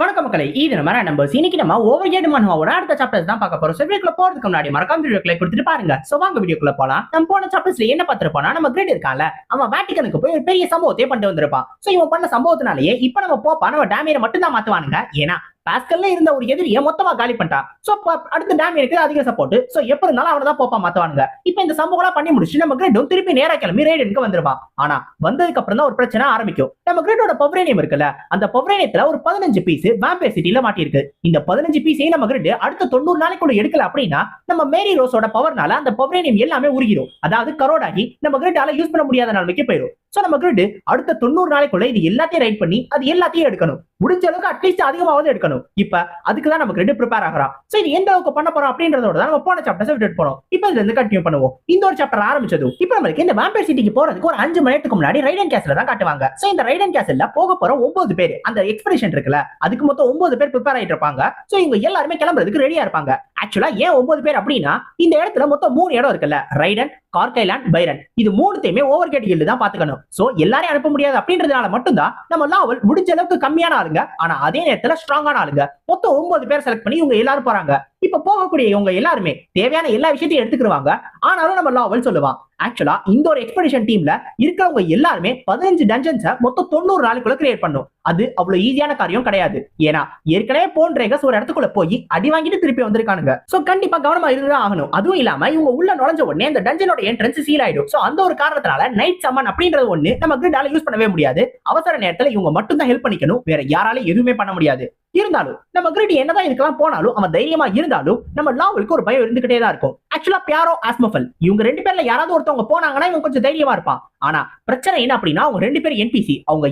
வணக்கம் மக்களே, இது நம்ம இன்னைக்கு நம்ம ஓவர் மனுவாவோட அடுத்த சாப்டர்ஸ் தான் பார்க்க போறோம். வீடியோக்குள்ள போறதுக்கு முன்னாடி மறக்காம வீடியோக்குள்ள கொடுத்துட்டு பாருங்க. சோ வாங்க வீடியோக்குள்ள போலாம். நம்ம போன சாப்டர்ஸ்ல என்ன பார்த்திருப்போம்னா, நம்ம கிரேட் இருக்கான்ல, அவன் வேட்டிகனுக்கு போய் ஒரு பெரிய சம்பவத்தை பண்ணிட்டு வந்திருப்பான். சோ இவன் பண்ண சம்பவத்தினாலேயே இப்ப நம்ம போப்பா நம்ம டேமியரை மட்டும் தான் மாத்துவானுங்க. ஏன்னா பாஸ்கல்ல இருந்த ஒரு எதிரியை மொத்தமா காலி பண்ணிட்டான். சோ அடுத்த டேமியருக்கு அதிக சப்போர்ட். சோ எப்ப இருந்தாலும் அவனை தான் போப்பா மாத்துவானுங்க. இப்ப இந்த சம்பவம் பண்ணி முடிச்சு நம்ம கிரேடும் திருப்பி நேரா கிளம்பி ரைடனுக்கு வந்துருப்பான். ஆனா வந்ததுக்கு அப்புறம் தான் ஒரு பிரச்சனை ஆரம்பிக்கும். நம்ம கிரேடோட பவரேனியம் இருக்குல்ல, அந்த பவரேனியத்துல ஒரு 15 பீஸ் வாம்பயர் சிட்டில மாட்டிருக்கு. இந்த 15 பீஸையும் நம்ம கிரேட் அடுத்த 90 நாளைக்குள்ள எடுக்கல அப்படின்னா நம்ம மேரி ரோஸோட பவர்னால அந்த பவரேனியம் எல்லாமே உருகிடும். அதாவது கரோடாகி நம்ம கிரேடால யூஸ் பண்ண முடியாத நிலைமைக்கு போயிடும். சோ நம்ம கிரிட் அடுத்த 90 நாளைக்குள்ள இது எல்லாத்தையும் ரைட் பண்ணி அது எல்லாத்தையும் எடுக்கணும். முடிஞ்ச அளவுக்கு அட்லீஸ்ட் அதிகமாவது எடுக்கணும். இப்ப அதுக்கு தான் நம்ம கிரிட் ப்ரிப்பேர் ஆகறோம். சோ இது எந்த அளவுக்கு பண்ண போறோம் அப்படின்றதோட தான் நம்ம போன சாப்டர்ஸ் விட்டு போறோம். இப்போ இதுல இருந்து கண்டினியூ பண்ணுவோம். இந்த ஒரு சாப்டர் ஆரம்பிச்சது இப்போ நமக்கு இந்த வாம்பயர் சிட்டிக்கு போறதுக்கு ஒரு 5 மணி நேரத்துக்கு முன்னாடி ரைடன் கேஸ்ல தான் காட்டுவாங்க. சோ இந்த ரைடன் கேஸ்ல போக போற 9 பேர் அந்த எக்ஸ்பெடிஷன் இருக்குல்ல, அதுக்கு மொத்தம் 9 பேர் ப்ரிப்பேர் ஆயிட்டு இருப்பாங்க. சோ இவங்க எல்லாருமே கிளம்புறதுக்கு ரெடியா இருப்பாங்க. ஆக்சுவலா ஏன் 9 பேர் அப்படின்னா, இந்த இடத்துல மொத்தம் 3 இடம் இருக்குல்ல, ரைடன், கார்கைலாண்ட், பைரன், இது மூணுத்தையுமே ஓவர்கேட் கில்டு தான் பாத்துக்கணும். சோ எல்லாரையும் அனுப்ப முடியாது அப்படின்றதுனால மட்டும்தான் நம்ம லாவல் முடிஞ்ச அளவுக்கு கம்மியான ஆளுங்க, ஆனா அதே நேரத்துல ஸ்ட்ராங்கான ஆளுங்க மொத்தம் 9 பேர் செலக்ட் பண்ணி இவங்க எல்லாரும் போறாங்க. இப்ப போகக்கூடிய இவங்க எல்லாருமே தேவையான எல்லா விஷயத்தையும் எடுத்துக்கிடுவாங்க. ஆனாலும் நம்ம லாவல் சொல்லுவான், ஆக்சுவலா இந்த ஒரு எக்ஸ்பெடிஷன் டீம்ல இருக்கிறவங்க எல்லாருமே 15 டஞ்சன்ஸை மொத்தம் 90 நாளுக்குள்ள கிரியேட் பண்ணும். அது அவ்வளவு ஈஸியான காரியம் கிடையாது. ஏன்னா ஏற்கனவே போன் ரேகஸ் ஒரு இடத்துக்குள்ள போய் அடி வாங்கிட்டு திருப்பி வந்திருக்கானுங்க. சோ கண்டிப்பா கவனமா இருந்தா ஆகணும். அதுவும் இல்லாம இவங்க உள்ள நுழைஞ்ச உடனே அந்த டஞ்சனோட என்ட்ரன்ஸ் சீல் ஆயிடும். சோ அந்த ஒரு காரணத்தினால நைட் சம்மன் அப்படின்றது ஒண்ணு நம்ம கிரிடால யூஸ் பண்ணவே முடியாது. அவசர நேரத்துல இவங்க மட்டும் தான் ஹெல்ப் பண்ணிக்கணும், வேற யாராலும் எதுவுமே பண்ண முடியாது. இருந்தாலும் நம்ம கிரிட் என்னதான் இதுக்கெல்லாம் போனாலும் அவன் தைரியமா இருந்தாலும் நம்ம லாவலுக்கு ஒரு பயம் இருந்துகிட்டே தான் இருக்கும். ஆக்சுவலா பியாரோ, ஆஸ்மோஃபல் இவங்க 2 பேர்ல யாராவது ஒருத்தவங்க போனாங்கன்னா இவங்க கொஞ்சம் தைரியமா இருப்பான். ஆனா பிரச்சனை என்ன அப்படின்னா, அவங்க 2 பேரும் என்பிசி, அவங்க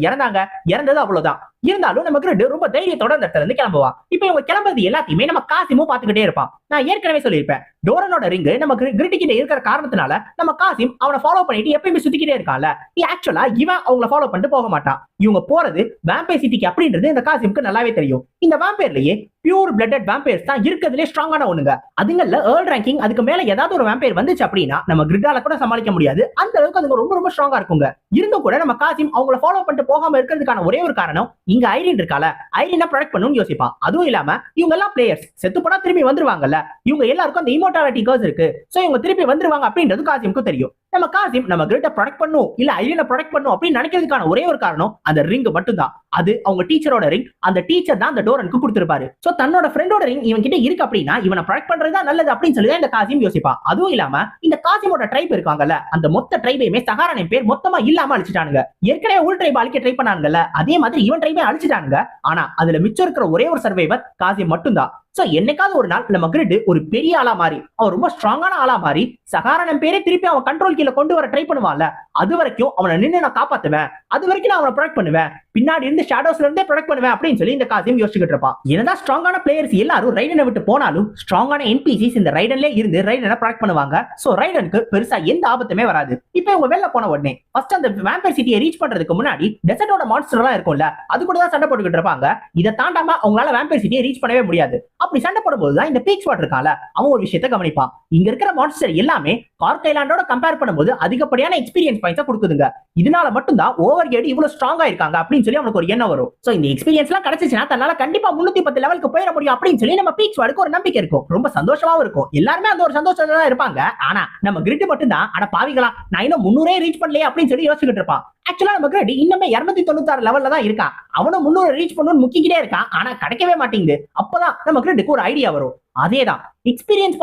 இறந்தது அவ்வளவுதான். இருந்தாலும் நம்ம கிரிட் ரொம்ப தைரியத்தோட அந்த இடத்துல இருந்து கிளம்புவான். இப்ப இவங்க கிளம்புறது எல்லாத்தையுமே நம்ம காசிமும் பாத்துக்கிட்டே இருப்பான். நான் ஏற்கனவே சொல்லியிருப்பேன், டோரனோட ரிங் நம்ம கிரிட் கிட்ட இருக்கிற காரணத்தினால நம்ம காசிம் அவனை ஃபாலோ பண்ணிட்டு எப்பயுமே சுத்திக்கிட்டே இருக்கான்ல. ஆக்சுவலா இவன் அவங்கள ஃபாலோ பண்ணிட்டு போக மாட்டான். இவங்க போறது வாம்பயர் சிட்டிக்கு அப்படின்றது இந்த காசிமுக்கு நல்லாவே தெரியும். இந்த வாம்பயர்லயே பியூர் பிளட்டட் வாம்பயர்ஸ் தான் இருக்கிறதுலே ஸ்ட்ராங்கான ஒண்ணுங்க. அதுங்கல்ல ஏர்ல் ரேங்கிங் அதுக்கு மேல ஏதாவது ஒரு வாம்பயர் வந்துச்சு அப்படின்னா நம்ம கிரிடால கூட சமாளிக்க முடியாது. அந்த அளவுக்கு அதுங்க ரொம்ப ரொம்ப ஸ்ட்ராங்கா இருக்குங்க. இருந்தும் கூட நம்ம காசிம் அவங்கள ஃபாலோ பண்ணிட்டு போகாம இருக்கிறதுக்கான ஒரே ஒரு காரணம், இங்க ஐரின் இருக்கால, ஐரினை ப்ரொடெக்ட் பண்ணணும்னு யோசிப்பான். அதுவும் இல்லாம இவங்க எல்லாம் பிளேயர்ஸ், செத்து போனா திரும்பி வந்துருவாங்கல்ல, இவங்க எல்லாருக்கும் அந்த இமோர்டாலிட்டி கர்ஸ் இருக்கு. சோ இவங்க திருப்பி வந்துருவாங்க அப்படின்றது காசிமுக்கு தெரியும். நம்ம காசிம் நம்ம கிரிட்டை ப்ரொடெக்ட் பண்ணும் இல்ல ஐரினை ப்ரொடெக்ட் பண்ணும் அப்படின்னு நினைக்கிறதுக்கான ஒரே ஒரு காரணம் அந்த ரிங் மட்டும் தான். அது அவங்க டீச்சரோட ரிங். அந்த டீச்சர் தான் அந்த டோரனுக்கு கொடுத்திருப்பாரு. சோ தன்னோட ஃப்ரெண்டோட ரிங் இவன் கிட்ட இருக்கு அப்படின்னா இவனை ப்ரொடெக்ட் பண்றதா நல்லது அப்படின்னு சொல்லி இந்த காசிம் யோசிப்பான். அதுவும் இல்லாம இந்த காசிமோட ட்ரைப் இருக்காங்கல்ல, அந்த மொத்த ட்ரைபையுமே சகாரனின் பேர் மொத்தமா இல்லாம அழிச்சிட்டானுங்க. ஏற்கனவே உள் ட்ரைப் அழிக்க ட்ரை பண்ணாங்கல்ல, அதே மாதிரி இவன் ட்ரைபை அழிச்சிட்டானுங்க. ஆனா அதுல மிச்சம் இருக்கிற ஒரே ஒரு சர்வைவர் காசிம் மட்டும்தான். சோ என்னைக்காவது ஒரு நாள் நம்ம கிரிட் ஒரு பெரிய ஆளா மாறி, அவன் ரொம்ப ஸ்ட்ராங்கான ஆளா மாறி சகாரன் பேரே திருப்பி அவன் கண்ட்ரோல் கீழ கொண்டு வர ட்ரை பண்ணுவான்ல, அது வரைக்கும் அவனை நின்று நான் காப்பாத்துவேன், அது வரைக்கும் நான் அவனை ப்ரொடெக்ட் பண்ணுவேன், பின்னாடி இருந்து ஷேடோஸ்ல இருந்தே ப்ரொடெக்ட் பண்ணுவேன் அப்படின்னு சொல்லி இந்த காசிம் யோசிச்சுட்டு இருப்பான். என்னதான் ஸ்ட்ராங்கான பிளேயர்ஸ் எல்லாரும் ரைடனை விட்டு போனாலும் ஸ்ட்ராங்கான என்பிசிஸ் இந்த ரைடன்ல இருந்து ரைடனை ப்ரொடெக்ட் பண்ணுவாங்க. சோ ரைடனுக்கு பெருசா எந்த ஆபத்துமே வராது. இப்போ இவங்க வெளில போன உடனே ஃபர்ஸ்ட் அந்த வாம்பயர் சிட்டியை ரீச் பண்றதுக்கு முன்னாடி டெசர்ட்டோட மான்ஸ்டர் எல்லாம் இருக்கும்ல, அது கூட தான் சண்டை போட்டுக்கிட்டு இருப்பாங்க. இதை தாண்டாம அவங்களால வாம்பயர் சிட்டியை ரீச் பண்ணவே முடியாது. அப்படி சண்டை போடும்போது தான் இந்த பீக் ஸ்பாட் இருக்கால, அவன் ஒரு விஷயத்தை கவனிப்பான். இங்க இருக்கிற மான்ஸ்டர் எல்லாமே கார்கைலாண்டோட கம்பேர் பண்ணும்போது அதிகப்படியான எக்ஸ்பீரியன்ஸ் பாயிண்ட்ஸ் கொடுக்குதுங்க. இதனால மட்டும் தான் ஓவர்கேட் இவ்வளவு ஸ்ட்ராங்கா இருக்காங்க அப்படின்னு சொல்லி அவனுக்கு ஒரு எண்ணம் வரும். சோ இந்த எக்ஸ்பீரியன்ஸ் எல்லாம் கிடைச்சிச்சுன்னா தன்னால கண்டிப்பா 310 லெவலுக்கு போயிட முடியும் அப்படின்னு சொல்லி நம்ம பீக் ஸ்குவாடுக்கு ஒரு நம்பிக்கை இருக்கும். ரொம்ப சந்தோஷமாவும் இருக்கும். எல்லாருமே அந்த ஒரு சந்தோஷத்துல தான் இருப்பாங்க. ஆனா நம்ம கிரிட் மட்டும் தான், அட பாவிகளா நான் இன்னும் 300 ரீச் பண்ணலையே அப்படின்னு சொல்லி யோசிச்சுட்டு இருப்பான். ஆக்சுவலா நம்ம கிரிட் இன்னுமே 296 லெவல்ல தான் இருக்கான். அவனும் 300 ரீச் பண்ணணும்னு முக்கிக்கிட்டே இருக்கான். ஆனா கிடைக்கவே மாட்டேங்குது. அப்பதான் நம்ம கிரிட்க்கு ஒரு ஐடியா வரும். அதேதான் எக்ஸ்பீரியன்ஸ்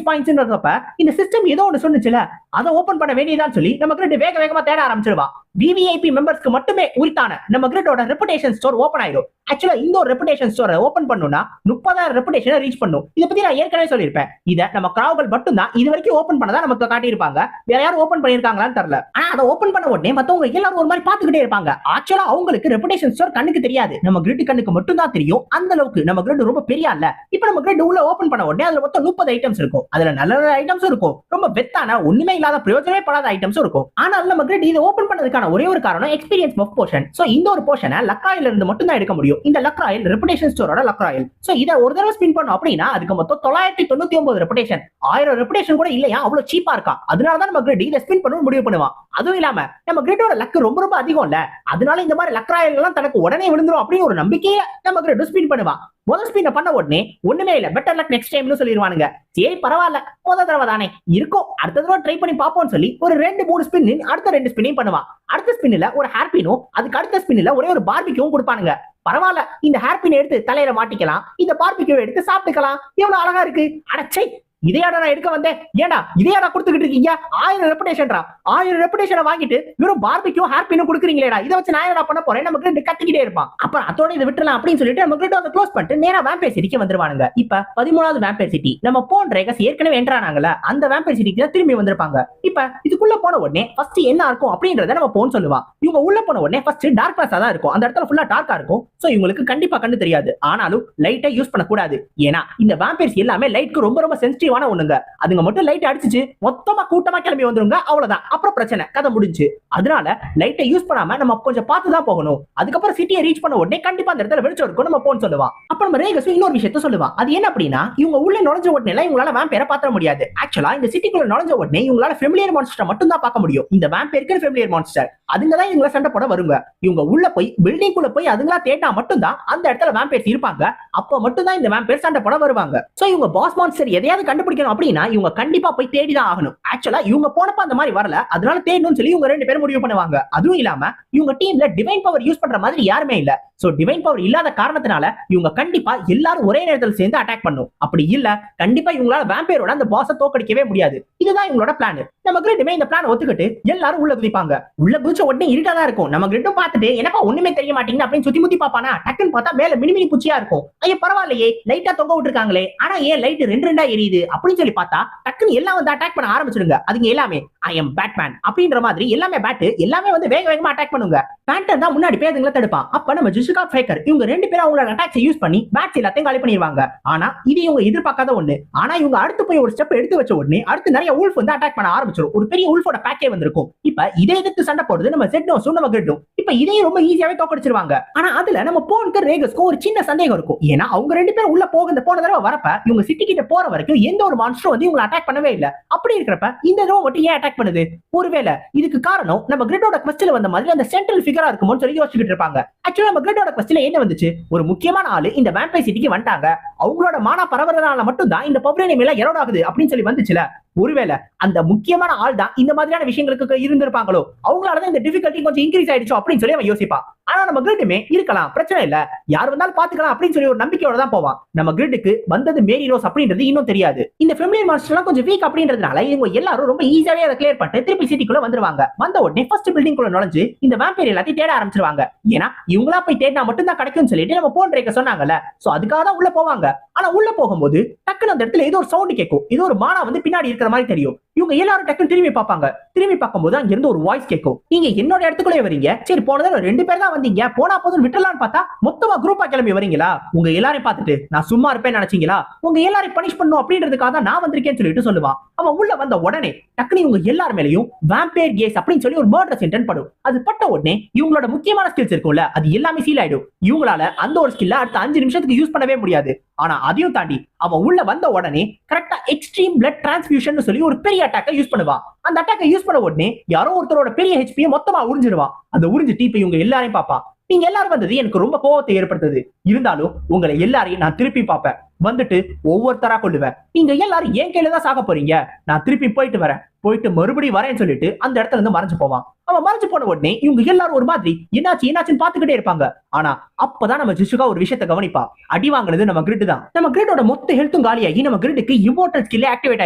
பாயிண்ட்ஸ்ன்றப்ப இந்த சிஸ்டம் ஏதோ ஒன்று சொன்னுச்சுல, அதை ஓபன் பண்ண வேண்டியதான் சொல்லி நம்ம கிரிட் வேக வேகமா தேட ஆரம்பிச்சிருவா. விவிஐபி மெம்பர்ஸ்க்கு மட்டுமே உரித்தான நம்ம கிரிட்டோட ரெப்புடேஷன் ஸ்டோர் ஓபன் ஆயிடும். ஆக்சுவலா இந்த ஒரு ரெப்புடேஷன் ஸ்டோரை ஓபன் பண்ணணும்னா 30,000 ரெப்புடேஷனை ரீச் பண்ணும். இதை பத்தி நான் ஏற்கனவே சொல்லியிருப்பேன். இதை நம்ம கிராவல் மட்டும் தான் இது வரைக்கும் ஓபன் பண்ணதா நமக்கு காட்டியிருப்பாங்க. வேற யாரும் ஓபன் பண்ணிருக்காங்களான்னு தெரியல. ஆனா அதை ஓபன் பண்ண உடனே மத்தவங்க எல்லாரும் ஒரு மாதிரி பாத்துக்கிட்டே இருப்பாங்க. ஆக்சுவலா அவங்களுக்கு ரெப்புடேஷன் ஸ்டோர் கண்ணுக்கு தெரியாது, நம்ம கிரிட் கண்ணுக்கு மட்டும் தான் தெரியும். அந்த அளவுக்கு நம்ம கிரிட் ரொம்ப பெரிய இல்ல. இப்ப நம்ம கிரிட் உள்ள ஓபன் பண்ண உடனே அதுல மொத்தம் 30 ஐட்டம்ஸ் இருக்கும். அதுல நல்ல ஐட்டம்ஸ் இருக்கும், ரொம்ப வெத்தான ஒண்ணுமே இல்லாத பிரயோஜனமே படாத ஐட்டம்ஸ் இருக்கும். ஆனால் நம்ம கிரிட் இதை ஓபன் பண்ணதுக்கான ஒரே ஒரு காரணம் எக்ஸ்பீரியன்ஸ் பஃப் போஷன். சோ இந்த ஒரு போஷனை லக்ராயில இருந்து மட்டும் தான் எடுக்க முடியும். இந்த லக்ராயில் ரெப்புடேஷன் ஸ்டோரோட லக்ராயில். சோ இதை ஒரு தடவை ஸ்பின் பண்ணோம் அப்படின்னா அதுக்கு மொத்தம் 999 ரெப்புடேஷன். 1000 ரெப்புடேஷன் கூட இல்லையா, அவ்வளவு சீப்பா இருக்கா. அதனால தான் நம்ம கிரிட் இதை ஸ்பின் பண்ணணும்னு முடிவு பண்ணுவான். அதுவும் இல்லாம நம்ம கிரிட்டோட லக் ரொம்ப ரொம்ப அதிகம் இல்ல, அதனால இந்த மாதிரி லக்ராயல் எல்லாம் தனக்கு உடனே விழுந்துரும் அப்படின்னு ஒரு நம்பிக்கையை நம்ம கிரிட்டோ ஸ்பின் பண்ணுவான். முதல் ஸ்பின்ன பண்ண உடனே ஒண்ணுமே இல்ல, பெட்டர் லக் நெக்ஸ்ட் டைம்னு சொல்லிடுவானுங்க. சரி பரவாயில்ல, முதல் தடவை தானே இருக்கும், அடுத்த தடவை ட்ரை பண்ணி பாப்போம்னு சொல்லி ஒரு 2-3 ஸ்பின் அடுத்த 2 ஸ்பின்னையும் பண்ணுவான். அடுத்த ஸ்பின்ல ஒரு ஹேர்பினும் அதுக்கு அடுத்த ஸ்பின்ல ஒரே ஒரு பார்பிக்யூவும் கொடுப்பானுங்க. பரவாயில்ல, இந்த ஹேர்பின் எடுத்து தலையில மாட்டிக்கலாம், இந்த பார்பிக்யூ எடுத்து சாப்பிட்டுக்கலாம், எவ்வளவு அழகா இருக்கு. அடச்சை, இதையாடா நான் எடுக்க வந்தேன், ஏடா இதையாடா கொடுத்துக்கிட்டு இருக்கீங்க, 1000 ரெப்புடேஷன்டா, 1000 ரெப்புடேஷனை வாங்கிட்டு வெறும் பார்பிக்யூ ஹேர்பினும் கொடுக்குறீங்களேடா, இதை வச்சு நான் என்னடா பண்ண போறேன், நம்ம கிட்ட கத்திக்கிட்டே இருப்பான். அப்புறம் அதோட இதை விட்டுலாம் அப்படின்னு சொல்லிட்டு நம்ம கிட்ட க்ளோஸ் பண்ணிட்டு நேரா வேம்பயர் சிட்டிக்கு வந்துருவானுங்க. இப்ப 13வது வேம்பயர் சிட்டி நம்ம போன் ரேகஸ் ஏற்கனவே என்ட்ரானாங்கல, அந்த வேம்பயர் சிட்டிக்கு தான் திரும்பி வந்திருப்பாங்க. இப்ப இதுக்குள்ள போன உடனே ஃபர்ஸ்ட் என்ன இருக்கும் அப்படிங்கறத நம்ம போன் சொல்லுவான். இவங்க உள்ள போன உடனே ஃபர்ஸ்ட் டார்க்னஸா தான் இருக்கும், அந்த இடத்துல ஃபுல்லா டார்க்கா இருக்கும். சோ இவங்களுக்கு கண்டிப்பா கண்ணு தெரியாது, ஆனாலும் லைட்டை யூஸ் பண்ண கூடாது. ஏன்னா இந்த வேம்பயர்ஸ் எல்லாமே லைட்க்கு ரொம்ப ரொம்ப சென்சிட்டிவான ஒண்ணுங்க. அதுங்க மட்டும் லைட் அடிச்சிச்சு மொத்தமா கூட்டமா கிளம்பி வந்துருங்க, அவ்வளவுதான், அப்புறம் பிரச்சனை, கதை முடிஞ்சு. அதனால லைட்டை யூஸ் பண்ணாம நம்ம கொஞ்சம் பார்த்து தான் போகணும். அதுக்கப்புறம் சிட்டியை ரீச் பண்ண உடனே கண்டிப்பா அந்த இடத்துல வெளிச்சம் இருக்கும் நம்ம போன் சொல்லுவான். அப்ப நம்ம ரேகஸ் இன்னொரு விஷயத்த சொல்லுவான். அது என்ன அப்படின்னா, இவங்க உள்ள நுழைஞ்ச உடனே இவங்களால வேம்பயரை பார்த்த முடியாது. ஆக்சுவலா இந்த சிட்டிக்குள்ள நுழைஞ்ச உடனே இவங்களால ஃபெமிலியர் மான்ஸ்டர் மட்டும் தான் பார்க்க முடியும். இந்த வேம்பயருக்கு ஃபெமிலியர் மான்ஸ்டர் அதுங்க தான் இவங்கள சண்டை போட வருங்க. இவங்க உள்ள போய் பில்டிங் குள்ள போய் அதுங்களா தேட்டா மட்டும் தான் அந்த இடத்துல வேம்பயர்ஸ் இருப்பாங்க. அப்ப மட்டும் தான் இந்த வேம்பயர் சண்டை போட வருவாங்க. சோ இவங்க பாஸ் மான்ஸ்டர் எதையாவது கண்டுபிடிக்கணும் அப்படின்னா இவங்க கண்டிப்பா போய் தேடிதான் ஆகணும். ஆக்சுவலா இவங்க போனப்ப அந்த மாதிரி வரல, அதனால தேடணும்னு சொல்லி இவங்க 2 பேரும் முடிவு பண்ணுவாங்க. அதுவும் இல்லாம இவங்க டீம்ல டிவைன் பவர் யூஸ் பண்ற மாதிரி யாருமே இல்ல. சோ டிவைன் பவர் இல்லாத காரணத்தினால இவங்க கண்டிப்பா எல்லாரும் ஒரே நேரத்தில் சேர்ந்து அட்டாக் பண்ணும். அப்படி இல்ல கண்டிப்பா இவங்களால வேம்பயரோட அந்த பாஸை தோக்கடிக்கவே முடியாது. இதுதான் இவங்களோட பிளான். நம்ம கிரிட்டுமே இந்த பிளான் ஒத்துக்கிட்டு எல்லாரும் உள்ள குதிப்பாங்க. உள்ள குதிச்ச உடனே இருட்டா தான் இருக்கும். நம்ம கிரிட்டும் பார்த்துட்டு என்னப்பா ஒண்ணுமே தெரிய மாட்டேங்குது அப்படின்னு சுத்தி முத்தி பாப்பானா, டக்குன்னு பார்த்தா மேல மினிமினி பூச்சியா இருக்கும். ஐயோ பரவாயில்லையே, லைட்டா தொங்க விட்டுருக்காங்களே, ஆனா ஏன் லைட் 2 எரியுது அப்படின்னு சொல்லி பார்த்தா டக்குன்னு எல்லாம் வந்து அட்டாக் பண்ண ஆரம்பிச்சிடுங்க. அதுங்க எல்லாமே ஐ எம் பேட்மேன் அப்படின்ற மாதிரி எல்லாமே பேட் எல்லாமே வந்து வேக வேகமா அட்டாக் பண்ணுங்க. பேண்டர் தான் முன்னாடி போய் அதுங்களை தடுப்பான். அப்ப நம்ம ஜிசுகா ஃபேக்கர் இவங்க 2 பேரும் அவங்களோட அட்டாக்ஸை யூஸ் பண்ணி பேட்ஸ் எல்லாத்தையும் காலி பண்ணிடுவாங்க. ஆனா இது இவங்க எதிர்பார்க்காத ஒண்ணு. ஆனா இவங்க அடுத்து போய் ஒரு ஸ்டெப் எடுத்து வச்ச உடனே அடுத்து நிறைய உல்ஃப் வந்து அட்டாக் பண்ண ஆரம்பிச்சிடும். ஒரு பெரிய உல்ஃபோட பேக்கே வந்திருக்கும். இப்ப இதை எதிர்த்து சண்டை போடுறது நம்ம ஜெட்னோஸும் நம்ம கிரிட்டும். இப்ப இதையும் ரொம்ப ஈஸியாவே தோக்கடிச்சிருவாங்க. ஆனா அதுல நம்ம போனுக்கு ரேகஸ்க்கும் ஒரு சின்ன சந்தேகம் இருக்கும். ஏன்னா அவங்க 2 பேரும் உள்ள போன தடவை வரப்ப இவங்க சிட்டி கிட்ட போற வரைக்கும் எந்த ஒரு மான்ஸ்டரும் வந்து இவங்க அட்டாக் பண்ணவே இல்ல. அப்படி இருக்கிறப்ப இந்த தடவை மட்டும் ஏன் அட்டாக் பண்ணுது? ஒருவேளை இதுக்கு காரணம் நம்ம கிரிட்டோட குவெஸ்ட்ல வந்த மாதிரி அந்த சென்ட்ரல் ஃபிகரா இருக்குமோன்னு சொல்லி யோசிச்சுட்டு இருப்பாங்க. ஆக்சுவலா நம்ம கிரிட்டோட குவெஸ்ட்ல என்ன வந்துச்சு, ஒரு முக்கியமான ஆளு இந்த வேம்பயர் சிட்டிக்கு வந்துட்டாங்க, அவங்களோட மானா பரவறதுனால மட்டும் தான் இந்த பப்ரேனியம் எல்லாம் எரோட் ஆகுது அப்படின்னு சொல்லி வந்துச்சுல, ஒருவேளை அந்த முக்கியமான ஆள் தான் இந்த மாதிரியான விஷயங்களுக்கு இருந்திருப்பாங்களோ, அவங்களாலதான் இந்த டிஃபிகல்ட்டி கொஞ்சம் இன்க்ரீஸ் ஆயிடுச்சோ அப்படின்னு சொல்லி அவன் யோசிப்பான். ஆனா நம்ம கிரிட்டுமே இருக்கலாம், பிரச்சனை இல்ல, யார் வந்தாலும் பாத்துக்கலாம் அப்படின்னு சொல்லி ஒரு நம்பிக்கையோட தான் போவான். நம்ம கிரிட்டுக்கு வந்தது மேரி ரோஸ் அப்படின்றது இன்னும் தெரியாது. இந்த ஃபெமிலியர் மான்ஸ்டர்லாம் கொஞ்சம் வீக் அப்படின்றதுனால இவங்க எல்லாரும் ரொம்ப ஈஸியாவே அதை கிளியர் பண்ணிட்டு திருப்பி சிட்டிக்குள்ள வந்துருவாங்க. வந்த உடனே ஃபர்ஸ்ட் பில்டிங் குள்ள நுழைஞ்சு இந்த வேம்பயர் எல்லாத்தையும் தேட ஆரம்பிச்சிருவாங்க. ஏன்னா இவங்களா போய் தேடினா மட்டும் தான் கிடைக்கும்னு சொல்லிட்டு நம்ம போன் ரேக்க சொன்னாங்கல்ல, சோ அதுக்காக தான் உள்ள போவாங்க. ஆனா உள்ள போகும்போது டக்குன்னு அந்த இடத்துல ஏதோ ஒரு சவுண்ட் கேட்கும், ஏதோ ஒரு மானா வந்து பின்னாடி இருக்கிற மாதிரி தெரியும். இவங்க எல்லாரும் டக்குன்னு திரும்பி பார்ப்பாங்க. திரும்பி பார்க்கும்போது அங்க இருந்து ஒரு வாய்ஸ் கேட்கும், நீங்க என்னோட இடத்துக்குள்ளே வரீங்க, சரி போனதால 2 பேர் தான் வந்தீங்க, போனா போதும் விட்டுலான்னு பார்த்தா மொத்தமா குரூப்பா கிளம்பி வரீங்களா, உங்க எல்லாரையும் பார்த்துட்டு நான் சும்மா இருப்பேன்னு நினைச்சீங்களா, உங்க எல்லாரையும் பனிஷ் பண்ணும் அப்படின்றதுக்காக தான் நான் வந்திருக்கேன்னு சொல்லிட்டு சொல்லுவான். அவன் உள்ள வந்த உடனே டக்குனு இவங்க எல்லார் மேலயும் வேம்பயர் கேஸ் அப்படின்னு சொல்லி ஒரு மர்டர் சென்டென்ஸ் படும். அது பட்ட உடனே இவங்களோட முக்கியமான ஸ்கில்ஸ் இருக்கும்ல, அது எல்லாமே சீல் ஆயிடும். இவங்களால அந்த ஒரு ஸ்கில்ல அடுத்த 5 நிமிஷத்துக்கு யூஸ் பண்ணவே முடியாது. ஆனா அதையும் தாண்டி அவன் உள்ள வந்த உடனே கரெக்டா எக்ஸ்ட்ரீம் பிளட் டிரான்ஸ்ஃபியூஷன் சொல்லி ஒரு பெரிய அட்டாக்கை யூஸ் பண்ணுவான். அந்த அட்டாக்கை யூஸ் பண்ண உடனே யாரோ ஒருத்தரோட பெரிய ஹெச்பியை மொத்தமா உறிஞ்சிடுவான். அந்த உறிஞ்சிட்டு இப்ப இவங்க எல்லாரையும் பாப்பான். நீங்க எல்லாரும் வந்தது எனக்கு ரொம்ப கோவத்தை ஏற்படுத்துது, இருந்தாலும் உங்களை எல்லாரையும் நான் திருப்பி பார்ப்பேன், வந்துட்டு ஒவ்வொருத்தரா கொள்ளுவேன், நீங்க எல்லாரும் என் கையில தான் சாக போறீங்க, நான் திருப்பி போயிட்டு வரேன், போயிட்டு மறுபடியும் வரேன்னு சொல்லிட்டு அந்த இடத்துல இருந்து மறைஞ்சு போவான். அவன் மறைஞ்சு போன உடனே இவங்க எல்லாரும் ஒரு மாதிரி என்னாச்சுன்னு பாத்துக்கிட்டே இருப்பாங்க. ஆனா அப்பதான் நம்ம ஜிசுகா ஒரு விஷயத்தை கவனிப்பா. அடி வாங்குறது நம்ம கிரிட் தான். நம்ம கிரிட்டோட மொத்த ஹெல்த்தும் காலியாகி நம்ம கிரிட்டுக்கு இம்மோர்டல் ஸ்கில் ஆக்டிவேட்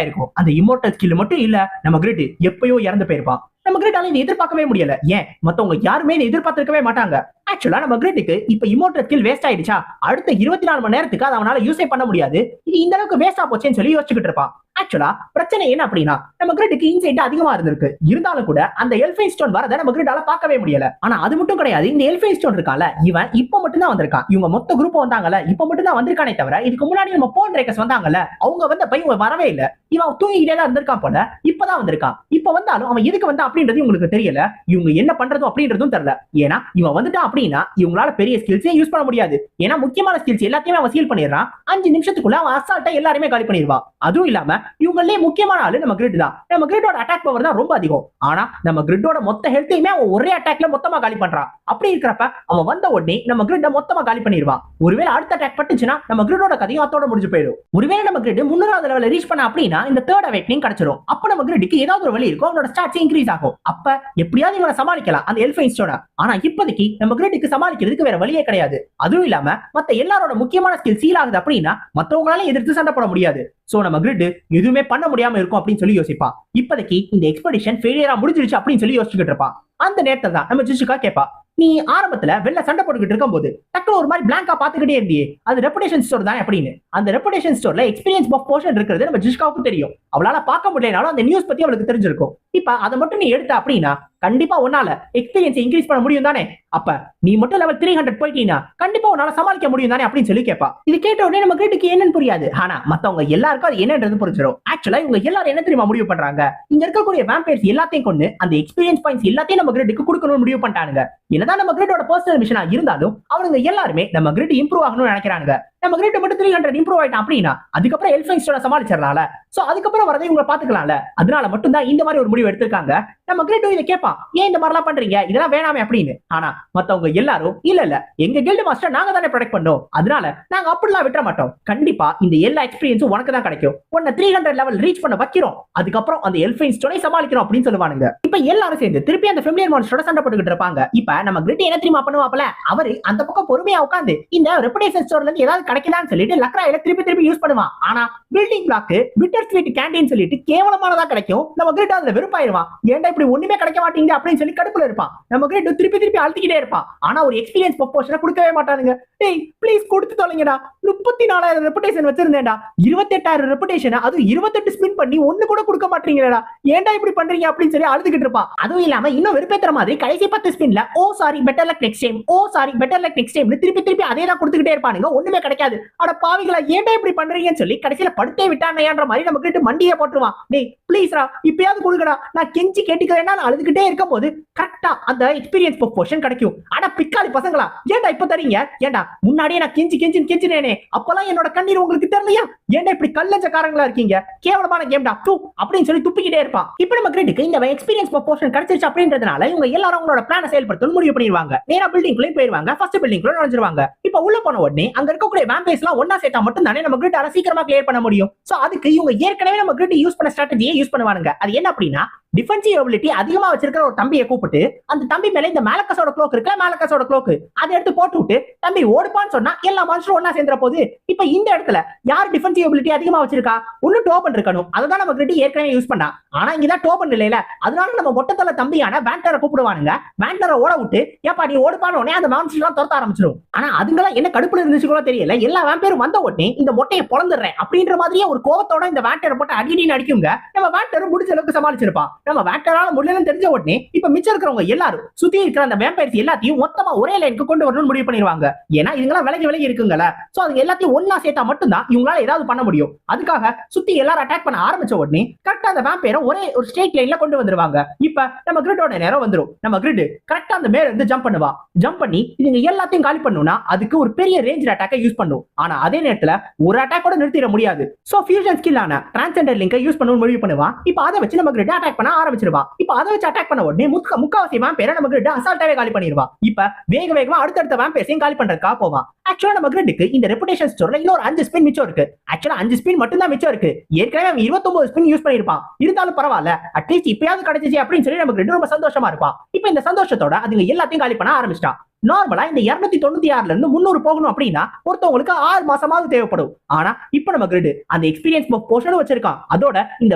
ஆயிருக்கும். அந்த இம்மோர்டல் ஸ்கில் மட்டும் இல்ல, நம்ம கிரிட் எப்பயோ இறந்து போயிருப்பான். நம்ம கிரிட்டால இதை எதிர்பார்க்கவே முடியல. ஏன் மத்தவங்க யாருமே இதை எதிர்பார்த்திருக்கவே மாட்டாங்க. ஆக்சுவலா நம்ம கிரிட்டுக்கு இப்ப இம்மோர்டல் ஸ்கில் வேஸ்ட் ஆயிடுச்சா, அடுத்த 24 மணி நேரத்துக்கு அதை அவனால யூஸே பண்ண முடியாது, இது இந்த அளவுக்கு வேஸ்டா போச்சேன்னு சொல்லி யோசிச்சுக்கிட்டு இருப்பான். ஆக்சுவலா பிரச்சனை என்ன அப்படின்னா, நம்ம கிரிட்டுக்கு இன்சைட் அதிகமா இருந்திருக்கு, இருந்தாலும் கூட அந்த எல்ஃபைன் ஸ்டோன் வரதை நம்ம கிரிட்டால பார்க்கவே முடியல. ஆனா அது மட்டும் கிடையாது, இந்த எல்ஃபைன் ஸ்டோன் இருக்கால, இவன் இப்ப மட்டும் தான் வந்திருக்கான். இவங்க மொத்த குரூப் வந்தாங்கல்ல, இப்ப மட்டும் தான் வந்திருக்கானே தவிர இதுக்கு முன்னாடி நம்ம போன் ரேக்கர்ஸ் வந்தாங்கல்ல, அவங்க வந்த பையன் வரவே இல்ல. இவன் தூங்கிட்டே தான் இருந்திருக்கான் போல, இப்பதான் வந்திருக்கான். இப்ப வந்தாலும் அவன் எதுக்கு வந்தா அப்படின்றது உங்களுக்கு தெரியல, இவங்க என்ன பண்றதும் அப்படின்றதும் தெரியல. ஏன்னா இவன் வந்துட்டான் அப்படின்னா இவங்களால பெரிய ஸ்கில்ஸே யூஸ் பண்ண முடியாது. ஏன்னா முக்கியமான ஸ்கில்ஸ் எல்லாத்தையுமே அவன் சீல் பண்ணிடுறான். 5 நிமிஷத்துக்குள்ள அவன் அசால்ட்டா எல்லாருமே காலி பண்ணிடுவான். அதுவும் இல்லாம இவங்களே முக்கியமான ஆளு நம்ம கிரிட் தான். நம்ம கிரிட்டோட அட்டாக் பவர் தான் ரொம்ப அதிகம். ஆனா நம்ம கிரிட்டோட மொத்த ஹெல்த்தையுமே அவன் ஒரே அட்டாக்ல மொத்தமா காலி பண்றான். அப்படி இருக்கிறப்ப அவன் வந்த உடனே நம்ம கிரிட்ட மொத்தமா காலி பண்ணிடுவான். ஒருவேளை அடுத்த அட்டாக் பட்டுச்சுன்னா நம்ம கிரிட்டோட கதையும் அதோட முடிஞ்சு போயிடும். ஒருவேளை நம்ம கிரிட் 300வது லெவல்ல ரீச் பண்ண அப்படின்னா இந்த தேர்ட் அவேக்னிங் கிடைச்சிரும். அப்ப நம்ம கிரிட்டுக்கு ஏதாவது ஒரு வழி இருக்கும், அவனோட ஸ்டாட்ஸ் இன்க்ரீஸ் ஆகும். அப்ப எப்படியாவது இவனை சமாளிக்கலாம் அந்த எல்ஃபைன்ஸோட. ஆனா இப்போதைக்கு நம்ம கிரிட்டுக்கு சமாளிக்கிறதுக்கு வேற வழியே கிடையாது. அதுவும் இல்லாம மத்த எல்லாரோட முக்கியமான ஸ்கில் சீல் ஆகுது அப்படின்னா மத்தவங்களால எதிர்த்து சண்டை போட முடியாது. சோ நம்ம கிரிட் எதுவுமே பண்ண முடியாம இருக்கும் அப்படின்னு சொல்லி யோசிப்பான். இப்போதைக்கு இந்த எக்ஸ்பெடிஷன் ஃபெயிலியரா முடிஞ்சிருச்சு அப்படின்னு சொல்லி யோசிச்சுக்கிட்டு இருப்பான். அந்த நேரத்துல தான் நம்ம ஜிஷுகா கேட்பா, நீ ஆரம்பத்துல வெளில சண்டை போட்டுக்கிட்டு இருக்கும் போது டக்குனு ஒரு மாதிரி பிளாங்கா பாத்துக்கிட்டே இருந்தியே, அது ரெப்புடேஷன் ஸ்டோர் தான் அப்படின்னு. அந்த ரெப்புடேஷன் ஸ்டோர்ல எக்ஸ்பீரியன்ஸ் பஃப் போர்ஷன் இருக்கிறது நம்ம ஜிஷ்காவுக்கு தெரியும். அவளால பார்க்க முடியலனாலும் அந்த நியூஸ் பத்தி அவளுக்கு தெரிஞ்சிருக்கும். இப்ப அதை மட்டும் நீ எடுத்த அப்படின்னா கண்டிப்பா உன்னால எக்ஸ்பீரியன்ஸ் இன்க்ரீஸ் பண்ண முடியும் தானே? அப்ப நீ மட்டும் லெவல் 300 போயிட்டீங்கன்னா கண்டிப்பா உன்னால சமாளிக்க முடியும் தானே அப்படின்னு சொல்லி கேட்பா. இது கேட்ட உடனே நம்ம கிரிட்டுக்கு என்னன்னு புரியாது. ஆனா மத்தவங்க எல்லாருக்கும் அது என்னன்றது புரிஞ்சிடும். ஆக்சுவலா இவங்க எல்லாரும் என்ன தெரியுமா முடிவு பண்றாங்க, இங்க இருக்கக்கூடிய வேம்பயர்ஸ் எல்லாத்தையும் கொண்டு அந்த எக்ஸ்பீரியன்ஸ் பாயிண்ட்ஸ் எல்லாத்தையும் நம்ம கிரிட்டுக்கு கொடுக்கணும்னு முடிவு பண்ணிட்டானுங்க. என்னதான் நம்ம கிரிட்டோட பர்சனல் மிஷனா இருந்தாலும் அவனுங்க எல்லாருமே நம்ம கிரிட் இம்ப்ரூவ் ஆகணும்னு நினைக்கிறாங்க. நம்ம கிரிட் மட்டும் 300 இம்ப்ரூவ் ஆயிட்டான் அப்படின்னா அதுக்கப்புறம் எல்ஃபைன்ஸோட சமாளிச்சிடலாம்ல. சோ அதுக்கப்புறம் வரதை இவங்க பாத்துக்கலாம்ல. அதனால மட்டும் தான் இந்த மாதிரி ஒரு முடிவு எடுத்திருக்காங்க. நம்ம கிரிட் இதை கேட்பான், ஏன் இந்த மாதிரிலாம் பண்றீங்க, இதெல்லாம் வேணாமே அப்படின்னு. ஆனா மத்தவங்க எல்லாரும் இல்ல எங்க கில்டு மாஸ்டர் நாங்க தானே ப்ரொடெக்ட் பண்ணோம், அதனால நாங்க அப்படிலாம் விட்டுற மாட்டோம். கண்டிப்பா இந்த எல்லா எக்ஸ்பீரியன்ஸும் உனக்கு தான் கிடைக்கும். உன்னை 300 லெவல் ரீச் பண்ண வைக்கிறோம், அதுக்கப்புறம் அந்த எல்ஃபைன்ஸோட சமாளிக்கிறோம் அப்படின்னு சொல்லுவானுங்க. இப்ப எல்லாரும் சேர்ந்து திருப்பி அந்த ஃபெமிலியர் மான்ஸ்டரோட சண்டை போட்டுக்கிட்டு இருப்பாங்க. இப்ப நம்ம கிரிட் என்ன தெரியுமா பண்ணுவாப்ல, அவரு அந்த பக்கம் பொறுமையா உட்காந்து இந்த ரெப்புடேஷன் ஸ்டோர்ல இருந்து ஏதாவது கிடைக்குதான்னு சொல்லிட்டு லக்ராயில திருப்பி யூஸ் பண்ணுவான். ஆனா building block bitter sweet canteen சொல்லிட்டு கேவலமானதா கிடைக்கும். நம்ம கிரிட் அதுல வெறுப்பாயிருவான். ஏன்டா இப்படி ஒண்ணுமே கிடைக்க மாட்டேங்குது அப்படின்னு சொல்லி கடுப்புல இருப்பான். நம்ம கிரிட் திருப்பி அழுத்திக்கிட்டே இருப்பான். ஆனா ஒரு எக்ஸ்பீரியன்ஸ் ப்ரொபோஷனை கொடுக்கவே மாட்டானுங்க. டேய் ப்ளீஸ் கொடுத்து தொலைங்கடா, 34,000 ரெப்புடேஷன் வச்சிருந்தேன்டா, 28,000 ரெப்புடேஷன், அது 28 ஸ்பின் பண்ணி ஒண்ணு கூட கொடுக்க மாட்டீங்கடா, ஏன்டா இப்படி பண்றீங்க அப்படின்னு சொல்லி அழுதுகிட்டு இருப்பான். அதுவும் இல்லாம இன்னும் வெறுப்பேத்துற மாதிரி கடைசி 10 ஸ்பின்ல oh sorry better luck next time, oh sorry better luck next time திருப்பி அதே தான் கொடுத்துக்கிட்டே இருப்பானுங்க. ஒண்ணுமே கிடைக்காது. அட பாவிகளா ஏன்டா இப்படி பண்றீங்கன்னு சொல்லி கடைசியில படுத்தே விட்டானேன்ற மாதிரி நம்ம கிட்ட மண்டியே போட்டுருவான். டேய் ப்ளீஸ்ரா இப்பயாவது கொடுங்கடா, நான் கெஞ்சி கேட்டுக்கிறேன்னா அழுதுகிட்டே இருக்கும் போது கரெக்டா அந்த எக்ஸ்பீரியன்ஸ் போர்ஷன் கிடைக்கும். ஆனா பிக்காளி பசங்களா ஏன்டா இப்ப தரீங்க, ஏன்டா முன்னாடியே நான் கெஞ்சினேனே அப்பெல்லாம் என்னோட கண்ணீர் உங்களுக்கு தெரியலையா, ஏன்டா இப்படி கல்லஞ்சக்காரங்களா இருக்கீங்க, கேவலமான கேம்டா டூ அப்படின்னு சொல்லி துப்பிக்கிட்டே இருப்பான். இப்ப நம்ம கிரிட்டுக்கு இந்த எக்ஸ்பீரியன்ஸ் போர்ஷன் கிடைச்சிருச்சு அப்படின்றதுனால இவங்க எல்லாரும் அவங்களோட பிளானை செயல்படுத்தணும் முடிவு பண்ணிடுவாங்க. நேரா பில்டிங்குள்ளே போயிருவாங்க. ஃபர்ஸ்ட் பில்டிங்குள்ள நுழைஞ்சிருவாங்க. இப்ப உள்ள போன உடனே அங்க இருக்கக்கூடிய வேம்பயர்ஸ் எல்லாம் ஒண்ணா சேர்த்தா மட்டும் தானே நம்ம கிரிட்டால சீக்கிரமா கிளியர் பண்ண முடியும். சோ அதுக்கு இவங்க ஏற்கனவே நம்ம கிரிட் யூஸ் பண்ண ஸ்ட்ராட்டஜியை யூஸ் பண்ணுவானுங்க. அது என்ன அப்படின்னா டிஃபென்சிவ் எபிலிட்டி அதிகமா வச்சிருக்கிற ஒரு தம்பியை கூப்பிட்டு அந்த தம்பி மேல இந்த மேலக்கஸோட க்ளோக் இருக்குல்ல, மேலக்கஸோட க்ளோக் அதை எடுத்து போட்டு விட்டு தம்பி ஓடுப்பான்னு சொன்னா எல்லா மான்ஸ்டரும் ஒண்ணா சேர்ந்துற போது. இப்ப இந்த இடத்துல யார் டிஃபென்சிவ் எபிலிட்டி அதிகமா வச்சிருக்கா, ஒன்னு டோபன் இருக்கணும். அதுதான் நம்ம கிரிட் ஏற்கனவே யூஸ் பண்ணா. ஆனா இங்கதான் டோபன் இல்லையில, அதனால நம்ம மொட்டத்தல தம்பியான வேண்டரை கூப்பிடுவானுங்க. வேண்டரை ஓட விட்டு ஏப்பா நீ ஓடுப்பான்னு உடனே அந்த மான்ஸ்டர் எல்லாம் துரத்த ஆரம்பிச்சிடும். ஆனா அதுங்களாம் என்ன கடுப்புல இருந்துச்சு கூட தெரியல. எல்லா வேம்பேரும் வந்த உடனே இந்த மொட்டையை பொழந்துடுறேன் அப்படின்ற மாதிரியே ஒரு கோவத்தோட இந்த வேண்டரை போட்டு அடின்னு அடிக்குங்க. நம்ம வேண்டரும் முடிஞ்ச அளவுக்கு சமாளிச்சிருப்பான். நம்ம வேண்டரால முடியலன்னு தெரிஞ்ச உடனே இப்ப மிச்சம் இருக்கிறவங்க எல்லாரும் சுத்தி இருக்கிற அந்த வேம்பயர்ஸ் எல்லாத்தையும் மொத்தமா ஒரே லைனுக்கு கொண்டு வரணும்னு முடிவு பண்ணிடுவாங்க. ஏன்னா இதுங்களாம் விலகி இருக்குங்கல. சோ அது எல்லாத்தையும் ஒண்ணா சேர்த்தா மட்டும்தான் இவங்களால ஏதாவது பண்ண முடியும். அதுக்காக சுத்தி எல்லாரும் அட்டாக் பண்ண ஆரம்பிச்ச உடனே கரெக்டா அந்த வேம்பயரை ஒரே ஒரு ஸ்ட்ரெயிட் லைன்ல கொண்டு வந்துருவாங்க. இப்ப நம்ம கிரிட்டோட நேரம் வந்துரும். நம்ம கிரிட் கரெக்டா அந்த மேல இருந்து ஜம்ப் பண்ணுவா. ஜம்ப் பண்ணி இதுங்க எல்லாத்தையும் காலி பண்ணனும்னா அதுக்கு ஒரு பெரிய ரேஞ்ச் அட்டாக்கை யூஸ் பண்ணும். ஆனா அதே நேரத்துல ஒரு அட்டாக் கூட நிறுத்திட முடியாது. சோ ஃபியூஷன் ஸ்கில் ஆன டிரான்செண்டர் லிங்கை யூஸ் பண்ணனும்னு முடிவு பண்ணுவா. இப்ப அதை வச்சு நம்ம கிரிட் அட்டாக் பண்ண ஆரம்பிச்சிருவா. இப்ப அதை வச்சு அட்டாக் பண்ண உடனே முக்காவாசி வேம்பயரை நம்ம கிரிட் அசால்ட்டாவே காலி பண்ணிடுவா. இப்ப வேகமா அடுத்தடுத்த வேம்பயர்ஸையும் காலி பண்றதுக்காக போவா. ஆக்சுவலா நம்ம கிரிட்டுக்கு இந்த ரெப்புடேஷன் ஸ்டோர்ல இன்னொரு 5 ஸ்பின் மிச்சம் இருக்கு. ஆக்சுவலா 5 ஸ்பின் மட்டும் தான் மிச்சம் இருக்கு. ஏற்கனவே அவன் 29 ஸ்பின் யூஸ் பண்ணிருப்பான். இருந்தாலும் பரவாயில்ல, அட்லீஸ்ட் இப்பயாவது கிடைச்சிச்சு அப்படின்னு சொல்லி நம்ம கிரிட் ரொம்ப சந்தோஷமா இருப்பான். இப்ப இந்த சந்தோஷத்தோட அதுங்க எல்லாத்தையும் காலி பண்ண ஆரம்பிச்சிட்டான். நார்மலா இந்த 296ல இருந்து 300 போகணும் அப்படின்னா ஒருத்தவங்களுக்கு 6 மாசமாவது தேவைப்படும். ஆனா இப்ப நம்ம கிரிட் அந்த எக்ஸ்பீரியன்ஸ் போர்ஷன் வச்சிருக்கான். அதோட இந்த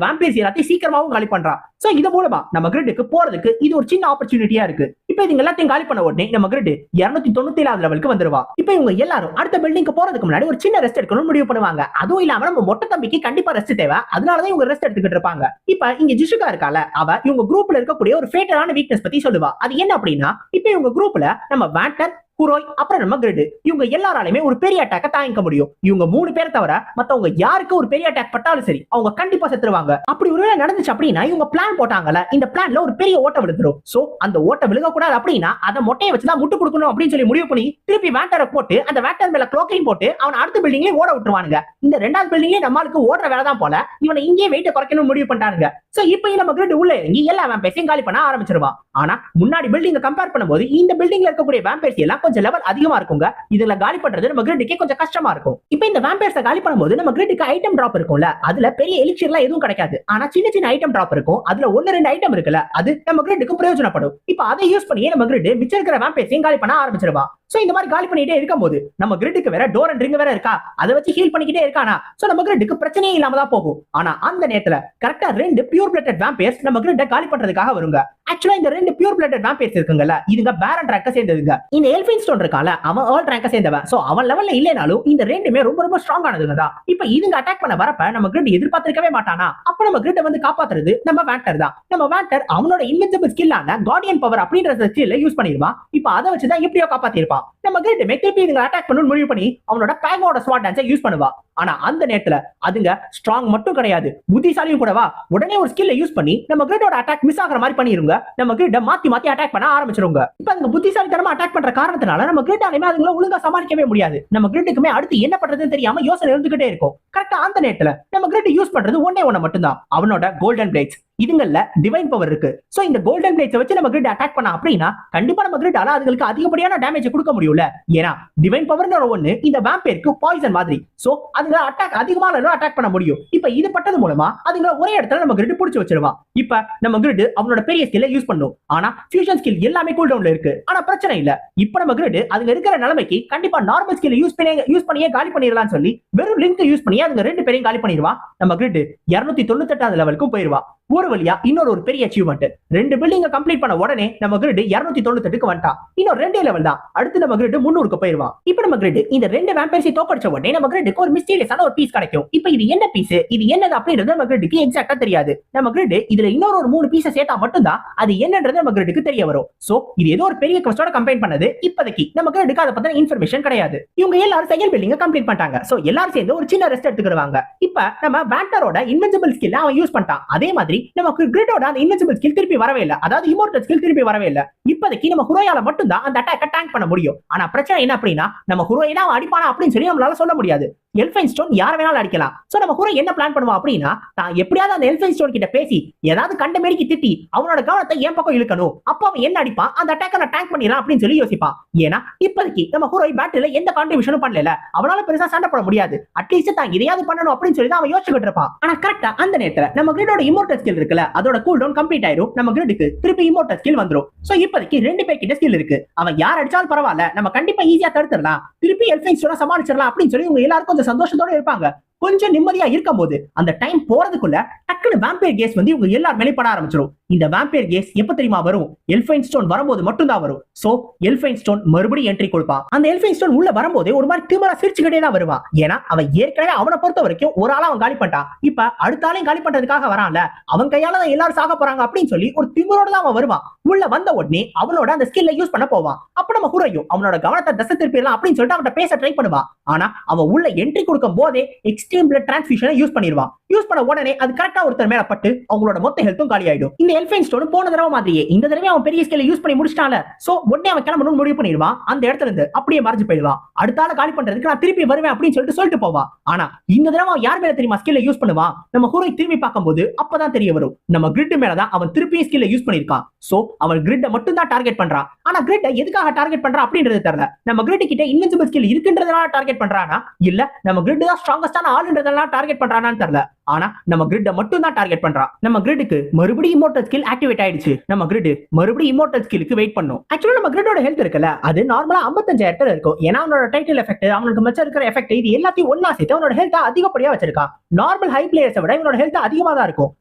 வேம்பயர்ஸ் எல்லாத்தையும் சீக்கிரமாவும் காலி பண்றான். சோ இது மூலமா நம்ம கிரிட்டுக்கு போறதுக்கு இது ஒரு சின்ன ஆப்பர்ச்சுனிட்டியா இருக்கு. இப்ப இது எல்லாத்தையும் காலி பண்ண உடனே நம்ம கிரிட் 297 லெவலுக்கு வந்துருவா. இப்ப இவங்க எல்லாரும் அடுத்த பில்டிங்க்கு போறதுக்கு முன்னாடி ஒரு சின்ன ரெஸ்ட் எடுக்கணும்னு முடிவு பண்ணுவாங்க. அதுவும் இல்லாம நம்ம மொட்டை தம்பிக்கு கண்டிப்பா ரெஸ்ட் தேவை. அதனாலதான் இவங்க ரெஸ்ட் எடுத்துக்கிட்டு இருப்பாங்க. இப்ப இங்க ஜிஷுகா இருக்கால, அவ இவங்க குரூப்ல இருக்கக்கூடிய ஒரு ஃபேட்டலான வீக்னஸ் பத்தி சொல்லுவா. அது என்ன அப்படின்னா இப்ப இவங்க குரூப்ல நம்ம வேண்டர், குரோய், அப்புறம் நம்ம கிரிட். இவங்க எல்லாராலையுமே ஒரு பெரிய அட்டாக்க தாங்கிக்க முடியும். இவங்க 3 பேரை தவிர மத்தவங்க யாருக்கு ஒரு பெரிய அட்டாக் பட்டாலும் சரி அவங்க கண்டிப்பா செத்துருவாங்க. அப்படி ஒருவேளை நடந்துச்சு அப்படின்னா இவங்க பிளான் போட்டாங்கல்ல, இந்த பிளான்ல ஒரு பெரிய ஓட்ட விழுந்துரும். சோ அந்த ஓட்ட விழுக கூடாது அப்படின்னா அதை மொட்டையை வச்சுதான் முட்டு கொடுக்கணும் அப்படின்னு சொல்லி முடிவு பண்ணி திருப்பி வேண்டரை போட்டு அந்த வேண்டர் மேல க்ளோக்கையும் போட்டு அவன் அடுத்த பில்டிங்லயே ஓட விட்டுருவானுங்க. இந்த 2வது பில்டிங்லயே நம்மளுக்கு ஓடுற வேலை தான் போல இவனை இங்கே வெயிட்ட குறைக்கணும் முடிவு பண்ணிட்டானுங்க. சோ இப்போ நம்ம கிரிட் உள்ள இறங்கி எல்லா வேம்பைர்ஸையும் காலி பண்ண ஆரம்பிச்சிருவான். ஆனா முன்னாடி பில்டிங்க கம்பேர் பண்ணும்போது இந்த பில்டிங்ல இருக்கக்கூடிய வேம்பைர்ஸ் எல்லாம் கொஞ்சம் லெவல் அதிகமா இருக்குங்க. இதுல காலி பண்றது நம்ம கிரிட்டுக்கே கொஞ்சம் கஷ்டமா இருக்கும். இப்போ இந்த வேம்பைர்ஸை காலி பண்ணும்போது நம்ம கிரிட்டுக்கு ஐட்டம் டிராப் இருக்கும்ல, அதுல பெரிய எலிக்சியர்லாம் எதுவும் கிடைக்காது. ஆனா சின்ன சின்ன ஐட்டம் டிராப் இருக்கும். அதுல 1-2 ஐட்டம் இருக்குல்ல, அது நம்ம கிரிட்டுக்கு பிரயோஜனப்படும். இப்போ அதை யூஸ் பண்ணி நம்ம கிரிட் மிச்சம் இருக்கிற வேம்பைர்ஸையும் காலி பண்ண ஆரம்பிச்சிருவா. சோ இந்த மாதிரி காலி பண்ணிட்டே இருக்கும்போது நம்ம கிரிட்டுக்கு வேற டோர் அண்ட் ரிங் வேற இருக்கா, அதை வச்சு ஹீல் பண்ணிக்கிட்டே இருக்கானா. சோ நம்ம கிரிட்டுக்கு பிரச்சனையே இல்லாம தான் போகும். ஆனா அந்த நேரத்துல கரெக்டா 2 பியூர் பிளட்டட் வேம்பைர்ஸ் நம்ம கிரிட்டை காலி பண்றதுக்காக வருங்க. ஆக்சுவலா இந்த 2 பியூர் பிளட்டட் வேம்பைர்ஸ் இருக்குங்கல்ல, இதுங்க பேரன் ரேங்க சேர்ந்ததுங்க. இந்த எல்ஃபைன் ஸ்டோன் இருக்கால, அவன் ஏர்ல் ரேங்க சேர்ந்தவன். சோ அவன் லெவல்ல இல்லைனாலும் இந்த 2மே ரொம்ப ரொம்ப ஸ்ட்ராங் ஆனதுங்க தான். இப்போ இதுங்க அட்டாக் பண்ண வரப்ப நம்ம கிரிட் எதிர்பார்த்திருக்கவே மாட்டானா. அப்ப நம்ம கிரிட்டை வந்து காப்பாத்துறது நம்ம வேண்டர் தான். நம்ம வேண்டர் அவனோட இன்வின்சிபிள் ஸ்கில்லான கார்டியன் பவர் அப்படின்ற ஸ்கில்ல யூஸ் பண்ணிடுவான். இப்போ அதை வச்சுதான் எப்படியோ காப்பாத்திருப்பான். நம்ம கிரிட்டுமே திருப்பி இதுங்க அட்டாக் பண்ணணும்னு முடிவு பண்ணி அவனோட பேங்கோட ஸ்வாட் டான்ஸை யூஸ் பண்ணுவா. ஆனா அந்த நேரத்துல அதுங்க ஸ்ட்ராங் மட்டும் கிடையாது, புத்திசாலியும் கூடவா. உடனே ஒரு ஸ்கில்ல யூஸ் பண்ணி நம்ம கிரிட்டோட அட்டாக் மிஸ் ஆகிற மாதிரி பண்ணிருங்க. நம்ம கிரிட்டை மாத்தி மாத்தி அட்டாக் பண்ண ஆரம்பிச்சிருங்க. இப்போ அதுங்க புத்திசாலித்தனமா அட்டாக் பண்ற காரணத்தினால நம்ம கிரிட்டாலுமே அதுங்களை ஒழுங்கா சமாளிக்கவே முடியாது. நம்ம கிரிட்டுக்குமே அடுத்து என்ன பண்றதுன்னு தெரியாம யோசனை இருந்துகிட்டே இருக்கும். கரெக்டா அந்த நேரத்துல நம்ம கிரிட் யூஸ் பண்றது ஒன்னே மட்டும்தான், அவனோட கோல்டன் பிளேட்ஸ். இதுங்கள்ல டிவைன் பவர் இருக்கு. சோ இந்த கோல்டன் பிளேட்ஸ் வச்சு நம்ம கிரிட் அட்டாக் பண்ண அப்படின்னா கண்டிப்பா நம்ம கிரிட்டால அதுங்களுக்கு அதிகப்படியான டேமேஜ் கொடுக்க முடியும்ல. ஏன்னா டிவைன் பவர்ன்ற ஒண்ணு இந்த வேம்பையருக்கு பாய்சன் மாதிரி. சோ அதுங்க அட்டாக் அதிகமான அட்டாக் பண்ண முடியும். இப்ப இது பட்டது மூலமா அதுங்க ஒரே இடத்துல நம்ம கிரிட் புடிச்சு வச்சிருவா. இப்ப நம்ம கிரிட் அவனோட பெரிய ஸ்கில்ல யூஸ் பண்ணும். ஆனா ஃபியூஷன் ஸ்கில் எல்லாமே கூல் டவுன்ல இருக்கு. ஆனா பிரச்சனை இல்ல, இப்ப நம்ம கிரிட் அதுங்க இருக்கிற நிலைமைக்கு கண்டிப்பா நார்மல் ஸ்கில் யூஸ் பண்ணியே காலி பண்ணிடலாம்னு சொல்லி வெறும் லிங்க் யூஸ் பண்ணி அதுங்க 2 பேரையும் காலி பண்ணிடுவா. நம்ம கிரிட் 298வது லெவலுக்கும் போயிருவா. ஒரு வழியா இன்னொரு பெரிய அச்சீவ்மெண்ட். 2 பில்டிங்க கம்ப்ளீட் பண்ண உடனே நம்ம கிரிட் 298க்கு வந்துட்டா. இன்னும் 2 லெவல் தான். அடுத்து நம்ம கிரிட் 300க்கு போயிருவான். இப்போ நம்ம கிரிட் இந்த 2 வேம்பைர்ஸை தோக்கடிச்ச உடனே நம்ம கிரிட்டுக்கு ஒரு மிஸ்டீரியஸான ஒரு பீஸ் கிடைக்கும். இப்போ இது என்ன பீஸ், இது என்னது அப்படின்றது நம்ம கிரிட்டுக்கு எக்ஸாக்ட்டா தெரியாது. நம்ம கிரிட் இதுல இன்னொரு 3 பீஸை சேர்த்தா மட்டும்தான் அது என்னன்றது நம்ம கிரிட்டுக்கு தெரிய வரும். சோ இது ஏதோ ஒரு பெரிய குவெஸ்டோட கம்பைன் பண்ணது. இப்போதைக்கு நம்ம கிரிட்டுக்கு அதை பத்தின இன்ஃபர்மேஷன் கிடையாது. இவங்க எல்லாரும் செகண்ட் பில்டிங்க கம்ப்ளீட் பண்ணிட்டாங்க. சோ எல்லாரும் சேர்ந்து ஒரு சின்ன ரெஸ்ட் எடுத்துக்கிடுவாங்க. இப்போ நம்ம வேண்டரோட இன்வின்சிபிள் ஸ்கில் அவன் யூஸ் பண்ணிட்டான். அதே மாதிரி நமக்கு கிரிட்டோட அந்த இன்வின்சிபிள் ஸ்கில் திருப்பி வரவே இல்ல, அதாவது இம்மோர்டல் ஸ்கில் திருப்பி வரவே இல்ல. இப்போதைக்கு நம்ம ஹுரோயால மட்டும் தான் அந்த அட்டாக்க டேங்க் பண்ண முடியும். ஆனா பிரச்சனை என்ன அப்படின்னா நம்ம ஹுரோயினா அடிப்பானா அப்படின்னு சொல்லி நம்மளால சொல்ல முடியாது. எல்ஃபைன் ஸ்டோன் யார வேணாலும் அடிக்கலாம். சோ நம்ம ஹுரோ என்ன பிளான் பண்ணுவா அப்படின்னா தான் எப்படியாவது அந்த எல்ஃபைன் ஸ்டோன் கிட்ட பேசி ஏதாவது கண்ட மேடிக்கு திட்டி அவனோட கவனத்தை என் பக்கம் இழுக்கணும். அப்ப அவன் என்ன அடிப்பான், அந்த அட்டாக்க நான் டேங்க் பண்ணிடலாம் அப்படின்னு சொல்லி யோசிப்பான். ஏன்னா இப்போதைக்கு நம்ம ஹுரோய் பேட்டில எந்த கான்ட்ரிபியூஷனும் பண்ணல, அவனால பெருசா சண்டை போட முடியாது. அட்லீஸ்ட் தான் இதையாவது பண்ணணும் அப்படின்னு சொல்லி தான் அவன் யோசிச்சுக்கிட்டு இருப்பான். ஆனா கரெக்டா அந்த நேரத்துல நம்ம கிரிட்டோட இம்மோர்டல் ஸ்கில் இருக்குல்ல, அதோட கூல் டவுன் கம்ப்ளீட் ஆயிரும். நம்ம கிரிட்டுக்கு திருப்பி இம்மோர்டல் ஸ்கில் வந்துரும். சோ இப்போதைக்கு 2 பேர் கிட்ட ஸ்கில் இருக்கு. அவன் யார் அடிச்சாலும் பரவாயில்ல, நம்ம கண்டிப்பா ஈஸியா தடுத்துடலாம், திருப்பி எல்ஃபைன் ஸ்டோனை சமாளிச்சிடலாம் அப்படின்னு சொல்லி உங்க எல்லாருக்கும் கொஞ்சம் சந்தோஷத்தோட இருப்பாங்க. கொஞ்சம் நிம்மதியா இருக்கும்போது அந்த டைம் போறதுக்குள்ள டக்குனு வேம்பையர் கேஸ் வந்து இவங்க எல்லாரும் மேலே பட ஆரம்பிச்சிடும். இந்த வேம்பையர் கேஸ் எப்ப தெரியுமா வரும், எல்ஃபைன் ஸ்டோன் வரும்போது மட்டும் தான் வரும். சோ எல்ஃபைன் ஸ்டோன் மறுபடியும் என்ட்ரி கொடுப்பான். அந்த எல்ஃபைன் ஸ்டோன் உள்ள வரும்போது ஒரு மாதிரி திமிரா சிரிச்சுக்கிட்டே தான் வருவான். ஏன்னா அவன் ஏற்கனவே அவனை பொறுத்த வரைக்கும் ஒரு ஆளா அவன் காலி பண்ணிட்டான். இப்ப அடுத்த ஆளையும் காலி பண்றதுக்காக வரான்ல, அவன் கையால தான் எல்லாரும் சாக போறாங்க அப்படின்னு சொல்லி ஒரு திமிரோட தான் அவன் வருவான். உள்ள வந்த உடனே அவனோட அந்த ஸ்கில்ல யூஸ் பண்ண போவான். அப்ப நம்ம ஹுரோயும் அவனோட கவனத்தை திசை திருப்பிடலாம் அப்படின்னு சொல்லிட்டு அவன் பேச ட்ரை பண்ணுவான். ஆனா அவன் உள்ள என்ட்ரி கொடுக்கும் போதே எக்ஸ்ட்ரீம் பிளட் டிரான்ஸ்ஃபியூஷனை யூஸ் பண்ணிடுவான். யூஸ் பண்ண உடனே அது கரெக்டா ஒருத்தர் மேல பட்டு அவங்களோட மொத்த ஹெல்த்தும் காலி ஆயிடும். இந்த எல்ஃபைன் ஸ்டோன் போன தடவை மாதிரியே இந்த தடவை அவன் பெரிய ஸ்கில்ல யூஸ் பண்ணி முடிச்சிட்டான்ல, சோ உடனே அவன் கிளம்பணும்னு முடிவு பண்ணிடுவான். அந்த இடத்துல இருந்து அப்படியே மறைஞ்சு போயிடுவான். அடுத்த ஆள காலி பண்றதுக்கு நான் திருப்பி வருவேன் அப்படின்னு சொல்லிட்டு போவான். ஆனா இந்த தடவை யார் மேல தெரியுமா ஸ்கில்ல யூஸ் பண்ணுவான், நம்ம ஹுரோய் திரும்பி பார்க்கும்போது அப்பதான் தெரிய வரும் நம்ம கிரிட் மேலதான் அவன் திருப்பி ஸ்கில்ல யூஸ் பண்ணிருக்கான். சோ அவன் கிரிட்டை மட்டும் தான் டார்கெட் பண்றான். ஆனா கிரிட்டை எதுக்காக டார்கெட் பண்றான் அப்படின்றது தெரியல. நம்ம கிரிட் கிட்ட இன்வின்சிபிள் ஸ்கில் இருக்குன்றதுனால டார்கெட் பண்றானா, இல்ல நம்ம கிரிட் தான் ஸ்ட்ராங்கஸ்டான ஆளுன்றதுனால டார்கெட் பண்றானான்னு தெரியல. ஆனா நம்ம கிரிட்டை மட்டும் தான் டார்கெட் பண்றான். நம்ம கிரிட்டுக்கு மறுபடியும் இம்மோர்டல் ஸ்கில் ஆக்டிவேட் ஆயிடுச்சு. நம்ம கிரிட் மறுபடியும் இம்மோர்டல் ஸ்கில்லுக்கு வெயிட் பண்ணும். ஆக்சுவலா நம்ம கிரிட்டோட ஹெல்த் இருக்குல்ல, அது நார்மலா 55,000 இருக்கும். ஏன்னா அவனோட டைட்டில் எஃபெக்ட், அவனுக்கு மச்ச இருக்கிற எஃபெக்ட், இது எல்லாத்தையும் ஒண்ணா சேர்த்து அவனோட ஹெல்த் அதிகப்படியா வச்சிருக்கான். நார்மல் ஹை பிளேயர்ஸை விட இவனோட ஹெல்த் அதிகமா தான் இருக்கும்.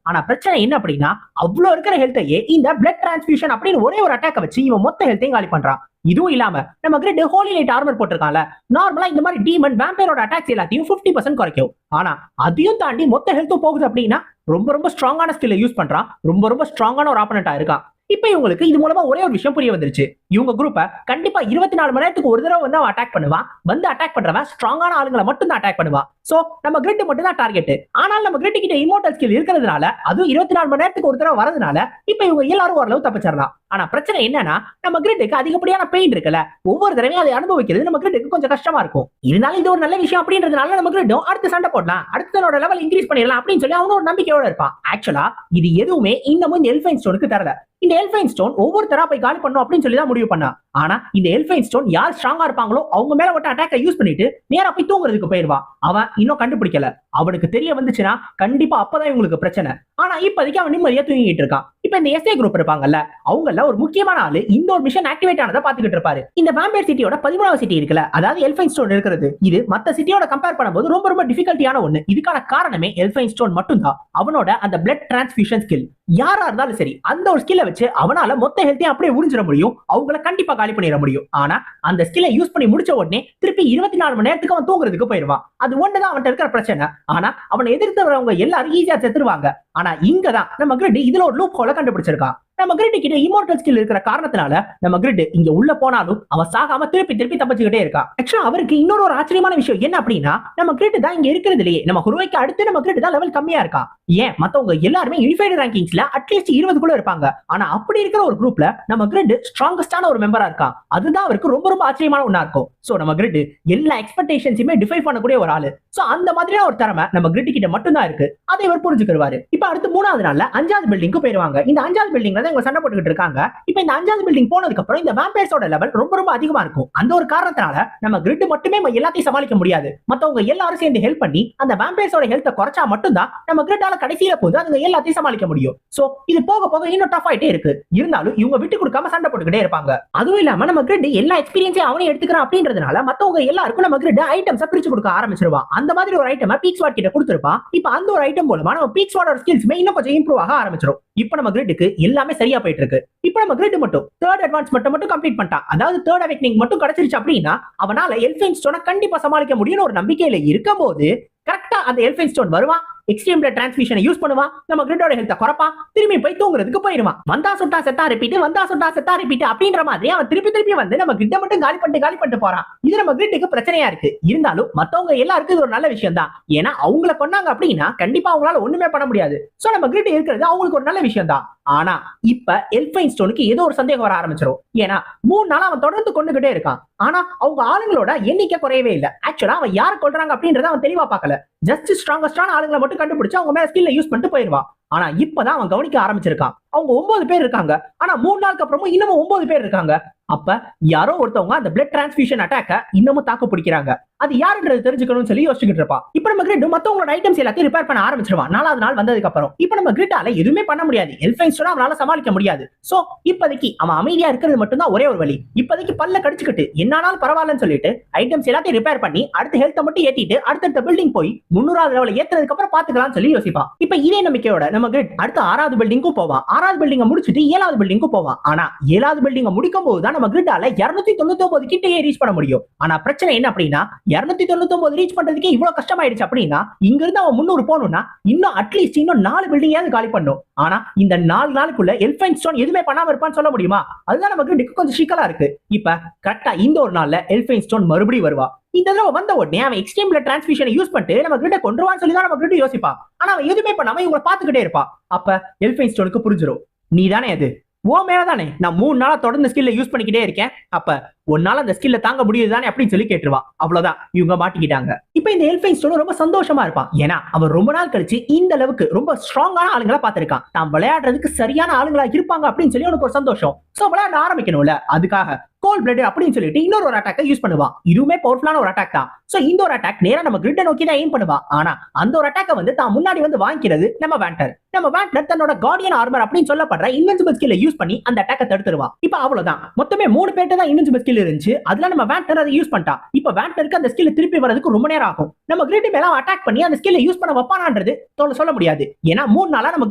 ஆனா பிரச்சனை என்ன அப்படின்னா அவ்வளவு இருக்கிற ஹெல்த்தையே இந்த பிளட் டிரான்ஸ்ஃபியூஷன் அப்படின்னு ஒரே ஒரு அட்டாக்க வச்சு இவன் மொத்த ஹெல்த்தையும் காலி பண்றான். இதுவும் இல்லாம நம்ம கிரிட் ஹோலி லைட் ஆர்மர் போட்டிருக்கான்ல, நார்மலா இந்த மாதிரி டீமன் வேம்பையரோட அட்டாக்ஸ் எல்லாத்தையும் 50% குறைக்கும். ஆனா அதையும் தாண்டி மொத்த ஹெல்த்தும் போகுது அப்படின்னா ரொம்ப ஸ்ட்ராங்கான ஸ்கில்லை யூஸ் பண்றான். ரொம்ப ஸ்ட்ராங்கான ஒரு ஆப்பனண்டா இருக்கான். இப்ப இவங்களுக்கு இது மூலமா ஒரே ஒரு விஷயம் புரிய வந்துருச்சு. இவங்க குரூப்பை கண்டிப்பா 24 மணி நேரத்துக்கு ஒரு தடவை வந்து அவன் அட்டாக் பண்ணுவான். வந்து அட்டாக் பண்றவன் ஸ்ட்ராங்கான ஆளுங்களை மட்டும் தான் அட்டாக் பண்ணுவான். சோ நம்ம கிரிட் மட்டும் தான் டார்கெட். ஆனால் நம்ம கிரிட் கிட்ட இமோர்டல் ஸ்கில் இருக்கிறதுனால, அதுவும் 24 மணி நேரத்துக்கு ஒரு தடவை வரதுனால இப்ப இவங்க எல்லாரும் ஓரளவு தப்பிச்சிடலாம். ஆனா பிரச்சனை என்னன்னா, நம்ம கிரிட்டுக்கு அதிகப்படியான பெயின் இருக்குல்ல, ஒவ்வொரு தடவையும் அதை அனுபவிக்கிறது நம்ம கிரிட்டுக்கு கொஞ்சம் கஷ்டமா இருக்கும். இருந்தாலும் இது ஒரு நல்ல விஷயம் அப்படின்றதுனால நம்ம கிரிட்டும் அடுத்து சண்டை போடலாம், அடுத்தனோட லெவல் இன்க்ரீஸ் பண்ணிடலாம் அப்படின்னு சொல்லி அவனோட நம்பிக்கையோட இருப்பான். ஆக்சுவலா இது எதுவுமே இன்னமும் இந்த எல்ஃபைன் ஸ்டோனுக்கு தரல. இந்த எல்ஃபைன் ஸ்டோன் ஒவ்வொருத்தரா போய் காலி பண்ணும் அப்படின்னு சொல்லி தான் முடிவு பண்ணா. ஆனா இந்த எல்ஃபைன் ஸ்டோன் யார் ஸ்ட்ராங்கா இருப்பாங்களோ அவங்க மேல மட்டும் அட்டாக்கை யூஸ் பண்ணிட்டு நேரா போய் தூங்குறதுக்கு போயிருவான். அவன் இன்னும் கண்டுபிடிக்கல. அவனுக்கு தெரிய வந்துச்சுன்னா கண்டிப்பா அப்பதான் இவங்களுக்கு பிரச்சனை. ஆனா இப்போதைக்கு அவன் நிம்மதியா தூங்கிட்டு இருக்கான். இப்ப இந்த எஸ்ஏ குரூப் இருப்பாங்கல்ல, அவங்கள ஒரு முக்கியமான ஆளு இந்த ஒரு மிஷன் ஆக்டிவேட் ஆனதை பாத்துக்கிட்டு இருப்பாரு. இந்த வேம்பயர் சிட்டியோட 13வது சிட்டி இருக்குல்ல, அதாவது எல்ஃபைன் ஸ்டோன் இருக்கிறது, இது மத்த சிட்டியோட கம்பேர் பண்ணும்போது ரொம்ப ரொம்ப டிஃபிகல்ட்டியான ஒண்ணு. இதுக்கான காரணமே எல்ஃபைன் ஸ்டோன் மட்டும் தான். அவனோட அந்த பிளட் டிரான்ஸ்ஃபியூஷன் ஸ்கில் யாரா இருந்தாலும் சரி, அந்த ஒரு ஸ்கில்லை வச்சு அவனால மொத்த ஹெல்த்தையும் அப்படியே உறிஞ்சிட முடியும். அவங்கள கண்டிப்பா காலி பண்ணிட முடியும். ஆனா அந்த ஸ்கில்லை யூஸ் பண்ணி முடிச்ச உடனே திருப்பி 24 மணி நேரத்துக்கு அவன் தூங்குறதுக்கு போயிருவான். அது ஒண்ணுதான் அவன்கிட்ட இருக்கிற பிரச்சனை. ஆனா அவனை எதிர்த்து வரவங்க எல்லாரும் ஈஸியா செத்துருவாங்க. ஆனா இங்கதான் நம்ம கிரிட் இதுல ஒரு லூப் ஹோல கண்டுபிடிச்சிருக்கான். நம்ம கிரிட் கிட்ட இமோர்டல் ஸ்கில் இருக்கிற காரணத்தினால நம்ம கிரிட் இங்க உள்ள போனாலும் அவன் சாகாம திருப்பி திருப்பி தப்பிச்சுக்கிட்டே இருக்கான். ஆக்சுவலா அவருக்கு இன்னொரு ஒரு ஆச்சரியமான விஷயம் என்ன அப்படின்னா, நம்ம கிரிட் தான் இங்க இருக்கிறதுலயே நம்ம ஹுரோய்க்கு அடுத்து நம்ம கிரிட் தான் லெவல் கம்மியா இருக்கான். ஏன் மத்தவங்க எல்லாருமே யூனிஃபைடு ரேங்கிங்ஸ்ல அட்லீஸ்ட் 20 குள்ள இருப்பாங்க. ஆனா அப்படி இருக்கிற ஒரு குரூப்ல நம்ம கிரிட் ஸ்ட்ராங்கஸ்டான ஒரு மெம்பரா இருக்கான். அதுதான் அவருக்கு ரொம்ப ரொம்ப ஆச்சரியமான ஒண்ணா இருக்கும். சோ நம்ம கிரிட் எல்லா எக்ஸ்பெக்டேஷன்ஸுமே டிஃபை பண்ணக்கூடிய ஒரு ஆளு. சோ அந்த மாதிரியான ஒரு திறமை நம்ம கிரிட் கிட்ட மட்டும் தான் இருக்கு. அதை இவர் புரிஞ்சுக்கிறாரு. இப்ப அடுத்து 3வது நாள்ல 5வது பில்டிங்க்கு போயிருவாங்க. இந்த 5வது பில்டிங்ல இவங்க சண்டை போட்டுக்கிட்டு இருக்காங்க. இப்ப இந்த 5வது பில்டிங் போனதுக்கு அப்புறம் இந்த வேம்பயர்ஸோட லெவல் ரொம்ப ரொம்ப அதிகமா இருக்கும். அந்த ஒரு காரணத்தினால நம்ம கிரிட் மட்டுமே எல்லாத்தையும் சமாளிக்க முடியாது. மத்தவங்க எல்லாரும் சேர்ந்து ஹெல்ப் பண்ணி அந்த வேம்பயர்ஸோட ஹெல்த்தை குறைச்சா மட்டும் தான் நம்ம கிரிட்டால கடைசியில போது அதுங்க எல்லாத்தையும் சமாளிக்க முடியும். சோ இது போக போக இன்னும் டஃப் ஆயிட்டே இருக்கு. இருந்தாலும் இவங்க விட்டு கொடுக்காம சண்டை போட்டுக்கிட்டே இருப்பாங்க. அதுவும் இல்லாம நம்ம கிரிட் எல்லா எக்ஸ்பீரியன்ஸையும் அவனே எடுத்துக்கிறான் அப்படின்றதுனால மத்தவங்க எல்லாருக்கும் நம்ம கிரிட் ஐட்டம்ஸ் பிரிச்சு கொடுக்க ஆரம்பிச்சிருவான். அந்த மாதிரி ஒரு ஐட்டம் பீக் ஸ்வாட் கிட்ட கொடுத்திருப்பான். இப்ப அந்த ஒரு ஐட்டம் மூலமா நம்ம பீக் ஸ்வாடோட ஸ்கில்ஸ்மே இன்னும் கொஞ்சம் இம்ப்ரூவ் ஆக ஆரம்பிச்சிரும். இப்ப நம்ம கிரிட்டுக்கு எல்லாமே சரியா போயிட்டு இருக்கு. இப்ப நம்ம கிரிட் மட்டும் தேர்ட் அட்வான்ஸ் மட்டும் கம்ப்ளீட் பண்ணிட்டான். அதாவது தேர்ட் அவேக்னிங் மட்டும் கிடைச்சிருச்சு அப்படின்னா அவனால எல்ஃபைன் ஸ்டோனை கண்டிப்பா சமாளிக்க முடியும்னு ஒரு நம்பிக்கையில இருக்கும்போது கரெக்டா அந்த எல்ஃபைன் ஸ்டோன் வருவான். எக்ஸ்ட்ரீம் பிளட் டிரான்ஸ்ஃபியூஷனை யூஸ் பண்ணுவான். நம்ம கிரிட்டோட ஹெல்த்தை குறைப்பான். திரும்பி போய் தூங்குறதுக்கு போயிடுவான். வந்தா சுட்டா செத்தா ரிப்பீட், வந்தா சுட்டா செத்தா ரிப்பீட் அப்படின்ற மாதிரி அவன் திருப்பி திருப்பி வந்து நம்ம கிட்ட மட்டும் காலி பண்ணிட்டு போறான். இது நம்ம கிரிட்டுக்கு பிரச்சனையா இருக்கு. இருந்தாலும் மத்தவங்க எல்லாருக்கும் இது ஒரு நல்ல விஷயம் தான். ஏன்னா அவங்கள கொண்டாங்க அப்படின்னா கண்டிப்பா அவங்களால ஒண்ணுமே பண்ண முடியாது. சோ நம்ம கிரிட் இருக்கிறது அவங்களுக்கு ஒரு நல்ல விஷயம் தான். ஆனா இப்ப எல்ஃபைன் ஸ்டோனுக்கு ஏதோ ஒரு சந்தேகம் வர ஆரம்பிச்சிடும். ஏன்னா 3 நாள் அவன் தொடர்ந்து கொண்டுகிட்டே இருக்கான். ஆனா அவங்க ஆளுங்களோட எண்ணிக்கை குறையவே இல்லை. ஆக்சுவலா அவன் யாரை கொள்றாங்க அப்படின்றத அவன் தெளிவா பார்க்கல. ஜஸ்ட் ஸ்ட்ராங்கஸ்டான ஆளுங்களை மட்டும் கண்டுபிடிச்சு அவங்க மேல ஸ்கில்ல யூஸ் பண்ணிட்டு போயிருவான். ஆனா இப்பதான் அவன் கவனிக்க ஆரம்பிச்சிருக்கான். அவங்க 9 பேர் இருக்காங்க. ஆனா 3 நாளுக்கு அப்புறமும் இன்னமும் 9 பேர் இருக்காங்க. அப்ப யாரோ ஒருத்தவங்க அந்த பிளட் டிரான்ஸ்ஃபியூஷன் அட்டாக்க இன்னமும் தாக்கு பிடிக்கிறாங்க. அது யாருன்றது தெரிஞ்சுக்கணும்னு சொல்லி யோசிச்சுட்டு இருப்பான். இப்ப நம்ம கிரிட் மத்தவங்களோட ஐட்டம்ஸ் எல்லாத்தையும் ரிப்பேர் பண்ண ஆரம்பிச்சிருவான். 4வது நாள் வந்ததுக்கு அப்புறம் இப்ப நம்ம கிரிட்டால எதுவுமே பண்ண முடியாது. எல்ஃபைன் ஸ்டோனை அவனால சமாளிக்க முடியாது. சோ இப்போதைக்கு அவன் அமைதியா இருக்கிறது மட்டும் தான் ஒரே ஒரு வழி. இப்போதைக்கு பல்ல கடிச்சுக்கிட்டு என்னாலும் பரவாயில்லன்னு சொல்லிட்டு ஐட்டம்ஸ் எல்லாத்தையும் ரிப்பேர் பண்ணி அடுத்த ஹெல்த்தை மட்டும் ஏத்திட்டு அடுத்த பில்டிங் போய் 300வது லெவல் ஏத்துறதுக்கு அப்புறம் பாத்துக்கலாம்னு சொல்லி யோசிப்பான். இப்ப இதே நம்பிக்கையோட நம்ம கிரிட் அடுத்த 6வது பில்டிங்கும் போவான். 6வது பில்டிங்க முடிச்சுட்டு 7வது பில்டிங்கும் போவான். ஆனா 7வது பில்டிங்க முடிக்கும் போது தான் நம்ம கிரிட்டால 299 கிட்டே ரீச் பண்ண முடியும். ஆனா பிரச்சனை என்ன அப்படின்னா 299 ரீச் பண்றதுக்கே இவ்வளவு கஷ்டமாயிடுச்சு அப்படின்னா இங்க இருந்து அவன் 300 போகணும்னா இன்னும் அட்லீஸ்ட் இன்னும் 4 பில்டிங்காவது காலி பண்ணும். ஆனா இந்த 4 நாளுக்குள்ள எல்ஃபைன் ஸ்டோன் எதுவுமே பண்ணாம இருப்பான்னு சொல்ல முடியுமா? அதுதான் நமக்கு கொஞ்சம் சிக்கலா இருக்கு. இப்ப கரெக்டா இந்த ஒரு நாள்ல எல்ஃபைன் ஸ்டோன் மறுபடியும் வருவா. இந்த தடவை வந்த உடனே அவன் எக்ஸ்ட்ரீம் பிளட் டிரான்ஸ்ஃபியூஷனை யூஸ் பண்ணிட்டு நம்ம கிட்ட கொண்டுருவான்னு சொல்லி தான் நம்ம கிட்ட யோசிப்பான். ஆனா அவன் எதுவுமே பண்ணாம இவங்களை பாத்துக்கிட்டே இருப்பான். அப்ப எல்ஃபைன் ஸ்டோனுக்கு புரிஞ்சிடும், நீ தானே அது, ஓ மேலதானே நான் 3 நாளா தொடர்ந்து ஸ்கில்ல யூஸ் பண்ணிக்கிட்டே இருக்கேன். அப்ப ஒன்னால அந்த ஸ்கில்ல தாங்க முடியுது தானே அப்படின்னு சொல்லி கேட்டுருவா. அவ்வளவுதான், இவங்க மாட்டிக்கிட்டாங்க. இப்ப இந்த எல்ஃபைன் ஸ்டோன் ரொம்ப சந்தோஷமா இருப்பான். ஏன்னா அவன் ரொம்ப நாள் கழிச்சு இந்த அளவுக்கு ரொம்ப ஸ்ட்ராங்கான ஆளுங்களா பாத்திருக்கான். தான் விளையாடுறதுக்கு சரியான ஆளுங்களா இருப்பாங்க அப்படின்னு சொல்லி அவனுக்கு ஒரு சந்தோஷம். சோ விளையாட ஆரம்பிக்கணும்ல, அதுக்காக கோல் பிளட் அப்படின்னு சொல்லிட்டு இன்னொரு ஒரு அட்டாக்கை யூஸ் பண்ணுவான். இதுவுமே பவர்ஃபுல்லான ஒரு அட்டாக் தான். சோ இந்த ஒரு அட்டாக் நேரா நம்ம கிரிட்டை நோக்கி தான் எய்ம் பண்ணுவா. ஆனா அந்த ஒரு அட்டாக்கை வந்து தான் முன்னாடி வந்து வாங்கிக்கிறது நம்ம வேண்டர். நம்ம வேண்டர் தன்னோட கார்டியன் ஆர்மர் அப்படின்னு சொல்லப்படுற இன்வின்சிபிள் ஸ்கில்லை யூஸ் பண்ணி அந்த அட்டாக்கை தடுத்துருவா. இப்ப அவ்வளவுதான், மொத்தமே 3 பேர்ட்ட தான் இன்வின்சிபிள் ஸ்கில் இருந்துச்சு. அதுல நம்ம வேண்டர் அதை யூஸ் பண்ணிட்டா. இப்ப வேண்டருக்கு அந்த ஸ்கில் திருப்பி வரதுக்கு ரொம்ப நேரம் ஆகும். நம்ம கிரிட் மேல அட்டாக் பண்ணி அந்த ஸ்கில்லை யூஸ் பண்ண வைப்பானான்றது சொல்ல முடியாது. ஏன்னா 3 நாளா நம்ம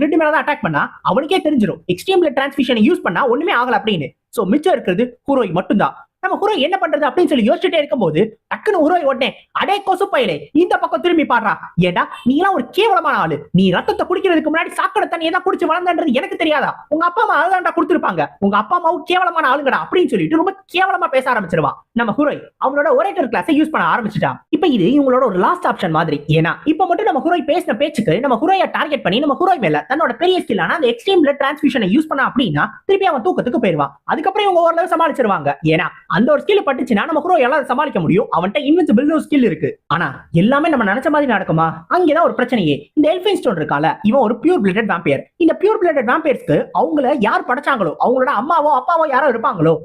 கிரிட் மேல தான் அட்டாக் பண்ணா அவனுக்கே தெரிஞ்சிடும் எக்ஸ்ட்ரீம் பிளட் டிரான்ஸ்ஃபியூஷனை யூஸ் பண்ணா ஒண்ணுமே ஆகல அப்படின்னு. சோ மிச்சம் இருக்கிறது ஹுரோய் மட்டும்தான். நம்ம ஹுரோ என்ன பண்றது அப்படின்னு சொல்லி யோசிச்சுட்டே இருக்கும்போது டக்குன்னு ஹுரோ உடனே அடே கொசு பையலே இந்த பக்கம் திரும்பி பாடுறா, ஏண்டா நீ எல்லாம் ஒரு கேவலமான ஆளு, நீ ரத்தத்தை குடிக்கிறதுக்கு முன்னாடி சாக்கடை தண்ணியை தான் குடிச்சு வளர்ந்தன்றது எனக்கு தெரியாதா, உங்க அப்பா அம்மா அதான்டா கொடுத்துருப்பாங்க, உங்க அப்பா அம்மாவும் கேவலமான ஆளுங்கடா அப்படின்னு சொல்லிட்டு ரொம்ப கேவலமா பேச ஆரம்பிச்சிருவான். நம்ம ஹுரோ அவனோட ஒரேட்டர் கிளாஸை யூஸ் பண்ண ஆரம்பிச்சுட்டான். இப்ப இது இவங்களோட ஒரு லாஸ்ட் ஆப்ஷன் மாதிரி. ஏன்னா இப்ப மட்டும் நம்ம ஹுரோ பேசின பேச்சுக்கு நம்ம ஹுரோயை டார்கெட் பண்ணி நம்ம ஹுரோ மேல தன்னோட பெரிய ஸ்கில்லான அந்த எக்ஸ்ட்ரீம் பிளட் டிரான்ஸ்ஃபியூஷனை யூஸ் பண்ணா அப்படின்னா திருப்பி அவன் தூக்கத்துக்கு போயிருவான். அதுக்கப்புறம் இவங்க ஓரளவு சமாளிச்சிருவாங்க. ஏன்னா அந்த ஒரு ஸ்கில் பட்டுச்சுன்னா நம்ம ஹுரோ எல்லாரும் சமாளிக்க முடியும். அவன்கிட்ட இன்விசிபிள் ஸ்கில் இருக்கு. ஆனா எல்லாமே நம்ம நினைச்ச மாதிரி நடக்குமா? அங்கேதான் ஒரு பிரச்சனையே. இந்த எல்ஃபைன் ஸ்டோன் இருக்கால, இவன் ஒரு பியூர் பிளட்டட் வாம்பியர். இந்த பியூர் பிளட்டட் வாம்பியர்ஸ்க்கு அவங்கள யார் படைச்சாங்களோ, அவங்களோட அம்மாவோ அப்பாவோ யாரோ இருப்பாங்களோ,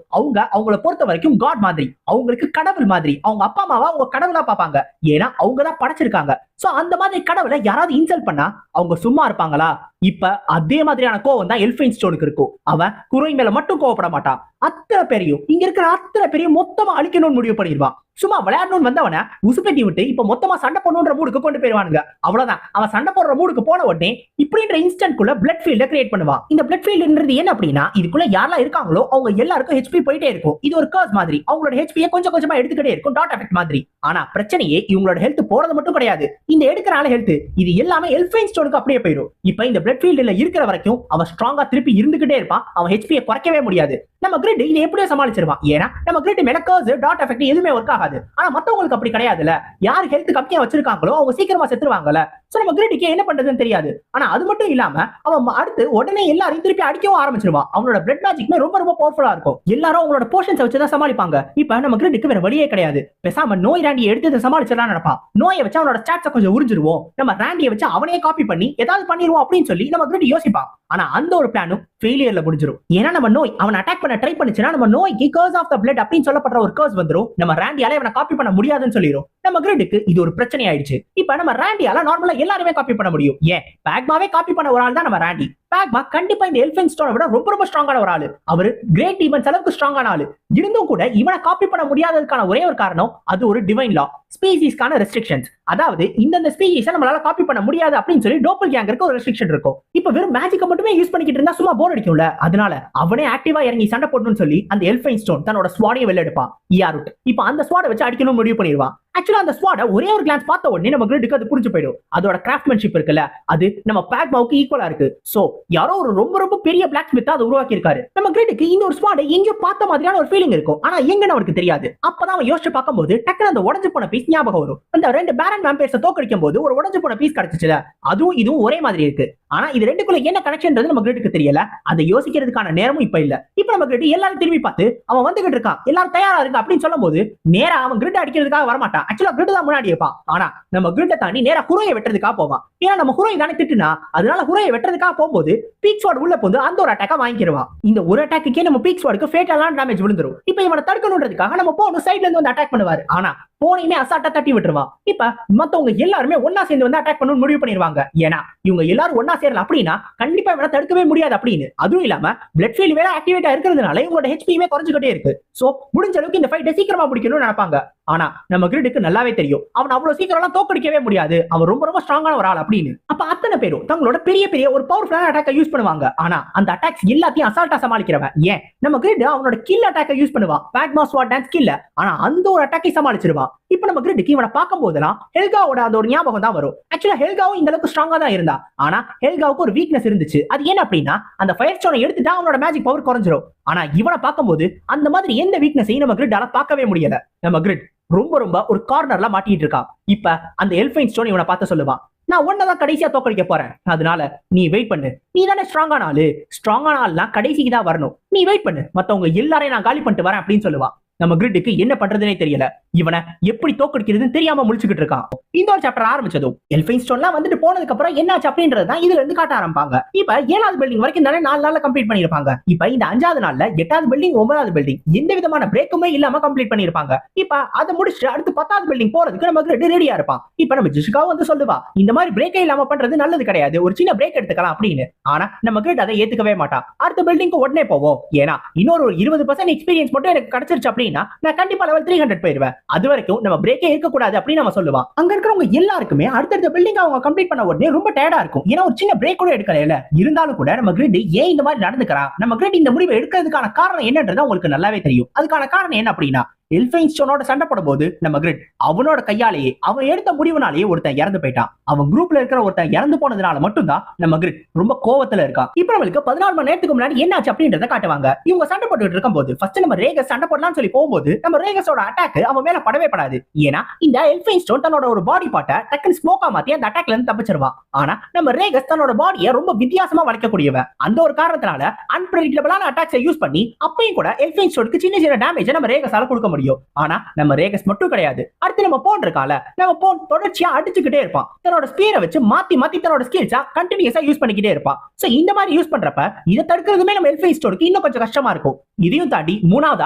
அவங்கள பொறுத்த வரைக்கும் காட் மாதிரி, அவங்களுக்கு கடவுள் மாதிரி. அவங்க அப்பா அம்மாவா அவங்க கடவுளா பார்ப்பாங்க. ஏன்னா அவங்க தான் படைச்சிருக்காங்க. சோ அந்த மாதிரி கடவுளை யாராவது இன்சல்ட் பண்ணா அவங்க சும்மா இருப்பாங்களா? இப்ப அதே மாதிரியான கோவம் தான் எல்ஃபைன் ஸ்டோனுக்கு இருக்கும். அவன் குறை மேல மட்டும் கோவப்பட மாட்டான், அத்தனை பேரையும் இங்க இருக்கிற அத்தனை பேரையும் மொத்தமா அழிக்கணும்னு முடிவு பண்ணிடுவான். சும்மா விளையாடணும்னு வந்தவன உசுப்பேட்டி விட்டு இப்ப மொத்தமா சண்டை பண்ணுன்ற மூடுக்கு கொண்டு போயிருவானுங்க. அவ்வளவுதான், அவன் சண்டை போடுற மூடுக்கு போன உடனே இப்படின்ற இன்ஸ்டன்ட்குள்ள பிளட் ஃபீல்ட கிரியேட் பண்ணுவான். இந்த பிளட் ஃபீல்ட்ன்றது என்ன அப்படின்னா, இதுக்குள்ள யாரெல்லாம் இருக்காங்களோ அவங்க எல்லாருக்கும் ஹெச்பி போயிட்டே இருக்கும். இது ஒரு கர்ஸ் மாதிரி, அவங்களோட ஹெச்பியை கொஞ்சம் கொஞ்சமா எடுத்துக்கிட்டே இருக்கும், டாட் எஃபெக்ட் மாதிரி. ஆனா பிரச்சனையே இவங்களோட ஹெல்த் போறது மட்டும் கிடையாது, இந்த எடுக்கிறனால ஹெல்த் இது எல்லாமே எல்ஃபைன் ஸ்டோனுக்கு அப்படியே போயிடும். இப்ப இந்த பிளட் ஃபீல்ட்ல இருக்கிற வரைக்கும் அவன் ஸ்ட்ராங்கா திருப்பி இருந்துகிட்டே இருப்பான். அவன் ஹெச்பியை குறைக்கவே முடியாது. நம்ம கிரிட் இதை எப்படியோ சமாளிச்சிருவான். ஏன்னா நம்ம கிரிட் மேல கர்ஸ் டாட் எஃபெக்ட் எதுவுமே ஒர்க் ஆகாது. ஆனா மத்தவங்களுக்கு அப்படி கிடையாதுல. யார் ஹெல்த் கம்மியா வச்சிருக்காங்களோ அவங்க சீக்கிரமா செத்துருவாங்கல்ல. சோ நம்ம கிரிட்க்கு என்ன பண்றதுன்னு தெரியாது. ஆனா அது மட்டும் இல்லாம அவன் அடுத்து உடனே எல்லாரையும் திருப்பி அடிக்கவும் ஆரம்பிச்சிருவான். அவனோட பிளட் மேஜிக்மே ரொம்ப ரொம்ப பவர்ஃபுல்லா இருக்கும். எல்லாரும் அவங்களோட போர்ஷன்ஸ் வச்சுதான் சமாளிப்பாங்க. இப்ப நம்ம கிரிட்க்கு வேற வழியே கிடையாது. பேசாம நோய் ராண்டியை எடுத்து சமாளிச்சிடலாம் நினைப்பான். நோயை வச்சு அவனோட ஸ்டாட்ஸை கொஞ்சம் உறிஞ்சிருவோம், நம்ம ராண்டியை வச்சு அவனையே காப்பி பண்ணி ஏதாவது பண்ணிடுவோம் அப்படின்னு சொல்லி நம்ம கிரிட் யோசிப்பான். ஆனா அந்த ஒரு பிளானும் ஃபெயிலியர்ல முடிஞ்சிரும். ஏன்னா நம்ம நோய் அவன் அட்டாக் பண்ண ட்ரை பண்ணுச்சுன்னா நம்ம நோய்க்கு கர்ஸ் ஆஃப் த பிளட் அப்படின்னு சொல்லப்படுற ஒரு கர்ஸ் வந்துரும். நம்ம ராண்டியால இவனை காப்பி பண்ண முடியாதுன்னு சொல்லிரும். நம்ம கிரிட்க்கு இது ஒரு பிரச்சனை ஆயிடுச்சு. இப்ப நம்ம ராண்டியால நார்மலா எல்லாருமே காப்பி பண்ண முடியும். ஏன் பேக்மாவே காப்பி பண்ண ஒரு ஆள் தான் நம்ம ராண்டி. பேக்மா கண்டிப்பா இந்த எல்ஃபைன் ஸ்டோனை விட ரொம்ப ரொம்ப ஸ்ட்ராங்கான ஒரு ஆளு. அவரு கிரேட் டீமன்ஸ் அளவுக்கு ஸ்ட்ராங்கான ஆளு. இருந்தும் கூட இவனை காப்பி பண்ண முடியாததுக்கான ஒரே ஒரு காரணம் அது ஒரு டிவைன் லா, ஸ்பீசிஸ்க்கான ரெஸ்ட்ரிக்ஷன்ஸ். அதாவது இந்த ஸ்பீசிஸை நம்மளால காப்பி பண்ண முடியாது அப்படின்னு சொல்லி டோப்பல் கேங்கருக்கு ஒரு ரெஸ்ட்ரிக்ஷன் இருக்கும். இப்ப வெறும் மேஜிக்கை மட்டுமே யூஸ் பண்ணிக்கிட்டு இருந்தா சும்மா போர் அடிக்கும்ல. அதனால அவனே ஆக்டிவா இறங்கி சண்டை போடணும்னு சொல்லி அந்த எல்ஃபைன் ஸ்டோன் தன்னோட ஸ்வாடையை வெளில எடுப்பான். இயாருட் இப்ப அந்த ஸ்வாடை வச்சு அடிக்கணும்னு முடிவு பண்ணிடுவான். ஆக்சுவலா அந்த ஸ்வாட ஒரே ஒரு கிளான்ஸ் பார்த்த உடனே நம்ம கிரிட்க்கு அது புரிஞ்சு போயிடும். அதோட கிராஃப்ட்மேன்ஷிப் இருக்குல்ல, அது நம்ம பேக்மாவுக்கு ஈக்குவலா இருக்கு. சோ யாரோ ஒரு ரொம்ப ரொம்ப பெரிய பிளாக் ஸ்மித் அதை உருவாக்கி இருக்காரு. நம்ம கிரிட்க்கு இந்த ஒரு ஸ்வாட எங்கேயோ பார்த்த மாதிரியான ஒரு ஃபீலிங் இருக்கும். ஆனா எங்கன்னு அவருக்கு தெரியாது. அப்பதான் அவன் யோசிச்சு பார்க்கும்போது டக்குனு அந்த உடஞ்சு போன பீஸ் ஞாபகம் வரும். அந்த ரெண்டு பேரன் வேம்பயர்ஸை தோக்கடிக்கும் போது ஒரு உடஞ்சு போன பீஸ் கிடைச்சிச்சுல, அதுவும் இதுவும் ஒரே மாதிரி இருக்கு. ஆனா இது ரெண்டுக்குள்ள என்ன கனெக்ஷன்ன்றது நம்ம கிரிட்க்கு தெரியல. அதை யோசிக்கிறதுக்கான நேரமும் இப்ப இல்ல. இப்ப நம்ம கிரிட் எல்லாரும் திரும்பி பார்த்து அவன் வந்துகிட்டு இருக்கான், எல்லாரும் தயாரா இருக்கு அப்படின்னு சொல்லும் போது நேரா அவன் கிரிட் அடிக்கிறதுக்காக வரமாட்டான். ஆக்சுவலா கிரிட் தான் முன்னாடி இருப்பான். ஆனா நம்ம கிரிட்டை தாண்டி நேரா ஹுரோயை வெட்டுறதுக்காக போவான். ஏன்னா நம்ம ஹுரோயை தானே திட்டுனா, அதனால ஹுரோயை வெட்டுறதுக்காக போகும்போது பீக் ஸ்வாட் உள்ள போந்து அந்த ஒரு அட்டாக்கா வாங்கிடுவான். இந்த ஒரு அட்டாக்குக்கே நம்ம பீக் ஸ்வாடுக்கு ஃபேட்டலான டேமேஜ் விழுந்துரும். இப்ப இவனை தடுக்கணுன்றதுக்காக நம்ம போன சைடுல இருந்து வந்து அட்டாக் பண்ணுவாரு. ஆனா போனையுமே அசால்ட்டா தட்டி விட்டுருவான். இப்ப மத்தவங்க எல்லாருமே ஒன்னா சேர்ந்து வந்து அட்டாக் பண்ணணும்னு முடிவு பண்ணிடுவாங்க. ஏன்னா இவங்க எல்லாரும் ஒன்னா சேரல அப்படின்னா கண்டிப்பா இவனை தடுக்கவே முடியாது அப்படின்னு. அதுவும் இல்லாம பிளட் ஃபீல்ட் வேற ஆக்டிவேட்டா இருக்கிறதுனால இவங்களோட ஹெச்பியுமே குறைஞ்சுக்கிட்டே இருக்கு. சோ முடிஞ்ச அளவுக்கு இந்த ஃபைட்டை சீக்கிரமா முடிக்கணும்னு நினைப்பாங்க. ஆனா நம்ம கிரிட்க்கு நல்லாவே தெரியும் அவன் அவ்வளவு சீக்கிரம் தோக்கடிக்கவே முடியாது, அவன் ரொம்ப ரொம்ப ஸ்ட்ராங்கான ஒரு ஆள் அப்படின்னு. அப்ப அத்தனை பேரும் தங்களோட பெரிய பெரிய ஒரு பவர்ஃபுல்லான அட்டாக்கை யூஸ் பண்ணுவாங்க. ஆனா அந்த அட்டாக்ஸ் எல்லாத்தையும் அசால்ட்டா சமாளிக்கிறவன் ஏன் நம்ம கிரிட் அவனோட கில் அட்டாக்கை யூஸ் பண்ணுவான், பேக்மா ஸ்வாட் டான்ஸ் கில்ல. ஆனா அந்த ஒரு அட்டாக்கை சமாளிச்சிருவான். இப்ப நம்ம கிரிட்க்கு இவனை பார்க்கும் போதெல்லாம் ஹெல்காவோட அந்த ஒரு ஞாபகம் தான் வரும். ஆக்சுவலா ஹெல்காவும் இந்த அளவுக்கு ஸ்ட்ராங்கா தான் இருந்தா. ஆனா ஹெல்காவுக்கு ஒரு வீக்னஸ் இருந்துச்சு. அது என்ன அப்படின்னா அந்த ஃபயர் ஸ்டோனை எடுத்துட்டா அவனோட மேஜிக் பவர் குறைஞ்சிரும். ஆனா இவனை பார்க்கும்போது அந்த மாதிரி எந்த வீக்னஸையும் நம்ம கிரிட்டால பார்க்கவே முடியல. நம்ம கிரிட் ரொம்ப ரொம்ப ஒரு கார்னர்ல மாட்டிட்டு இருக்கான். இப்ப அந்த எல்ஃபைன் ஸ்டோன் இவனை பார்த்து சொல்லுவான், நான் ஒன்னதான் கடைசியா தோக்கடிக்க போறேன், அதனால நீ வெயிட் பண்ணு, நீ தானே ஸ்ட்ராங்கான ஆளு, ஸ்ட்ராங்கான ஆள்லாம் கடைசிக்கு தான் வரணும், நீ வெயிட் பண்ணு, மத்தவங்க எல்லாரையும் நான் காலி பண்ணிட்டு வரேன் அப்படின்னு சொல்லுவான். நம்ம கிரிட்க்கு என்ன பண்றதுனே தெரியல. இவனை எப்படி தோக்கடிக்கிறதுன்னு தெரியாம முழிச்சுக்கிட்டு இருக்கான். இந்த ஒரு சாப்டர் ஆரம்பிச்சதும் எல்ஃபைன் ஸ்டோன்லாம் வந்துட்டு போனதுக்கு அப்புறம் என்னாச்சு அப்படின்றது தான் இதுல இருந்து காட்ட ஆரம்பிப்பாங்க. இப்ப 7வது பில்டிங் வரைக்கும் தானே 4 நாள்ல கம்ப்ளீட் பண்ணிருப்பாங்க. இப்ப இந்த 5வது நாள்ல 8வது பில்டிங் 9வது பில்டிங் எந்த விதமான பிரேக்குமே இல்லாம கம்ப்ளீட் பண்ணிருப்பாங்க. இப்ப அதை முடிச்சுட்டு அடுத்து 10வது பில்டிங் போறதுக்கு நம்ம கிரிட் ரெடியா இருப்பான். இப்ப நம்ம ஜிஷுகாவும் வந்து சொல்லுவா, இந்த மாதிரி பிரேக்கே இல்லாம பண்றது நல்லது கிடையாது, ஒரு சின்ன பிரேக் எடுத்துக்கலாம் அப்படின்னு. ஆனா நம்ம கிரிட் அதை ஏத்துக்கவே மாட்டான். அடுத்த பில்டிங்க்கு உடனே போவோம், ஏன்னா இன்னொரு 20% எக்ஸ்பீரியன்ஸ் மட்டும் எனக்கு கிடைச்சிருச்சு அப்படின்னா நான் கண்டிப்பா லெவல் 300 போயிருவேன். அது வரைக்கும் நம்ம பிரேக்கே இருக்க கூடாது அப்படின்னு நம்ம சொல்லுவான். அங்க இருக்கிறவங்க எல்லாருக்குமே அடுத்தடுத்த பில்டிங் அவங்க கம்ப்ளீட் பண்ண உடனே ரொம்ப டயர்டா இருக்கும். ஏன்னா ஒரு சின்ன பிரேக் கூட எடுக்கல. இருந்தாலும் கூட நம்ம கிரிட் ஏன் இந்த மாதிரி நடந்துக்கிறா, நம்ம கிரிட் இந்த முடிவை எடுக்கிறதுக்கான காரணம் என்னன்றது உங்களுக்கு நல்லாவே தெரியும். அதுக்கான காரணம் என்ன அப்படின்னா, எல்ஃபைன்ஸ்டோனோட சண்டை போடும்போது நம்ம கிரிட் அவனோட கையாலேயே அவன் எடுத்த முடிவுனாலேயே ஒருத்தன் இறந்து போயிட்டான். அவன் குரூப்ல இருக்கிற ஒருத்தன் இறந்து போனதுனால மட்டும்தான் நம்ம கிரிட் ரொம்ப கோவத்துல இருக்கான். இப்ப நம்மளுக்கு 14 மணி நேரத்துக்கு முன்னாடி என்ன ஆச்சு அப்படின்றத காட்டுவாங்க. இவங்க சண்டை போட்டுட்டு இருக்கும்போது ஃபர்ஸ்ட் நம்ம ரேகஸ் சண்டை போடலாம்னு சொல்லி போகும்போது நம்ம ரேகஸோட அட்டாக் அவன் மேல படவே படாது. ஏன்னா இந்த எல்ஃபைன்ஸ்டோன் தன்னோட ஒரு பாடி பார்ட்ட டக்குன்னு ஸ்மோக்கா மாத்தி அந்த அட்டாக்ல இருந்து தப்பிச்சிருவான். ஆனா நம்ம ரேகஸ் தன்னோட பாடியை ரொம்ப வித்தியாசமா வளைக்கக்கூடியவன். அந்த ஒரு காரணத்தினால அன்பிரடிக்டபிளான அட்டாக்ஸை யூஸ் பண்ணி அப்பயும் கூட எல்ஃபைன்ஸ்டோனுக்கு சின்ன சின்ன டேமேஜ் நம்ம ரேகஸால கொடுக்க முடியும். ஆனா நம்ம ரேகஸ் மட்டும் கிடையாது, அடுத்து நம்ம போன் இருக்கால, நம்ம போன் தொடர்ச்சியா அடிச்சுக்கிட்டே இருப்பான். தன்னோட ஸ்பீரை வச்சு மாத்தி மாத்தி தன்னோட ஸ்கில்ஸா கண்டினியூஸா யூஸ் பண்ணிக்கிட்டே இருப்பான். சோ இந்த மாதிரி யூஸ் பண்றப்ப இதை தடுக்கிறதுமே நம்ம எல்ஃபைன்ஸ்டோனுக்கு இன்னும் கொஞ்சம் கஷ்டமா இருக்கும். இதையும் தாண்டி மூணாவது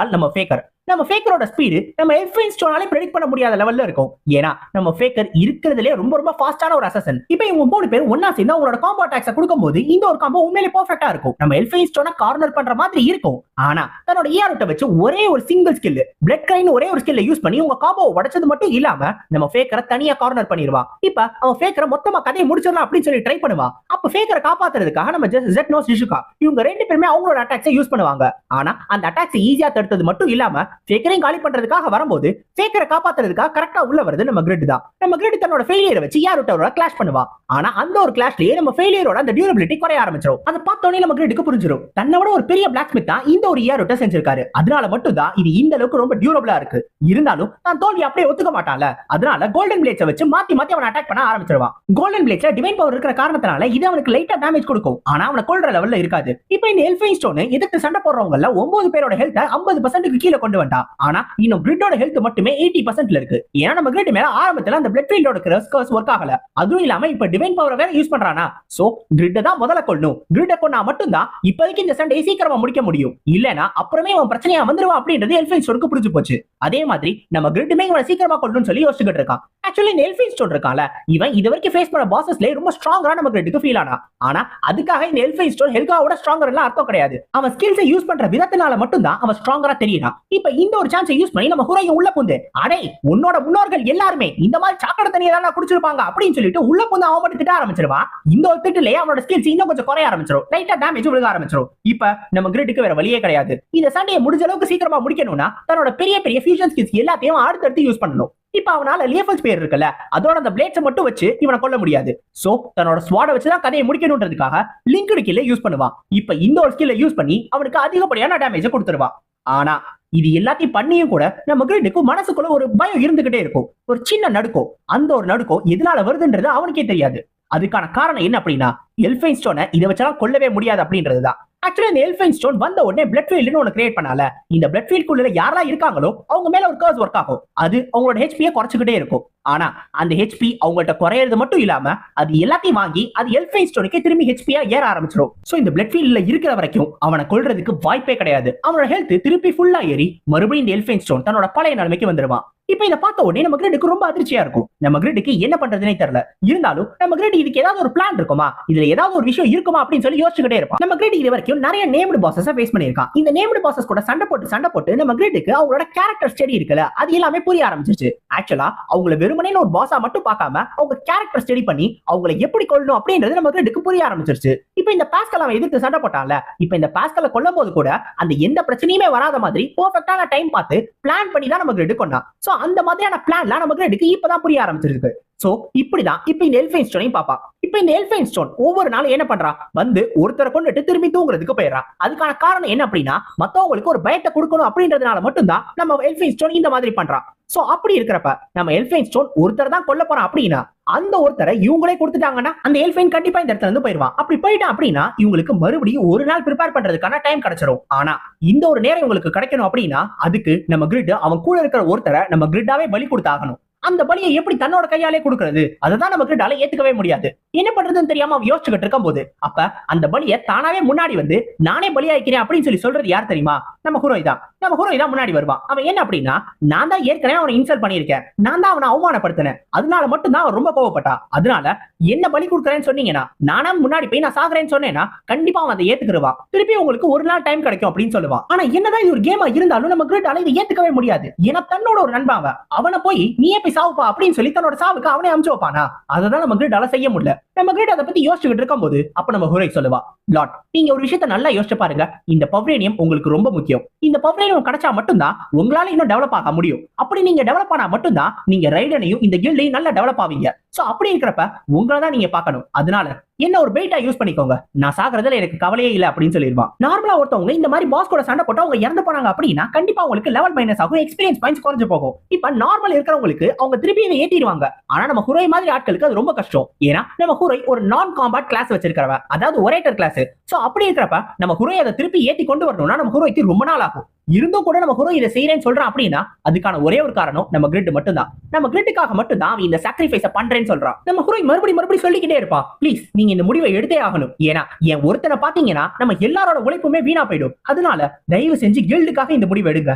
ஆள் நம்ம ஃபேக்கர். நம்ம ஃபேக்கரோட ஸ்பீடு நம்ம எல்ஃபைன்ஸ்டோனாலே பிரெடிக்ட் பண்ண முடியாத லெவல்ல இருக்கும். ஏன்னா நம்ம ஃபேக்கர் இருக்கிறதுலே ரொம்ப ரொம்ப ஃபாஸ்டான ஒரு அசசன். இப்போ இவங்க 3 பேர் ஒண்ணா சேர்ந்து அவங்களோட காம்போ அட்டாக்ஸ் கொடுக்கும்போது இந்த ஒரு காம்போ உண்மையிலேயே பெர்ஃபெக்ட்டா இருக்கும். நம்ம எல்ஃபைன்ஸ்டோனை கார்னர் பண்ற மாதிரி இருக்கும். ஆனா தன்னோட ஏஆர்ட்ட வச்சு ஒரே ஒரு சிங்கிள் ஸ்கில் பிளட் கிரைன் ஒரே ஒரு ஸ்கில்ல யூஸ் பண்ணி உங்க காம்போவை உடைச்சது மட்டும் இல்லாம நம்ம ஃபேக்கரை தனியா கார்னர் பண்ணிடுவான். இப்ப அவன் ஃபேக்கரை மொத்தமா கதையை முடிச்சிடலாம் அப்படின்னு சொல்லி ட்ரை பண்ணுவான். அப்ப ஃபேக்கரை காப்பாத்துறதுக்காக நம்ம ஜெட்னோஸ் ஷிசுகா இவங்க 2 பேருமே அவங்களோட அட்டாக்ஸை யூஸ் பண்ணுவாங்க. ஆனா அந்த அட்டாக்ஸ் ஈஸியா தடுத்தது மட்டும் இல்லாம ஃபேக்கரையும் காலி பண்றதுக்காக வரும்போது ஃபேக்கரை காப்பாத்துறதுக்காக கரெக்டா உள்ள வருது நம்ம கிரிட் தான். நம்ம கிரிட் தன்னோட ஃபெயிலியரை வச்சு யாரோட கிளாஷ் பண்ணுவா. ஆனா அந்த ஒரு கிளாஷ்லயே நம்ம ஃபெயிலியரோட அந்த டியூரபிலிட்டி குறைய ஆரம்பிச்சிரும். அதை பார்த்தோன்னே நம்ம கிரிட்க்கு புரிஞ்சிரும், தன்னோட ஒரு பெரிய பிளாக் ஸ்மித் தான் இந்த ஒரு யாரோட செஞ்சிருக்காரு. அதனால மட்டும் தான் இது இந்த அளவுக்கு ரொம்ப டியூரபிளா இருக்கு. இருந்தாலும் தான் தோல்வி அப்படியே ஒத்துக்க மாட்டான்ல, அதனால கோல்டன் பிளேட்ஸை வச்சு மாத்தி மாத்தி அவனை அட்டாக் பண்ண ஆரம்பிச்சிருவான். கோல்டன் பிளேட்ஸ்ல டிவைன் பவர் இருக்கிற காரணத்தினால இது அவனுக்கு லைட்டா டேமேஜ் கொடுக்கும். ஆனா அவனை கொல்ற லெவல்ல இருக்காது. இப்போ இந்த எல்ஃபைன்ஸ்டோன் எதிர்த்து சண்டை போடுறவங்கல 9 பேரோட ஹெல்த் 50% கீழே கொண்டு வந்தா. ஆனா இன்னும் கிரிட்டோட ஹெல்த் மட்டுமே 80% இருக்கு. ஏன்னா நம்ம கிரிட் மேல ஆரம்பத்துல அந்த பிளட் ஃபீல்டோட கர்ஸ் ஒர்க் ஆகல. அதுவும் இல்லாம இப்ப டிவைன் பவர் வேற யூஸ் பண்றானா. சோ கிரிட் தான் முதல்ல கொல்லணும். கிரிட் கொன்னா மட்டும் தான் இப்போதைக்கு இந்த சண்டை சீக்கிரமா முடிக்க முடியும். இல்லனா அப்புறமே அவன் பிரச்சனையா வந்துருவான் அப்படின்றது எல்ஃபைன்ஸ்டோனுக்கு புரிஞ்சு போச்சு. அதே மாதிரி நம்ம கிரிட்டுமே இவனை சீக்கிரமா கொல்லணும்னு சொல்லி யோசிச்சுட்டு இருக்கான். ஆக்சுவலி இந்த எல்ஃபைன்ஸ்டோன் இருக்கால, இவன் இது வரைக்கும் ஃபேஸ் பண்ண பாசஸ்ல ரொம்ப ஸ்ட்ராங்கா நம்ம கிரிட்டுக்கு ஃபீல் ஆனா. ஆனா அதுக்காக இந்த எல்ஃபைன்ஸ்டோன் ஹெல்காவோட ஸ்ட்ராங்கர் எல்லாம் அர்த்தம் கிடையாது. அவன் ஸ்கில்ஸை யூஸ் பண்ற விதத்தினால மட்டும் தான் அவன் ஸ்ட்ராங்கரா தெரியறான். இப்ப இந்த ஒரு சான்ஸை யூஸ் பண்ணி நம்ம ஹுரையை உள்ள புந்து, அடே உன்னோட முன்னோர்கள் எல்லாருமே இந்த மாதிரி சாக்கடை தண்ணியை தான் குடிச்சிருப்பாங்க அப்படின்னு சொல்லிட்டு உள்ள புந்து அவன் மட்டும் திட்ட ஆரம்பிச்சிருவான். இந்த ஒரு திட்டுலயே அவனோட ஸ்கில்ஸ் இன்னும் கொஞ்சம் குறைய ஆரம்பிச்சிடும். லைட்டா டேமேஜ் விழுக ஆரம்பிச்சிடும். இப்ப நம்ம கிரிட்டுக்கு வேற வழியே கிடையாது. இந்த சண்டையை முடிஞ்ச அளவுக்கு சீக்கிரமா முடிக்கணும்னா தன்னோட பெரிய பெரிய ஃபியூஷன் ஸ்கில்ஸ் எல்லாத்தையும் அடுத்தடுத்து யூஸ் பண்ணணும். இப்ப அவனால லியஃபல் ஸ்பேர் இருக்குல்ல, அதோட அந்த பிளேட்ஸை மட்டும் வச்சு இவனை கொல்ல முடியாது. சோ தன்னோட ஸ்வாட வச்சு தான் கதையை முடிக்கணும்ன்றதுக்காக லிங்க்டு கில்லை யூஸ் பண்ணுவான். இப்ப இந்த ஒரு ஸ்கில்லை யூஸ் பண்ணி அவனுக்கு அதிகப்படியான டேமேஜை கொடுத்துருவான். ஆனா இது எல்லாத்தையும் பண்ணியும் கூட நம்ம கிரிட்டுக்கு மனசுக்குள்ள ஒரு பயம் இருந்துகிட்டே இருக்கும். ஒரு சின்ன நடுக்கம். அந்த ஒரு நடுக்கம் எதனால வருதுன்றது அவனுக்கே தெரியாது. அதுக்கான காரணம் என்ன அப்படின்னா, எல்ஃபைன்ஸ்டோனை இதை வச்செல்லாம் கொல்லவே முடியாது அப்படின்றதுதான். ஆக்சுவலி இந்த எல்ஃபைன்ஸ்டோன் வந்த உடனே பிளட் ஃபீல்ட்னு ஒன்னு கிரியேட் பண்ணால, இந்த பிளட் ஃபீல்டுக்குள்ள யாரெல்லாம் இருக்காங்களோ அவங்க மேல ஒரு கர்ஸ் ஒர்க் ஆகும். அது அவங்களோட ஹெச்பியை குறைச்சிக்கிட்டே இருக்கும். ஆனா அந்த ஹெச்பி அவங்கள்ட்ட குறையிறது மட்டும் இல்லாம அது எல்லாத்தையும் வாங்கி அது எல்ஃபைன்ஸ்டோனுக்கு திரும்பி ஹெச்பியா ஏற ஆரம்பிச்சிடும். சோ இந்த பிளட் ஃபீல்ட்ல இருக்கிற வரைக்கும் அவனை கொல்றதுக்கு வாய்ப்பே கிடையாது. அவனோட ஹெல்த் திருப்பி ஃபுல்லா ஏறி மறுபடியும் இந்த எல்ஃபைன்ஸ்டோன் தன்னோட பழைய நிலைமைக்கு வந்துருவான். இப்ப இதை பார்த்த உடனே நம்ம கிரிட்டுக்கு ரொம்ப அதிர்ச்சியா இருக்கும். நம்ம கிரிட்டுக்கு என்ன பண்றதுனே தெரியல. இருந்தாலும் நம்ம கிரிட் இதுக்கு ஏதாவது ஒரு பிளான் இருக்குமா, இதுல ஏதாவது ஒரு விஷயம் இருக்குமா அப்படின்னு சொல்லி யோசிச்சுக்கிட்டே இருப்பான். நம்ம கிரிட் இது வரைக்கும் நிறைய நேம்டு பாசஸ் ஃபேஸ் பண்ணிருக்கான். இந்த நேம்டு பாசஸ் கூட சண்டை போட்டு நம்ம கிரிட்டுக்கு அவங்களோட கேரக்டர் ஸ்டடி இருக்குல்ல, அது எல்லாமே புரிய ஆரம்பிச்சிருச்சு. ஆக்சுவலா அவங்கள வெறுமனே ஒரு பாஸா மட்டும் பார்க்காம அவங்க கேரக்டர் ஸ்டடி பண்ணி அவங்களை எப்படி கொல்லணும் அப்படின்றது நம்ம கிரிட்டுக்கு புரிய ஆரம்பிச்சிருச்சு. இப்ப இந்த பாஸ்கல் அவன் எதிர்த்து சண்டை போட்டான்ல, இப்ப இந்த பாஸ்கலை கொல்லும் போது கூட அந்த எந்த பிரச்சனையுமே வராத மாதிரி பெர்ஃபெக்ட்டான டைம் பார்த்து பிளான் பண்ணி தான் நம்ம கிரிட் கொண்டான். சோ அந்த மாதிரியான பிளான்லாம் நம்ம கிரிட்டுக்கு இப்பதான் புரிய ஆரம்பிச்சிருக்கு. சோ இப்படிதான் இப்ப இந்த எல்ஃபைன்ஸ்டோனையும் பாப்பா. இப்ப இந்த எல்ஃபைன்ஸ்டோன் ஒவ்வொரு நாளும் என்ன பண்றா, வந்து ஒருத்தரை கொண்டுட்டு திரும்பி தூங்குறதுக்கு போயிடறான். அதுக்கான காரணம் என்ன அப்படின்னா, மத்தவங்களுக்கு ஒரு பயத்தை கொடுக்கணும் அப்படின்றதுனால மட்டும்தான் நம்ம எல்ஃபைன்ஸ்டோன் இந்த மாதிரி பண்றான். சோ அப்படி இருக்கிறப்ப நம்ம எல்ஃபைன்ஸ்டோன் ஒருத்தர் தான் கொல்ல போறான் அப்படின்னா, அந்த ஒருத்தரை இவங்களே கொடுத்துட்டாங்கன்னா அந்த எல்ஃபைன் கண்டிப்பா இந்த இடத்துல இருந்து போயிடுவான். அப்படி போயிட்டான் அப்படின்னா இவங்களுக்கு மறுபடியும் ஒரு நாள் ப்ரிப்பேர் பண்றதுக்கான டைம் கிடைச்சிரும். ஆனா இந்த ஒரு நேரம் இவங்களுக்கு கிடைக்கணும் அப்படின்னா அதுக்கு நம்ம கிரிட் அவன் கூட இருக்கிற ஒருத்தரை நம்ம கிரிட்டாவே பலி கொடுத்தாகணும். அந்த பலியை எப்படி தன்னோட கையாலே கொடுக்கிறது, அதுதான் நம்ம கிரிட்டால ஏத்துக்கவே முடியாது. என்ன பண்றதுன்னு தெரியாம அவன் யோசிச்சுக்கிட்டு இருக்கும் போது அப்ப அந்த பலியை தானாவே முன்னாடி வந்து நானே பலியாக்கிறேன் அப்படின்னு சொல்லி சொல்றது யார் தெரியுமா? நம்ம ஹீரோய் தான். நம்ம ஹீரோய் தான் முன்னாடி வருவான். அவன் என்ன அப்படின்னா, நான் தான் ஏற்கனவே அவனை இன்சல்ட் பண்ணியிருக்கேன், நான் தான் அவனை அவமானப்படுத்தினேன், அதனால மட்டும் தான் அவன் ரொம்ப கோவப்பட்டா, அதனால என்ன பலி கொடுக்குறேன்னு சொன்னீங்கன்னா நானே முன்னாடி போய் நான் சாகுறேன்னு சொன்னேன்னா கண்டிப்பா அவன் அதை ஏத்துக்குருவான், திருப்பி உங்களுக்கு ஒரு நாள் டைம் கிடைக்கும் அப்படின்னு சொல்லுவான். ஆனா என்னதான் இது ஒரு கேமா இருந்தாலும் நம்ம கிரிட்டால இதை ஏத்துக்கவே முடியாது. ஏன்னா தன்னோட ஒரு நண்பாவ அவனை போய் நீயே போய் சாவுப்பா அப்படின்னு சொல்லி தன்னோட சாவுக்கு அவனே அமுச்சு வைப்பானா? அததான் நம்ம கிரிட்டால செய்ய முடியல. நம்ம கிரிட் அதை பத்தி யோசிச்சுக்கிட்டு இருக்கும் போது அப்ப நம்ம ஹீரோய் சொல்லுவா, லார்ட் நீங்க ஒரு விஷயத்த நல்லா யோசிச்சு பாருங்க, இந்த பவ்ரேனியம் உங்களுக்கு ரொம்ப முக்கியம். இந்த பவ்ரேனியம் கிடைச்சா மட்டும்தான் உங்களால இன்னும் டெவலப் ஆக முடியும். அப்படி நீங்க டெவலப் ஆனா மட்டும்தான் நீங்க ரைடனையும் இந்த கில்டையும் நல்லா டெவலப் ஆவீங்க. சோ அப்படி இருக்கிறப்ப உங்களை தான் நீங்க பார்க்கணும். அதனால என்ன ஒரு பெயிட்டா யூஸ் பண்ணிக்கோங்க, நான் சாகுறதுல எனக்கு கவலையே இல்ல அப்படின்னு சொல்லிடுவான். நார்மலா ஒருத்தவங்க இந்த மாதிரி பாஸ் கூட சண்டை போட்டு அவங்க இறந்து போனாங்க அப்படின்னா கண்டிப்பா உங்களுக்கு லெவல் மைனஸ் ஆகும், எக்ஸ்பீரியன்ஸ் பாயிண்ட்ஸ் குறைஞ்சு போகும். இப்ப நார்மல் இருக்கிறவங்களுக்கு அவங்க திருப்பி இதை ஏத்திடுவாங்க. ஆனா நம்ம ஹீரோய் மாதிரி ஆட்களுக்கு அது ரொம்ப கஷ்டம். ஏன்னா நம்ம ஹீரோய் ஒரு நான் காம்பேட் கிளாஸ் வச்சிருக்கிறவ, அதாவது ஒரேட்டர் கிளாஸ். சோ அப்படி இருக்கிறப்ப நம்ம ஹீரோய் அதை திருப்பி ஏத்தி கொண்டு வரணும்னா நம்ம ஹீரோய்க்கு ரொம்ப நாள் ஆகும். இருந்தும் கூட நம்ம ஹீரோ இதை செய்யறேன்னு சொல்றான் அப்படின்னா அதுக்கான ஒரே ஒரு காரணம் நம்ம கிரிட் மட்டும்தான். நம்ம கிரிட்டுக்காக மட்டும்தான் அவன் இந்த சாக்ரிஃபைஸ பண்றேன்னு சொல்றான். நம்ம ஹீரோ மறுபடியும் சொல்லிக்கிட்டே இருப்பான், ப்ளீஸ் நீங்க இந்த முடிவை எடுத்தே ஆகணும். ஏன்னா என் ஒருத்தனை பாத்தீங்கன்னா நம்ம எல்லாரோட உழைப்புமே வீணா போயிடும். அதனால தயவு செஞ்சு கில்டுக்காக இந்த முடிவு எடுங்க,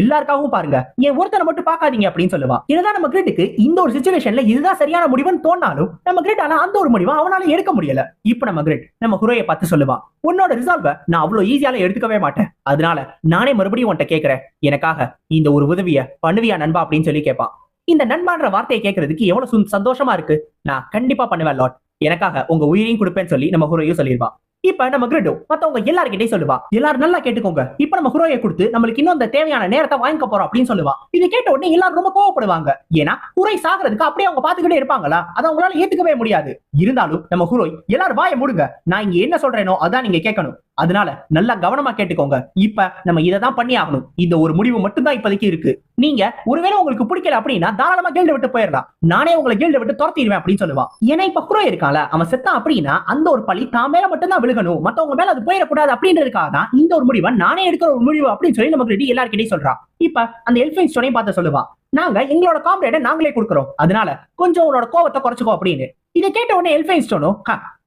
எல்லாருக்காகவும் பாருங்க, என் ஒருத்தனை மட்டும் பாக்காதீங்க அப்படின்னு சொல்லுவான். இதுதான் நம்ம கிரிட்டுக்கு இந்த ஒரு சிச்சுவேஷன்ல இதுதான் சரியான முடிவுன்னு தோணாலும் நம்ம கிரிட்டால அந்த ஒரு முடிவை அவனால எடுக்க முடியல. இப்ப நம்ம கிரிட் நம்ம ஹீரோயை பார்த்து சொல்லுவான், உன்னோட ரிசால்வ நான் அவ்வளவு ஈஸியால எடுத்துக்கவே மாட்டேன், அதனால நானே மறுபடியும் உன்கிட்ட கேட்கிறேன், எனக்காக இந்த ஒரு உதவிய பண்ணுவியா நண்பா அப்படின்னு சொல்லி கேட்பான். இந்த நண்பான்ற வார்த்தையை கேட்கறதுக்கு எவ்வளவு சந்தோஷமா இருக்கு. நான் கண்டிப்பா பண்ணுவேன் லார்ட், எனக்காக உங்க உயிரையும் கொடுப்பேன்னு சொல்லி நம்ம ஹீரோயும் சொல்லிடுவான். இப்ப நம்ம கிரிட்டோ மத்தவங்க எல்லார்கிட்டயும் சொல்லுவா, எல்லாரும் நல்லா கேட்டுக்கோங்க, இப்ப நம்ம ஹீரோயை கொடுத்து நம்மளுக்கு இன்னும் அந்த தேவையான நேரத்தை வாங்கிக்க போறோம் அப்படின்னு சொல்லுவா. இது கேட்ட உடனே எல்லாரும் ரொம்ப கோவப்படுவாங்க. ஏன்னா ஹீரோய் சாகிறதுக்கு அப்படியே அவங்க பாத்துக்கிட்டே இருப்பாங்களா, அதை அவங்களால ஏத்துக்கவே முடியாது. இருந்தாலும் நம்ம ஹீரோய் எல்லாரும் வாயை மூடுங்க, நான் இங்க என்ன சொல்றேனோ அதான் நீங்க கேட்கணும், அதனால நல்லா கவனமா கேட்டுக்கோங்க, இப்ப நம்ம இதை தான் பண்ணி ஆகணும், இந்த ஒரு முடிவு மட்டும்தான் இப்போதைக்கு இருக்கு. நீங்க ஒருவேளை உங்களுக்கு பிடிக்கல அப்படின்னா தாராளமா கில்ட விட்டு போயிடலாம், நானே உங்களை கில்ட விட்டு துரத்திடுவேன் அப்படின்னு சொல்லுவான். ஏன்னா இப்ப ஹீரோ இருக்கால, அவன் செத்தான் அப்படின்னா அந்த ஒரு பழி தான் மேல மட்டும்தான் விழுகணும், மத்தவங்க மேல அது போயிடக்கூடாது அப்படின்றதுக்காக தான் இந்த ஒரு முடிவை நானே எடுக்கிற ஒரு முடிவு அப்படின்னு சொல்லி நமக்கு ரெடி எல்லார்கிட்டையும் சொல்றான். இப்ப அந்த எல்ஃபைன் ஸ்டோனையும் பார்த்து சொல்லுவான், நாங்க எங்களோட காம்ரேட நாங்களே கொடுக்குறோம், அதனால கொஞ்சம் உன்னோட கோவத்தை குறைச்சுக்கோ அப்படின்னு. இதை கேட்ட உடனே எல்ஃபைன் ஸ்டோனும்,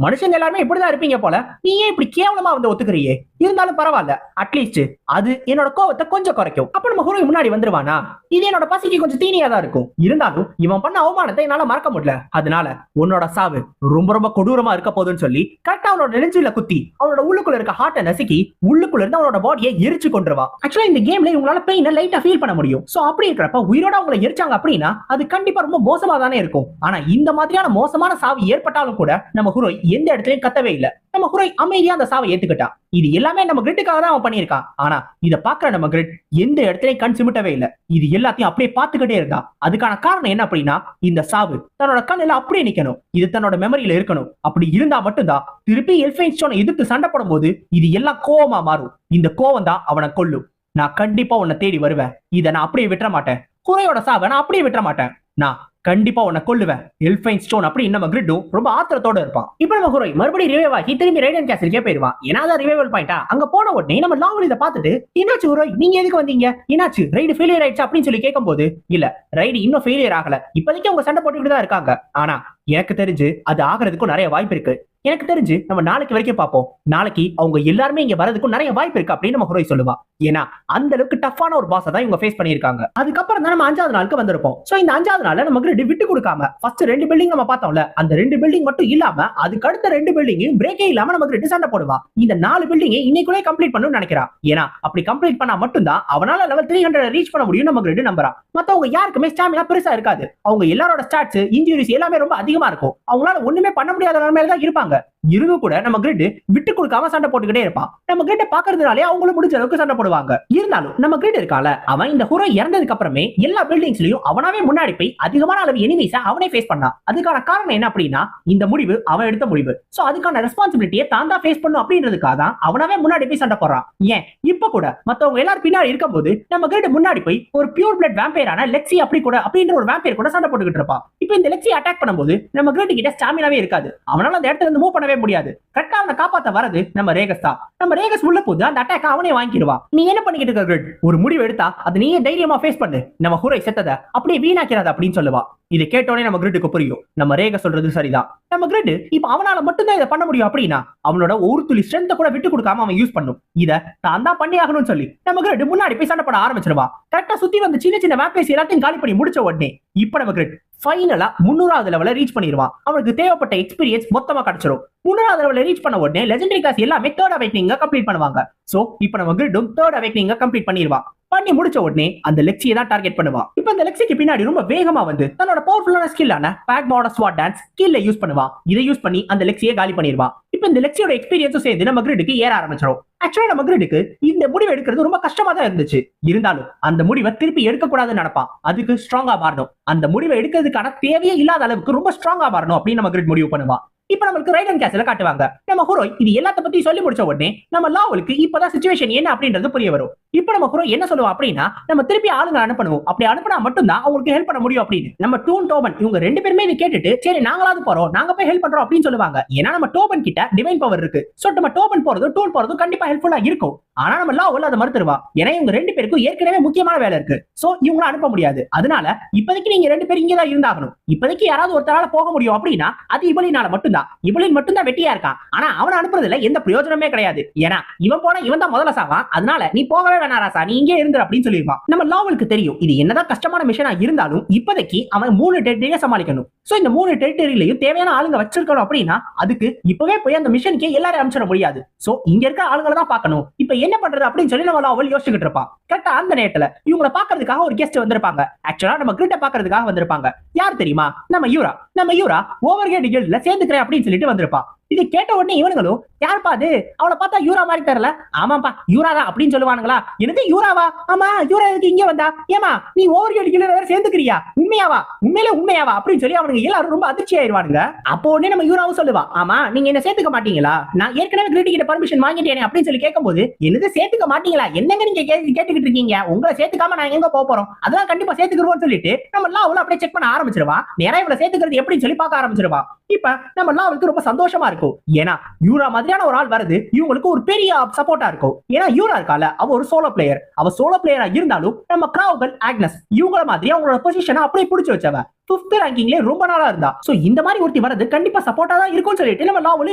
மனுஷங்க எல்லாருமே இப்படிதான் இருப்பீங்க போல, நீ ஏன் இப்படி கேவலமா வந்து ஒத்துக்கிறியே, இருந்தாலும் பரவாயில்ல, அட்லீஸ்ட் அது என்னோட கோவத்தை கொஞ்சம் குறைக்கும். அப்ப நம்ம ஹீரோ முன்னாடி வந்துருவானா, இது என்னோட பசிக்கு கொஞ்சம் தீனியா தான் இருக்கும், இருந்தாலும் இவன் பண்ண அவமானத்தை என்னால மறக்க முடியல, அதனால உன்னோட சாவு ரொம்ப ரொம்ப கொடூரமா இருக்க போதுன்னு சொல்லி கரெக்டா அவனோட நெஞ்சில குத்தி அவனோட உள்ளுக்குள்ள இருக்க ஹார்ட்டை நசுக்கி உள்ளுக்குள்ள இருந்து அவனோட பாடியை எரிச்சு கொண்டுருவா. ஆக்சுவலா இந்த கேம்ல உங்களால பெயினை லைட்டா ஃபீல் பண்ண முடியும். சோ அப்படி இருக்கிறப்ப உயிரோட அவங்களை எரிச்சாங்க அப்படின்னா அது கண்டிப்பா ரொம்ப மோசமா தானே இருக்கும். ஆனா இந்த மாதிரியான மோசமான சாவு ஏற்பட்டாலும் கூட நம்ம ஹீரோ எந்த இடத்துலயும் கத்தவே இல்ல. நம்ம ஹீரோ அமைதியா அந்த சாவை ஏத்துக்கிட்டா. இது எல்லாமே நம்ம கிரிட்டுக்காக தான் அவன் பண்ணியிருக்கான். ஆனா இத பாக்குற நம்ம கிரிட் எந்த இடத்துலயும் கண் சிமிட்டவே இல்ல, இது எல்லாத்தையும் அப்படியே பார்த்துக்கிட்டே இருந்தா. அதுக்கான காரணம் என்ன அப்படின்னா, இந்த சாவு தன்னோட கண்ணுல அப்படியே நிக்கணும், இது தன்னோட மெமரியில இருக்கணும். அப்படி இருந்தா மட்டும்தான் திருப்பி எல்ஃபைன் ஸ்டோனை எதிர்த்து சண்டை போடும் போது இது எல்லாம் கோவமா மாறும். இந்த கோவம் தான் அவனை கொல்லும். நான் கண்டிப்பா உன்னை தேடி வருவேன், இதை நான் அப்படியே விட்டுற மாட்டேன், ஹீரோயோட சாவை நான் அப்படியே விட்டுற மாட்டேன், நான் கண்டிப்பா உன்னை கொல்லுவேன் எல்ஃபைன் ஸ்டோன் அப்படின்னு நம்ம கிரிட்டும் ரொம்ப ஆத்திரத்தோட இருப்பான். இப்ப நம்ம ஹீரோய் மறுபடியும் ரிவைவ் ஆகி திரும்பி ரைடன் கேசலுக்கே போயிருவான். ஏன்னா அதான் ரிவைவல் பாயிண்டா. அங்க போன உடனே நம்ம லாவல் இதை பார்த்துட்டு, என்னாச்சு ஹீரோய் நீங்க எதுக்கு வந்தீங்க, என்னாச்சு ரைடு ஃபெயிலியர் ஆயிடுச்சு அப்படின்னு சொல்லி கேட்கும் போது, இல்ல ரைடு இன்னும் ஃபெயிலியர் ஆகல, இப்போதைக்கு அவங்க சண்டை போட்டுக்கிட்டு தான் இருக்காங்க, ஆனா எனக்கு தெரிஞ்சு அது ஆகிறதுக்கும் நிறைய வாய்ப்பு இருக்கு, எனக்கு தெரிஞ்சு நம்ம நாளைக்கு வரைக்கும் பார்ப்போம், நாளைக்கு அவங்க எல்லாருமே இங்க வரதுக்கும் நிறைய வாய்ப்பு இருக்கு அப்படின்னு நம்ம ஹீரோய் சொல்லுவா. ஏன்னா அந்த அளவுக்கு டஃப்பான ஒரு பாஸை தான் இவங்க ஃபேஸ் பண்ணிருக்காங்க. அதுக்கப்புறம் தான் நம்ம 5வது நாளுக்கு வந்திருப்போம். சோ இந்த 5வது நாள்ல நம்ம கிரிட் விட்டு கொடுக்காம ஃபர்ஸ்ட் 2 பில்டிங் நம்ம பார்த்தோம்ல, அந்த 2 பில்டிங் மட்டும் இல்லாம அதுக்கு அடுத்த 2 பில்டிங்கையும் பிரேக்கே இல்லாம நம்ம கிரிட் சண்டை போடுவா. இந்த 4 பில்டிங்கை இன்னைக்குள்ளே கம்ப்ளீட் பண்ணணும்னு நினைக்கிறா. ஏன்னா அப்படி கம்ப்ளீட் பண்ணா மட்டும்தான் அவனால லெவல் 300 ரீச் பண்ண முடியும் நம்ம கிரிட் நம்புறா. மத்தவங்க யாருக்குமே ஸ்டாமினா பெருசா இருக்காது, அவங்க எல்லாரோட ஸ்டாட்ஸ் இன்ஜூரிஸ் எல்லாமே ரொம்ப அதிகமா இருக்கும், அவங்களால ஒண்ணுமே பண்ண முடியாத நிலைமையில தான் இருப்பாங்க. இருந்தும் கூட நம்ம கிரிட் விட்டு கொடுக்காம சண்டை போட்டுக்கிட்டே இருப்பான். நம்ம கிரிட்ட பாக்குறதுனாலே அவங்களும் முடிஞ்ச அளவுக்கு சண்டை போடுவாங்க. இருந்தாலும் நம்ம கிரிட் இருக்கால, அவன் இந்த ஹீரோ இறந்ததுக்கு அப்புறமே எல்லா பில்டிங்ஸ்லயும் அவனாவே முன்னாடி போய் அதிகமான அளவு எனிமீஸ அவனே ஃபேஸ் பண்ணான். அதுக்கான காரணம் என்ன அப்படின்னா, இந்த முடிவு அவன் எடுத்த முடிவு. சோ அதுக்கான ரெஸ்பான்சிபிலிட்டியை தான் தான் ஃபேஸ் பண்ணும் அப்படின்றதுக்காக தான் அவனாவே முன்னாடி போய் சண்டை போடுறான். ஏன் இப்ப கூட மத்தவங்க எல்லாரும் பின்னாடி இருக்கும்போது நம்ம கிரிட் முன்னாடி போய் ஒரு பியூர் பிளட் வேம்பையரான லெக்ஸி அப்படின்ற ஒரு வேம்பையர் கூட சண்டை போட்டுக்கிட்டு இருப்பான். இப்ப இப்போ இந்த லெக்ஸி அட்டாக் பண்ணும்போது நம்ம கிரிட் கிட்ட ஸ்டாமினாவே இருக்காது. அவனால அந்த இடத்துல இருந்து மூவ் பண்ணவே முடியாது. கரெக்டா அவனை காப்பாத்த வரது நம்ம ரேகஸ் தான். நம்ம ரேகஸ் உள்ள போது அந்த அட்டாக் அவனே வாங்கிடுவான். நீ என்ன பண்ணிக்கிட்டு இருக்க கிரிட்? ஒரு முடிவு எடுத்தா அது நீயே தைரியமா ஃபேஸ் பண்ணு. நம்ம ஹுரை செத்தத அப்படியே வீணாக்கிறாத அப்படின்னு சொல்லுவா. இதை கேட்டோடனே நம்ம கிரிட்டுக்கு புரியும், நம்ம ரேகஸ் சொல்றது சரிதான். நம்ம கிரிட் இப்ப அவனால மட்டும்தான் இதை பண்ண முடியும் அப்படின்னா அவனோட ஒரு துளி ஸ்ட்ரென்த் கூட விட்டு கொடுக்காம அவன் யூஸ் பண்ணும். இதை தான் தான் பண்ணி ஆகணும்னு சொல்லி நம்ம கிரிட் முன்னாடி போய் சண்டை போட ஆரம்பிச்சிருவா. கரெக்டா சுத்தி வந்து சின்ன சின்ன வேப்பேஸ் எல்லாத்தையும் காலி பண்ணி முடிச்ச உடனே இப்ப நம்ம கிரிட் ஃபைனலா 300வது லெவல ரீச் பண்ணிடுவான். அவனுக்கு தேவைப்பட்ட எக்ஸ்பீரியன்ஸ் மொத்தமா கிடைச்சிரும். 300வது லெவல ரீச் பண்ண உடனே லெஜெண்டரி கிளாஸ் எல்லாமே தேர்ட் அவேக்னிங்க கம்ப்ளீட் பண்ணுவாங்க. சோ இப்போ நம்ம கிரிட்டும் தேர்ட் அவேக்னிங்க கம்ப்ளீட் பண்ணிடுவான். பண்ணி முடிச்ச உடனே அந்த லெக்ஸியை தான் டார்கெட் பண்ணுவான். இப்போ அந்த லெக்ஸிக்கு பின்னாடி ரொம்ப வேகமா வந்து தன்னோட பவர்ஃபுல்லான ஸ்கில்லான பேக்மோட ஸ்வாட் டான்ஸ் ஸ்கில்ல யூஸ் பண்ணுவான். இதை யூஸ் பண்ணி அந்த லெக்ஸியை காலி பண்ணிடுவான். இப்போ இந்த லெக்ஸியோட எக்ஸ்பீரியன்ஸும் சேர்ந்து நம்ம கிரிடுக்கு ஏற ஆரம்பிச்சிடும். ஆக்சுவலா நம்ம கிரிடுக்கு இந்த முடிவு எடுக்கிறது ரொம்ப கஷ்டமா தான் இருந்துச்சு. இருந்தாலும் அந்த முடிவை திருப்பி எடுக்க கூடாதுன்னு நினைப்பான். அதுக்கு ஸ்ட்ராங்கா மாறணும். அந்த முடிவை எடுக்கிறதுக்கான தேவையே இல்லாத அளவுக்கு ரொம்ப ஸ்ட்ராங்கா மாறணும் அப்படின்னு நம்ம கிரிட் முடிவு பண்ணுவான். இப்ப நமக்கு ரைடன் கேஸ்ல காட்டுவாங்க. நம்ம ஹீரோ இது எல்லாத்த பத்தி சொல்லி முடிச்ச உடனே நம்ம லாவலுக்கு இப்பதான் சிச்சுவேஷன் என்ன அப்படின்றது புரிய வரும். இப்ப நம்ம ஹீரோ என்ன சொல்லுவோம் அப்படின்னா நம்ம திருப்பி ஆளுங்க அனுப்பணும். அப்படி அனுப்பினா மட்டும்தான் அவங்களுக்கு ஹெல்ப் பண்ண முடியும் அப்படின்னு. நம்ம டூன் டோபன் இவங்க ரெண்டு பேருமே இதை கேட்டுட்டு சரி நாங்களாவது போறோம், நாங்க போய் ஹெல்ப் பண்றோம் அப்படின்னு சொல்லுவாங்க. ஏன்னா நம்ம டோபன் கிட்ட டிவைன் பவர் இருக்கு. சோ நம்ம டோபன் போறதும் டூன் போறதும் கண்டிப்பா ஹெல்ப்ஃபுல்லா இருக்கும். ஆனா நம்ம லாவல் அதை மறுத்துருவா. ஏன்னா இவங்க ரெண்டு பேருக்கும் ஏற்கனவே முக்கியமான வேலை இருக்கு. சோ இவங்கள அனுப்ப முடியாது. அதனால இப்போதைக்கு நீங்க ரெண்டு பேரும் இங்கதான் இருந்தாகணும். இப்போதைக்கு யாராவது ஒருத்தரால போக முடியும் அப்படின்னா அது இவளினால மட்டும்தான். இவளின் மட்டும்தான் வெட்டியா இருக்கான். ஆனா அவன் அனுப்புறதுல எந்த பிரயோஜனமே கிடையாது. ஏன்னா இவன் போனா இவன் தான் முதல்ல சாவான். அதனால நீ போகவே வேணாம் ராசா, நீ இங்கே இருந்து அப்படின்னு சொல்லிருப்பான். நம்ம லாவலுக்கு தெரியும் இது என்னதான் கஷ்டமான மிஷனா இருந்தாலும் இப்போதைக்கு அவன் 3 டெரிட்டரியை சமாளிக்கணும். சோ இந்த 3 டெரிட்டரியிலையும் தேவையான ஆளுங்க வச்சிருக்கணும் அப்படின்னா அதுக்கு இப்பவே போய் அந்த மிஷனுக்கு எல்லாரும் அனுப்பிச்சிட முடியாது. சோ இங்க இருக்க ஆளுங்களை தான் பார்க்கணும். இப்ப என்ன பண்றது அப்படின்னு சொல்லி நம்ம லாவல் யோசிச்சுக்கிட்டு இருப்பான். கரெக்டா அந்த நேரத்துல இவங்களை பாக்குறதுக்காக ஒரு கெஸ்ட் வந்திருப்பாங்க. ஆக்சுவலா நம்ம கிரிட்ட பாக்குறதுக்காக வந்திருப்பாங்க. யார் தெரியுமா? நம்ம யூரா ஓவர்ஹெட் கில்ட்ல சேர்ந்துக்கிறேன் அப்படின்னு சொல்லிட்டு வந்திருப்பா. இதை கேட்ட உடனே இவனுங்களும் யாருப்பா அது? அவளை பார்த்தா யூரா மாதிரி தெரியல. ஆமாப்பா யூரா தான் அப்படின்னு சொல்லுவானுங்களா? எனக்கு யூராவா? ஆமா யூரா எதுக்கு இங்க வந்தா? ஏமா நீ ஓவர்ஹெட் கில்ட்ல வேற சேர்ந்துக்கிறியா? உண்மையாவா அப்படின்னு சொல்லி அவனுங்க எல்லாரும் ரொம்ப அதிர்ச்சி ஆயிடுவானுங்க. அப்போ உடனே நம்ம யூராவும் சொல்லுவா, ஆமா நீங்க என்ன சேர்த்துக்க மாட்டீங்களா? நான் ஏற்கனவே கிரிட் கிட்ட பர்மிஷன் வாங்கிட்டேனே அப்படின்னு சொல்லி கேட்கும்போது என்னது சேர்த்துக்க மாட்டீங்களா? என்னங்க நீங்க கேட்டுக்கிட்டு இருக்கீங்க? உங்களை சேர்த்துக்காம நான் எங்க போறோம்? அதெல்லாம் கண்டிப்பா சேர்த்துக்கிறோம்னு சொல்லிட்டு நம்ம லாவல் அப்படியே செக் பண்ண ஆரம்பிச்சிருவா. நேரா இவளை சேர்த்துக்கிறது எப்படின்னு சொல்லி பார்க்க ஆரம்பிச்சிருவா. இப்ப நம்ம லாவலுக்கு ரொம்ப சந்தோஷமா இருக்கும். ஏன்னா யூரா மாதிரியான ஒரு ஆள் வருது இவங்களுக்கு ஒரு பெரிய சப்போர்ட்டா இருக்கும். ஏன்னா யூரா இருக்கால அவ ஒரு சோலோ பிளேயர். அவ சோலோ பிளேயரா இருந்தாலும் நம்ம கிராவுகன் ஆக்னஸ் இவங்கள மாதிரி அவங்களோட பொசிஷனை அப்படியே பிடிச்சு வச்சவ 5th ரேங்கிங்ல ரொம்ப நாளா இருந்தா. சோ இந்த மாதிரி ஒருத்தி வரது கண்டிப்பா சப்போர்ட்டா தான் இருக்கும்னு சொல்லிட்டு நம்ம லாவல்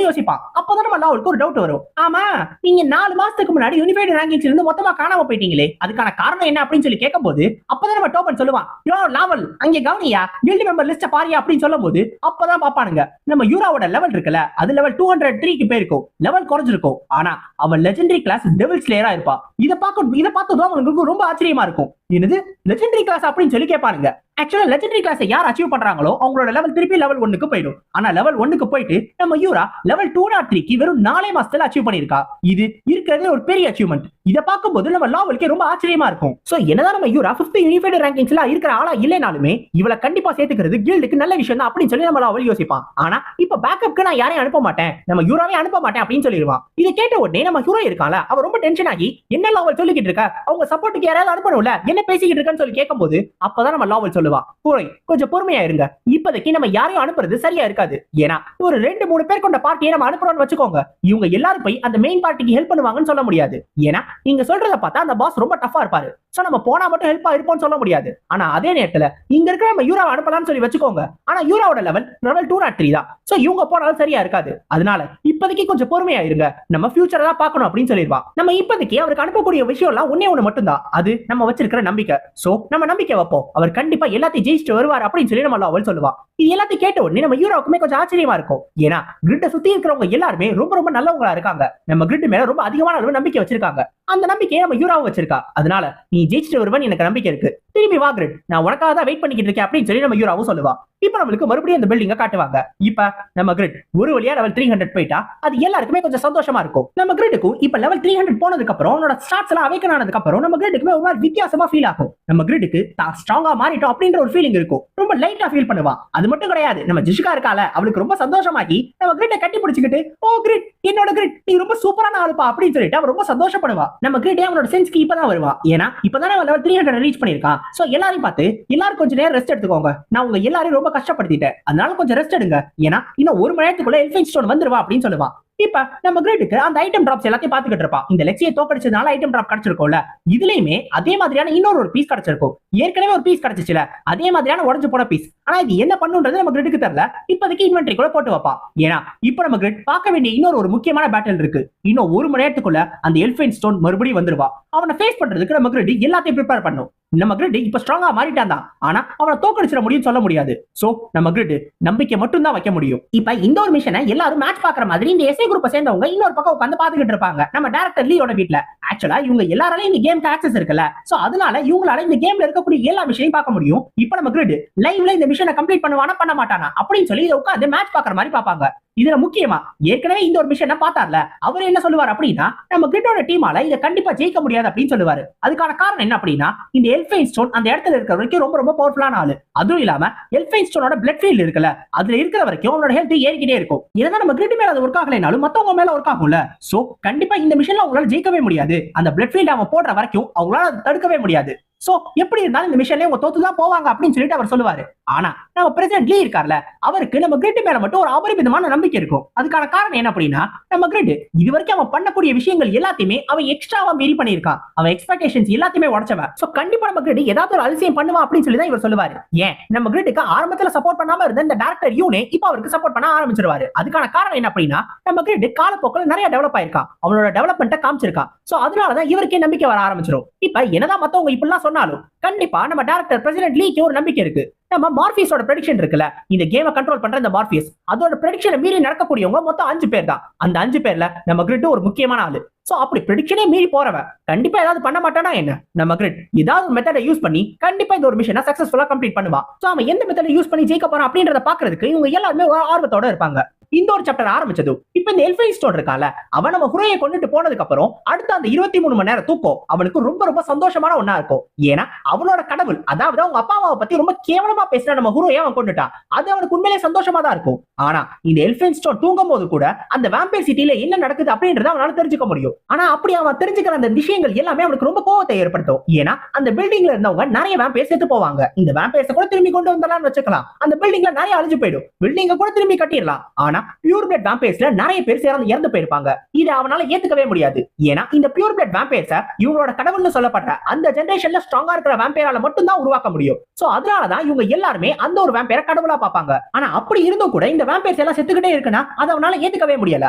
யோசிப்பான். அப்பதான் நம்ம லாவலுக்கு ஒரு டவுட் வரும். ஆமா நீங்க 4 மாசத்துக்கு முன்னாடி யுனிஃபைடு ரேங்கிங்ஸ்ல இருந்து மொத்தமா காணாம போயிட்டீங்களே, அதுக்கான காரணம் என்ன அப்படின்னு சொல்லி கேட்கும்போது அப்பதான் நம்ம டோபன் சொல்லுவான், யோ லாவல் அங்கே கவனியா கில்ட் மெம்பர் லிஸ்ட பாரியா அப்படின்னு சொல்லும்போது அப்பதான் பாப்பானுங்க நம்ம யூராவோட லெவல் இருக்குல்ல அது லெவல் 203க்கு போயிருக்கும். லெவல் குறைஞ்சிருக்கும். ஆனா அவன் லெஜெண்டரி கிளாஸ் டெவில் ஸ்லேயரா இருப்பா. இதை பார்த்ததும் அவங்களுக்கு ரொம்ப ஆச்சரியமா இருக்கும். என்னது லெஜெண்டரி கிளாஸ் அப்படின்னு சொல்லி கேட்பானுங்க. ஆக்சுவலா லெஜெண்டரி கிளாஸ் யார் அச்சீவ் பண்றாங்களோ அவங்களோட லெவல் திருப்பி லெவல் 1க்கு போயிடும். ஆனா லெவல் 1க்கு போயிட்டு நம்ம யூரா லெவல் 203க்கு வெறும் 4 மாசத்துல அச்சீவ் பண்ணிருக்கா. இது இருக்கிறதே ஒரு பெரிய அச்சீவ்மெண்ட். இத பார்க்கும்போது நம்ம லாவலுக்கே ரொம்ப ஆச்சரியமா இருக்கும். சோ என்னதான் நம்ம யூரா 5th யுனிஃபைடு ரேங்கிங்ஸ்ல இருக்கிற ஆளா இல்லைனாலுமே இவளை கண்டிப்பா சேர்த்துக்கிறது கில்டுக்கு நல்ல விஷயம் தான் அப்படின்னு சொல்லி நம்ம லாவல் யோசிப்பான். ஆனா இப்ப பேக்கப்க்கு நான் யாரையும் அனுப்ப மாட்டேன், நம்ம யூராவே அனுப்ப மாட்டேன் அப்படின்னு சொல்லிடுவான். இதை கேட்ட உடனே நம்ம ஹீரோ இருக்கால அவ ரொம்ப டென்ஷன் ஆகி என்ன லாவல் சொல்லிக்கிட்டு இருக்க, அவங்க சப்போர்ட்டுக்கு யாராவது அனுப்பணும்ல, என்ன பேசிக்கிட்டு இருக்கன்னு சொல்லி கேட்கும்போது அப்பதான் நம்ம லாவல் சொல்லுவா, ஹீரோய் கொஞ்சம் பொறுமையா இருங்க, இப்போதைக்கு நம்ம யாரையும் அனுப்புறது சரியா இருக்காது. ஏன்னா ஒரு 2-3 பேர் கொண்ட பார்ட்டியை நம்ம அனுப்புறோம்னு வச்சுக்கோங்க, இவங்க எல்லாரும் போய் அந்த மெயின் பார்ட்டிக்கு ஹெல்ப் பண்ணுவாங்கன்னு சொல்ல முடியாது. ஏன்னா நீங்க சொல்றத பார்த்தா அந்த பாஸ் ரொம்ப டஃபா இருப்பாரு. சோ நம்ம போனா மட்டும் ஹெல்ப்பா இருப்போம்னு சொல்ல முடியாது. ஆனா அதே நேரத்துல இங்க இருக்கிற நம்ம யூராவை அனுப்பலாம்னு சொல்லி வச்சுக்கோங்க. ஆனா யூராவோட லெவல் 203 தான். சோ இவங்க போனாலும் சரியா இருக்காது. அதனால இப்போதைக்கு கொஞ்சம் பொறுமையா இருங்க, நம்ம ஃபியூச்சரை தான் பார்க்கணும் அப்படின்னு சொல்லிடுவா. நம்ம இப்போதைக்கு அவருக்கு அனுப்பக்கூடிய விஷயம் எல்லாம் ஒண்ணு மட்டும்தான், அது நம்ம வச்சிருக்கிற நம்பிக்கை. சோ நம்ம நம்பிக்கை வைப்போம், அவர் கண்டிப்பா எல்லாத்தையும் ஜெயிச்சுட்டு வருவார் அப்படின்னு சொல்லி நம்ம லாவல் சொல்லுவா. இது எல்லாத்தையும் கேட்ட உடனே நம்ம யூராவுக்குமே கொஞ்சம் ஆச்சரியமா இருக்கும். ஏன்னா கிரிட்ட சுத்தி இருக்கிறவங்க எல்லாருமே ரொம்ப ரொம்ப நல்லவங்களா இருக்காங்க. நம்ம கிரிட் மேல ரொம்ப அதிகமான அளவு நம்பிக்கை வச்சிருக்காங்க. அந்த நம்பிக்கையை நம்ம யூராவும் வச்சிருக்கா. அதனால நீ ஜெயிச்சுட்டு வருவன் எனக்கு நம்பிக்கை இருக்கு, திரும்பி வா கிரிட், நான் உனக்காக தான் வெயிட் பண்ணிக்கிட்டு இருக்கேன் அப்படின்னு சொல்லி நம்ம யூராவும் சொல்லுவா. இப்ப நம்மளுக்கு மறுபடியும் அந்த பில்டிங்க காட்டுவாங்க. இப்ப நம்ம கிரிட் ஒரு வழியா லெவல் 300 போயிட்டா அது எல்லாருக்குமே கொஞ்சம் சந்தோஷமா இருக்கும். நம்ம கிரிட்டுக்கும் இப்ப லெவல் 300 போனதுக்கு அப்புறம் அவனோட ஸ்டார்ட்ஸ் எல்லாம் அவேக்கன் ஆனதுக்கு அப்புறம் நம்ம கிரிட்டுக்குமே ஒரு மாதிரி வித்தியாசமா ஃபீல் ஆகும். நம்ம கிரிட்டுக்கு தான் ஸ்ட்ராங்கா மாறிட்டோம் அப்படின்ற ஒரு ஃபீலிங் இருக்கும். ரொம்ப லைட்டா ஃபீல் பண்ணுவா. அது மட்டும் கிடையாது, நம்ம ஜிஷிகா இருக்கால அவளுக்கு ரொம்ப சந்தோஷமாகி நம்ம கிரிட்டை கட்டி பிடிச்சிக்கிட்டு, ஓ கிரிட் என்னோட கிரிட் நீ ரொம்ப சூப்பரான ஆளுப்பா அப்படின்னு சொல்லிட்டு அவ ரொம்ப சந்தோஷப்படுவா. நம்ம கிரிட்டே அவனோட சென்ஸ்க்கு இப்பதான் வருவா. ஏன்னா இப்பதானே அவன் லெவல் 300 ரீச் பண்ணிருக்கான். சோ எல்லாரையும் பார்த்து எல்லாரும் கொஞ்சம் நேரம் ரெஸ்ட் எடுத்துக்கோங்க, நான் உங்க எல்லாரையும் ரொம்ப ரொம்ப கஷ்டப்படுத்திட்டேன், அதனால கொஞ்சம் ரெஸ்ட் எடுங்க, ஏன்னா இன்னும் 1 மணி நேரத்துக்குள்ள எல்ஃபைன் ஸ்டோன் வந்துருவா அப்படின்னு சொல்லுவான். இப்ப நம்ம கிரிட்டுக்கு அந்த ஐட்டம் டிராப்ஸ் எல்லாத்தையும் பாத்துக்கிட்டு இருப்பான். இந்த லெக்ஸியை தோக்கடிச்சதுனால ஐட்டம் டிராப் கிடைச்சிருக்கும்ல, இதுலயுமே அதே மாதிரியான இன்னொரு ஒரு பீஸ் கிடைச்சிருக்கும். ஏற்கனவே ஒரு பீஸ் கிடைச்சிச்சுல, அதே மாதிரியான உடஞ்சு போன பீஸ். ஆனா இது என்ன பண்ணுன்றது நம்ம கிரிட்டுக்கு தெரியல. இப்போதைக்கு இன்வென்டரிக்குள்ள போட்டு வைப்பான். ஏன்னா இப்ப நம்ம கிரிட் பார்க்க வேண்டிய இன்னொரு முக்கியமான பேட்டில் இருக்கு. இன்னும் 1 மணி நேரத்துக்குள்ள அந்த எல்ஃபைன் ஸ்டோன் மறுபடியும் வந்துருவா. அவனை ஃபேஸ் பண்றதுக்கு நம்ம கிரிட் எல்லாத்தையும் ப்ரிப்பேர் பண்ணும். நம்ம கிரிட் இப்ப ஸ்ட்ராங்கா மாறிட்டான் தான், ஆனா அவனை தோக்கடிச்சிட முடியும் சொல்ல முடியாது. சோ நம்ம கிரிட் நம்பிக்கை மட்டும் தான் வைக்க முடியும். இப்ப இந்த ஒரு மிஷனை எல்லாரும் மேட்ச் பாக்குற மாதிரி இந்த எஸ்ஐ குரூப்பை சேர்ந்தவங்க இன்னொரு பக்கம் உட்கார்ந்து பாத்துக்கிட்டு இருப்பாங்க நம்ம டைரக்டர் லீயோட வீட்ல. ஆக்சுவலா இவங்க எல்லாராலையும் இந்த கேம்க்கு ஆக்சஸ் இருக்குல்ல, சோ அதனால இவங்களால இந்த கேம்ல இருக்கக்கூடிய எல்லா விஷயத்தையும் பார்க்க முடியும். இப்ப நம்ம கிரிட் லைவ்ல இந்த மிஷனை கம்ப்ளீட் பண்ணுவானா பண்ண மாட்டானா அப்படின்னு சொல்லி இதை உட்கார்ந்து மேட்ச் பாக்குற மாதிரி பாப்பாங்க. இதுல முக்கியமா ஏற்கனவே இந்த ஒரு மிஷனை பார்த்தார்ல, அவர் என்ன சொல்லுவார் அப்படின்னா, நம்ம கிரிட்டோட டீமால இதை கண்டிப்பா ஜெயிக்க முடியாது அப்படின்னு சொல்லுவாரு. அதுக்கான காரணம் என்ன அப்படின்னா, இந்த எல்ஃபைன் ஸ்டோன் அந்த இடத்துல இருக்கிற வரைக்கும் ரொம்ப ரொம்ப பவர்ஃபுல்லான ஆளு. அதுவும் இல்லாம எல்ஃபைன் ஸ்டோனோட பிளட் ஃபீல்ட் இருக்குல்ல, அதுல இருக்கிற வரைக்கும் அவனோட ஹெல்த் ஏறிக்கிட்டே இருக்கும். இதனால நம்ம கிரிட் மேல அது ஒர்க் ஆகலைனாலும் மத்தவங்க மேல ஒர்க் ஆகும்ல. சோ கண்டிப்பா இந்த மிஷன்ல அவங்களால ஜெயிக்கவே முடியாது. அந்த பிளட் ஃபீல்ட் அவன் போடுற வரைக்கும் அவங்களால தடுக்கவே முடியாது. சோ எப்படி இருந்தாலும் இந்த மிஷன்ல அவங்க தோத்துதான் போவாங்க அப்படின்னு சொல்லிட்டு அவர் சொல்லுவாரு. ஆனா நம்ம பிரசிடென்ட் லீ இருக்கார்ல, அவருக்கு நம்ம கிரிட் மேல மட்டும் ஒரு அபரிமிதமான நம்பிக்கை இருக்கும். அதுக்கான காரணம் என்ன அப்படின்னா, நம்ம கிரிட் இது வரைக்கும் அவன் பண்ணக்கூடிய விஷயங்கள் எல்லாத்தையுமே அவன் எக்ஸ்ட்ராவா மீறி பண்ணியிருக்கான். அவன் எக்ஸ்பெக்டேஷன்ஸ் எல்லாத்தையுமே உடைச்சவன். சோ கண்டிப்பா நம்ம கிரிட் ஏதாவது ஒரு அதிசயம் பண்ணுவான் அப்படின்னு சொல்லி தான் இவர் சொல்லுவாரு. ஏன் நம்ம கிரிட்டுக்கு ஆரம்பத்துல சப்போர்ட் பண்ணாம இருந்த இந்த டைரக்டர் யூனே இப்ப அவருக்கு சப்போர்ட் பண்ண ஆரம்பிச்சிருவாரு. அதுக்கான காரணம் என்ன அப்படின்னா, நம்ம கிரிட் காலப்போக்கில் நிறைய டெவலப் ஆயிருக்கான், அவனோட டெவலப்மெண்ட்டை காமிச்சிருக்கான். சோ அதனாலதான் இவருக்கே நம்பிக்கை வர ஆரம்பிச்சிடும். இப்ப என்னதான் மத்தவங்க இப்படிலாம் சொன்னாலும் கண்டிப்பா நம்ம டைரக்டர் பிரசிடென்ட் லீக்கு ஒரு நம்பிக்கை இருக்கு. நம்ம மார்பியஸோட ப்ரெடிக்ஷன் இருக்குல்ல, இந்த கேமை கண்ட்ரோல் பண்ற இந்த மார்பியஸ், அதோட ப்ரெடிக்ஷனை மீறி நடக்கக்கூடியவங்க மொத்தம் 5 பேர் தான். அந்த 5 பேர்ல நம்ம கிரிட் ஒரு முக்கியமான ஆளு. சோ அப்படி ப்ரெடிக்ஷனே மீறி போறவன் கண்டிப்பா ஏதாவது பண்ண மாட்டானா என்ன, நம்ம கிரிட் ஏதாவது மெத்தடை யூஸ் பண்ணி கண்டிப்பா இந்த ஒரு மிஷனை சக்சஸ்ஃபுல்லா கம்ப்ளீட் பண்ணுவான். சோ அவன் எந்த மெத்தடை யூஸ் பண்ணி ஜெயிக்க போறான் அப்படின்றத பாக்குறதுக்கு இவங்க எல்லாருமே ஒரு ஆர்வத்தோட இருப்பாங்க. இந்த ஒரு சாப்டர் ஆரம்பிச்சது இப்ப இந்த எல்ஃபைன் ஸ்டோன் இருக்கால, அவன் நம்ம ஹுரோயை கொண்டுட்டு போனதுக்கு அப்புறம் அடுத்த அந்த 23 மணி நேரம் தூக்கம் அவனுக்கு ரொம்ப ரொம்ப சந்தோஷமான ஒண்ணா இருக்கும். ஏன்னா அவனோட கடவுள், அதாவது அவங்க அப்பா அம்மாவை பத்தி ரொம்ப கேவலமா பேசின நம்ம ஹுரோயை அவன் கொண்டுட்டான். அது அவனுக்கு உண்மையிலே சந்தோஷமா தான் இருக்கும். ஆனா இந்த எல்ஃபைன் ஸ்டோன் தூங்கும் போது கூட அந்த வேம்பயர் சிட்டில என்ன நடக்குது அப்படின்றத அவனால தெரிஞ்சுக்க முடியும். ஆனா அப்படி அவன் தெரிஞ்சுக்கிற அந்த விஷயங்கள் எல்லாமே அவனுக்கு ரொம்ப கோவத்தை ஏற்படுத்தும். ஏன்னா அந்த பில்டிங்ல இருந்தவங்க நிறைய வேம்பயர்ஸ் செத்து போவாங்க. இந்த வேம்பயர்ஸ் கூட திரும்பி கொண்டு வந்தலாம்னு வச்சுக்கலாம். அந்த பில்டிங்ல நிறைய அழிஞ்சு போயிடும், பில்டிங்க கூட திரும்பி கட்டிடலாம். ஆனா பியூர் பிளட் வேம்பயர்ஸ்ல நிறைய பேர் இறந்து போயிருப்பாங்க. இது அவனால ஏத்துக்கவே முடியாது. ஏன்னா இந்த பியூர் பிளட் வேம்பயர்ஸ் இவங்களோட கடவுள்னு சொல்லப்படுற அந்த ஜெனரேஷன்ல ஸ்ட்ராங்கா இருக்கிற வேம்பயரால மட்டும் தான் உருவாக்க முடியும். சோ அதனாலதான் இவங்க எல்லாருமே அந்த ஒரு வேம்பயரை கடவுளா பார்ப்பாங்க. ஆனா அப்படி இருந்தும் கூட இந்த வேம்பயர்ஸ் எல்லாம் செத்துக்கிட்டே இருக்குன்னா அதை அவனால ஏத்துக்கவே முடியல.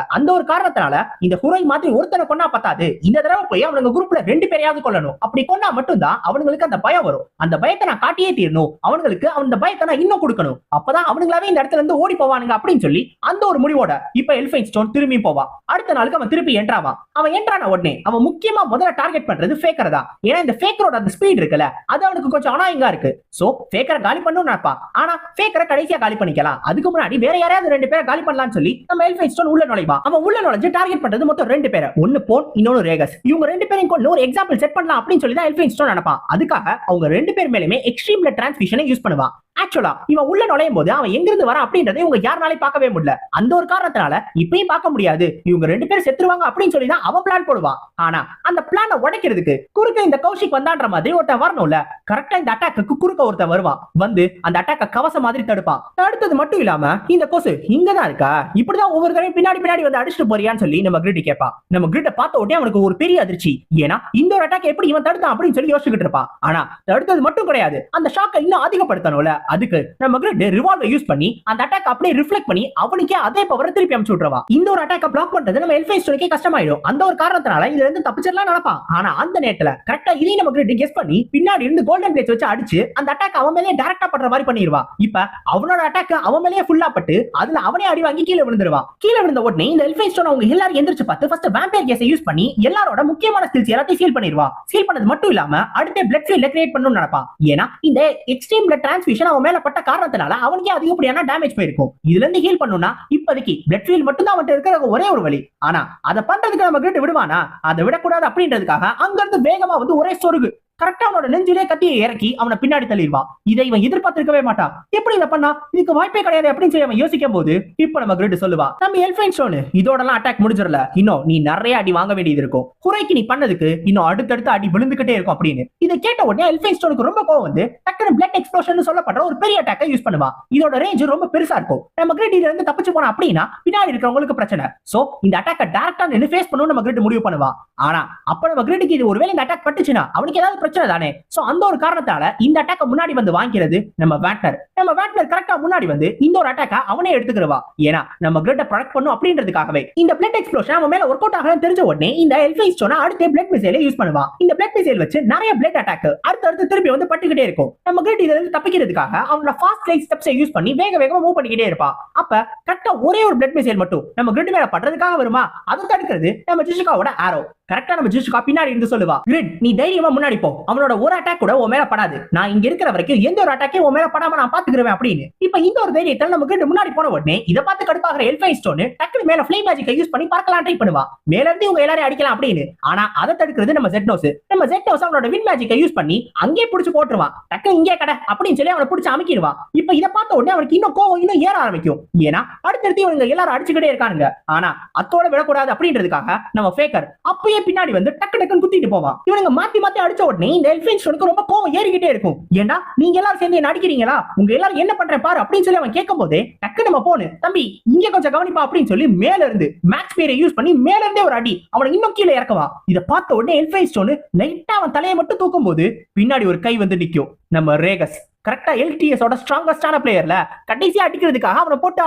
அந்த ஒரு காரணத்தினால இந்த ஹுரோய் மாதிரி ஒருத்தனை கொன்னா பத்தாது, இந்த தடவை போய் அவனுங்க குரூப்ல 2 பேரையாவது கொல்லணும். அப்படி கொன்னா மட்டும்தான் அவங்களுக்கு அந்த பயம் வரும். அந்த பயத்தை நான் காட்டியே தீரணும், அவங்களுக்கு அந்த பயத்தை நான் இன்னும் கொடுக்கணும், அப்பதான் அவனுங்களாவே இந்த இடத்துல இருந்து ஓடி போவானுங்க அப்படின்னு சொல்லி அந்த ஒரு முடிவோட இப்ப எல்ஃபைன் ஸ்டோன் திரும்பி போவான். அடுத்த நாளுக்கு அவன் திருப்பி என்ட்ராவான். அவன் என்ட்ரான உடனே அவன் முக்கியமா முதல்ல டார்கெட் பண்றது ஃபேக்கர் தான். ஏன்னா இந்த ஃபேக்கரோட அந்த ஸ்பீட் இருக்குல்ல, அது அவனுக்கு கொஞ்சம் அனாயிங்கா இருக்கு. சோ ஃபேக்கரை காலி பண்ணணும்னு நினைப்பான். ஆனா ஃபேக்கரை கடைசியா காலி பண்ணிக்கலாம், அதுக்கு முன்னாடி வேற யாராவது 2 பேரை காலி பண்ணலாம்னு சொல்லி நம்ம எல்ஃபைன் ஸ்டோன் உள்ள நுழைவான். அவன் உள்ள நுழைஞ்சு டார்கெட் பண்றது மொத்தம் 2 பேரை, ஒன்னு போன் இன்னொன்னு ரேகஸ். இவங்க 2 பேரையும் கொண்டு ஒரு எக்ஸாம்பிள் செட் பண்ணலாம் அப்படின்னு சொல்லி தான் எல்ஃபைன் ஸ்டோன் நினைப்பான். அதுக்காக அவங்க 2 பேர் மேலுமே எக்ஸ்ட்ரீம் பிளட் டிரான்ஸ்ஃபியூஷனை யூஸ் பண்ணுவான். ஆக்சுவலா இவன் உள்ள நுழையும் போது அவன் எங்கிருந்து வர அப்படின்றதை இவங்க யாருனாலையும் பார்க்கவே முடியல. அந்த ஒரு காரணத்தினால இப்பயும் பார்க்க முடியாது, இவங்க 2 பேரும் செத்துருவாங்க அப்படின்னு சொல்லி தான் அவன் பிளான் போடுவான். ஆனா அந்த பிளானை உடைக்கிறதுக்கு குறுக்க இந்த கௌஷிக் வந்தான்ற மாதிரி ஒருத்தன் வரணும்ல. கரெக்டா இந்த அட்டாக்கு குறுக்க ஒருத்தன் வருவான், வந்து அந்த அட்டாக்க கவச மாதிரி தடுப்பான். தடுத்தது மட்டும் இல்லாம இந்த கொசு இங்கதான் இருக்கா, இப்படிதான் ஒவ்வொரு தடவை பின்னாடி வந்து அடிச்சுட்டு போறியான்னு சொல்லி நம்ம கிரிட் கேட்பான். நம்ம கிரிட்ட பார்த்த உடனே அவனுக்கு ஒரு பெரிய அதிர்ச்சி. ஏன்னா இந்த ஒரு அட்டாக் எப்படி இவன் தடுத்தான் அப்படின்னு சொல்லி யோசிச்சுக்கிட்டு இருப்பான். ஆனா தடுத்தது மட்டும் கிடையாது, அந்த ஷாக்கை இன்னும் அதிகப்படுத்தணும்ல. அதுக்கு நம்ம கிரிட் ரிவால்வை யூஸ் பண்ணி அந்த அட்டாக் அப்படியே ரிஃப்ளெக்ட் பண்ணி அவனுக்கே அதே பவரை திருப்பி அனுப்பிச்சு விட்டுருவான். இந்த ஒரு அட்டாக்க பிளாக் பண்றது நம்ம எல்ஃபைன் ஸ்டோனுக்கே கஷ்டமாயிடும். அந்த ஒரு காரணத்தினால இதுல இருந்து தப்பிச்சிடலாம் நினைப்பான். ஆனா அந்த நேரத்துல கரெக்டா இதையும் நம்ம கிரிட் கெஸ் பண்ணி பின்னாடி இருந்து கோல்டன் பிளேஸ் வச்சு அடிச்சு அந்த அட்டாக் அவன் மேலே டைரக்டா பண்ற மாதிரி பண்ணிடுவான். இப்ப அவனோட அட்டாக் அவன் மேலே ஃபுல்லா பட்டு அதுல அவனே அடி வாங்கி கீழே விழுந்துருவான். கீழே விழுந்த உடனே இந்த எல்ஃபைன் ஸ்டோன் அவங்க எல்லாரும் எந்திரிச்சு பார்த்து ஃபர்ஸ்ட் வேம்பயர் கேஸை யூஸ் பண்ணி எல்லாரோட முக்கியமான ஸ்கில்ஸ் எல்லாத்தையும் சீல் பண்ணிடுவான். சீல் பண்ணது மட்டும் இல்லாம அடுத்த பிளட் ஃபீல்ட் கிரியேட் பண்ணணும்னு நினைப்பான். ஏன்னா இந்த எக்ஸ்ட்ரீம் பிளட் டிரான்ஸ்ஃபியூஷன் அவன் மேல பட்ட காரணத்தினால அவனுக்கே அதிகப்படியான டேமேஜ் போயிருக்கும். இதுல இருந்து ஹீல் பண்ணனும்னா இப்போதைக்கு பிளட் ஃபீல்ட் மட்டும் தான் அவன்கிட்ட இருக்கிற ஒரே ஒரு வழி. ஆனா அதை பண்றதுக்கு நம்ம கிரிட் விடுவானா, அதை விடக்கூடாது அப்படின்றதுக்காக அங்க இருந்து வேகமா வந்து ஒரே சொருகு கரெக்டா அவனோட நெஞ்சிலே கத்தியை இறக்கி அவனை பின்னாடி தள்ளிடுவா. இதை இவன் எதிர்பார்த்திருக்கவே மாட்டான். எப்படி இதை பண்ணா, இதுக்கு வாய்ப்பே கிடையாது அப்படின்னு சொல்லி அவன் யோசிக்கும் போது இப்ப நம்ம கிரிட் சொல்லுவா, நம்ம எல்ஃபைன் ஸ்டோன் இதோடலாம் அட்டாக் முடிஞ்சிடல, இன்னும் நீ நிறைய அடி வாங்க வேண்டியது இருக்கும், குறைக்கு நீ பண்ணதுக்கு இன்னும் அடுத்தடுத்து அடி விழுந்துகிட்டே இருக்கும் அப்படின்னு. இதை கேட்ட உடனே எல்ஃபைன் ஸ்டோனுக்கு ரொம்ப கோவம் வந்து டக்குனு பிளட் எக்ஸ்ப்ளோஷன் சொல்லப்படுற ஒரு பெரிய அட்டாக்கை யூஸ் பண்ணுவா. இதோட ரேஞ்ச் ரொம்ப பெருசா இருக்கும். நம்ம கிரிட் இதுல இருந்து தப்பிச்சு போனா அப்படின்னா பின்னாடி இருக்கிறவங்களுக்கு பிரச்சனை. சோ இந்த அட்டாக்கை டைரக்டா நின்னு ஃபேஸ் பண்ணனும் நம்ம கிரிட் முடிவு பண்ணுவா. ஆனா அப்ப நம்ம கிரிட்க்கு இது ஒருவேளை இந்த அட்டாக் பட்டுச்சுனா அவனுக்கு ஏதாவது பிரச்சனை தானே. சோ அந்த ஒரு காரணத்தால இந்த அட்டாக்க முன்னாடி வந்து வாங்கிறது நம்ம வேட்னர். நம்ம வேட்னர் கரெக்டா முன்னாடி வந்து இந்த ஒரு அட்டாக்க அவனே எடுத்துக்கிறவா. ஏன்னா நம்ம கிரிட்ட ப்ரொடெக்ட் பண்ணும் அப்படின்றதுக்காகவே. இந்த பிளட் எக்ஸ்ப்ளோஷன் அவன் மேல ஒர்க் அவுட் ஆகலன்னு தெரிஞ்ச உடனே இந்த எல்ஃபைன் ஸ்டோனை அடுத்து பிளட் மிசைலை யூஸ் பண்ணுவா. இந்த பிளட் மிசைல் வச்சு நிறைய பிளட் அட்டாக் அடுத்து திருப்பி வந்து பட்டுக்கிட்டே இருக்கும். நம்ம கிரிட் இதுல இருந்து தப்பிக்கிறதுக்காக அவனோட ஃபாஸ்ட் லைட் ஸ்டெப்ஸை யூஸ் பண்ணி வேக வேகமா மூவ் பண்ணிக்கிட்டே இருப்பா. அப்ப கரெக்டா ஒரே ஒரு பிளட் மிசைல் மட்டும் நம்ம கிரிட் மேல படுறதுக்காக வருமா, அதை தடுக்கிறது நம்ம ஜிஷுகாவோட ஆரோ. கரெக்டா நம்ம ஜிஷுகா பின்னாடி இருந்து சொல்லுவா, கிரிட் நீ தைரியமா முன்னாடி போ, அவனோட ஒரு அட்டாக் கூட உன் மேல படாது, நான் இங்க இருக்கிற வரைக்கும் எந்த ஒரு அட்டாக்கே உன் மேல படாம நான் பாத்துக்கிறேன் அப்படின்னு. இப்ப இந்த ஒரு தைரியத்தால நம்ம கிரிட் முன்னாடி போன உடனே இதை பார்த்து கடுப்பாகிற எல்ஃபைன் ஸ்டோன் டக்குனு மேல ஃப்ளேம் மேஜிக்கை யூஸ் பண்ணி பறக்கலாம் ட்ரை பண்ணுவா, மேல இருந்து இவங்க எல்லாரையும் அடிக்கலாம் அப்படின்னு. ஆனா அதை தடுக்கிறது நம்ம ஜெட்னோஸ். நம்ம ஜெட்னோஸ் அவனோட வின் மேஜிக்கை யூஸ் பண்ணி அங்கே புடிச்சு போட்டுருவான். டக்கு இங்கே கடை அப்படின்னு சொல்லி அவனை புடிச்சு அமைக்கிடுவா. இப்ப இதை பார்த்த உடனே அவனுக்கு இன்னும் கோவம் இன்னும் ஏற ஆரம்பிக்கும். ஏன்னா அடுத்தடுத்து இவங்க எல்லாரும் அடிச்சுக்கிட்டே இருக்கானுங்க. ஆனா அத்தோட விடக்கூடாது அப்படின்றதுக்காக நம்ம ஃபேக்கர் அப்பயே பின்னாடி வந்து டக்கு டக்குன்னு குத்திட்டு போவான். இவனுங்க மாத்தி மாத்தி அடிச்ச உடனே இந்த எல்ஃபைன் ஸ்டோனுக்கு ரொம்ப கோவம் ஏறிக்கிட்டே இருக்கும். ஏண்டா நீங்க எல்லாரும் சேர்ந்து என்ன அடிக்கிறீங்களா, உங்க எல்லாரும் என்ன பண்றேன் பாரு அப்படின்னு சொல்லி அவன் கேட்கும் போதே டக்கு நம்ம போனு தம்பி இங்க கொஞ்சம் கவனிப்பா அப்படின்னு சொல்லி மேல இருந்து மேக்ஸ் பேரை யூஸ் பண்ணி மேல இருந்தே ஒரு அடி அவனை இன்னும் கீழே இறக்கவா. இதை பார்த்த உடனே எல்ஃபைன் ஸ்டோன் லைட்டா அவன் தலையை மட்டும் தூக்கும் போது பின்னாடி ஒரு கை வந்து நிக்கும். நம்ம ரேகஸ் கரெக்டா LTS ஓட ஸ்ட்ராங்கஸ்டான பிளேயர்ல கடைசியா அடிக்கிறதுக்காக அவனை போட்டு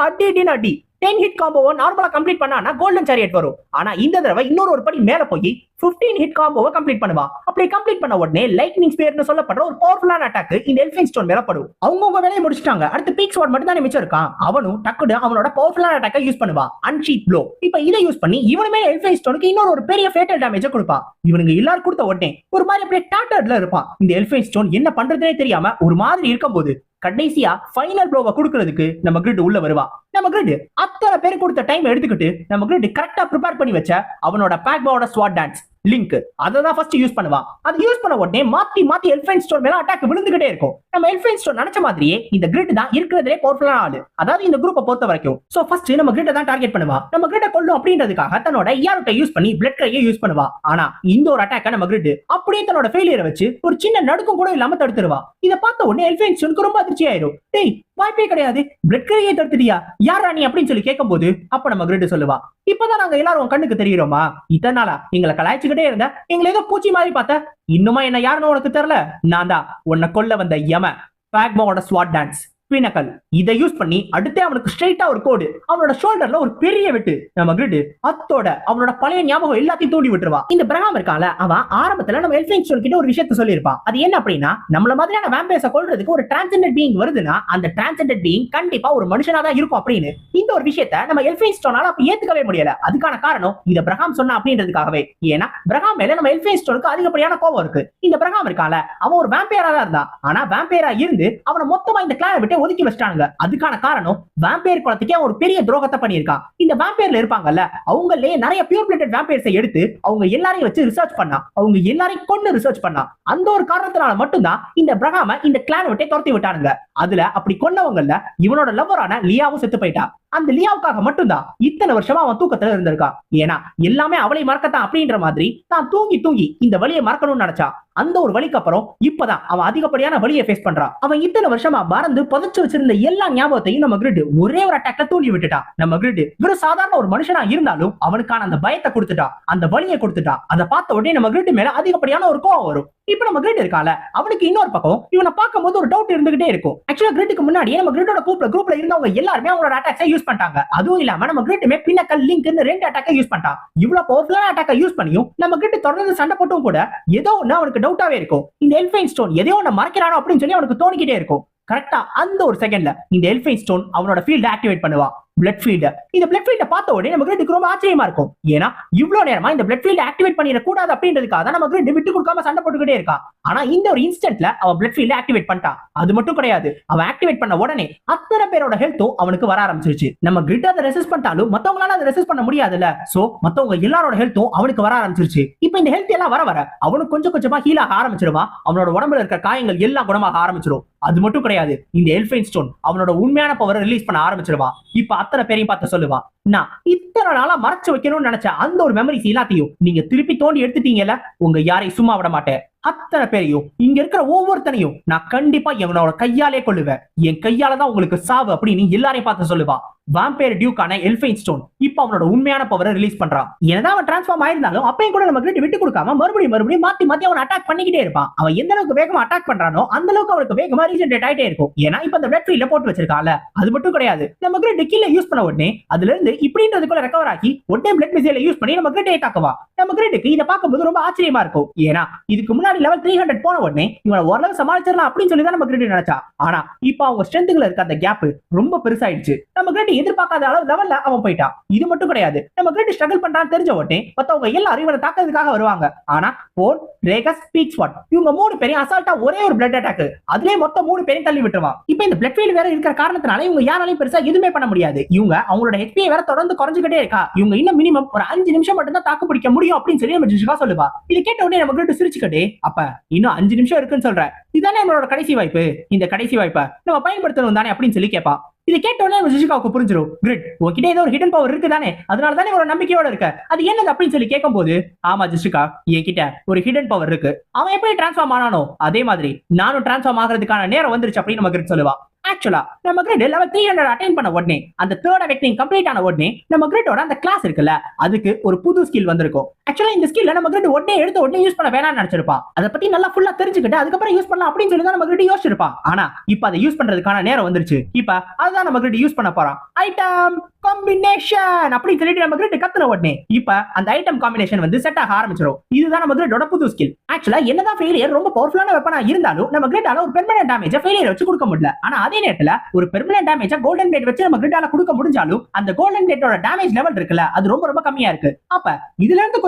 அடி 10 ஹிட் காம்போவை நார்மலா கம்ப்ளீட் பண்ணா கோல்டன் சேரியட் வரும். ஆனா இந்த தடவை இன்னொரு ஒரு படி மேல போய் 15 ஹிட் காம்போவை கம்ப்ளீட் பண்ணுவா. அப்படி கம்ப்ளீட் பண்ண உடனே லைட்னிங் ஸ்பியர்னு சொல்லப்படுற ஒரு பவர்ஃபுல்லான அட்டாக் இந்த எல்ஃபைன் ஸ்டோன் மேல படும். அவங்க வேலையை முடிச்சிட்டாங்க. அடுத்து பீக் ஸ்வாட் மட்டும் தான் மிச்சம் இருக்கான். அவனும் டக்குனு அவனோட பவர்ஃபுல்லான அட்டாக்கை யூஸ் பண்ணுவா, அன்ஷீத் ப்ளோ. இப்ப இதை யூஸ் பண்ணி இவனுமே எல்ஃபைன் ஸ்டோனுக்கு இன்னொரு ஒரு பெரிய ஃபேட்டல் டேமேஜ் கொடுப்பா. இவனுங்க எல்லாரும் கொடுத்த உடனே ஒரு மாதிரி அப்படியே டாட்டர்ல இருப்பான். இந்த எல்ஃபைன் ஸ்டோன் என்ன பண்றதுனே தெரியாம ஒரு மாதிரி இருக்கும்போது கடைசியா ஃபைனல் ப்ளோவை கொடுக்கிறதுக்கு நம்ம கிரிட் உள்ள வருவா. நம்ம கிரிட் அத்தனை பேர் கொடுத்த டைம் எடுத்துக்கிட்டு நம்ம கிரிட் கரெக்டா ப்ரிப்பேர் பண்ணி வச்ச அவனோட பேக்பாவோட ஸ்வாட் டான்ஸ் லிங்க் அததான் ஃபர்ஸ்ட் யூஸ் பண்ணுவா. அது யூஸ் பண்ண உடனே மாத்தி எல்ஃபைன் ஸ்டோன் மேல அட்டாக் விழுந்துகிட்டே இருக்கும். நம்ம எல்ஃபைன் ஸ்டோன் நினைச்ச மாதிரியே இந்த கிரிட் தான் இருக்கிறதுலே பவர்ஃபுல்லான ஆளு, அதாவது இந்த குரூப்பை பொறுத்த வரைக்கும். சோ ஃபர்ஸ்ட் நம்ம கிரிட்டை தான் டார்கெட் பண்ணுவா. நம்ம கிரிட்டை கொல்லும் அப்படின்றதுக்காக தன்னோட ER யூஸ் பண்ணி பிளட் கையை யூஸ் பண்ணுவா. ஆனா இந்த ஒரு அட்டாக்க நம்ம கிரிட் அப்படியே தன்னோட ஃபெயிலியரை வச்சு ஒரு சின்ன நடுக்கம் கூட இல்லாம தடுத்துருவா. இதை பார்த்த உடனே எல்ஃபைன் ஸ்டோனுக்கு ரொம்ப அதிர்ச்சி ஆயிரும். டேய் வாய்ப்பே கிடையாது, பிளட் கையை தடுத்துட்டியா, யாரா நீ அப்படின்னு சொல்லி கேட்கும் போது அப்ப நம்ம கிரிட் சொல்லுவா, இப்பதான் நாங்க எல்லாரும் கண்ணுக்கு தெரியுறோமா, இதனால எங்களை கலாய்ச்சிக்கிட்டே இருந்த, எங்களை ஏதோ பூச்சி மாதிரி பார்த்த, இன்னுமா என்ன யாருன்னு உனக்கு தெரியல, நான் தான் உன்னை கொல்ல வந்த யம பேக்மோட ஸ்வாட் டான்ஸ் பினக்கல். இதை யூஸ் பண்ணி அடுத்தே அவனுக்கு ஸ்ட்ரைட்டா ஒரு கோடு அவனோட ஷோல்டர்ல ஒரு பெரிய வெட்டு. நம்ம கிரிட் அத்தோட அவனோட பழைய ஞாபகம் எல்லாத்தையும் தூண்டி விட்டுருவா. இந்த பிரகாம் இருக்கால, அவன் ஆரம்பத்துல நம்ம எல்ஃபைன் ஸ்டோன் கிட்ட ஒரு விஷயத்த சொல்லியிருப்பான். அது என்ன அப்படின்னா, நம்மள மாதிரியான வேம்பயர்ஸை கொல்றதுக்கு ஒரு டிரான்செண்டட் பீயிங் வருதுன்னா அந்த டிரான்செண்டட் பீயிங் கண்டிப்பா ஒரு மனுஷனா தான் இருக்கும் அப்படின்னு. இந்த ஒரு விஷயத்த நம்ம எல்ஃபைன் ஸ்டோனால அப்ப ஏத்துக்கவே முடியல. அதுக்கான காரணம் இந்த பிரகாம் சொன்ன அப்படின்றதுக்காகவே. ஏன்னா பிரகாம் மேல நம்ம எல்ஃபைன் ஸ்டோனுக்கு அதிகப்படியான கோபம் இருக்கு. இந்த பிரகாம் இருக்கால, அவன் ஒரு வேம்பயரா தான் இருந்தான். ஆனா வேம்பயரா இருந்து அவனை மொத்தமா இந்த கிளானை விட்டு ஒதுக்கி வச்சிட்டாங்க. அதுக்கான காரணம் வேம்பயர் குலத்துக்கே ஒரு பெரிய துரோகத்தை பண்ணியிருக்கான். இந்த வேம்பயர்ல இருப்பாங்கல்ல, அவங்களே நிறைய பியூர் பிளட்டட் வேம்பயர்ஸை எடுத்து அவங்க எல்லாரையும் வச்சு ரிசர்ச் பண்ணா, அவங்க எல்லாரையும் கொண்டு ரிசர்ச் பண்ணா. அந்த ஒரு காரணத்தினால மட்டும்தான் இந்த பிரகாம இந்த கிளான் விட்டே துரத்தி விட்டானுங்க. அதுல அப்படி கொன்னவங்கல்ல இவனோட லவ்வரான லியாவும் செத்து போயிட்டா. அந்த லியாவுக்காக மட்டும்தான் இத்தனை வருஷமா அவன் தூக்கத்துல இருந்திருக்கான். ஏன்னா எல்லாமே அவளை மறக்கத்தான் அப்படின்ற மாதிரி தான் தூங்கி இந்த வழியை மறக்கணும்னு நினைச்சா. அந்த ஒரு வழிக்கு அப்புறம் இப்பதான் அவன் அதிகப்படியான வழியை ஃபேஸ் பண்றான். அவன் இத்தனை வருஷமா மறந்து புதைச்சு வச்சிருந்த எல்லா ஞாபகத்தையும் நம்ம கிரிட் ஒரே ஒரு அட்டாக்ல தூண்டி விட்டுட்டான். நம்ம கிரிட் வெறும் சாதாரண ஒரு மனுஷனா இருந்தாலும் அவனுக்கான அந்த பயத்தை கொடுத்துட்டான், அந்த வழியை கொடுத்துட்டான். அதை பார்த்த உடனே நம்ம கிரிட் மேல அதிகப்படியான ஒரு கோவம் வரும். இப்ப நம்ம கிரிட் இருக்கால, அவனுக்கு இன்னொரு பக்கம் இவனை பார்க்கும் போது ஒரு டவுட் இருந்துகிட்டே இருக்கும். ஆக்சுவலா கிரிட்டுக்கு முன்னாடியே நம்ம கிரிட்டோட குரூப்ல இருந்தவங்க எல்லாருமே அவங்களோட அட்டாக்ஸை யூஸ் பண்ணிட்டாங்க. அதுவும் இல்லாம நம்ம கிரிட்டுமே பின்னக்கல் லிங்க்னு 2 அட்டாக்கை யூஸ் பண்ணிட்டான். இவ்வளவு பவர்ஃபுல்லான அட்டாக்கை யூஸ் பண்ணியும் நம்ம கிரிட் தொடர்ந்து சண்டை போட்டும் கூட ஏதோ ஒண்ணு அவனுக்கு டவுட்டாவே இருக்கும். இந்த எல்ஃபைன் ஸ்டோன் எதையோ ஒண்ணு மறைக்கிறானோ அப்படின்னு சொல்லி அவனுக்கு தோணிக்கிட்டே இருக்கும். கரெக்டா அந்த ஒரு செகண்ட்ல இந்த எல்ஃபைன் ஸ்டோன் அவனோட ஃபீல்ட் ஆக்டிவேட் பண்ணுவா. Blood field. இந்த பிளட் ஃபீல்ட பார்த்த உடனே நம்ம கிரிட்டுக்கு ரொம்ப ஆச்சரியமா இருக்கும். ஏன்னா இவ்வளவு நேரமா இந்த பிளட் ஃபீல்ட ஆக்டிவேட் பண்ணிட கூடாது அப்படின்றதுக்காக தான் நம்ம கிரிட் விட்டு கொடுக்காம சண்டை போட்டுக்கிட்டே இருக்கா. ஆனா இந்த ஒரு இன்ஸ்டன்ட்ல அவ பிளட் ஃபீல்ட ஆக்டிவேட் பண்ணிட்டான். அது மட்டும் கிடையாது, அவ ஆக்டிவேட் பண்ண உடனே அத்தனை பேரோட ஹெல்த்தும் அவனுக்கு வர ஆரம்பிச்சிருச்சு. நம்ம கிரிட் அதை ரெசிஸ்ட் பண்ணிட்டாலும் மத்தவங்களால அதை ரெசிஸ்ட் பண்ண முடியாதுல்ல. சோ மத்தவங்க எல்லாரோட ஹெல்த்தும் அவனுக்கு வர ஆரம்பிச்சிருச்சு. இப்போ இந்த ஹெல்த் எல்லாம் வர வர அவனுக்கு கொஞ்சம் கொஞ்சமா ஹீல் ஆக ஆரம்பிச்சிருவான். அவனோட உடம்புல இருக்க காயங்கள் எல்லாம் குணமாக ஆரம்பிச்சிடும். அது மட்டும் கிடையாது, இந்த எல்ஃபைன் ஸ்டோன் அவனோட உண்மையான பவரை ரிலீஸ் பண்ண ஆரம்பிச்சிருவான். இப்ப அத்தனை பேரையும் பார்த்து சொல்லுவான், நான் இத்தனை நாளா மறைச்சு வைக்கணும்னு நினைச்ச அந்த ஒரு மெமரிஸ் எல்லாத்தையும் நீங்க திருப்பி தோண்டி எடுத்துட்டீங்கல்ல, உங்க யாரையும் சும்மா விட மாட்டேன். அத்தனை பேரையும் இங்க இருக்கிற ஒவ்வொருத்தனையும் நான் கண்டிப்பா என்னோட கையாலே கொள்ளுவேன். என் கையால தான் உங்களுக்கு சாவு அப்படின்னு எல்லாரையும் பார்த்து சொல்லுவான். வாம்பயர் டியூக்கான எல்ஃபைன் ஸ்டோன் இப்ப அவனோட உண்மையான பவரை ரிலீஸ் பண்றான். என்னதான் அவன் டிரான்ஸ்ஃபார்ம் ஆயிருந்தாலும் அப்பயும் கூட நம்ம கிட்ட விட்டு கொடுக்காம மறுபடியும் மாத்தி மாத்தி அவன் அட்டாக் பண்ணிக்கிட்டே இருப்பான். அவன் எந்த அளவுக்கு வேகமா அட்டாக் பண்றானோ அந்த அளவுக்கு அவனுக்கு வேகமா ரீஜெனரேட் ஆயிட்டே இருக்கும். ஏன்னா இப்ப அந்த பிளட் ஃபீல்ட போட்டு வச்சிருக்கான்ல. அது மட்டும் கிடையாது, நம்ம கிட்ட கில்ல யூஸ் பண்ண உடனே அதுல இருந்து இப்படின்றதுக்குள்ள ரெக்கவர் ஆகி உடனே பிளட் மிசைல யூஸ் பண்ணி நம்ம கிட்ட தாக்குவா. நம்ம கிட்டக்கு இதை பார்க்கும்போது ரொம்ப ஆச்சரியமா இருக்கும். ஏன்னா இதுக்கு முன்னாடி லெவல் 300 போன உடனே இவனை ஓரளவு சமாளிச்சிடலாம் அப்படின்னு சொல்லி தான் நம்ம கிட்ட நினைச்சா. ஆனா இப்ப அவங்க ஸ்ட்ரென்த்ல இருக்க அந்த கேப் ரொம்ப பெருசாயிடுச்சு. நம்ம கிட்ட எதிர்பார்க்காத அளவு லெவல்ல அவன் போயிட்டான். இது மட்டும் கிடையாது, நம்ம கிட்ட ஸ்ட்ரகிள் பண்றான்னு தெரிஞ்ச உடனே மத்தவங்க எல்லாரும் இவனை தாக்கிறதுக்காக வருவாங்க. ஆனா போன், ரேகஸ், பீக்ஸ்வாட் இவங்க 3 பேரையும் அசால்ட்டா ஒரே ஒரு பிளட் அட்டாக் அதுலயே மொத்தம் 3 பேரையும் தள்ளி விட்டுருவான். இப்ப இந்த பிளட் ஃபீல்ட் வேற இருக்கிற காரணத்தினால இவங்க யாராலையும் பெருசா எதுவுமே பண்ண முடியாது. இவங்க அவங்களோட ஹெச்பி வேற தொடர்ந்து குறைஞ்சுக்கிட்டே இருக்கா. இவங்க இன்னும் மினிமம் ஒரு 5 நிமிஷம் மட்டும் தான் தாக்கு பிடிக்க முடியும் அப்படின்னு சொல்லி நம்ம ஜிஷிகா சொல்லுவா. இது கேட்ட உடனே நம்ம கிட்ட சிரிச்சுக்கிட்டே, அப்ப இன்னும் 5 நிமிஷம் இருக்குன்னு சொல்ற, இதுதானே நம்மளோட கடைசி வாய்ப்பு, இந்த கடைசி வாய்ப்பை நம்ம பயன்படுத்தணும் தானே அப்படின்னு சொல்லி கேட்பா. இது கேட்ட உடனே ஜிஷிகாவுக்கு புரிஞ்சிடும், கிரிட் உன்கிட்ட ஏதோ ஒரு ஹிடன் பவர் இருக்கு தானே, அதனால தானே ஒரு நம்பிக்கையோட இருக்க, அது என்னது அப்படின்னு சொல்லி கேட்கும் போது, ஆமா ஜிஷிகா என்கிட்ட ஒரு ஹிடன் பவர் இருக்கு, அவன் எப்படி டிரான்ஸ்ஃபார்ம் ஆனானோ அதே மாதிரி நானும் டிரான்ஸ்ஃபார்ம் ஆகிறதுக்கான நேரம் வந்துருச்சு அப்படின்னு நம்ம கிரிட் சொல்லுவா. ஆக்சுவலா நம்ம கிரிட் லெவல் 300 அட்டைன் பண்ண உடனே அந்த தேர்ட் அவேக்கனிங் கம்ப்ளீட் ஆன உடனே நம்ம கிரிட்டோட அந்த கிளாஸ் இருக்குல்ல அதுக்கு ஒரு புது ஸ்கில் வந்திருக்கும். ஆக்சுவலா இந்த ஸ்கில்ல நம்ம கிரிட் உடனே எடுத்து உடனே யூஸ் பண்ண வேணாம்னு நினைச்சிருப்பான். அதை பத்தி நல்லா ஃபுல்லா தெரிஞ்சுக்கிட்டு அதுக்கப்புறம் யூஸ் பண்ணலாம் அப்படின்னு சொல்லி தான் நம்ம கிரிட் யோசிச்சிருப்பான். ஆனா இப்ப அதை யூஸ் பண்றதுக்கான நேரம் வந்துருச்சு. இப்ப அதுதான் நம்ம கிரிட் யூஸ் பண்ண போறான். ஐட்டம் காம்பினேஷன் அப்படி சொல்லிட்டு நம்ம கிரிட் கத்துன உடனே இப்ப அந்த ஐட்டம் காம்பினேஷன் வந்து செட் ஆக ஆரம்பிச்சிடும். இதுதான் நம்ம கிரிட்டோட புது ஸ்கில். ஆக்சுவலா என்னதான் ஃபெயிலியர் ரொம்ப பவர்ஃபுல்லான வெப்பனா இருந்தாலும் நம்ம கிரிட்டால ஒரு பெர்மனன்ட் டேமேஜ் ஃபெயிலியர் வச்சு கொடுக்க முடியல. ஆனா அதே நேரத்துல ஒரு பெர்மனன்ட் டேமேஜ் கோல்டன் பிளேட் வச்சு நம்ம கிரிட்டால கொடுக்க முடிஞ்சாலும் அந்த கோல்டன் பிளேட்டோட டேமேஜ் லெவல் இருக்குல்ல அது ரொம்ப ரொம்ப கம்மியா இருக்கு. அப்ப இதுல இருந்து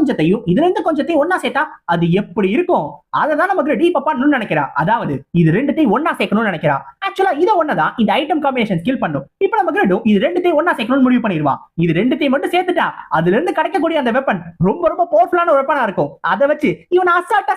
கொஞ்சத்தையும் ஒன்னா சேர்த்தா அது எப்படி இருக்கும், அததான் நம்ம கிரிட் இப்ப பண்ணணும்னு நினைக்கிறா. அதாவது இது ரெண்டுத்தையும் ஒன்னா சேர்க்கணும்னு நினைக்கிறா. ஆக்சுவலா இத ஒன்னதான் இந்த ஐட்டம் காம்பினேஷன் ஸ்கில் பண்ணும். இப்ப நம்ம கிரிட் இது ரெண்டுத்தையும் ஒன்னா சேர்க்கணும்னு முடிவு பண்ணிடுவான். இது ரெண்டுத்தையும் மட்டும் சேர்த்துட்டா அதுல இருந்து கிடைக்கக்கூடிய அந்த வெப்பன் ரொம்ப ரொம்ப பவர்ஃபுல்லான ஒரு வெப்பனா இருக்கும். அதை வச்சு இவன் அசால்ட்டா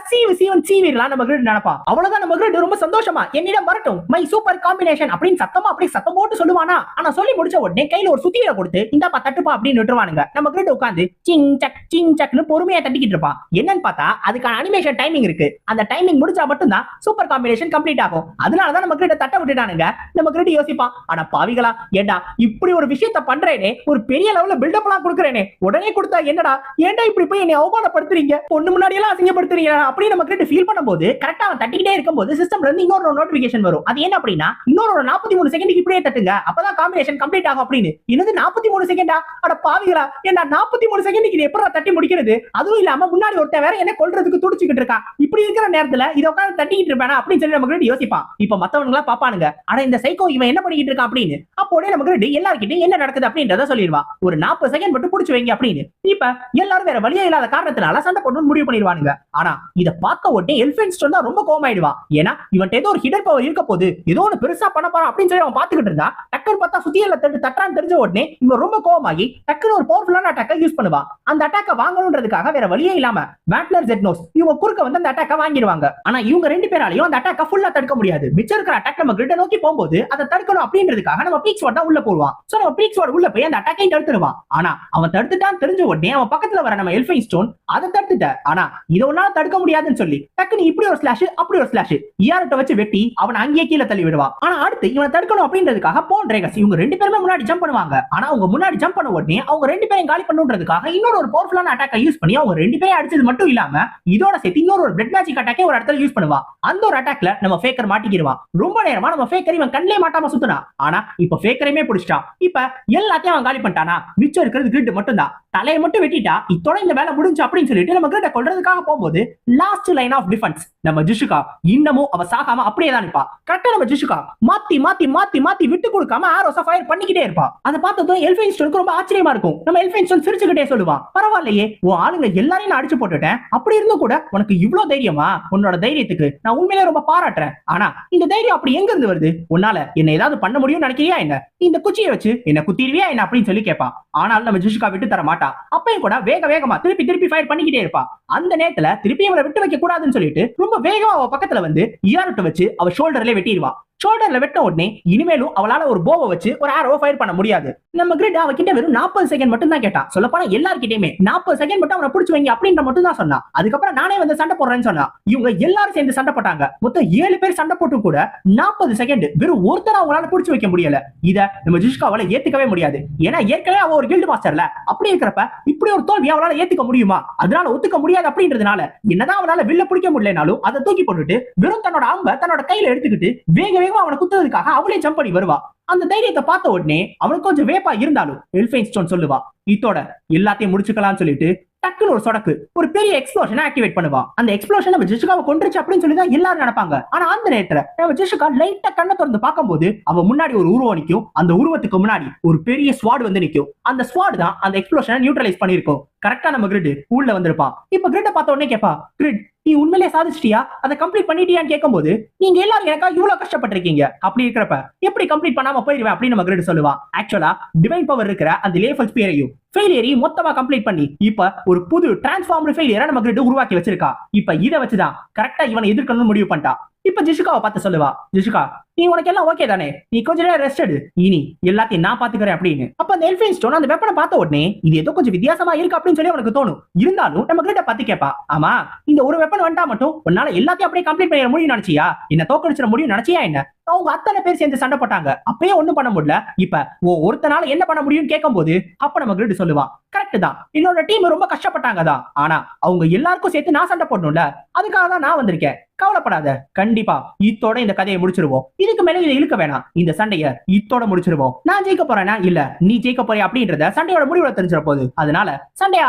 சீவிடலாம் நம்ம கிரிட் நினைப்பான். அவ்வளவுதான் நம்ம கிரிட் ரொம்ப சந்தோஷமா என்னிடம் வரட்டும் மை சூப்பர் காம்பினேஷன் அப்படின்னு சத்தமா அப்படியே சத்தம் போட்டு சொல்லுவானா. ஆனா சொல்லி முடிச்ச உடனே கையில ஒரு சுத்தியில கொடுத்து இந்தாப்பா தட்டுப்பா அப்படின்னு விட்டுருவானுங்க. நம்ம கிரிட் உட்காந்து சிங் சக்னு பொறுமையா தட்டிக்கிட்டு இருப்பான். என்னன்னு பார்த்தா அதுக்கான அனிமேஷன் டைமிங் இருக்கு. அந்த டைமிங் முடிச்சா மட்டும் தான் சூப்பர் காம்பினேஷன் கம்ப்ளீட் ஆகும். அதனாலதான் நம்ம கிரிட் தட்ட விட்டுட்டானுங்க. நம்ம கிரிட் யோசிப்பான், ஆனா பாவிகளா ஏண்டா இப்படி ஒரு விஷயத்தை பண்றேனே, ஒரு பெரிய லெவல்ல பில்டப் எல்லாம் கொடுக்கறேனே, உடனே கொடுத்தா என்னடா ஏண்டா இப்படி போய் என்னை அவமானப்படுத்துறீங்க, பொண்ணு முன்னாடி எல்லாம் அசிங்கப்படுத்துறீங்க அப்படி நம்ம கிரிட் ஃபீல் பண்ணும்போது கரெக்டா அவன் தட்டிக்கிட்டே இருக்கும்போது சிஸ்டம்ல இருந்து இன்னொரு நோட்டிபிகேஷன் வரும். அது என்ன அப்படின்னா இன்னொரு 43 செகண்டுக்கு இப்படியே தட்டுங்க அப்பதான் காம்பினேஷன் கம்ப்ளீட் ஆகும் அப்படின்னு. என்னது 43 செகண்டா, அட பாவிகளா ஏண்டா 43 செகண்டுக்கு எப்பறா தட்டி முடிக்கிறது, அதுவும் இல்லாம முன்னாடி ஒருத்தன் வேற என்ன கொல்றதுக்கு துடிச்சிட்டு இருக்கா, இப்படி இருக்கிற நேரத்துல இத உட்கார்ந்து தட்டிக்கிட்டு இருப்பானா அப்படின்னு சொல்லி நம்ம கிரிட் யோசிப்பான். இப்ப மத்தவங்க எல்லாம் பாப்பானுங்க, அட இந்த சைக்கோ இவன் என்ன பண்ணிட்டு இருக்கான் அப்படின்னு. அப்போடே நம்ம கிரிட் எல்லார்கிட்டயும் என்ன நடக்குது அப்படின்றத சொல்லிடுவா. ஒரு 40 செகண்ட் மட்டும் புடிச்சு வைங்க அப்படின்னு. இப்ப எல்லாரும் வேற வழியே இல்லாத காரணத்தினால சண்டை போட்டு முடிவு பண்ணிடுவானுங்க. ஆனா இத பார்க்க உடனே எல்ஃபைன் ஸ்டோன் தான் ரொம்ப கோவமாயிடுவான். ஏன்னா இவன் ஏதோ ஒரு ஹிடன் பவர் இருக்க போது, ஏதோ ஒரு பெருசா பண்ண போறான் அப்படின்னு சொல்லி அவன் பாத்துக்கிட்டு இருந்தா டக்குன்னு பார்த்தா சுத்தியில தட்டான்னு தெரிஞ்ச உடனே இவன் ரொம்ப கோவமாகி டக்குன்னு ஒரு பவர்ஃபுல்லான அட்டாக்கை யூஸ் பண்ணுவான். அந்த அட்டாக்கை வாங்கணும்ன்றதுக்காக வேற வழியே இல்லாம வேட்லர் ஜெட்னோஸ் இவங்க குறுக்க வந்து அந்த அட்டாக்கை வாங்கிடுவாங்க. ஆனா இவங்க 2 பேராலையும் அந்த அட்டாக்கை ஃபுல்லா தடுக்க முடியாது. மிச்சம் இருக்கிற அட்டாக் நம்ம கிரிட்ட நோக்கி போகும்போது அதை தடுக்கணும் அப்படின்றதுக்காக நம்ம பீக்ஸ்வாட் தான் உள்ள போடுவான். சோ நம்ம பீக்ஸ்வாட் உள்ள போய் அந்த அட்டாக்கை தடுத்துடுவான். ஆனா அவன் தடுத்துட்டான்னு தெரிஞ்ச உடனே அவன் பக்கத்துல வர நம்ம எல்ஃபைன் ஸ்டோன் அதை தடுத்துட்ட, ஆனா இதை ஒன்னால தடுக்க முடியாதுன்னு சொல்லி டக்குன்னு இப்படி ஒரு ஸ்லாஷ் அப்படி ஒரு ஸ்லாஷ் ஈயாரட்ட வச்சு வெட்டி அவன் அங்கேயே கீழே தள்ளி விடுவான். ஆனா அடுத்து இவனை தடுக்கணும் அப்படின்றதுக்காக போன் ரேகஸ் இவங்க 2 பேருமே முன்னாடி ஜம்ப் பண்ணுவாங்க. ஆனா அவங்க முன்னாடி ஜம்ப் பண்ண உடனே அவங்க 2 பேரையும் காலி பண்ணுன்றதுக்காக இன்னொரு ஒரு பவர்ஃபுல்லான அட்டாக்கை யூஸ் பண்ணி அவங்க 2 பேரையும் அடிச்சது மட்டும் இல்லாம இதோட சேர்த்து இன்னொரு ஒரு பிளட் மேஜிக் அட்டாக்கே ஒரு இடத்துல யூஸ் பண்ணுவா. அந்த ஒரு அட்டாக்ல நம்ம ஃபேக்கர் மாட்டிக்கிடுவான். ரொம்ப நேரமா நம்ம ஃபேக்கர் இவன் கண்ணிலே மாட்டாம சுத்தினா, ஆனா இப்ப ஃபேக்கரையுமே பிடிச்சிட்டான். இப்ப எல்லாத்தையும் அவன் காலி பண்ணிட்டானா, மிச்சம் இருக்கிறது கிரிட் மட்டும் தான். தலையை மட்டும் வெட்டிட்டா இத்தோட இந்த வேலை முடிஞ்சு அப்படின்னு சொல்லிட்டு நம்ம கிட்ட கொல்றதுக்காக போகும்போது லாஸ்ட் லைன் ஆஃப் டிஃபென்ஸ் நம்ம ஜிஷுகா இன்னமும் அவ சாகாம அப்படியே தான் நிப்பா. கரெக்டா நம்ம ஜிஷுகா மாத்தி மாத்தி மாத்தி மாத்தி விட்டு கொடுக்காம ஆரோஸ ஃபயர் பண்ணிக்கிட்டே இருப்பா. அதை பார்த்ததும் எல்ஃபைன்ஸ்டோனுக்கு ரொம்ப ஆச்சரியமா இருக்கும். நம்ம எல்ஃபைன்ஸ்டோன் சிரிச்சுக்கிட்டே சொல்லுவான், பரவாயில்லையே உன் ஆளுங்க எல்லாரையும் நான் அடிச்சு போட்டுட்டேன், அப்படி இருந்தும் கூட உனக்கு இவ்வளவு தைரியமா? உன்னோட தைரியத்துக்கு நான் உண்மையிலே ரொம்ப பாராட்டுறேன். ஆனா இந்த தைரியம் அப்படி எங்க இருந்து வருது? உன்னால என்ன ஏதாவது பண்ண முடியும்னு நினைக்கிறியா என்ன? இந்த குச்சியை வச்சு என்ன குத்திடுவியா என்ன அப்படின்னு சொல்லி கேட்பா. ஆனால் நம்ம ஜிஷுகா விட்டு தர மாட்டா. அப்பயும் கூட வேகமா திருப்பி திருப்பி ஃபயர் பண்ணிக்கிட்டே இருப்பா. அந்த நேரத்துல திருப்பி அவளை விட்டு வைக்க கூடாதுன்னு சொல்லிட்டு ரொம்ப வேகமா அவ பக்கத்துல வந்து இயார்ட்ட வச்சு அவ ஷோல்டர்ல வெட்டிடுவா. ஷோல்டர்ல வெட்ட உடனே இனிமேலும் அவளால ஒரு போவை வச்சு ஒரு ஆரோவை ஃபயர் பண்ண முடியாது. நம்ம கிரிட் அவகிட்ட வெறும் 40 செகண்ட் மட்டும் தான் கேட்டா. சொல்ல போனா எல்லார்கிட்டயுமே 40 செகண்ட் மட்டும் அவனை பிடிச்சு வைங்க அப்படின்ற மட்டும் தான் சொன்னா. அதுக்கப்புறம் நானே வந்து சண்டை போடுறேன்னு சொன்னா. இவங்க எல்லாரும் சேர்ந்து சண்டை போட்டாங்க. மொத்தம் 7 பேர் சண்டை போட்டு கூட 40 செகண்ட் வெறும் ஒருத்தர் அவங்களால பிடிச்சு வைக்க முடியல. இத நம்ம ஜிஷ்காவால ஏத்துக்கவே முடியாது. ஏன்னா ஏற்கனவே அவ ஒரு கில்டு மாஸ்டர்ல. அப்படி இருக்கிறப்ப இப்படி ஒரு தோல்வி அவளால ஏத்துக்க முடியுமா? அதனால ஒத்துக்க முடியாது அப்படின்றதுனால என்னதான் அவனால வில்ல பிடிக்க முடியலனாலும் அதை தூக்கி போட்டுட்டு வெறும் தன்னோட அம்ப தன்னோட கையில எடுத்துக்கிட்டு வேக அவனை குத்துறதுக்காக அவளே ஜம்ப் பண்ணி வருவா. அந்த தைரியத்தை பார்த்த உடனே அவனுக்கு கொஞ்சம் வேப்பா இருந்தாலும் எல்ஃபைன்ஸ்டோன் சொல்லுவா, இதோட எல்லாத்தையும் முடிச்சுக்கலாம்னு சொல்லிட்டு டக்குனு ஒரு சொடக்கு ஒரு பெரிய எக்ஸ்ப்ளோஷனை ஆக்டிவேட் பண்ணுவா. அந்த எக்ஸ்ப்ளோஷன் நம்ம ஜிஷுகாவை கொன்றுச்சு அப்படின்னு சொல்லி தான் எல்லாரும் நினைப்பாங்க. ஆனா அந்த நேரத்துல நம்ம ஜிஷுகா லைட்டா கண்ணை திறந்து பார்க்கும்போது அவ முன்னாடி ஒரு உருவம் நிக்கும். அந்த உருவத்துக்கு முன்னாடி ஒரு பெரிய ஸ்வாட் வந்து நிக்கும். அந்த ஸ்வாட் தான் அந்த எக்ஸ்ப்ளோஷனை நியூட்ரலைஸ் பண்ணிருக்கும். கரெக்டா நம்ம கிரிட் உள்ள வந்திருப்பான். இப்ப கிரிட்ட பார்த்த உடனே கேப்பா, கிரிட் நீ உண்மையிலே சாதிச்சிட்டியா? அதை கம்ப்ளீட் பண்ணிட்டியான்னு கேட்கும்போது நீங்க எல்லாரும் எனக்கா இவ்வளவு கஷ்டப்பட்டிருக்கீங்க, அப்படி இருக்கிறப்ப எப்படி கம்ப்ளீட் பண்ணாம போயிருவேன் அப்படின்னு நம்ம கிரிட் சொல்லுவா. ஆக்சுவலா டிவைன் பவர் இருக்கிற அந்த லேஃபல் ஸ்பியரையும் ஃபெயிலியரையும் மொத்தமா கம்ப்ளீட் பண்ணி இப்ப ஒரு புது டிரான்ஸ்ஃபார்ம்டு ஃபெயிலியரை நம்ம கிரிட் உருவாக்கி வச்சிருக்கா. இப்ப இதை வச்சுதான் கரெக்டா இவனை எதிர்க்கணும்னு முடிவு பண்ணிட்டா. இப்ப ஜிஷுகாவை பார்த்து சொல்லுவா, ஜிஷுகா நீ உனக்கு எல்லாம் ஓகே தானே? நீ கொஞ்ச நேரம் ரெஸ்ட் எடு, இனி எல்லாத்தையும் நான் பாத்துக்கிறேன் அப்படின்னு. அப்ப அந்த எல்ஃபைன்ஸ்டோன் அந்த வெப்பனை பார்த்த உடனே இது ஏதோ கொஞ்சம் வித்தியாசமா இருக்கு அப்படின்னு சொல்லி அவனுக்கு தோணும். இருந்தாலும் நம்ம கிட்ட பத்தி கேப்பா, ஆமா இந்த ஒரு வெப்பன் வந்தா மட்டும் உன்னால எல்லாத்தையும் அப்படியே கம்ப்ளீட் பண்ணிட முடியும் நினைச்சியா? என்ன தோக்கடிச்சிட முடியும் நினைச்சியா என்ன? அவங்க அத்தனை பேர் சேர்ந்து சண்டை போட்டாங்க, அப்பயே ஒண்ணும் பண்ண முடியல. இப்ப ஒருத்தனால என்ன பண்ண முடியும்னு கேட்கும் போது அப்ப நம்ம கிரிட் சொல்லுவான், கரெக்ட் தான் என்னோட டீம் ரொம்ப கஷ்டப்பட்டாங்க தான், ஆனா அவங்க எல்லாருக்கும் சேர்த்து நான் சண்டை போடணும்ல, அதுக்காக தான் நான் வந்திருக்கேன். கவலைப்படாத, கண்டிப்பா இத்தோட இந்த கதையை முடிச்சிருவோம். இதுக்கு மேல இதை இழுக்க வேணாம், இந்த சண்டைய இத்தோட முடிச்சிருவோம். நான் ஜெயிக்க போறேனா இல்ல நீ ஜெயிக்க போறியா அப்படின்றத சண்டையோட முடிவுல தெரிஞ்சிட போகுது. அதனால சண்டைய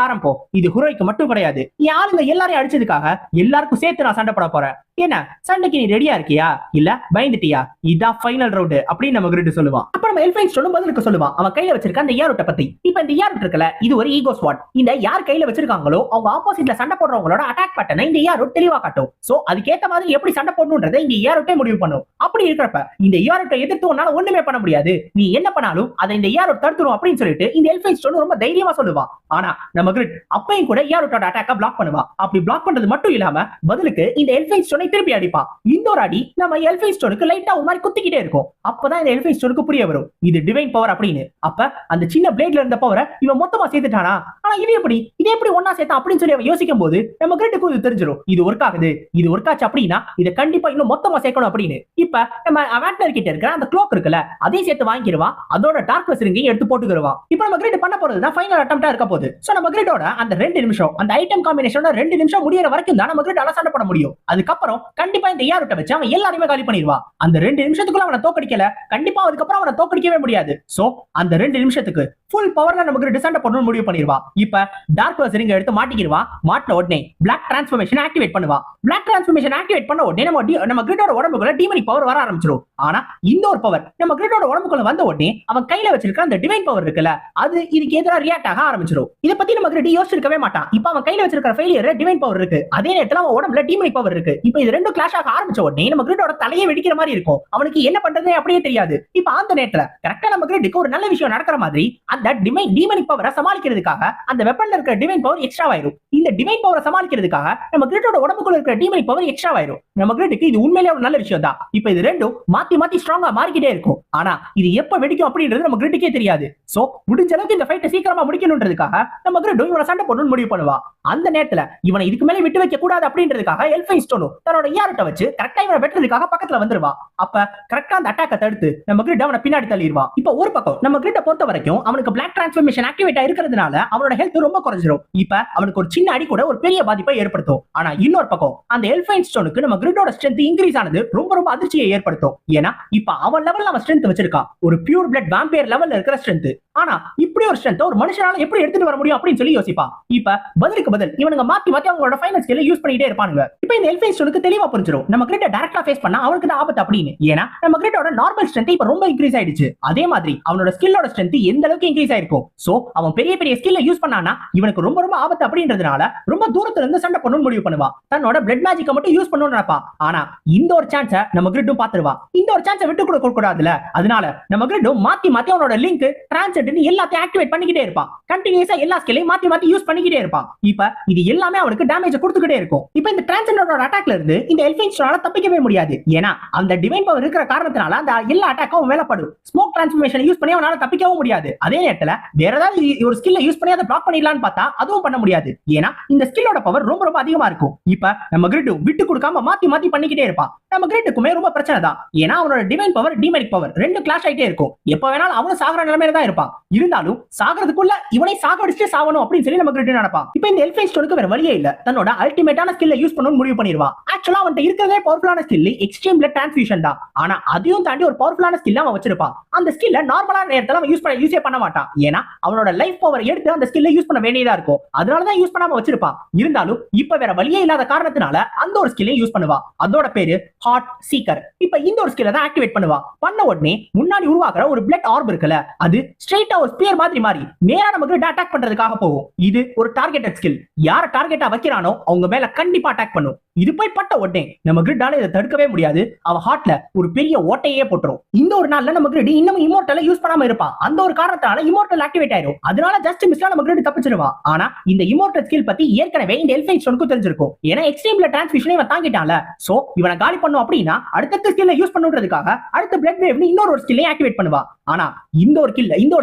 ஆரம்பம். இது ஹுரோய்க்கு மட்டும் கிடையாது, என் ஆளுங்க எல்லாரையும் அடிச்சதுக்காக எல்லாருக்கும் சேர்த்து நான் சண்டை போட போறேன். என்ன சண்டைக்கு நீ ரெடியா இருக்கியா இல்ல பயந்துட்டியா? இதான் ஃபைனல் ரவுண்ட் அப்படின்னு நம்ம கிரிட் சொல்லுவான். அப்ப நம்ம எல்ஃபைன்ஸ்டோனும் பதிலுக்கு சொல்லுவான் அவன் கையில வச்சிருக்க அந்த ஏரோட்ட பத்தி. இப்ப இந்த ஏரோட் இருக்கல, இது ஒரு ஈகோ ஸ்வாட். இந்த யார் கையில வச்சிருக்காங்களோ அவங்க ஆப்போசிட்ல சண்டை போடுறவங்களோட அட்டாக் பட்டனை இந்த ஏரோட் தெளிவா காட்டும். சோ அதுக்கேத்த மாதிரி எப்படி சண்டை போடணும்ன்றதை இந்த ஏரோட்டே முடிவு பண்ணும். அப்படி இருக்கிறப்ப இந்த ஏரோட்டை எதிர்த்து உன்னால ஒண்ணுமே பண்ண முடியாது, நீ என்ன பண்ணாலும் அதை இந்த ஏரோட் தடுத்துரும் அப்படின்னு சொல்லிட்டு இந்த எல்ஃபைன்ஸ்டோன் ரொம்ப தைரியமா சொல்லுவான். ஆனா நம்ம கிரிட் அப்பையும் கூட ஏரோட்டோட அட்டாக்க பிளாக் பண்ணுவா. அப்படி பிளாக் பண்றது மட்டும் இல்லாம பதிலுக்கு இந்த எல்ஃபைன்ஸ்டோனை திருப்பி அடிப்பான். இந்த ஒரு அடி நம்ம எல்ஃபைன்ஸ்டோனுக்கு லைட்டா ஒரு மாதிரி குத்திக்கிட்டே இருக்கும். அப்பதான் இந்த எல்ஃபைன்ஸ்டோனுக்கு புரிய வரும் இது டிவைன் பவர் அப்படின்னு. அப்ப அந்த சின்ன பிளேட்ல இருந்த பவரை இவன் மொத்தமா சேர்த்துட்டானா? ஆனா இது எப்படி ஒன்னா சேர்த்தா அப்படின்னு சொல்லி அவன் யோசிக்கும் போது நம்ம கிரிட்டுக்கு இது தெரிஞ்சிடும், இது ஒர்க் ஆகுது, இது ஒர்க் ஆச்சு அப்படின்னா இதை கண்டிப்பா இன்னும் மொத்தமா சேர்க்கணும் அப்படின்னு. இப்ப நம்ம அவாட்னர் கிட்ட இருக்கிற அந்த க்ளோக் இருக்குல்ல, அதையும் சேர்த்து வாங்கிடுவான். அதோட டார்க்னஸ் ரிங்கையும் எடுத்து போட்டுக்குவான். இப்ப நம்ம கிரிட் பண்ண போறதுதான் ஃபைனல் அட்டெம்ப்டா இருக்க போகுது. சோ நம்ம கிரிட்டோட அந்த 2 நிமிஷம் அந்த ஐட்டம் காம்பினேஷனோட 2 நிமிஷம் முடியற வரைக்கும் தான் நம்ம கிரிட் சண்டை போட முடியும். அதுக்கப்புறம் கண்டிப்பா இந்த ஏரோட்ட வச்சு அவன் எல்லாரையுமே காலி பண்ணிடுவான். அந்த 2 நிமிஷத்துக்குள்ள அவனை தோக்கடிக்கல, கண்டிப்பா அதுக்கப்புறம் அவனை தோக்கடிக்கவே முடியாது. சோ அந்த 2 நிமிஷத்துக்கு ஃபுல் பவர்ல நமக்கு சண்டை போடணும்னு முடிவு பண்ணிடுவா. இப்ப டார்க்னஸ் ரிங் எடுத்து மாட்டிக்கிடுவா. மாட்டின உடனே பிளாக் டிரான்ஸ்ஃபர்மேஷன் ஆக்டிவேட் பண்ணுவா. பிளாக் டிரான்ஸ்ஃபர்மேஷன் ஆக்டிவேட் பண்ண உடனே நம்ம கிரிட்டோட உடம்புக்குள்ள டீமனிக் பவர் வர ஆரம்பிச்சிடும். ஆனா இந்த ஒரு பவர் நம்ம கிரிட்டோட உடம்புக்குள்ள வந்த உடனே அவன் கையில வச்சிருக்க அந்த டிவைன் பவர் இருக்குல்ல, அது இதுக்கு எதிராக ரியாக்ட் ஆக ஆரம்பிச்சிடும். இத பத்தி நம்ம கிரிட் யோசிச்சிருக்கவே மாட்டான். இப்ப அவன் கையில வச்சிருக்கிற ஃபெயிலியர் டிவைன் பவர் இருக்கு, அதே நேரத்துல அவன் உடம்புல டீமனிக் பவர் இருக்கு. இப்ப இது ரெண்டும் கிளாஷ் ஆக ஆரம்பிச்ச உடனே நம்ம கிரிட்டோட தலையை வெடிக்கிற மாதிரி இருக்கும். அவனுக்கு என்ன பண்றதே அப்படியே தெரியாது. இப்ப அந்த நேரத்துல கரெக்டா நம்ம கிரிட்டுக்கு ஒரு நல்ல விஷயம் நடக்கிற மாதிரி அந்த டிவைன் பவரை சமாளிக்கிறதுக்காக அந்த வெப்பன்ல இருக்கிற டிவைன் பவர் எக்ஸ்ட்ரா ஆயிரும். இந்த டிவைன் பவரை சமாளிக்கிறதுக்காக நம்ம கிரிட்டோட உடம்புக்குள்ள இருக்கிற டிவைன் பவர் எக்ஸ்ட்ரா ஆயிரும். நம்ம கிரிட்டுக்கு இது உண்மையிலேயே ஒரு நல்ல விஷயம் தான். இப்ப இது ரெண்டும் மாத்தி ஸ்ட்ராங்கா மாறிக்கிட்டே இருக்கும். ஆனா இது எப்ப வெடிக்கும் அப்படின்றது நம்ம கிரிட்டுக்கே தெரியாது. சோ முடிஞ்ச அளவுக்கு இந்த ஃபைட்டை சீக்கிரமா முடிக்கணும்ன்றதுக்காக நம்ம கிரிட் இவனை சண்டை போடணும்னு முடிவு பண்ணுவா. அந்த நேரத்துல இவனை இதுக்கு மேல விட்டு வைக்க கூடாது அப்படின்றதுக்காக எல்ஃபைன்ஸ்டோனும் தன்னோட ஏரோட்ட வச்சு கரெக்டா இவனை வெட்டுறதுக்காக பக்கத்துல வந்துருவா. அப்ப கரெக்டா அந்த அட்டாக்க தடுத்து நம்ம கிரிட் அவனை பின்னாடி தள்ளிடுவா. இப்ப ஒரு பக்கம் நம்ம கிரிட்ட பொறுத்த வரைக்கும் அவனுக்கு பிளாக் டிரான்ஸ்ஃபர்மேஷன் ஆக்டிவேட் இருக்கிறதுனால அவனோட ஹெல்த் ரொம்ப குறைஞ்சிரும். இப்ப அவனுக்கு ஒரு சின்ன அடி கூட ஒரு பெரிய பாதிப்பை ஏற்படுத்தும். ஆனா இன்னொரு பக்கம் அந்த எல்ஃபைன்ஸ்டோனுக்கு நம்ம கிரிட்டோட ஸ்ட்ரென்த் இன்க்ரீஸ் ஆனது ரொம்ப அதிர்ச்சியை ஏற்படுத்தும். ஏன்னா இப்ப அவன் லெவல்ல அவன் ஸ்ட்ரென்த் வச்சிருக்கான், ஒரு பியூர் பிளட் வாம்பயர் லெவல்ல இருக்கிற ஸ்ட்ரென்த். ஆனா இப்படி ஒரு ஸ்ட்ரென்த் ஒரு மனுஷனால எப்படி எடுத்துட்டு வர முடியும் அப்படின்னு சொல்லி யோசிப்பான். இப்ப பதிலுக்கு பதில் இவனுங்க மாத்தி மாத்தி அவங்களோட ஃபைனல் ஸ்கில்லை யூஸ் பண்ணிட்டே இருப்பானுங்க. இப்ப இந்த எல்ஃபைன் ஸ்டோனுக்கு தெளிவா புரிஞ்சிடும் நம்ம கிரிட்ட டைரக்டா ஃபேஸ் பண்ணா அவனுக்கு தான் ஆபத்து அப்படின்னு. ஏன்னா நம்ம கிரிட்டோட நார்மல் ஸ்ட்ரென்த் இப்ப ரொம்ப இன்க்ரீஸ் ஆயிடுச்சு. அதே மாதிரி அவனோட ஸ்கில்லோட ஸ்ட்ரென்த் எந்த அளவுக்கு இன்க்ரீஸ் ஆயிருக்கும். சோ அவன் பெரிய பெரிய ஸ்கில்லை யூஸ் பண்ணானா இவனுக்கு ரொம்ப ரொம்ப ஆபத்து அப்படின்றதுனால ரொம்ப தூரத்துல இருந்து சண்டை பண்ணணும்னு முடிவு பண்ணுவான். தன்னோட பிளட் மேஜிக்கை மட்டும் யூஸ் பண்ணணும்னு நினைப்பான். ஆனா இந்த ஒரு சான்ஸை நம்ம கிரிட்டும் பாத்துருவான். இந்த ஒரு சான்ஸை விட்டு கொடுக்க கூடாதுல. அதனால நம்ம கிரிட்டும் மாத்தி மாத்தி அவனோட லிங்க் டிரான்சென்ட் எல்லாத்தையும் ஆக்டிவேட் பண்ணிக்கிட்டே இருப்பான். கண்டினியூஸா எல்லா ஸ்கில்லையும் மாத்தி மாத்தி யூஸ் பண்ணிக்கிட்டே இருப்பான். இப்ப இது எல்லாமே அவனுக்கு டேமேஜ் கொடுத்துக்கிட்டே இருக்கும். இப்ப இந்த டிரான்சென்டோட அட்டாக்ல இருந்து இந்த எல்ஃபைன் ஸ்டோனால தப்பிக்கவே முடியாது. ஏன்னா அந்த டிவைன் பவர் இருக்கிற காரணத்தினால அந்த எல்லா அட்டாக்கும் மேல படும். ஸ்மோக் டிரான்ஸ்ஃபர்மேஷன் யூஸ் பண்ணி அவனால தப்பிக்கவும் முடியாது. அதே நேரத்துல வேற ஏதாவது ஒரு ஸ்கில்லை யூஸ் பண்ணி அதை பிளாக் பண்ணிடலாம்னு பார்த்தா அதுவும் பண்ண முடியாது. ஏன்னா இந்த ஸ்கில்லோட பவர் ரொம்ப ரொம்ப அதிகமா இருக்கும். இப்ப நம்ம கிரிட் விட்டு கொடுக்காம மாத்தி மாத்தி பண்ணிக்கிட்டே இருப்பான். நம்ம கிரிட்டுக்குமே ரொம்ப பிரச்சனை தான். ஏன்னா அவனோட டிவைன் பவர் டிமெனிக் பவர் ரெண்டு கிளாஷ் ஆயிட்டே இருக்கும். எப்ப வேணாலும் அவனும் சாகர நிலைமையில தான் இருப்பான். இருந்தாலும் சாகிறதுக்குள்ள இவனை சாகடிச்சு சாவணும் அப்படின்னு சொல்லி நம்ம கிரிட் நினைப்பான். இப்ப இந்த எல்ஃபைன் ஸ்டோனுக்கு வேற வழியே இல்ல. தன்னோட அல்டிமேட்டான ஸ்கில்லை யூஸ் பண்ணணும்னு முடிவு பண்ணிடுவான். ஆக்சுவலா அவன்கிட்ட இருக்கிறதே பவர்ஃபுல்லான ஸ்கில் எக்ஸ்ட்ரீம் பிளட் டிரான்ஸ்ஃபியூஷன் தான். ஆனா அதையும் தாண்டி ஒரு பவர்ஃபுல்லான ஸ்கில் அவன் வச்சிருப்பான். அந்த ஸ்கில்ல நார்மலான நேரத்துல அவன் யூஸே பண்ண மாட்டான். ஏன்னா அவனோட லைஃப் பவர் எடுத்து அந்த ஸ்கில்லை யூஸ் பண்ண வேண்டியதா இருக்கும். அதனாலதான் யூஸ் பண்ணாம வச்சிருப்பான். இருந்தாலும் இப்ப வேற வழியே இல்லாத காரணத்தினால அந்த ஒரு ஸ்கில்லை யூஸ் பண்ணுவான். அதோட பேரு ஹார்ட் சீக்கர். இப்ப இந்த ஒரு ஸ்கில்லை தான் ஆக்டிவேட் பண்ணுவான். பண்ண உடனே முன்னாடி உருவாக்குற ஒரு பிளட் ஆர்ப் இருக்குல்ல, அது ஸ்ட்ரைட்டா ஒரு ஸ்பியர் மாதிரி மாறி நேரா நமக்கு அட்டாக் பண்றதுக்காக போகும். இது ஒரு டார்கெட்டட் ஸ்கில். யார டார்கெட்டா வைக்கிறானோ அவங்க மேல கண்டிப்பா அட்டாக் பண்ணும். இது போய் பட்ட உடனே நம்ம கிரிட்டால இதை தடுக்கவே முடியாது. அவன் ஹார்ட்ல ஒரு பெரிய ஓட்டையே போட்டுரும். இந்த ஒரு நாள்ல நம்ம கிரிட் இன்னும் இம்மோர்டலை யூஸ் பண்ணாம இருப்பான். அந்த ஒரு காரணத்தால இம்மோர்டல் ஆக்டிவேட் ஆயிடும். அதனால ஜஸ்ட் மிஸ்ல நம்ம கிரிட் தப்பிச்சிருவான். ஆனா இந்த இம்மோர்டல் ஸ்கில் பத்தி ஏற்கனவே இந்த எல்ஃபைன் ஸ்டோனுக்கு தெரிஞ்சிருக்கும். ஏன்னா எக்ஸ்ட்ரீம்ல டிரான்ஸ்ஃபியூஷன் இவன் தாங்கிட்டான்ல. சோ இவனை காலி பண்ணும் அப்படின்னா அடுத்த ஸ்கில்லை யூஸ் பண்ணுறதுக்காக அடுத்த பிளட் வேவ்னு இன்னொரு ஸ்கில்லை ஆக்டிவேட் பண்ணுவா. ஆனா இந்த ஒரு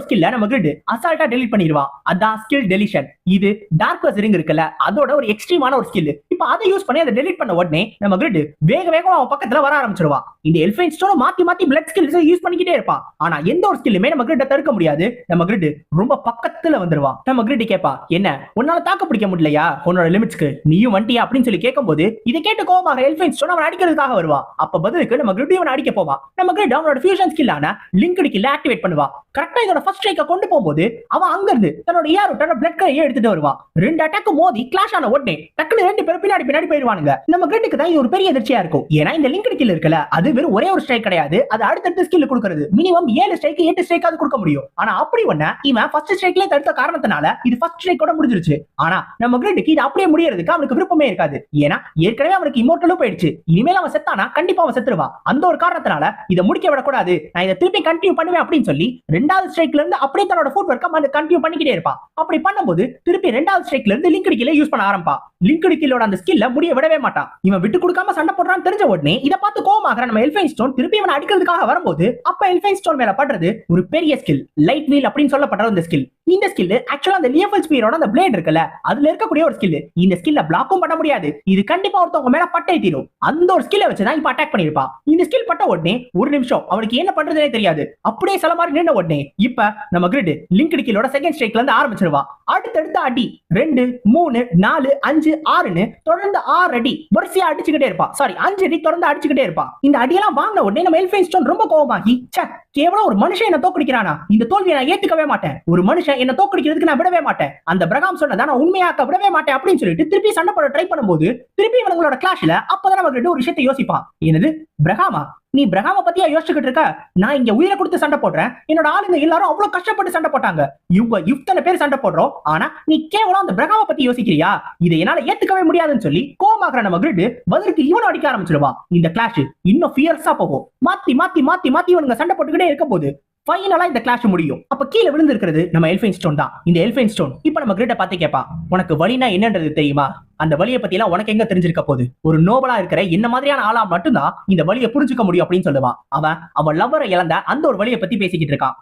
ஸ்கில்ல நம்ம கிரிட் அசால்ட்டா டெலீட் பண்ணிடுவான். அதான் ஸ்கில் டெலிஷன். இது டார்க்னஸ் ரிங் இருக்குல்ல, அதோட ஒரு எக்ஸ்ட்ரீமான ஒரு ஸ்கில். இப்ப அதை யூஸ் பண்ணி அதை டெலீட் பண்ண உடனே நம்ம கிரிட் வேகமா அவன் பக்கத்துல வர ஆரம்பிச்சிருவான். இந்த எல்ஃபைன் ஸ்டோன் மாத்தி மாத்தி பிளட் ஸ்கில்ஸ் யூஸ் பண்ணிக்கிட்டே இருப்பான். ஆனா எந்த ஒரு ஸ்கில்லுமே நம்ம கிரிட்ட தடுக்க முடியாது. நம்ம கிரிட் ரொம்ப பக்கத்துல வந்துருவான். நம்ம கிரிட் கேப்பா, என்ன உன்னால தாக்க பிடிக்க முடியலையா உன்னோட லிமிட்ஸ்க்கு, நீயும் வண்டியா அப்படின்னு சொல்லி கேட்கும்போது இதை கேட்டு கோவமாக எல்ஃபைன் ஸ்டோன் அவன் அடிக்கிறதுக்காக வருவான். அப்ப பதிலுக்கு நம்ம கிரிட் இவன் அடிக்க போவான். நம்ம கிரிட் அவனோட ஃபியூஷன் ஸ்கில்லான லிங்க்டு கில்ல ஆக்டிவேட் பண்ணுவா. கரெக்டா இதோட ஃபர்ஸ்ட் ஸ்ட்ரைக்க கொண்டு போகும்போது அவன் அங்க இருந்து தன்னோட ஏரோட்டோட பிளட் கையை எடுத்துட்டு வருவான். ரெண்டு அட்டாக் மோதி கிளாஷ் ஆன உடனே டக்குனு ரெண்டு பேரும் பின்னாடி போயிடுவானுங்க. நம்ம கிரிட்டுக்கு தான் இது ஒரு பெரிய எதிர்ச்சியா இருக்கும். ஏன்னா இந்த லிங்க்டு கில் இருக்குல்ல, அது வெறும் ஒரே ஒரு ஸ்ட்ரைக் கிடையாது. அது அடுத்தடுத்த ஸ்கில் கொடுக்கிறது. மினிமம் 7 ஸ்ட்ரைக் 8 ஸ்ட்ரைக் அது கொடுக்க முடியும். ஆனா அப்படி ஒண்ணு இவன் ஃபர்ஸ்ட் ஸ்ட்ரைக்ல தடுத்த காரணத்தினால இது ஃபர்ஸ்ட் ஸ்ட்ரைக்கோட முடிஞ்சிருச்சு. ஆனா நம்ம கிரிட்டுக்கு இது அப்படியே முடியறதுக்கு அவனுக்கு விருப்பமே இருக்காது. ஏன்னா ஏற்கனவே அவனுக்கு இம்மோர்டலும் போயிடுச்சு. இனிமேல் அவன் செத்தானா கண்டிப்பா அவன் செத்துருவான். அந்த ஒரு காரணத்தினால இதை முடிக்க விடக்கூடாது, நான் இதை திருப்பி கண்டினியூ பண்ணுவேன் அப்படின்னு சொல்லி ரெண்டாவது ஸ்ட்ரைக்ல இருந்து அப்படியே தன்னோட ஃபுட் வர்க்க கண்டினியூ பண்ணிக்கிட்டே இருப்பான். அப்படி பண்ணும்போது திருப்பி ரெண்டாவது ஸ்ட்ரைக்ல இருந்து லிங்க்டு கில்லை யூஸ் பண்ண ஆரம்பிப்பான். லிங்க்டு கில்லோட அந்த ஸ்கில்ல முடிய விடவே மாட்டான். இவன் விட்டு கொடுக்காம சண்டை போடுறான்னு தெரிஞ்ச உடனே இதை பார்த்து கோவமாகற நம்ம எல்ஃபைன் ஸ்டோன் திருப்பி இவனை அடிக்கிறதுக்காக வரும்போது அப்ப எல்ஃபைன் ஸ்டோன் மேல படுறது ஒரு பெரிய ஸ்கில், லைட் வீல் அப்படின்னு சொல்லப்படுற இந்த ஸ்கில். இந்த ஸ்கில் ஆக்சுவலா அந்த லியஃபல் ஸ்பியரோட அந்த பிளேட் இருக்குல்ல, அதுல இருக்கக்கூடிய ஒரு ஸ்கில். இந்த ஸ்கில்ல பிளாக்கும் பண்ண முடியாது. இது கண்டிப்பா ஒருத்தவங்க மேல பட்டை தீரும். அந்த ஒரு ஸ்கில்லை வச்சு தான் இப்ப அட்டாக் பண்ணிருப்பான். இந்த ஸ்கில் பட்ட உடனே ஒரு நிமிஷம் அவனுக்கு என்ன பண்றதுனே தெரியாது. அப்படியே சில மாதிரி நின்ன உடனே இப்ப நம்ம கிரிட் லிங்க்டு கில்லோட செகண்ட் ஸ்ட்ரைக்ல இருந்து ஆரம்பிச்சிருவான். அடுத்தடுத்த அடி 2 3 4 5 6ன்னு தொடர்ந்து 6 அடி வரிசையா அடிச்சுக்கிட்டே இருப்பான். சாரி 5 அடி தொடர்ந்து அடிச்சுக்கிட்டே இருப்பான். இந்த அடியெல்லாம் வாங்கின உடனே நம்ம எல்ஃபைன் ஸ்டோன் ரொம்ப கோவமாகி, கேவலம் ஒரு மனுஷன் என்ன தோக்கடிக்கிறானா, இந்த தோல்வியை நான் ஏத்துக்கவே மாட்டேன், ஒரு மனுஷன் என்ன தோக்கடிக்கிறதுக்கு நான் விடவே மாட்டேன், அந்த பிரகாம் சொன்னதை நான் உண்மையாக்க விடவே மாட்டேன் அப்படின்னு சொல்லிட்டு திருப்பி சண்டை போட ட்ரை பண்ணும்போது திருப்பி இவங்களோட கிளாஷ்ல அப்பதான் நமக்கு ஒரு விஷயத்தை யோசிப்பான். என்னது பிரகாமா, நீ பிரகாம பத்தியா யோசிச்சுக்கிட்டு இருக்க? நான் இங்க உயிரை கொடுத்து சண்டை போடுறேன், என்னோட ஆளுங்க எல்லாரும் அவ்வளவு கஷ்டப்பட்டு சண்டை போட்டாங்க, இவங்க இத்தனை பேர் சண்டை போடுறோம், ஆனா நீ கேவலம் அந்த பிரகாம பத்தி யோசிக்கிறியா, இதை என்னால ஏத்துக்கவே முடியாதுன்னு சொல்லி கோவமாகற நம்ம கிரிட் பதிலுக்கு இவனை அடிக்க ஆரம்பிச்சிருவான். இந்த கிளாஷ் இன்னும் ஃபியர்ஸா போகும். மாத்தி மாத்தி மாத்தி மாத்தி இவனுங்க சண்டை போட்டுக்கிட்டே இருக்க போது ஃபைனலா இந்த கிளாஷ் முடியும். அப்ப கீழே விழுந்து இருக்கிறது நம்ம எல்ஃபைன் ஸ்டோன் தான். இந்த எல்ஃபைன் ஸ்டோன் இப்ப நம்ம கிரிட்ட பார்த்து கேட்பா, உனக்கு வலினா என்னன்றது தெரியுமா? அந்த வலியை பத்தி எல்லாம் உனக்கு எங்க தெரிஞ்சிருக்க போகுது? ஒரு நோபலா இருக்கிற என்ன மாதிரியான ஆளா மட்டும்தான் இந்த வலியை புரிஞ்சுக்க முடியும் அப்படின்னு சொல்லுவான். அவன் லவ்வரை இழந்த அந்த ஒரு வலியை பத்தி பேசிக்கிட்டு இருக்கான்.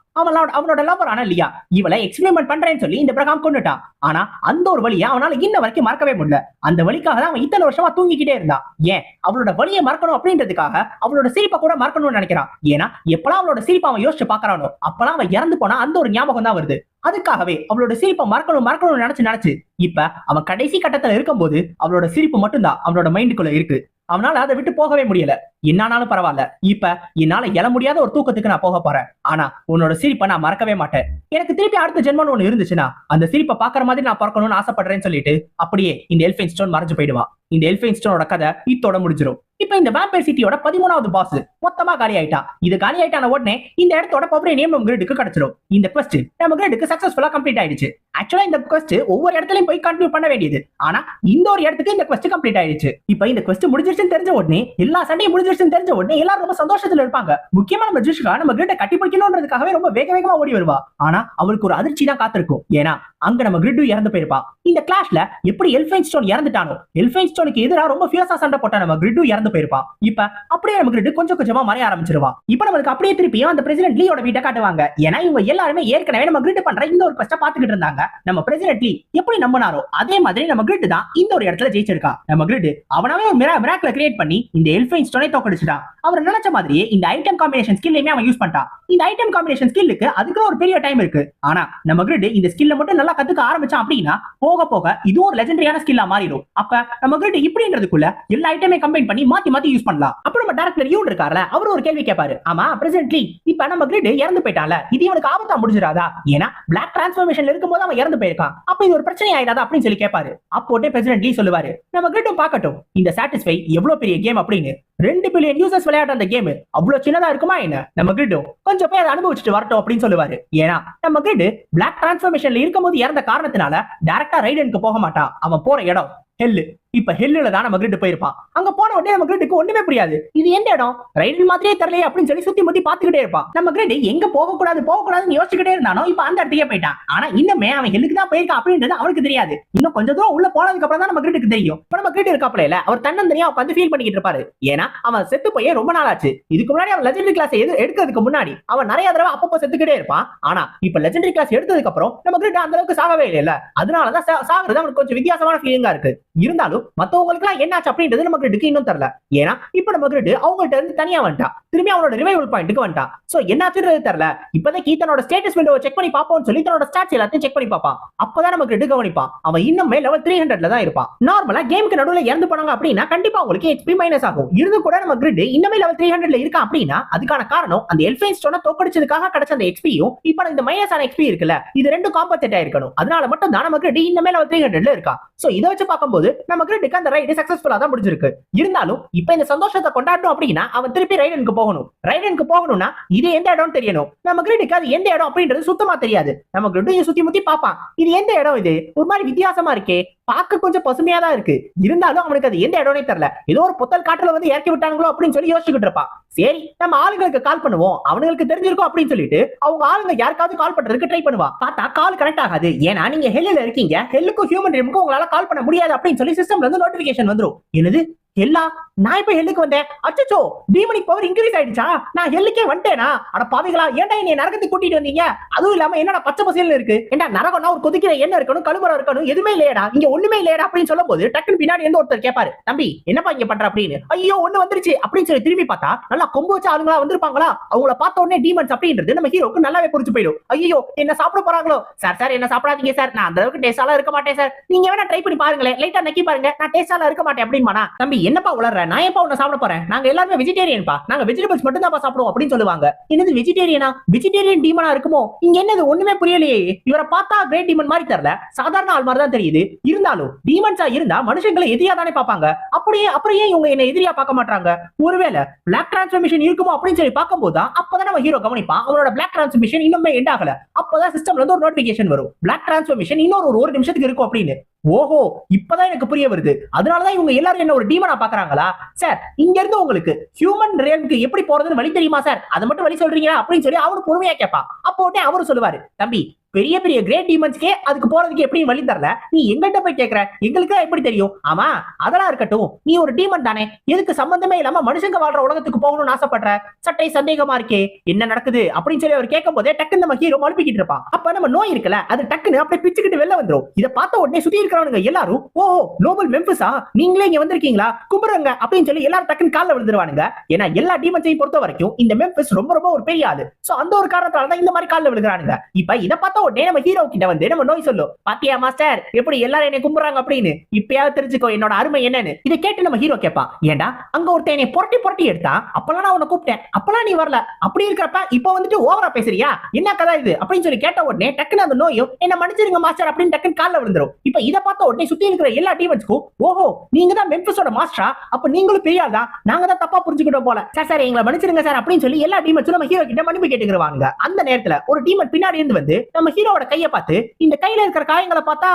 அவனோட லவ்வரான லியா இவளை எக்ஸ்பெரிமெண்ட் பண்றேன்னு சொல்லி இந்த பிரகாம் கொண்டுட்டான். ஆனா அந்த ஒரு வலியை அவனால இன்ன வரைக்கும் மறக்கவே முடியல. அந்த வலிக்காக தான் அவன் இத்தனை வருஷமா தூங்கிக்கிட்டே இருந்தான். ஏன் அவளோட வலியை மறக்கணும் அப்படின்றதுக்காக அவளோட சிரிப்பை கூட மறக்கணும்னு நினைக்கிறான். ஏன்னா எப்பெல்லாம் அவளோட சிரிப்பை அவன் யோசிச்சு பாக்குறானோ அப்பெல்லாம் அவன் இறந்து போனா அந்த ஒரு ஞாபகம் தான் வருது. அதுக்காகவே அவளோட சிரிப்பை மறக்கணும்னு நினைச்சு இப்ப அவன் கடைசி கட்டத்துல இருக்கும்போது அவளோட சிரிப்பு மட்டும்தான் அவனோட மைண்டுக்குள்ள இருக்கு. அவனால அதை விட்டு போகவே முடியல. என்னானாலும் பரவாயில்ல, இப்ப என்னால எழ முடியாத ஒரு தூக்கத்துக்கு நான் போக போறேன். ஆனா உன்னோட சிரிப்பை நான் மறக்கவே மாட்டேன். எனக்கு திருப்பி அடுத்த ஜென்மம் ஒண்ணு இருந்துச்சுன்னா அந்த சிரிப்பை பாக்குற மாதிரி நான் பிறக்கணும்னு ஆசைப்படுறேன்னு சொல்லிட்டு அப்படியே இந்த எல்ஃபைன் ஸ்டோன் மறைஞ்சு போயிடுவான். இந்த எல்ஃபைன் ஸ்டோனோட கதை இத்தோட முடிஞ்சிடும். இப்ப இந்த வேம்பயர் சிட்டியோட 13வது பாஸ் மொத்தமா காலி ஆயிட்டான். இது காலி ஆயிட்டான உடனே இந்த இடத்தோட பவரேனியம் நம்ம கிரிடுக்கு கிடைச்சிடும். இந்த குவெஸ்ட் நம்ம கிரிடுக்கு சக்சஸ்ஃபுல்லா கம்ப்ளீட் ஆயிடுச்சு. ஆக்சுவலா இந்த குவெஸ்ட் ஒவ்வொரு இடத்துலயும் போய் கண்டினியூ பண்ண வேண்டியது. ஆனா இந்த ஒரு இடத்துக்கு இந்த குவெஸ்ட் கம்ப்ளீட் ஆயிடுச்சு. இப்ப இந்த குவெஸ்ட் முடிஞ்சிருச்சுன்னு தெரிஞ்ச உடனே, எல்லா சண்டையும் முடிஞ்சிருச்சுன்னு தெரிஞ்ச உடனே எல்லாரும் ரொம்ப சந்தோஷத்துல இருப்பாங்க. முக்கியமா நம்ம ஜிஷ்கா நம்ம கிரிட்டை கட்டி பிடிக்கணும்ன்றதுக்காகவே ரொம்ப வேக வேகமா ஓடி வருவா. ஆனா அவளுக்கு ஒரு அதிர்ச்சி தான் காத்திருக்கும். ஏன்னா அங்க நம்ம கிரிட்டு இறந்து போயிருப்பான். இந்த கிளாஷ்ல எப்படி எல்ஃபைன் ஸ்டோன் இறந்துட்டானோ, எல்ஃபைன் ஸ்டோனுக்கு எதிராக ரொம்ப ஃபியர்ஸா சண்டை போட்ட நம்ம கிரிட்டு இறந்து போயிருப்பான். இப்ப அப்படியே நம்ம கிரிட்டு கொஞ்சம் கொஞ்சமா மறைய ஆரம்பிச்சிருவான். இப்ப நம்மளுக்கு அப்படியே திருப்பியும் அந்த பிரசிடென்ட் லீயோட வீட்டை காட்டுவாங்க. ஏன்னா இவங்க எல்லாருமே ஏற்கனவே நம்ம கிரிட்டு பண்ற இந்த ஒரு குவெஸ்ட பாத்துக்கிட்டு இருந்தாங்க. நம்ம பிரசிடென்ட் லீ எப்படி நம்பினாரோ அதே மாதிரி நம்ம கிரிட்டு தான் இந்த ஒரு இடத்துல ஜெயிச்சிருக்கா. நம்ம கிரிட்டு அவனாவே ஒரு மிராக்கிளை கிரியேட் பண்ணி இந்த எல்ஃபைன் ஸ்டோனை தோக்கடிச்சிட்டான். அவர் நினைச்ச மாதிரியே இந்த ஐட்டம் காம்பினேஷன் ஸ்கில்லையுமே அவன் யூஸ் பண்ணிட்டான். இந்த ஐட்டம் காம்பினேஷன் ஸ்கில்லுக்கு அதுக்கு ஒரு பெரிய டைம் இருக்கு. ஆனா நம்ம கிரிட் இந்த ஸ்கில்ல மட்டும் நல்லா கத்துக்க ஆரம்பிச்சான் அப்படின்னா போக போக இது ஒரு லெஜெண்டரியான ஸ்கில்லா மாறிடும். அப்ப நம்ம கிரிட் இப்படின்றதுக்குள்ள எல்லா ஐட்டமே கம்பைன் பண்ணி மாத்தி மாத்தி யூஸ் பண்ணலாம். அப்புறம் நம்ம டைரக்டர் யூன் இருக்கார்ல, அவர் ஒரு கேள்வி கேட்பாரு. ஆமா பிரசிடென்ட்லி, இப்ப நம்ம கிரிட் இறந்து போயிட்டான்ல, இது இவனுக்கு ஆபத்தா முடிஞ்சிராதா? ஏன்னா பிளாக் டிரான்ஸ்ஃபர்மேஷன்ல இருக்கும்போது அவன் இறந்து போயிருக்கான். அப்ப இது ஒரு பிரச்சனை ஆயிடாதா அப்படின்னு சொல்லி கேட்பாரு. அப்போட்டே பிரசிடென்ட்லி சொல்லுவாரு, நம்ம கிரிட்டும் பார்க்கட்டும் இந்த சாட்டிஸ்ஃபை எவ்வளவு பெரிய கேம் அப்படின்னு. 2 பில்லியன் யூசர்ஸ் விளையாடுற அந்த கேம் அவ்வளவு சின்னதா இருக்குமா என்ன? நம்ம கிரிட்டும் கொஞ்சம் போய் அதை அனுபவிச்சுட்டு வரட்டும் அப்படின்னு சொல்லுவாரு. ஏன்னா நம்ம கிரிட் பிளாக் டிரான்ஸ்ஃபர்மேஷன்ல இருக்கும்போது இறந்த காரணத்தினால டைரக்டா ரைடனுக்கு போக மாட்டான். அவன் போற இடம் ஹெல்லு. இப்ப ஹெல்லுல தான் நம்ம கிரிட் போயிருப்பான். அங்க போன உடனே நம்ம கிரிட்டுக்கு ஒண்ணுமே புரியாது. இது எந்த இடம், ரைடல் மாதிரியே தெரியலையே அப்படின்னு சொல்லி சுத்தி முத்தி பாத்துக்கிட்டே இருப்பான். நம்ம கிரிட் எங்க போக கூடாதுன்னு யோசிச்சுக்கிட்டே இருந்தானோ இப்ப அந்த இடத்துக்கே போயிட்டான். ஆனா இன்னுமே அவன் ஹெல்லுக்கு தான் போயிருக்கான் அப்படின்றது அவனுக்கு தெரியாது. இன்னும் கொஞ்சம் தூரம் உள்ள போனதுக்கு அப்புறம் தான் நம்ம கிரிட்டுக்கு தெரியும். இப்ப நம்ம கிரிட் இருக்காப்ல, அவர் தன்னந்தனியா உட்காந்து ஃபீல் பண்ணிக்கிட்டு இருப்பாரு. ஏன்னா அவன் செத்து போய் ரொம்ப நாள் ஆச்சு. இதுக்கு முன்னாடி அவன் லெஜெண்டரி கிளாஸ் எடுக்கிறதுக்கு முன்னாடி அவன் நிறைய தடவை அப்பப்போ செத்துக்கிட்டே இருப்பான். ஆனா இப்ப லெஜெண்டரி கிளாஸ் எடுத்ததுக்கு அப்புறம் நம்ம கிரிட் அந்த அளவுக்கு சாகவே இல்ல. அதனாலதான் சாகுறது அவனுக்கு கொஞ்சம் வித்தியாசமான ஃபீலிங்கா இருக்கு. இருந்தாலும் மத்தவங்களுக்கு எல்லாம் என்னாச்சு அப்படின்றது நம்ம கிரிட்டுக்கு இன்னும் தெரியல. ஏன்னா இப்ப நம்ம கிரிட் அவங்கள்ட்ட இருந்து தனியா வந்துட்டான். திரும்பி அவனோட ரிவைவல் பாயிண்ட்க்கு வந்துட்டான். சோ என்னாச்சுன்றது தெரியல. இப்போதைக்கு தன்னோட ஸ்டேட்டஸ் விண்டோவை செக் பண்ணி பாப்போம்னு சொல்லி தன்னோட ஸ்டாட்ஸ் எல்லாத்தையும் செக் பண்ணி பாப்பான். அப்பதான் நம்ம கிரிட் கவனிப்பான் அவன் இன்னுமே லெவல் 300ல தான் இருப்பான். நார்மலா கேமுக்கு நடுவுல இறந்து போனாங்க அப்படின்னா கண்டிப்பா உங்களுக்கு எக்ஸ்பி மைனஸ் ஆகும். இருந்து கூட நம்ம கிரிட் இன்னமே லெவல் 300ல இருக்கான் அப்படின்னா அதுக்கான காரணம் அந்த எல்ஃபைன் ஸ்டோனை தோக்கடிச்சதுக்காக கிடைச்ச அந்த எக்ஸ்பியும் இப்ப இந்த மைனஸ் ஆன எக்ஸ்பி இருக்குல்ல, இது ரெண்டும் காம்பன்சேட் ஆயிருக்கணும். அதனால மட்டும் தான் நம்ம கிரிட் இன்னமே லெவல் 300ல இருக்கா. சோ இதை வச்சு பார்க்கும்போது நம்ம கிரிட்டுக்கு அந்த ரைடு சக்சஸ்ஃபுல்லா தான் முடிஞ்சிருக்கு. இருந்தாலும் இப்ப இந்த சந்தோஷத்தை கொண்டாடணும் அப்படின்னா அவன் திருப்பி ரைடனுக்கு போகணும். ரைடனுக்கு போகணும்னா இது எந்த இடம் தெரியணும். நம்ம கிரிட்டுக்கு அது எந்த இடம் அப்படின்றது சுத்தமா தெரியாது. நம்ம கிரிட்டும் சுத்தி முத்தி பாப்பான். இது எந்த இடம், இது ஒரு மாதிரி வித்தியாசமா இருக்கே, பார்க்க கொஞ்சம் பசுமையா தான் இருக்கு. இருந்தாலும் அவனுக்கு அது எந்த இடம்னே தெரியல. ஏதோ ஒரு பொத்தல் காட்டுல வந்து இறக்கி விட்டாங்களோ அப்படின்னு சொல்லி யோசிச்சுக்கிட்டு இருப்பான். சரி நம்ம ஆளுங்களுக்கு கால் பண்ணுவோம், அவங்களுக்கு தெரிஞ்சிருக்கும் அப்படின்னு சொல்லிட்டு அவங்க ஆளுங்க யாருக்காவது கால் பண்றதுக்கு ட்ரை பண்ணுவா. பார்த்தா கால் கனெக்ட் ஆகாது. ஏன்னா நீங்க ஹெல்ல இருக்கீங்க, ஹெல்லுக்கும் ஹியூமன் ட்ரீமுக்கும் உங்களால கால் பண்ண முடியாது அப்படின்னு சொல்லி சிஸ்டம்ல இருந்து நோட்டிபிகேஷன் வந்துரும். என்னது ஹெல்லா, நான் இப்ப ஹெல்லுக்கு வந்தேன், அச்சச்சோ டீமனிக் பவர் இன்க்ரீஸ் ஆயிடுச்சா, நான் ஹெல்லுக்கே வந்துட்டேனா, அட பாவிகளா ஏன்டா என்னை நரகத்துக்கு கூட்டிட்டு வந்தீங்க, அதுவும் இல்லாம என்னடா பச்சை பசேல்னு இருக்கு, ஏன்டா நரகம்னா ஒரு கொதிக்கிற எண்ணெய் இருக்கணும், கழுமரம் இருக்கணும், எதுவுமே இல்லையடா, இங்க ஒண்ணுமே இல்லையடா அப்படின்னு சொல்லும் போது டக்குனு பின்னாடி எந்த ஒருத்தர் கேட்பாரு, தம்பி என்னப்பா இங்க பண்ற அப்படின்னு. ஐயோ ஒண்ணு வந்துருச்சு அப்படின்னு சொல்லி திரும்பி பார்த்தா நல்லா கொம்பு வச்ச ஆளுங்களா வந்திருப்பாங்களா. அவங்கள பார்த்த உடனே டீமன்ஸ் அப்படின்றது நம்ம ஹீரோக்கு நல்லாவே புரிஞ்சு போயிடும். ஐயோ என்ன சாப்பிட போறாங்களோ, சார் சார் என்ன சாப்பிடாதீங்க சார், நான் அந்த அளவுக்கு டேஸ்டாலாம் இருக்க மாட்டேன் சார், நீங்க வேணா ட்ரை பண்ணி பாருங்களேன், லைட்டா நக்கி பாருங்க, நான் டேஸ்டாலாம் இருக்க மாட்டேன் அப்படின்னு. தம்பி என்னப்பா உளற, நான் ஏப்பா உன்னை சாப்பிட போறேன், நாங்க எல்லாரும் வெஜிடேரியன் பா, நாங்க வெஜிடபிள்ஸ் மட்டும் தான் சாப்பிடுவோம் அப்படின்னு சொல்லுவாங்க. என்னது வெஜிடேரியனா, வெஜிடேரியன் டீமனா இருக்குமோ, இங்க என்னது ஒண்ணுமே புரியலையே, இவரை பார்த்தா கிரேட் டீமன் மாதிரி தெரியல, சாதாரண ஆள் மாதிரி தான் தெரியுது. இருந்தாலும் டீமன்ஸா இருந்தா மனுஷங்களை எதிரியா தானே பாப்பாங்க, அப்படியே இவங்க என்ன எதிரியா பார்க்க மாட்டாங்க, ஒருவேளை பிளாக் டிரான்ஸ்ஃபர்மேஷன் இருக்குமோ அப்படின்னு சொல்லி பார்க்கும்போது அப்பதான் நம்ம ஹீரோ கவனிப்பான் அவனோட பிளாக் டிரான்ஸ்ஃபர்மேஷன் இன்னுமே எண்ட் ஆகல. அப்பதான் சிஸ்டம்ல இருந்து ஒரு நோட்டிபிகேஷன் வரும், பிளாக் டிரான்ஸ்ஃபர்மேஷன் இன்னொரு ஒரு நிமிஷத்துக்கு இருக்கும் அப்படின்னு. ஓஹோ இப்பதான் எனக்கு புரிய வருது, அதனாலதான் இவங்க எல்லாரும் என்ன ஒரு டீமனா பாக்குறாங்களா. சார் இங்க இருந்து உங்களுக்கு ஹியூமன் ரியலுக்கு எப்படி போறதுன்னு வழி தெரியுமா சார், அதை மட்டும் வழி சொல்றீங்களா அப்படின்னு சொல்லி அவரு பொறுமையா கேட்பான். அப்போ உடனே அவரு சொல்லுவாரு, தம்பி பெரிய பெரிய கிரேட் டீமன்ஸ்க்கே அதுக்கு போறதுக்கு எப்படி வழி தரல, நீ எங்கிட்ட போய் கேக்குற, எங்களுக்கு எப்படி தெரியும். ஆமா அதெல்லாம் இருக்கட்டும், நீ ஒரு டீமன் தானே, எதுக்கு சம்பந்தமே இல்லாம மனுஷங்க வாழ்ற உலகத்துக்கு போகணும்னு ஆசைப்படுற, சட்டை சந்தேகமா இருக்கே என்ன நடக்குது அப்படின்னு சொல்லி அவர் கேட்கும் போதே டக்குன்னு நம்ம ஹீரோ மழுப்பிக்கிட்டு இருப்பான். அப்ப நம்ம நோய் இருக்குல்ல அது டக்குன்னு அப்படியே பிச்சுக்கிட்டு வெளில வந்துரும். இதை பார்த்த உடனே சுத்தி இருக்கிறவங்க எல்லாரும் ஓஹோ நோபல் மெம்பிஸா நீங்களே இங்க வந்திருக்கீங்களா கும்பிடுங்க அப்படின்னு சொல்லி எல்லாரும் டக்குன்னு காலில் விழுந்துருவானுங்க. ஏன்னா எல்லா டீமன்ஸையும் பொறுத்த வரைக்கும் இந்த மெம்பிஸ் ரொம்ப ரொம்ப ஒரு பெரிய ஆளு. சோ அந்த ஒரு காரணத்தால தான் இந்த மாதிரி காலில் விழுகிறானுங்க. இப்ப இதை பார்த்த உடனே நம்ம ஹீரோ கிட்ட வந்து நம்ம நோய் சொல்லும், பாத்தியா மாஸ்டர் எப்படி எல்லாரும் என்னை கும்பிடுறாங்க அப்படின்னு, இப்பயாவது தெரிஞ்சுக்கோ என்னோட அருமை என்னன்னு. இதை கேட்டு நம்ம ஹீரோ கேட்பான், ஏண்டா அங்க ஒருத்தன் என்னை புரட்டி புரட்டி எடுத்தா, அப்பெல்லாம் நான் உன்னை கூப்பிட்டேன், அப்பெல்லாம் நீ வரல, அப்படி இருக்கிறப்ப இப்ப வந்துட்டு ஓவரா பேசுறியா, என்ன கதை இது அப்படின்னு சொல்லி கேட்ட உடனே டக்குன்னு அந்த நோயும் என்ன மன்னிச்சிருங்க மாஸ்டர் அப்படின்னு டக்குன்னு கால்ல விழுந்துரும். இப்ப இதை பார்த்த உடனே சுத்தி இருக்கிற எல்லா டீமன்ஸ்க்கும், ஓஹோ நீங்க தான் மெம்பிஸோட மாஸ்டரா, அப்ப நீங்களும் பெரிய ஆள் தான், நாங்க தான் தப்பா புரிஞ்சுக்கிட்டோம் போல, சார் சார் எங்களை மன்னிச்சிருங்க சார் அப்படின்னு சொல்லி எல்லா டீமன்ஸும் நம்ம ஹீரோ கிட்ட மன்னிப்பு கேட்டுக்குவாங்க. அந்த நேரத்துல ஒரு டீமன் பின்னாடி இருந்து வந்து நம்ம ஹீரோவோட கையை பார்த்து, இந்த கையில இருக்கிற காயங்களை பார்த்தா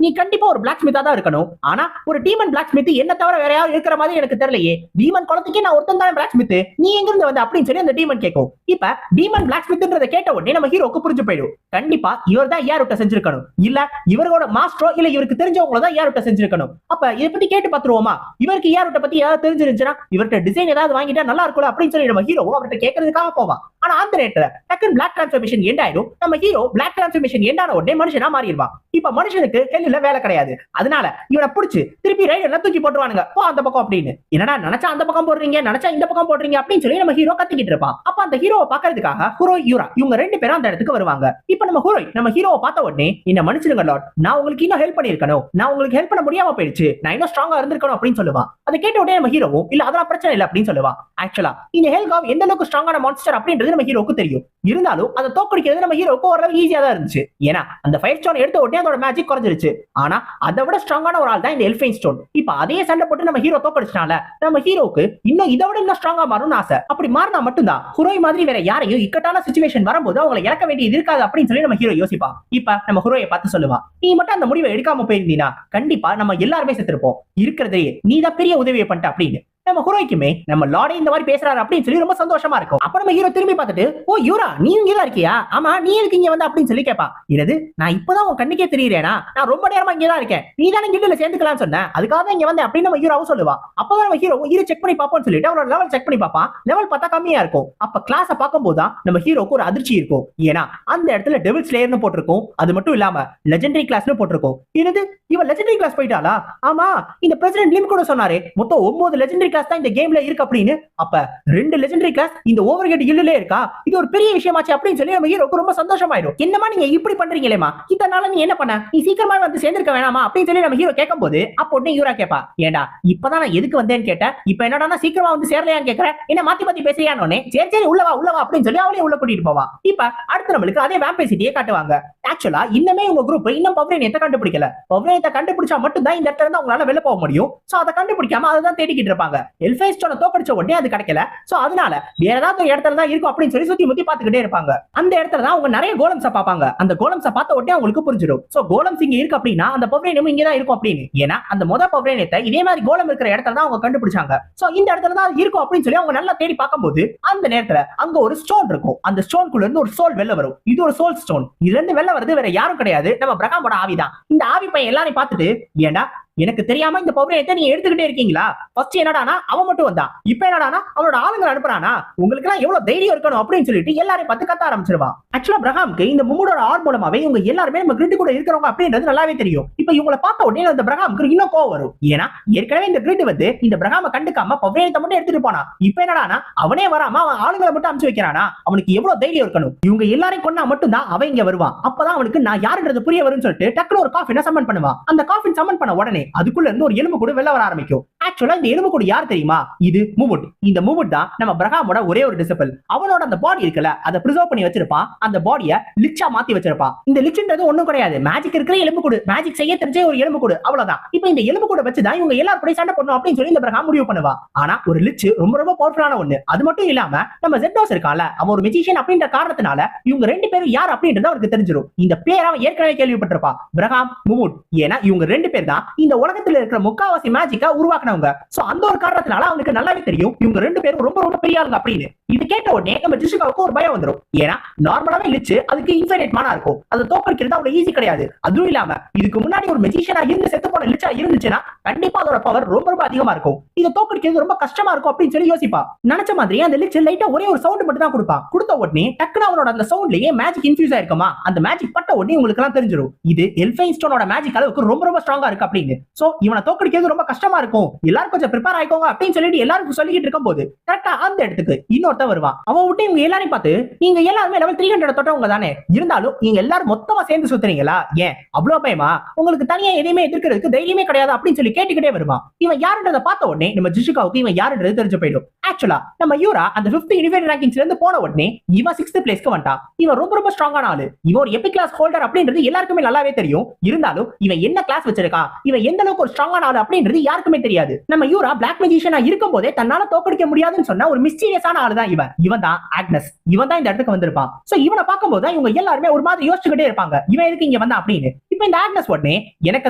நீ கண்டிப்பா ஒரு பிளாக் ஸ்மித்தா தான் இருக்கணும், ஆனா ஒரு டீமன் பிளாக் ஸ்மித் என்ன தவிர வேற யாரும் இருக்கிற மாதிரி எனக்கு தெரியலையே, டீமன் குளத்துக்கே நான் ஒருத்தன் தான் பிளாக் ஸ்மித், நீ எங்க இருந்து வந்து அப்படின்னு சொல்லி அந்த டீமன் கேட்கும். இப்ப டீமன் பிளாக் ஸ்மித்ன்றதை கேட்ட உடனே நம்ம ஹீரோக்கு புரிஞ்சு போயிடும், கண்டிப்பா இவர் தான் ஏர் செஞ்சிருக்கணும், இல்ல இவரோட மாஸ்டரோ இல்ல இவருக்கு தெரிஞ்சவங்கள தான் ஏர் செஞ்சிருக்கணும். அப்ப இதை பத்தி கேட்டு பாத்துருவோமா, இவருக்கு ஏர் பத்தி ஏதாவது தெரிஞ்சிருந்துச்சுன்னா இவர்கிட்ட டிசைன் ஏதாவது வாங்கிட்டா நல்லா இருக்கும் அப்படின்னு சொல்லி நம்ம ஹீரோ அவர்கிட்ட கேட்கறதுக்காக போவான். ஆனா அந்த நேரத்துல டக்குன்னு பிளாக் டிரான்ஸ்ஃபர்மேஷன் எண்ட் ஆயிடும். நம்ம ஹீரோ பிளாக் டிரான்ஸ்ஃபர்மேஷன் எண்ட் ஆன உடனே மனுஷனா மாறிடுவான். இப்ப மனுஷனுக்கு ஹெல்ல வேலை கிடையாது, அதனால இவனை புடிச்சு திருப்பி ரைடர்ல தூக்கி போட்டுருவானுங்க, போ அந்த பக்கம் அப்படின்னு. என்னடா நினைச்சா அந்த பக்கம் போடுறீங்க, நினைச்சா இந்த பக்கம் போடுறீங்க அப்படின்னு சொல்லி நம்ம ஹீரோ கத்திக்கிட்டு இருப்பான். அப்ப அந்த ஹீரோவை பாக்குறதுக்காக ஹுரோய் யூரா இவங்க ரெண்டு பேரும் அந்த இடத்துக்கு வருவாங்க. இப்ப நம்ம ஹுரோய் நம்ம ஹீரோவை பார்த்த உடனே, என்ன மன்னிச்சிடுங்க லார்ட், நான் உங்களுக்கு இன்னும் ஹெல்ப் பண்ணிருக்கணும், நான் உங்களுக்கு ஹெல்ப் பண்ண முடியாம போயிடுச்சு, நான் இன்னும் ஸ்ட்ராங்கா இருந்திருக்கணும் அப்படின்னு சொல்லுவான். அதை கேட்ட உடனே நம்ம ஹீரோவும் இல்ல அதெல்லாம் பிரச்சனை இல்லை அப்படின்னு சொல்லுவான். ஆக்சுவலா இந்த ஹெல்காவ் எந்த அளவுக்கு ஸ்ட்ராங்கான மான்ஸ்டர் அப்படின்றது நம்ம ஹீரோக்கு தெரியும், இருந்தாலும் அதை தோக்கடிக்கிறது நம்ம ஹீரோக்கு ஓரளவு ஈஸியா தான் இருந்துச்சு. ஏன்னா அந்த ஃபயர் ஸ்டோன் எடுத்த உடனே அதோட மேஜிக் குறைஞ்சிருச்சு. ஆனா அதை விட ஸ்ட்ராங்கான ஒரு ஆள் தான் இந்த எல்ஃபைன் ஸ்டோன். இப்ப அதே சண்டை போட்டு நம்ம ஹீரோ தோக்கடிச்சனால நம்ம ஹீரோக்கு இன்னும் இதை விட இன்னும் ஸ்ட்ராங்கா மாறும்னு ஆசை. அப்படி மாறினா மட்டும்தான் ஹுரோய் மாதிரி வேற யாரையும் இக்கட்டான சிச்சுவேஷன் வரும்போது அவங்களை இழக்க வேண்டியது இருக்காது அப்படின்னு சொல்லி நம்ம ஹீரோ யோசிப்பான். இப்ப நம்ம ஹுரோயை பார்த்து சொல்லுவான், நீ மட்டும் அந்த முடிவை எடுக்காம போயிருந்தீனா கண்டிப்பா நம்ம எல்லாருமே செத்துருப்போம், இருக்கிறதே நீ தான் பெரிய உதவியை பண்ணிட்ட அப்படின்னு. நம்ம ஹுரோய்க்குமே நம்ம லார்டே இந்த மாதிரி பேசுறாரு அப்படின்னு சொல்லி ரொம்ப சந்தோஷமா இருக்கும். அப்ப நம்ம ஹீரோ திரும்பி பார்த்துட்டு, ஓ யூரா நீ இங்கதான் இருக்கியா, ஆமா நீ எதுக்கு இங்க வந்து அப்படின்னு சொல்லி கேட்பான். என்னது நான் இப்பதான் உன் கண்ணுக்கே தெரியறேனா, நான் ரொம்ப நேரமா இங்கதான் இருக்கேன், நீ தானே கில்டுல சேர்ந்துக்கலாம்னு சொன்ன, அதுக்காக தான் இங்க வந்து அப்படின்னு நம்ம ஹீரோவும் சொல்லுவா. அப்பதான் நம்ம ஹீரோ இரு செக் பண்ணி பார்ப்போம்னு சொல்லிட்டு அவரோட லெவல் செக் பண்ணி பார்ப்பான். லெவல் பார்த்தா கம்மியா இருக்கும். அப்ப கிளாஸை பார்க்கும்போது தான் நம்ம ஹீரோக்கு ஒரு அதிர்ச்சி இருக்கும். ஏன்னா அந்த இடத்துல டெவில் ஸ்லேயர்னு போட்டிருக்கும், அது மட்டும் இல்லாம லெஜெண்டரி கிளாஸ்னு போட்டிருக்கும். என்னது இவன் லெஜெண்டரி கிளாஸ் போயிட்டாளா, ஆமா இந்த பிரசிடென்ட் லிம் கூட சொன்னாரு மொத்தம் 9 லெஜெண்டரி கிளாஸ் தான் இந்த கேம்ல இருக்கு அப்படின்னு. அப்ப 2 லெஜெண்டரி கிளாஸ் இந்த ஓவர்ஹெட் கில்டுல இருக்கா, இது ஒரு பெரிய விஷயமாச்சு அப்படின்னு சொல்லி நம்ம ஹீரோக்கு ரொம்ப சந்தோஷமாயிடும். என்னமா நீங்க இப்படி பண்றீங்களேமா, இதனால நீ என்ன பண்ண, நீ சீக்கிரமா வந்து சேர்ந்திருக்க வேணாமா அப்படின்னு சொல்லி நம்ம ஹீரோ கேட்கும்போது, அப்போ உடனே ஹீரோ கேட்பா, ஏண்டா இப்பதான் நான் எதுக்கு வந்தேன்னு கேட்டேன், இப்ப என்னடா சீக்கிரமா வந்து சேரலையான்னு கேட்கறேன், என்ன மாத்தி மாத்தி பேசுறியானே, சரி சரி உள்ளவா அப்படின்னு சொல்லி அவளே உள்ள கூட்டிட்டு போவா. இப்ப அடுத்து நம்மளுக்கு அதே வேம்பைர் சிட்டியை காட்டுவாங்க. ஆக்சுவலா இன்னமே உங்க குரூப் இன்னும் பவரேனியத்தை கண்டுபிடிக்கல, பவரேனியத்தை கண்டுபிடிச்சா மட்டும் தான் இந்த இடத்துல இருந்து அவங்களால வெளில போக முடியும். சோ அதை கண்டுபிடிக்காம அதை தான் தேடிக்கிட்டு இருப்பாங்க. எல்ஃபைன் ஸ்டோனை தோக்கடிச்ச உடனே அது கிடைக்கல, சோ அதனால வேற ஏதாவது இடத்துல தான் இருக்கும் அப்படின்னு சொல்லி சுத்தி முத்தி பாத்துக்கிட்டே இருப்பாங்க. அந்த இடத்துல தான் அவங்க நிறைய கோலம்ஸ பாப்பாங்க. அந்த கோலம்ஸ பார்த்த உடனே அவங்களுக்கு புரிஞ்சிடும், சோ கோலம்ஸ் இங்க இருக்கு அப்படின்னா அந்த பவரேனியம் இங்க தான் இருக்கும் அப்படின்னு. ஏன்னா அந்த முத பவரேனியத்தை இதே மாதிரி கோலம் இருக்கிற இடத்துல தான் அவங்க கண்டுபிடிச்சாங்க. சோ இந்த இடத்துல தான் இருக்கும் அப்படின்னு சொல்லி அவங்க நல்லா தேடி பார்க்கும்போது அந்த நேரத்துல அங்க ஒரு ஸ்டோன் இருக்கும். அந்த ஸ்டோன்குள்ள இருந்து ஒரு சோல் வெளில வரும். இது ஒரு சோல் ஸ்டோன். இதுல இருந்து வெளில வருது வேற யாரும் கிடையாது, நம்ம பிரகாமோட ஆவிதான். இந்த ஆவி பையன் எல்லாரையும் பார்த்துட்டு, ஏண்டா எனக்கு தெரியாம இந்த பவரேனியத்தை நீங்க எடுத்துக்கிட்டே இருக்கீங்களா, ஃபர்ஸ்ட் என்னடானா அவன் மட்டும் வந்தான், இப்ப என்னடானா அவனோட ஆளுங்களை அனுப்புறானா, உங்களுக்கு எல்லாம் எவ்வளவு தைரியம் இருக்கணும் அப்படின்னு சொல்லிட்டு எல்லாரையும் பார்த்து கத்த ஆரம்பிச்சிருவான். ஆக்சுவலா பிரகாமுக்கு இந்த மும்முடோட ஆர் மூலமாவே இவங்க எல்லாருமே நம்ம கிரிட் கூட இருக்கிறவங்க அப்படின்றது நல்லாவே தெரியும். இப்ப இவங்களை பார்த்த உடனே இந்த பிரகாமுக்கு இன்னும் கோவம் வரும். ஏன்னா ஏற்கனவே இந்த கிரிட் வந்து இந்த பிரகாம கண்டுக்காம பவரேனியத்தை மட்டும் எடுத்துட்டு போனா, இப்ப என்னடானா அவனே வராம அவன் ஆளுங்களை மட்டும் அனுப்பிச்சு வைக்கிறானா, அவனுக்கு எவ்வளவு தைரியம் இருக்கணும், இவங்க எல்லாரையும் கொண்டா மட்டும் தான் அவன் இங்க வருவான். அப்பதான் அவனுக்கு நான் யாருன்றது புரிய வரும்னு சொல்லிட்டு டக்குனு ஒரு காஃபினை சம்மன் பண்ணுவான். அந்த காஃபின் சம்மன் பண்ண உடனே அதுக்குள்ள இருந்து ஒரு எலும்பு கூட வெளில வர ஆரம்பிக்கும். ஆக்சுவலா இந்த எலும்பு கூட யார் தெரியுமா, இது முமுட். இந்த முமுட் தான் நம்ம பிரகாமோட ஒரே ஒரு டிசிபிள். அவனோட அந்த பாடி இருக்குல்ல அதை பிரிசர்வ் பண்ணி வச்சிருப்பான், அந்த பாடியை லிச்சா மாத்தி வச்சிருப்பான். இந்த லிச்ன்றது ஒண்ணும் கிடையாது, மேஜிக் இருக்கிற எலும்பு கூடு, மேஜிக் செய்ய தெரிஞ்ச ஒரு எலும்பு கூடு, அவ்வளவுதான். இப்போ இந்த எலும்பு கூட வச்சுதான் இவங்க எல்லாரும் கூட சண்டை போடணும் அப்படின்னு சொல்லி இந்த பிரகாம் முடிவு பண்ணுவா. ஆனா ஒரு லிச் ரொம்ப ரொம்ப பவர்ஃபுல்லான ஒண்ணு. அது மட்டும் இல்லாம நம்ம ஜெட்டோஸ் இருக்கான்ல, அவன் ஒரு மெஜிஷியன் அப்படின்ற காரணத்தினால இவங்க ரெண்டு பேரும் யார் அப்படின்றது அவருக்கு தெரிஞ்சிடும். இந்த பேர் அவன் ஏற்கனவே கேள்விப்பட்டிருப்பான், பிரகாம் முமுட். ஏன்னா இவங்க ரெண்டு பேர் தான் இந்த உலகத்துல இருக்கிற முக்காவாசி மேஜிக்கா உருவாக்குனவங்க. சோ அந்த ஒரு காரணத்தினால அவனுக்கு நல்லாவே தெரியும் இவங்க ரெண்டு பேரும் ரொம்ப ரொம்ப பெரிய ஆளுங்க அப்படின்னு. இது கேட்ட உடனே நம்ம ஜிஷுகாவுக்கு ஒரு பயம் வந்துடும். ஏன்னா நார்மலாவே லிச் அதுக்கு இன்ஃபைனைட் மானா இருக்கும், அதை தோக்கடிக்கிறது அவ்வளவு ஈஸி கிடையாது. அதுவும் இல்லாம இதுக்கு முன்னாடி ஒரு மெஜிஷியனா இருந்து செத்து போன லிச்சா இருந்துச்சுன்னா கண்டிப்பா அதோட பவர் ரொம்ப ரொம்ப அதிகமா இருக்கும், இதை தோக்கடிக்கிறது ரொம்ப கஷ்டமா இருக்கும் அப்படின்னு சொல்லி யோசிப்பா. நினைச்ச மாதிரி அந்த லிச் லைட்டா ஒரே ஒரு சவுண்ட் மட்டும் தான் கொடுப்பான். கொடுத்த உடனே டக்குனு அவனோட அந்த சவுண்ட்லயே மேஜிக் இன்ஃபியூஸ் ஆயிருக்குமா, அந்த மேஜிக் பட்ட உடனே உங்களுக்கு எல்லாம் தெரிஞ்சிடும் இது எல்ஃபைன் ஸ்டோனோட மேஜிக் அளவுக்கு ரொம்ப ரொம்ப ஸ்ட்ராங்கா இருக்கு அப்படின்னு. சோ இவனை தோக்கடிக்கிறது ரொம்ப கஷ்டமா இருக்கும், எல்லாரும் கொஞ்சம் ப்ரிப்பேர் ஆயிக்கோங்க அப்படின்னு சொல்லிட்டு எல்லாருக்கும் சொல்லிட்டு இருக்கும் போது கரெக்டா அந்த இடத்துக்கு இன்னொருத்த தான் வருவான். அவன் விட்டு இவங்க எல்லாரையும் பார்த்து நீங்க எல்லாருமே லெவல் 300 தொட்டவங்க தானே, இருந்தாலும் நீங்க எல்லாரும் மொத்தமா சேர்ந்து சுத்துறீங்களா, ஏன் அவ்வளவு பயமா, உங்களுக்கு தனியா எதையுமே எதிர்க்கிறதுக்கு தைரியமே கிடையாது அப்படின்னு சொல்லி கேட்டுக்கிட்டே வருவான். இவன் யாருன்றத பார்த்த உடனே நம்ம ஜிஷுகாவுக்கு இவன் யாருன்றது தெரிஞ்சு போயிடும். ஆக்சுவலா நம்ம யூரா அந்த 5th யூனிவர்சிட்டி ரேங்கிங்ஸ்ல இருந்து போன உடனே இவன் 6th பிளேஸ்க்கு வந்துட்டான். இவன் ரொம்ப ரொம்ப ஸ்ட்ராங்கான ஆளு. இவன் ஒரு எபிக் கிளாஸ் ஹோல்டர் அப்படின்றது எல்லாருக்குமே நல்லாவே தெரியும். இருந்தாலும் இவன் என்ன கிளாஸ் வச்சிருக்கான், இவன் எந்த அளவுக்கு ஒரு ஸ்ட்ராங்கான ஆளு அப்படின்றது யாருக்குமே தெரியாது. நம்ம யூரா பிளாக் மேஜிஷியனா இருக்கும் போதே தன்னால தோக்கடிக்க முடியாதுன்னு சொன்ன ஒரு மிஸ்டீரியஸான ஆளு தான் இவன். இவன் தான் ஆக்னஸ். இவன் தான் இந்த இடத்துக்கு வந்திருப்பான். சோ இவனை பார்க்கும்போது இவங்க எல்லாருமே ஒரு மாதிரி யோசிச்சுக்கிட்டே இருப்பாங்க, இவன் எதுக்கு இங்க வந்தா அப்படின்னு. இப்போ இந்த ஆக்னஸ் உடனே எனக்கு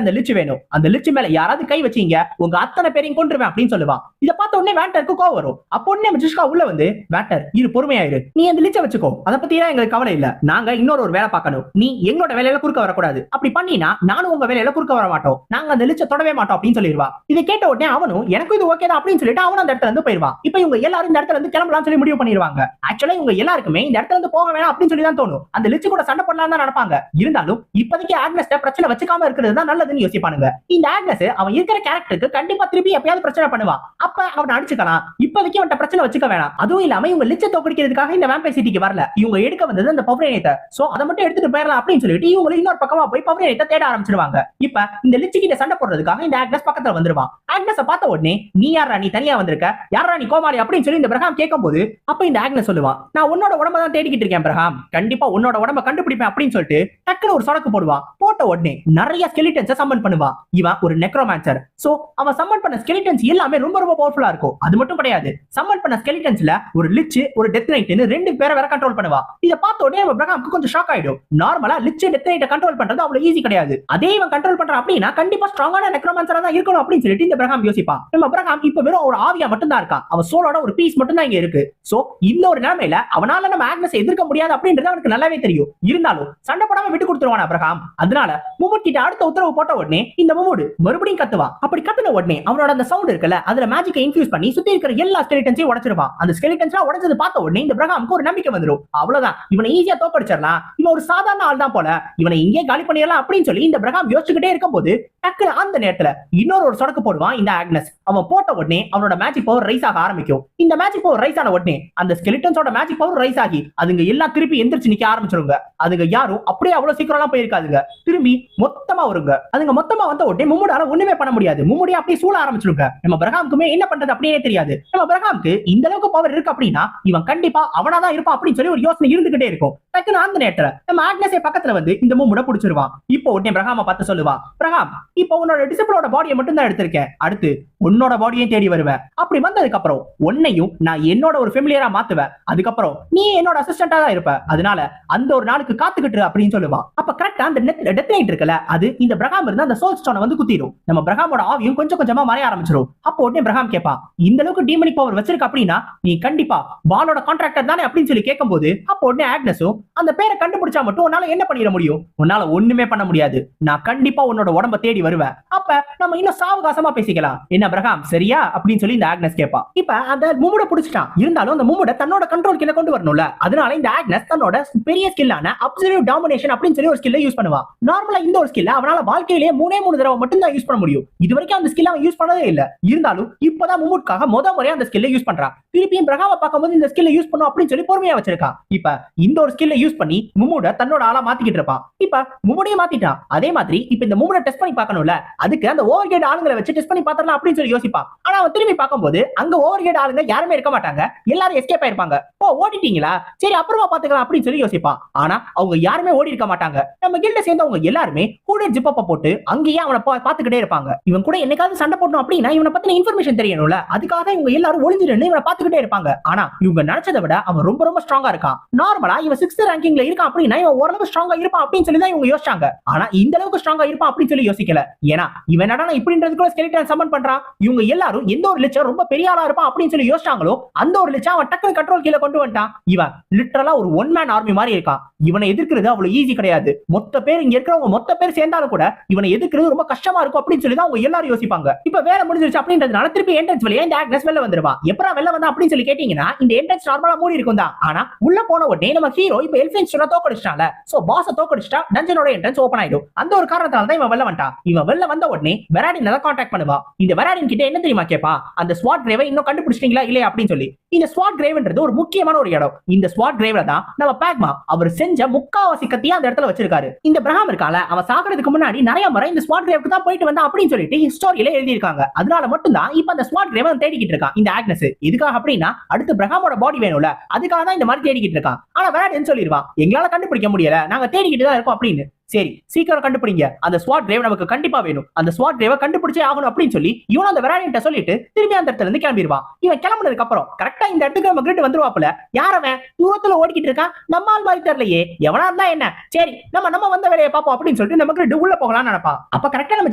அந்த லிச்சு வேணும், அந்த லிச்சு மேல யாராவது கை வச்சீங்க உங்க அத்தனை பேரையும் கொன்றுவேன் அப்படின்னு சொல்லுவான். இத பார்த்த உடனே வேண்டருக்கு கோவம் வரும். அப்போ உடனே ஜிஷ்கா உள்ள வந்து, வேண்டர் இரு பொறுமையாயிரு, நீ அந்த லிச்சை வச்சுக்கோ, அதை பத்தி தான் எங்களுக்கு கவலை இல்ல, நாங்க இன்னொரு ஒரு வேலை பார்க்கணும், நீ எங்களோட வேலையில குறுக்க வரக்கூடாது, அப்படி பண்ணினா நானும் உங்க வேலையில குறுக்க வர மாட்டோம், நாங்க அந்த லிச்சை தொடவே மாட்டோம் அப்படின்னு சொல்லிடுவா. இதை கேட்ட உடனே அவனும் எனக்கும் இது ஓகே தான் அப்படின்னு சொல்லிட்டு அவனும் அந்த இடத்துல இருந்து போயிருவான். இப்போ இவங்க எல்லாரும் இந்த இடத்துல இருந்து கிளம்பலாம் சொல்லி முடிவு பண்ணிடுவாங்க. ஆக்சுவலா இவங்க எல்லாருக்குமே இந்த இடத்துல இருந்து போக வேணாம் அப்படின்னு சொல்லி தான் தோணும். அந்த லிச்சு கூட சண்டை போடலாம் தான் நடப்பாங்க. இருந்தாலும் இப்போதைக்கு ஆக்னஸ் பிரச்சனை வச்சுக்காம இருக்கிறது தான் நல்லதுன்னு யோசிப்பானுங்க. இந்த ஆக்னஸ் அவன் இருக்கிற கேரக்டருக்கு கண்டிப்பா திருப்பி எப்பயாவது பிரச்சனை பண்ணுவான். அப்ப அவனை அடிச்சுக்கலாம். இப்போதைக்கு அவன் பிரச்சனை வச்சுக்க வேணாம். அதுவும் இல்லாம இவங்க லிச்சை தோக்கடிக்கிறதுக்காக இந்த வேம்பயர் சிட்டிக்கு வரல, இவங்க எடுக்க வந்தது அந்த பவரேனேத்தை. சோ அதை மட்டும் எடுத்துட்டு போயிடலாம் அப்படின்னு சொல்லிட்டு இவங்க இன்னொரு பக்கமா போய் பவரேனேத்தை தேட ஆரம்பிச்சிடுவாங்க. இப்ப இந்த லிச்சு கிட்ட சண்டை போடுறதுக்காக இந்த ஆக்னஸ் பக்கத்துல வந்துருவான். ஆக்னஸ பார்த்த உடனே நீ யாரா, நீ தனியா வந்திருக்க, யாரா நீ கோமாளி அப்படின்னு சொல்லி இந்த பிரகாம் கேட்கும்போது அப்ப இந்த ஆக்னஸ் சொல்லுவான், நான் உன்னோட உடம்ப தான் தேடிக்கிட்டு இருக்கேன் பிரகாம், கண்டிப்பா உன்னோட உடம்ப கண்டுபிடிப்பேன் அப்படின்னு சொல்லிட்டு டக்குனு ஒரு சொடக்கு போடுவான். போட்ட உடனே நிறைய ஸ்கெலிட்டன்ஸை சம்மன் பண்ணுவான். இவன் ஒரு நெக்ரோமான்சர். சோ அவன் சம்மன் பண்ண ஸ்கெலிட்டன்ஸ் எல்லாமே ரொம்ப ரொம்ப பவர்ஃபுல்லா இருக்கும். அது மட்டும் கிடையாது, சம்மன் பண்ண ஸ்கெலிட்டன்ஸ்ல ஒரு லிச் ஒரு டெத் நைட்னு ரெண்டு பேரை வேற கண்ட்ரோல் பண்ணுவா. இத பார்த்த உடனே நம்ம பிரகாம்க்கு கொஞ்சம் ஷாக் ஆயிடும். நார்மலா லிச் டெத் நைட்டை கண்ட்ரோல் பண்றது அவ்வளவு ஈஸி கிடையாது. அதே இவன் கண்ட்ரோல் பண்றான் அப்படின்னா கண்டிப்பா ஸ்ட்ராங்கான நெக்ரோமான்சரா தான் இருக்கணும் அப்படின்னு சொல்லிட்டு இந்த பிரகாம் யோசிப்பான். நம்ம பிரகாம் இப்ப வெறும் ஒரு ஆவியா மட்டும் தான் இருக்கான். அவன் சோலோட ஒரு பீஸ் மட்டும் தான் இங்க இருக்கு. சோ இந்த ஒரு நிலைமையில அவனால நம்ம ஆக்னஸை எதிர்க்க முடியாது அப்படின்றது அவனுக்கு நல்லாவே தெரியும். இருந்தாலும் சண்டை போடாம விட்டு கொடுத்துருவான் பிரகாம். அதனால முமுட் கிட்ட அடுத்த உத்தரவு போட்ட உடனே இந்த முமுட் மறுபடியும் கத்துவான். அப்படி கத்துன உடனே அவனோட அந்த சவுண்ட் இருக்குல்ல, அதுல மேஜிக்கை இன்ஃபியூஸ் பண்ணி சுத்தி இருக்கிற எல்லா ஸ்கெலிட்டன்ஸையும் உடைச்சிருவான். அந்த ஸ்கெலிட்டன்ஸ்லாம் உடைச்சது பார்த்த உடனே இந்த பிரகாமுக்கு ஒரு நம்பிக்கை வந்துரும். அவ்வளவுதான், இவனை ஈஸியா தோக்கடிச்சிடலாம், இவன் ஒரு சாதாரண ஆள் தான் போல, இவனை இங்கே காலி பண்ணிடலாம் அப்படின்னு சொல்லி இந்த பிரகாம் யோசிச்சுக்கிட்டே இருக்கும்போது டக்குனு அந்த நேரத்துல இன்னொரு ஒரு சொடக்கு போடுவான் இந்த ஆக்னஸ். அவன் போட்ட உடனே அவனோட மேஜிக் பவர் ரைஸ் ஆக ஆரம்பிக்கும். இந்த மேஜிக் பவர் ரைஸ் ஆன உடனே அந்த ஸ்கெலிட்டன்ஸோட மேஜிக் பவர் ரைஸ் ஆகி அதுங்க எல்லாம் திருப்பி எந்திரிச்சு நிக்க ஆரம்பிச்சிருங்க. அதுங்க யாரும் அப்படியே அவ்வளவு சீக்கிரம் எல்லாம் போயிருக்காதுங்க, திரும்பி மொத்தமா வருங்க. அதுங்க மொத்தமா வந்த உடனே மும்முடால ஒண்ணுமே பண்ண முடியாது. மும்முடியா அப்படியே சூழ ஆரம்பிச்சிருங்க. நம்ம பிரகாமுக்குமே என்ன பண்றது அப்படியே தெரியாது. நம்ம பிரகாமுக்கு இந்த அளவுக்கு பவர் இருக்கு அப்படின்னா இவன் கண்டிப்பா அவனாதான் இருப்பான் அப்படின்னு சொல்லி ஒரு யோசனை இருந்துகிட்டே இருக்கும். டக்குனு அந்த நேரத்துல நம்ம ஆக்னஸே பக்கத்துல வந்து இந்த மும்முட புடிச்சிருவான். இப்போ உடனே பிரகாம பார்த்து சொல்லுவான், பிரகாம் இப்போ உன்னோட டிசிபிளோட பாடியை மட்டும் தான் எடுத்திருக்கேன், அடுத்து உன்னோட பாடியையும் தேடி வருவேன். அப்படி வந்ததுக்கு அப்புறம் உன்னையும் நான் என்னோட ஒரு ஃபெமிலியரா மாத்துவேன். அதுக்கப்புறம் நீ என்னோட அசிஸ்டண்டா தான் இருப்ப. அதனால அந்த ஒரு நாளுக்கு காத்துக்கிட்டு அப்படின்னு சொல்லுவான். அப்ப கரெக்டா அந்த டெத் நைட் இருக்குல்ல, அது இந்த பிரகாம் இருந்து அந்த சோல் ஸ்டோனை வந்து குத்திடும். நம்ம பிரகாமோட ஆவியும் கொஞ்சம் கொஞ்சமா மறைய ஆரம்பிச்சிடும். அப்போ உடனே பிரகாம் கேட்பான், இந்த அளவுக்கு டீமனிக் பவர் வச்சிருக்க அப்படின்னா நீ கண்டிப்பா பாலோட கான்ட்ராக்டர் தானே அப்படின்னு சொல்லி கேட்கும்போது அப்போ உடனே ஆக்னஸும் அந்த பேரை கண்டுபிடிச்சா மட்டும் உன்னால என்ன பண்ணிட முடியும், உன்னால ஒண்ணுமே பண்ண முடியாது, நான் கண்டிப்பா உன்னோட உடம்ப தேடி வருவேன், அப்ப நம்ம இன்னும் சாவகாசமா பேசிக்கலாம் என்ன பிரகாம், சரியா அப்படின்னு சொல்லி இந்த ஆக்னஸ் கேட்பா. இப்ப அந்த மும்முட பிடிச்சிட்டான். இருந்தாலும் அந்த மும்முட தன்னோட கண்ட்ரோல் கீழ கொண்டு வரணும்ல, அதனால இந்த ஆக்னஸ் தன்னோட பெரிய ஸ்கில்லான அப்சல்யூட் டாமினேஷன் அப்படின்னு சொல்லி ஒரு ஸ்கில்லை யூஸ் பண்ணுவான். நார்மலா இந்த ஒரு ஸ்கில்ல அவனால வாழ்க்கையிலேயே 3 தடவை மட்டும் தான் யூஸ் பண்ண முடியும். இது வரைக்கும் அந்த ஸ்கில்ல அவன் யூஸ் பண்ணதே இல்ல. இருந்தாலும் இப்பதான் மும்முட்காக முறையா அந்த ஸ்கில்லை யூஸ் பண்றான். திருப்பியும் பிரகாம பார்க்கும்போது இந்த ஸ்கில்லை யூஸ் பண்ணும் அப்படின்னு சொல்லி பொறுமையா வச்சிருக்கான். இப்ப இந்த ஒரு ஸ்கில்லை யூஸ் பண்ணி மும்முட தன்னோட ஆளா மாத்திக்கிட்டு இருப்பான். இப்ப மும்முடையே மாத்திட்டான். அதே மாதிரி இப்ப இந்த மும்முட டெஸ்ட் பண்ணி பார்க்கணும்ல, அதுக்கு அந்த ஓவர்கேட் ஆளுங்களை வச்சு டெஸ்ட் பண்ணி பார்த்தறலாம் அப்படின்னு சொல்லி யோசிப்பான். ஆனா அவன் திரும்பி பார்க்கும்போது அங்க ஓவர்கேட் ஆளுங்க யாருமே இருக்க மாட்டாங்க, எல்லாரும் எஸ்கேப் ஆயிருப்பாங்க. ஓ ஓடிட்டீங்களா, சரி அப்புறமா பாத்துக்கலாம் அப்படின்னு சொல்லி யோசிப்பான். ஆனா அவங்க யாருமே ஓடி இருக்க மாட்டாங்க. நம்ம கில்ட சேர்ந்தவங்க எல்லாருமே கூட ஜிப்பப்ப போட்டு அங்கேயே அவனை பாத்துக்கிட்டே இருப்பாங்க. இவன் கூட என்னைக்காவது சண்டை போடணும் அப்படின்னா இவனை பத்தின இன்ஃபர்மேஷன் தெரியணும்ல, அதுக்காக இவங்க எல்லாரும் ஒளிஞ்சிருந்து இவனை பாத்துக்கிட்டே இருப்பாங்க. ஆனா இவங்க நினைச்சதை விட அவன் ரொம்ப ரொம்ப ஸ்ட்ராங்கா இருக்கான். நார்மலா இவன் 6th ரேங்கிங்ல இருக்கான் அப்படின்னா இவன் ஓரளவு ஸ்ட்ராங்கா இருப்பான் அப்படின்னு சொல்லி தான் இவங்க யோசிச்சாங்க. ஆனா இந்த அளவுக்கு ஸ்ட்ராங்கா இருப்பான் அப்படின்னு சொல்லி யோசிக்கல. ஏன்னா இவன் என்னடா இப்படின்றதுக்குள்ள ஸ்கெலிட்டன் சம்மன் பண்றான். இவங்க எல்லாரும் எந்த ஒரு லிச்சர் ரொம்ப பெரிய ஆளா இருப்பான் அப்படின்னு சொல்லி யோசிச்சாங்களோ அந்த ஒரு லிச்சா அவன் டக்குனு கண்ட்ரோல் கீழ கொண்டு வந்துட்டான். இவன் லிட்டரலா ஒரு ஒன் மேன் ஆர்மி மாதிரி இருக்கான். இவனை எதிர்க்கிறது அவ்வளவு ஈஸி கிடையாது. மொத்த பேர் இங்க இருக்கிறவங்க மொத்த பேர் சேர்ந்தாலும் கூட இவனை எதிர்க்கிறது ரொம்ப கஷ்டமா இருக்கும் அப்படின்னு சொல்லி தான் அவங்க எல்லாரும் யோசிப்பாங்க. இப்ப வேலை முடிஞ்சிருச்சு அப்படின்றதுனால திருப்பி என்ட்ரன்ஸ் வழியா இந்த ஆக்னஸ் வெளில வந்துருவா. எப்பரா வெளில வந்தா அப்படின்னு சொல்லி கேட்டீங்கன்னா இந்த என்ட்ரன்ஸ் நார்மலா மூடி இருக்கும் தான். ஆனா உள்ள போன உடனே நம்ம ஹீரோ இப்ப எல்ஃபென்ஸ்டோட தோக்கடிச்சிட்டான்ல, சோ பாஸ தோக்கடிச்சிட்டா டஞ்சனோட என்ட்ரன்ஸ் ஓபன் ஆயிடும். அந்த ஒரு காரணத்தால தான் இவன் வெளில வந்துட்டான். இவன் வெளில வந்த உடனே வெராடின் கான்டாக்ட் பண்ணுவா. இந்த வெராடின் கிட்ட என்ன தெரியுமா கேப்பா, அந்த ஸ்வாட் கிரேவை இன்னும் கண்டுபிடிச்சிட்டீங்களா இல்லையா அப்படின்னு சொல்லி. இந்த ஸ்வாட் கிரேவ்ன்றது ஒரு முக்கியமான ஒரு இடம். இந்த ஸ்வாட் கிரேவ்ல தான் நம்ம பேக்மா அவர் செஞ்ச முக்காவாசி கத்தியை அந்த இடத்துல வச்சிருக்காரு. இந்த பிரஹாம் இருக்கால, அவன் சாகிறதுக்கு முன்னாடி நிறைய முறை இந்த ஸ்வாட் கிரேவ்க்கு தான் போயிட்டு வந்தான் அப்படின்னு சொல்லிட்டு ஹிஸ்டோரியில எழுதியிருக்காங்க. அதனால மட்டும் தான் இப்ப அந்த ஸ்வாட் கிரேவ் தேடிக்கிட்டு இருக்கான் இந்த ஆக்னஸ். எதுக்காக அப்படின்னா அடுத்து பிரஹாமோட பாடி வேணும்ல, அதுக்காக தான் இந்த மாதிரி தேடிக்கிட்டு இருக்கான். ஆனா விராட் சொல்லிடுவான், எங்களால கண்டுபிடிக்க முடியல, நாங்க தேடிக்கிட்டு தான் இருக்கோம் அப்படின்னு. சரி, சீக்கிரம் கண்டுபிடிங்க, அந்த ஸ்வாட் கிரேவ் நமக்கு கண்டிப்பா வேணும், அந்த ஸ்வாட் கிரேவ கண்டுபிடிச்சே ஆகணும் அப்படின்னு சொல்லி இவன் அந்த வெராடியன்ட்ட சொல்லிட்டு திரும்பி அந்த இடத்துல இருந்து கிளம்பிடுவான். இவன் கிளம்புனதுக்கு அப்புறம் கரெக்டா இந்த இடத்துக்கு நம்ம கிரிட் வந்துருவாப்புல. யார் அவன் தூரத்துல ஓடிக்கிட்டு இருக்கான், நம்ம ஆள் மாதிரி தெரியலையே, எவனா இருந்தா என்ன, சரி நம்ம வந்த வேலையை பார்ப்போம் அப்படின்னு சொல்லிட்டு நம்ம கிரிட் உள்ள போகலாம்னு நினைப்பான். அப்ப கரெக்டா நம்ம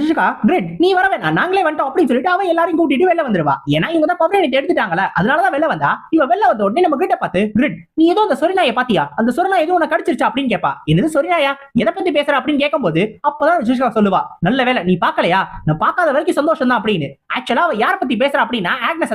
ஜிஷிகா, கிரிட் நீ வர வேணாம், நாங்களே வந்துட்டோம் அப்படின்னு சொல்லிட்டு அவன் எல்லாரையும் கூட்டிட்டு வெளில வந்துருவா. ஏன்னா இவங்க தான் பவரேட் எடுத்துட்டாங்களா, அதனாலதான் வெளில வந்தா. இவன் வெளில வந்த உடனே நம்ம கிரிட்ட பார்த்து, கிரிட் நீ ஏதோ அந்த சொரிநாயை பாத்தியா, அந்த சொரிநாய் ஏதோ உனக்கு கடிச்சிருச்சா அப்படின்னு கேட்பா. என்னது சொரிநாயா, எதை பத்தி பேசுற அப்படின்னு கேட்கும்போது அப்பதான் ஜிஷிகா சொல்லுவா, நல்ல வேலை நீ பார்க்கலையா, நான் பார்க்காத வரைக்கும் சந்தோஷம் தான் அப்படின்னு. ஆக்சுவலா அவ யார பத்தி பேசுறா அப்படின்னா ஆக்னஸ்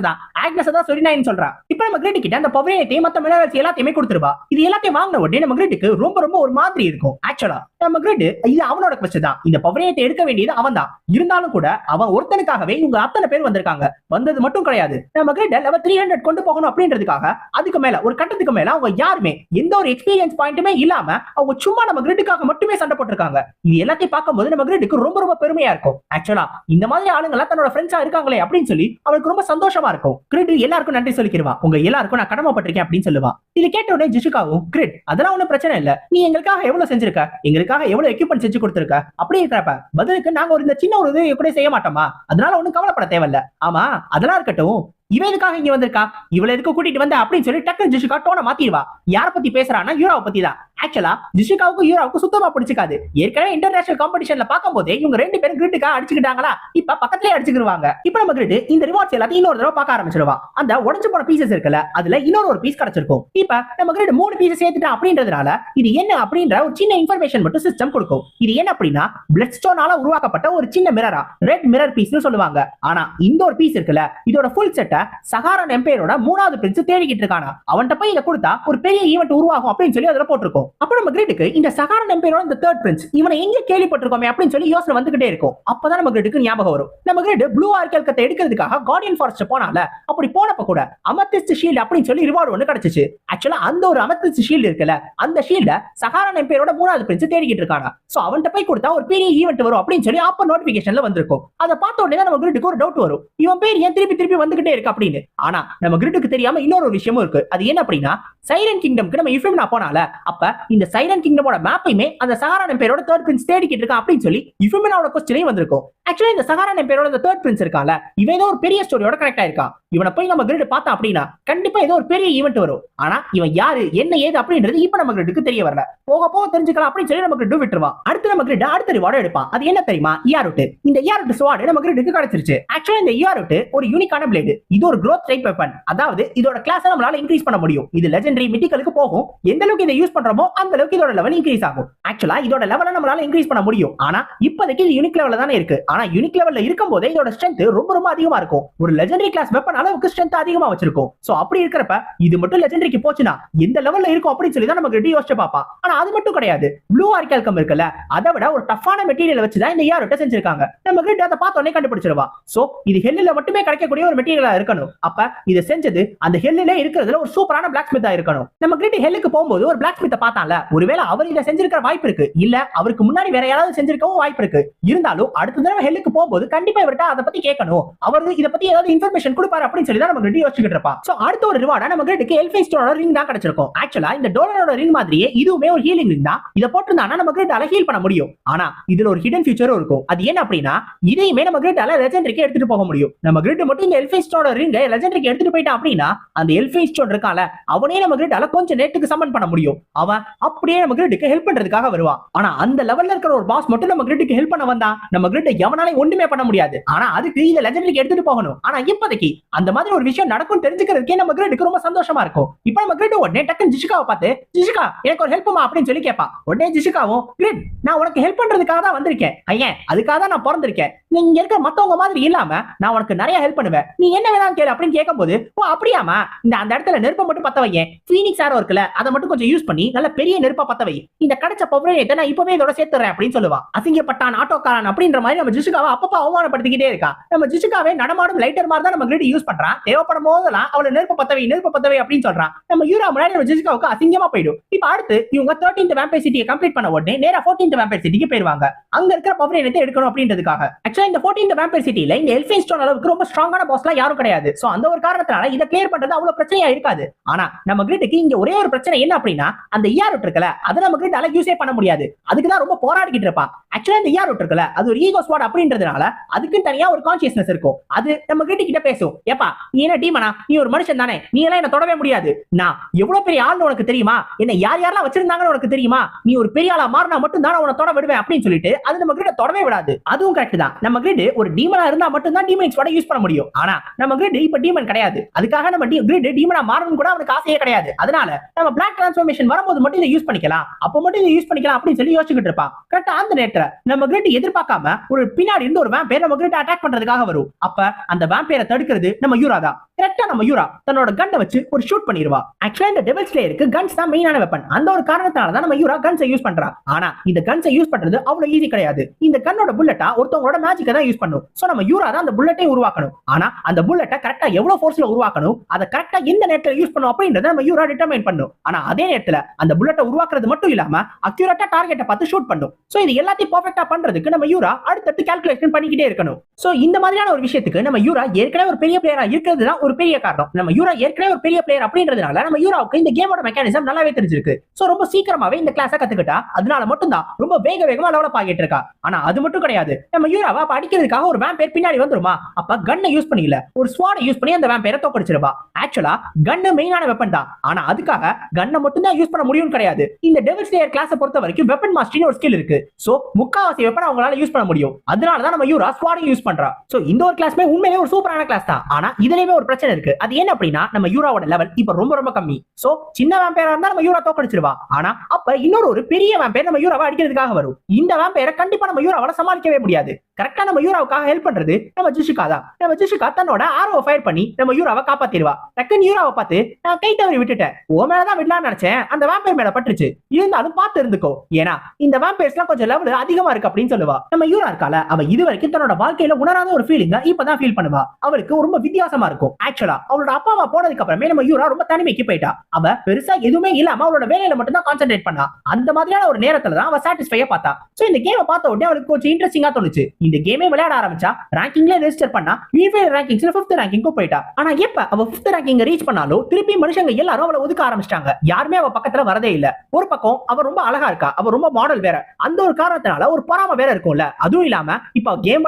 தான் சொரிநாயின்னு சொல்றா. இப்போ நம்ம கிரிட் கிட்ட அந்த பவரேத்தையும் மத்த மினரல்ஸ் எல்லாத்தையுமே கொடுத்துருவா. இது எல்லாத்தையும் வாங்கின உடனே நம்ம கிரிட்டுக்கு ரொம்ப ஒரு மாதிரி இருக்கும். ஆக்சுவலா நம்ம கிரிட் இது அவனோட கொஸ்டின் தான், இந்த பவரேத்தை எடுக்க வேண்டியது அவன் தான். இருந்தாலும் கூட அவன் ஒருத்தனுக்காகவே இவங்க அத்தனை பேர் வந்திருக்காங்க. வந்தது மட்டும் கிடையாது, நம்ம கிரிட் லெவல் 300 கொண்டு போகணும் அப்படின்றதுக்காக அதுக்கு மேல ஒரு கட்டத்துக்கு மேல அவங்க யாருமே எந்த ஒரு எக்ஸ்பீரியன்ஸ் பாயிண்ட்டுமே இல்லாம அவங்க சும்மா நம்ம கிரிட்டுக்காக மட்டுமே சண்டை போட்டிருக்காங்க. இது எல்லாத்தையும் பார்க்கும்போது நம்ம கிரிட்டுக்கு ரொம்ப பெருமையா இருக்கும். ஆக்சுவலா இந்த மாதிரி ஆளுங்க எல்லாம் தன்னோட ஃப்ரெண்ட்ஸா இருக்காங்களே அப்படின்னு சொல்லி அவனுக்கு ரொம்ப சந்தோஷமா இருக்கும். கிரிட் எல்லாருக்கும் நன்றி சொல்லிக்கிறவா, உங்க எல்லாருக்கும் நான் கடமைப்பட்டிருக்கேன் அப்படின்னு சொல்லுவா. இது கேட்ட உடனே ஜிஷிகாவும், கிரிட் அதெல்லாம் ஒன்னும் பிரச்சனை இல்ல, நீ எங்களுக்காக எவ்வளவு செஞ்சிருக்க, எங்களுக்காக எவ்வளவு எக்யூப்மெண்ட் செஞ்சு கொடுத்திருக்க, அப்படி இருக்கிறப்ப பதிலுக்கு நாங்க ஒரு இந்த சின்ன ஒரு உதவி கூட செய்ய மாட்டோமா, அதனால ஒன்னும் கவலைப்பட தேவையில்ல. ஆமா அதெல்லாம் இருக்கட்டும், இவன் எதுக்காக இங்க வந்திருக்கா, இவள எதுக்கு கூட்டிட்டு வந்த அப்படின்னு சொல்லி டக்கு ஜிஷிகா டோனை மாத்திடுவா. யார பத்தி பேசுறான்னா யூராவை பத்தி தான். ஆக்சுவலா ஜிஷிகாவுக்கும் யூராவுக்கும் சுத்தமா பிடிச்சிக்காது. ஏற்கனவே இன்டர்நேஷனல் காம்படிஷன்ல பார்க்கும்போதே இவங்க ரெண்டு பேரும் கிரிட்டுக்கா அடிச்சுக்கிட்டாங்களா, இப்ப பக்கத்திலே அடிச்சுக்கிடுவாங்க. இப்ப நம்ம கிரிட் இந்த ரிவார்ட்ஸ் எல்லாத்தையும் இன்னொரு தடவை பார்க்க ஆரம்பிச்சிருவா. அந்த உடஞ்சு போன பீசஸ் இருக்குல்ல, அதுல இன்னொரு பீஸ் கிடைச்சிருக்கும். இப்ப நம்ம கிரிட் 3 பீஸ் சேர்த்துட்டான் அப்படின்றதுனால இது என்ன அப்படின்ற ஒரு சின்ன இன்ஃபர்மேஷன் மட்டும் சிஸ்டம் கொடுக்கும். இது என்ன அப்படின்னா பிளட் ஸ்டோனால உருவாக்கப்பட்ட ஒரு சின்ன மிரரா, ரெட் மிரர் பீஸ்னு சொல்லுவாங்க. ஆனா இந்த ஒரு பீஸ் இருக்குல்ல, இதோட ஃபுல் செட் சகாரன் எம்பையரோட 3வது பிரின்ஸ் தேடிக்கிட்டு இருக்கானா. அவன்கிட்ட போய் இத கொடுத்தா ஒரு பெரிய ஈவென்ட் உருவாகும் அப்படின்னு சொல்லி அதுல போட்டிருக்கோம். அப்ப நம்ம கிரிட்டுக்கு இந்த சகாரன் எம்பையரோட இந்த 3rd பிரின்ஸ் இவனை எங்க கேள்விப்பட்டிருக்கோமே அப்படின்னு சொல்லி யோசனை வந்துகிட்டே இருக்கும். அப்பதான் நம்ம கிரிட்டுக்கு ஞாபகம் வரும், நம்ம கிரிட் ப்ளூ ஆர்கல் கத்தை எடுக்கிறதுக்காக கார்டியன் ஃபாரஸ்ட் போனால, அப்படி போனப்ப கூட அமெத்திஸ்ட் ஷீல்ட் அப்படின்னு சொல்லி ரிவார்டு ஒன்னு கிடைச்சிச்சு. ஆக்சுவலா அந்த ஒரு அமெத்திஸ்ட் ஷீல்ட் இருக்குல்ல, அந்த ஷீல்ட சகாரன் எம்பையரோட 3வது பிரின்ஸ் தேடிக்கிட்டு இருக்கானா. சோ அவன்கிட்ட போய் கொடுத்தா ஒரு பெரிய ஈவென்ட் வரும் அப்படின்னு சொல்லி அப்ப நோட்டிபிகேஷன்ல வந்திருக்கும். அதை பார்த்த உடனே நம்ம கிரிட்டுக்கு ஒரு டவுட் வரும், இவன் பேர் ஏன் திருப்பி வந்துகிட்டே இருக்கு அப்படின்னு. ஆனா நம்ம கிரிட்டுக்கு தெரியாம இன்னொரு விஷயமும் இருக்கு. அது என்ன அப்படின்னா சைரன் கிங்டம்க்கு நம்ம யுஃபெமினா போனால, அப்ப இந்த சைரன் கிங்டமோட மேப்பையுமே அந்த சகாரன் எம்பையரோட 3rd பிரின்ஸ் தேடிக்கிட்டு இருக்கான் அப்படின்னு சொல்லி யுஃபெமினாவோட क्वेश्चनே வந்திருக்கும். ஆக்சுவலி இந்த சகாரன் எம்பையரோட 3rd பிரின்ஸ் இருக்கால, இவன் ஏதோ ஒரு பெரிய ஸ்டோரியோட கனெக்ட் ஆயிருக்கான். இவனை போய் நம்ம கிரிட் பார்த்தா அப்படின்னா கண்டிப்பா ஏதோ ஒரு பெரிய ஈவென்ட் வரும். ஆனா இவன் யாரு என்ன ஏது அப்படின்றது இப்ப நம்ம கிரிட்டுக்கு தெரிய வரல, போக தெரிஞ்சுக்கலாம் அப்படின்னு சொல்லி நம்ம கிரிட் விட்டுருவான். அடுத்து நம்ம கிரிட் அடுத்த ரிவார்டு எடுப்பான். அது என்ன தெரியுமா, இயாருட். இந்த இயாருட் ஸ்வார்ட் நம்ம கிரிட்டுக்கு கிடைச்சிருச்சு. ஆக்சுவலி இந்த இயாருட் ஒரு யூனிக்கான பிளேடு, இது ஒரு growth type weapon. அதாவது இதோட கிளாஸ் நம்மளால இன்க்ரீஸ் பண்ண முடியும். இது லெஜெண்டரி மித்திக்கலுக்கு போகும். எந்த அளவுக்கு இதை யூஸ் பண்றோமோ அந்த அளவுக்கு இதோட லெவல் இன்க்ரீஸ் ஆகும். ஆக்சுவலா இதோட லெவலை நம்மளால இன்க்ரீஸ் பண்ண முடியும். ஆனா இப்போதைக்கு இது யூனிக் லெவல்ல தானே இருக்கு. ஆனா யூனிக் லெவல்ல இருக்கும்போதே இதோட ஸ்ட்ரென்த் ரொம்ப அதிகமா இருக்கும். ஒரு லெஜெண்டரி கிளாஸ் வெப்பன் அளவுக்கு ஸ்ட்ரென்த் அதிகமா வச்சிருக்கும். சோ அப்படி இருக்கிறப்ப இது மட்டும் லெஜெண்டரிக்கு போச்சுனா எந்த லெவல்ல இருக்கும் அப்படின்னு சொல்லி தான் நமக்கு ரெடி யோசிச்சு பாப்பா. ஆனா அது மட்டும் கிடையாது, ப்ளூ ஆர்கால்கம் இருக்குல்ல, அதை விட ஒரு டஃப்பான மெட்டீரியல் வச்சு தான் இந்த இயாருட்ட செஞ்சிருக்காங்க. நம்ம கிரிட் அதை பார்த்த உடனே கண்டுபிடிச்சிருவா. சோ இது ஹெல்லில மட்டுமே கிடைக்கக்கூடிய ஒரு மெட்டீரியலா இருக்கணும். அப்ப இதை செஞ்சது அந்த ஹெல்லில இருக்கிறதுல ஒரு சூப்பரான பிளாக் ஸ்மித்தா இருக்கணும். நம்ம கிரிட் ஹெல்லுக்கு போகும்போது ஒரு பிளாக் ஸ்மித்தை பார்த்தால, ஒருவேளை அவர் இதை செஞ்சிருக்கிற வாய்ப்பு இருக்கு, இல்ல அவருக்கு முன்னாடி வேற யாராவது செஞ்சிருக்கவும் வாய்ப்பு இருக்கு. இருந்தாலும் அடுத்த தடவை ஹெல்லுக்கு போகும்போது கண்டிப்பா இவர்கிட்ட அதை பத்தி கேட்கணும், அவர் இதை பத்தி ஏதாவது இன்ஃபர்மேஷன் கொடுப்பாரு அப்படின்னு சொல்லி தான் நம்ம கிரிட் யோசிச்சுட்டு இருப்பா. சோ அடுத்த ஒரு ரிவார்டா நம்ம கிரிட்டுக்கு எல்ஃபைஸ்டோட ரிங் தான் கிடைச்சிருக்கும். ஆக்சுவலா இந்த டோலரோட ரிங் மாதிரியே இதுவுமே ஒரு ஹீலிங் ரிங் தான். இதை போட்டுருந்தானா நம்ம கிரிட்டால ஹீல் பண்ண முடியும். ஆனா இதுல ஒரு ஹிடன் ஃபியூச்சரும் இருக்கும். அது என்ன அப்படின்னா இதையுமே நம்ம கிரிட்டால லெஜெண்டரிக்கு எடுத்துட்டு போக முடியும். நம்ம கிரிட் மட்டும் இந்த எல்ஃபைஸ்டோட ரிங்கை லெஜெண்டரிக்கு எடுத்துட்டு போயிட்டான் அப்படின்னா அந்த எல்ஃபைஸ்டோட இருக்கால, அவனே நம்ம கிரிட்டால கொஞ்சம் நேரத்துக்கு சமன் பண்ண முடியும். அவன் அப்படியே நம்ம கிரிட்டுக்கு ஹெல்ப் பண்றதுக்காக வருவான். ஆனா அந்த லெவல்ல இருக்கிற ஒரு பாஸ் மட்டும் நம்ம கிரிட்டுக்கு ஹெல்ப் பண்ண வந்தா நம்ம கிரிட் எவனால ஒண்ணுமே பண்ண முடியாது. ஆனா அதுக்கு இத லெஜெண்டரிக்கு எடுத்துட்டு போகணும். ஆனா இப்போதைக்கு அந்த மாதிரி ஒரு விஷயம் நடக்கும் தெரிஞ்சுக்கிறதுக்கே நம்ம கிரிட்டுக்கு ரொம்ப சந்தோஷமா இருக்கும். இப்போ நம்ம கிரிட் உடனே டக்குன்னு ஜிஷிகாவை பார்த்து, ஜிஷிகா எனக்கு ஒரு ஹெல்ப்மா அப்படின்னு சொல்லி கேட்பா. உடனே ஜிஷிகாவும், கிரிட் நான் உனக்கு ஹெல்ப் பண்றதுக்காக தான் வந்திருக்கேன் ஐயன், அதுக்காக தான் நான் பிறந்திருக்கேன், இங்க இருக்க மத்தவங்க மாதிரி இல்லாம நான் உனக்கு நிறைய ஹெல்ப் பண்ணுவேன், நீ என்ன வேணாலும் கேளு அப்படின்னு கேட்கும்போது, ஓ அப்படியாமா, அந்த இடத்துல நெருப்பை மட்டும் பத்த வைங்க, ஃபீனிக்ஸ் ஆரோ இருக்குல்ல அதை மட்டும் கொஞ்சம் யூஸ் பண்ணி நல்ல பெரிய நெருப்பா பத்த வை, இந்த கிடைச்ச பவரேட்டை நான் இப்பவே இதோட சேர்த்துறேன் அப்படின்னு சொல்லுவா. அசிங்கப்பட்டான் ஆட்டோக்காரன் அப்படின்ற மாதிரி நம்ம ஜிசுகாவை அப்பப்ப அவமானப்படுத்திக்கிட்டே இருக்கா. நம்ம ஜிசுகாவே நடமாடும் லைட்டர் மாதிரி தான் நம்ம கிரிட் யூஸ் பண்றான், தேவைப்படும் போதெல்லாம் அவளை நெருப்பு பத்தவை அப்படின்னு சொல்றான். நம்ம யூரா முன்னாடி நம்ம ஜிசுகாவுக்கு அசிங்கமா போயிடும். இப்ப அடுத்து இவங்க 13th வேம்பயர் சிட்டியை கம்ப்ளீட் பண்ண உடனே நேரா 14th வேம்பயர் சிட்டிக்கு போயிருவாங்க, அங்க இருக்கிற பவரேட்டை எடுக்கணும் அப்படின்றதுக்காக. ஆக்சுவலா இந்த 14th வேம்பயர் சிட்டில இந்த எல்ஃபைன் ஸ்டோன் அளவுக்கு ரொம்ப ஸ்ட்ராங்கான பாஸ்லாம் யாரும் கிடையாது. சோ அந்த ஒரு காரணத்தால இதை கிளியர் பண்றது அவ்வளவு பிரச்சனையா இருக்காது. ஆனா நம்ம கிரிட்டுக்கு இங்க ஒரே ஒரு பிரச்சனை என்ன அப்படின்னா, அந்த ரூட் இருக்குல்ல அதை நம்ம கிரிட்டால யூஸே பண்ண முடியாது, அதுக்கு தான் ரொம்ப போராடிக்கிட்டு இருப்பான். ஆக்சுவலா இந்த ரூட் இருக்குல்ல அது ஒரு ஈகோ ஸ்வாட் அப்படின்றதுனால அதுக்கு தனியா ஒரு கான்ஷியஸ்னஸ் இருக்கும், அது நம்ம கிரிட் கிட்ட பேசும். ஏப்பா நீ என்ன டீமனா, நீ ஒரு மனுஷன் தானே, நீ எல்லாம் என்ன தொடவே முடியாது, நான் எவ்வளவு பெரிய ஆள்னு உனக்கு தெரியுமா, என்ன யார் யாரெல்லாம் வச்சிருந்தாங்கன்னு உனக்கு தெரியுமா, நீ ஒரு பெரிய ஆளா மாறினா மட்டும் தான் உன்னை தொட விடுவேன் அப்படின்னு சொல்லிட்டு அது நம்ம கிரிட்ட தொடவே விடாது. அதுவும் கரெக்ட் தான், நம்ம கிரிட் ஒரு டீமனா இருந்தா மட்டும் தான் டீமன் ஸ்வாட் யூஸ் பண்ண முடியும். ஆனா நம்ம கிரிட் இப்ப டீமன் கிடையாது, அதுக்காக நம்ம கிரிட் டீமனா மாறணும் கூட அவனுக்கு ஆசையே கிடையாது. அதனால நம்ம பிளாக் டிரான்ஸ்ஃபர்மேஷன் வரும்போது மட்டும் இதை யூஸ் பண்ணிக்கலாம், அப்ப மட்டும் இதை யூஸ் பண்ணிக்கலாம் அப்படின்னு சொல்லி யோசிச்சுக்கிட்டு இருப்பான். கரெக்டா அந்த நேரத்துல நம்ம கிரிட் எதிர்பார்க்காம ஒரு பின்னாடி இருந்து ஒரு வேம்பயர் நம்ம கிரிட் அட்டாக் பண்றதுக்காக வரும். அப்ப அந்த வேம்பயரை தடுக்கிறது நம்ம யூரா தான். கரெக்டா நம்ம யூரா தன்னோட கன்னை வச்சு ஒரு ஷூட் பண்ணிடுவா. ஆக்சுவலா இந்த டெவில் ஸ்லேயருக்கு கன்ஸ் தான் மெயினான வெப்பன், அந்த ஒரு காரணத்தால தான் நம்ம யூரா கன்ஸை யூஸ் பண்றா. ஆனா இந்த கன்ஸை யூஸ் பண்றது அவ்வளவு ஈஸி கிடையாது, இந்த கன்னோட புல்லட்டா ஒருத்தவங்களோட மேஜிக்கை தான் யூஸ் பண்ணும். சோ நம்ம யூரா தான் அந்த புல்லட்டை உருவாக்கணும். ஆனா அந்த புல்லட்டை கரெக்டா எவ்வளவு ஃபோர்ஸ்ல உருவாக்கணும், அதை கரெக்டா எந்த நேரத்துல யூஸ் பண்ணும் அப்படின்றத நம்ம யூரா டிட்டர்மைன் பண்ணும். ஆனா அதே நேரத்துல அந்த புல்லட்டை உருவாக்குறது மட்டும் இல்லாம அக்யூரேட்டா டார்கெட்டை பார்த்து ஷூட் பண்ணும். சோ இது எல்லாத்தையும் பெர்ஃபெக்ட்டா பண்றதுக்கு நம்ம யூரா அடுத்தடுத்து கால்குலேஷன் பண்ணிக்கிட்டே இருக்கணும். சோ இந்த மாதிரியான ஒரு விஷயத்துக்கு நம்ம யூரா ஏற்கனவே ஒரு பெரிய பிளேயரா இருக்கிறது தான் ஒரு பெரிய காரணம். நம்ம யூரா ஏற்கனவே ஒரு பெரிய பிளேயர் அப்படின்றதுனால நம்ம யூராவுக்கு இந்த கேமோட மெக்கானிசம் நல்லாவே தெரிஞ்சிருக்கு. சோ ரொம்ப சீக்கிரமாவே இந்த கிளாஸை கத்துக்கிட்டா, அதனால மட்டும் தான் ரொம்ப வேகமா டெவலப் ஆகிட்டு இருக்கா. ஆனா அது மட்டும் கிடையாது, நம்ம யூராவை அடிக்கிறதுக்காக ஒரு வேம்பயர் பின்னாடி வந்துருமா, அப்ப கன்னை யூஸ் பண்ணல ஒரு ஸ்வாடை யூஸ் பண்ணி அந்த வேம்பயரை தோக்கடிச்சிருவா. ஆக்சுவலா கன்னு மெயினான வெப்பன் தான், ஆனா அதுக்காக கன்னை மட்டும் தான் யூஸ் பண்ண முடியும் கிடையாது. இந்த டெவில் ஸ்லேயர் கிளாஸை பொறுத்த வரைக்கும் வெப்பன் மாஸ்டரின்னு ஒரு ஸ்கில் இருக்கு. சோ முக்காவாசி வெப்பன் அவங்களால யூஸ் பண்ண முடியும், அதனால தான் நம்ம யூரா ஸ்வாடை யூஸ் பண்றா. சோ இந்த ஒரு கிளாஸ்மே உண்மையிலேயே ஒரு சூப்பரான கிளாஸ் தான். ஆனா இதுலயுமே ஒரு பிரச்சனை இருக்கு, அது என்ன அப்படின்னா நம்ம யூராவோட லெவல் இப்ப ரொம்ப கம்மி. சோ சின்ன வேம்பயரா இருந்தா நம்ம யூரா தோக்கடிச்சிருவா. ஆனா அப்ப இன்னொரு ஒரு பெரிய வேம்பயர் நம்ம யூராவை அடிக்கிறதுக்காக வரும். இந்த வேம்பயரை கண்டிப்பா நம்ம யூராவால சமாளிக்கவே முடியாது. கரெக்டா நம்ம யூராவுக்காக ஹெல்ப் பண்றது நம்ம ஜிஷிகா தான். நம்ம ஜிஷிகா தன்னோட ஆரோவை ஃபயர் பண்ணி நம்ம யூராவை காப்பாத்திடுவா. டக்குன்னு யூராவை பார்த்து, நான் கை தவறி விட்டுட்டேன், ஓ மேலதான் விடலாம்னு நினைச்சேன், அந்த வேம்பயர் மேல பட்டுருச்சு, இருந்தாலும் பார்த்து இருந்துக்கோ, ஏன்னா இந்த வேம்பயர்ஸ்லாம் கொஞ்சம் லெவல் அதிகமா இருக்கு அப்படின்னு சொல்லுவா. நம்ம யூரா இருக்கால, அவ இது வரைக்கும் தன்னோட வாழ்க்கையில உணராத ஒரு ஃபீலிங்க இப்பதான் ஃபீல் பண்ணுவா. அவளுக்கு ரொம்ப வித்தியாசமா இருக்கும். ஆக்சுவலா அவளோட அப்பா அம்மா போனதுக்கு அப்புறமே நம்ம யூரா ரொம்ப தனிமைக்கு போயிட்டா. அவ பெருசா எதுவுமே இல்லாம அவளோட வேலையில மட்டும் தான் கான்சென்ட்ரேட் பண்ணா. அந்த மாதிரியான ஒரு நேரத்துல தான் அவ சாட்டிஸ்ஃபையா பார்த்தா. சோ இந்த கேமை பார்த்த உடனே அவளுக்கு கொஞ்சம் இன்ட்ரெஸ்டிங்கா தோணுச்சு. இந்த கேமே விளையாட ஆரம்பிச்சா, ரேங்கிங்ல ரெஜிஸ்டர் பண்ணா, யூனிஃபைட் ரேங்கிங்ஸ்ல 5th ரேங்கிங்க்கு போயிட்டா. ஆனா எப்ப அவ 5th ரேங்கிங் ரீச் பண்ணாலோ திருப்பி மனுஷங்க எல்லாரும் அவளை ஒதுக்க ஆரம்பிச்சிட்டாங்க, யாருமே அவ பக்கத்துல வரதே இல்ல. ஒரு பக்கம் அவ ரொம்ப அழகா இருக்கா, அவ ரொம்ப மாடல் வேற, அந்த ஒரு காரணத்தினால ஒரு பொறாம வேற இருக்கும்ல. அதுவும் இல்லாம இப்ப கேம்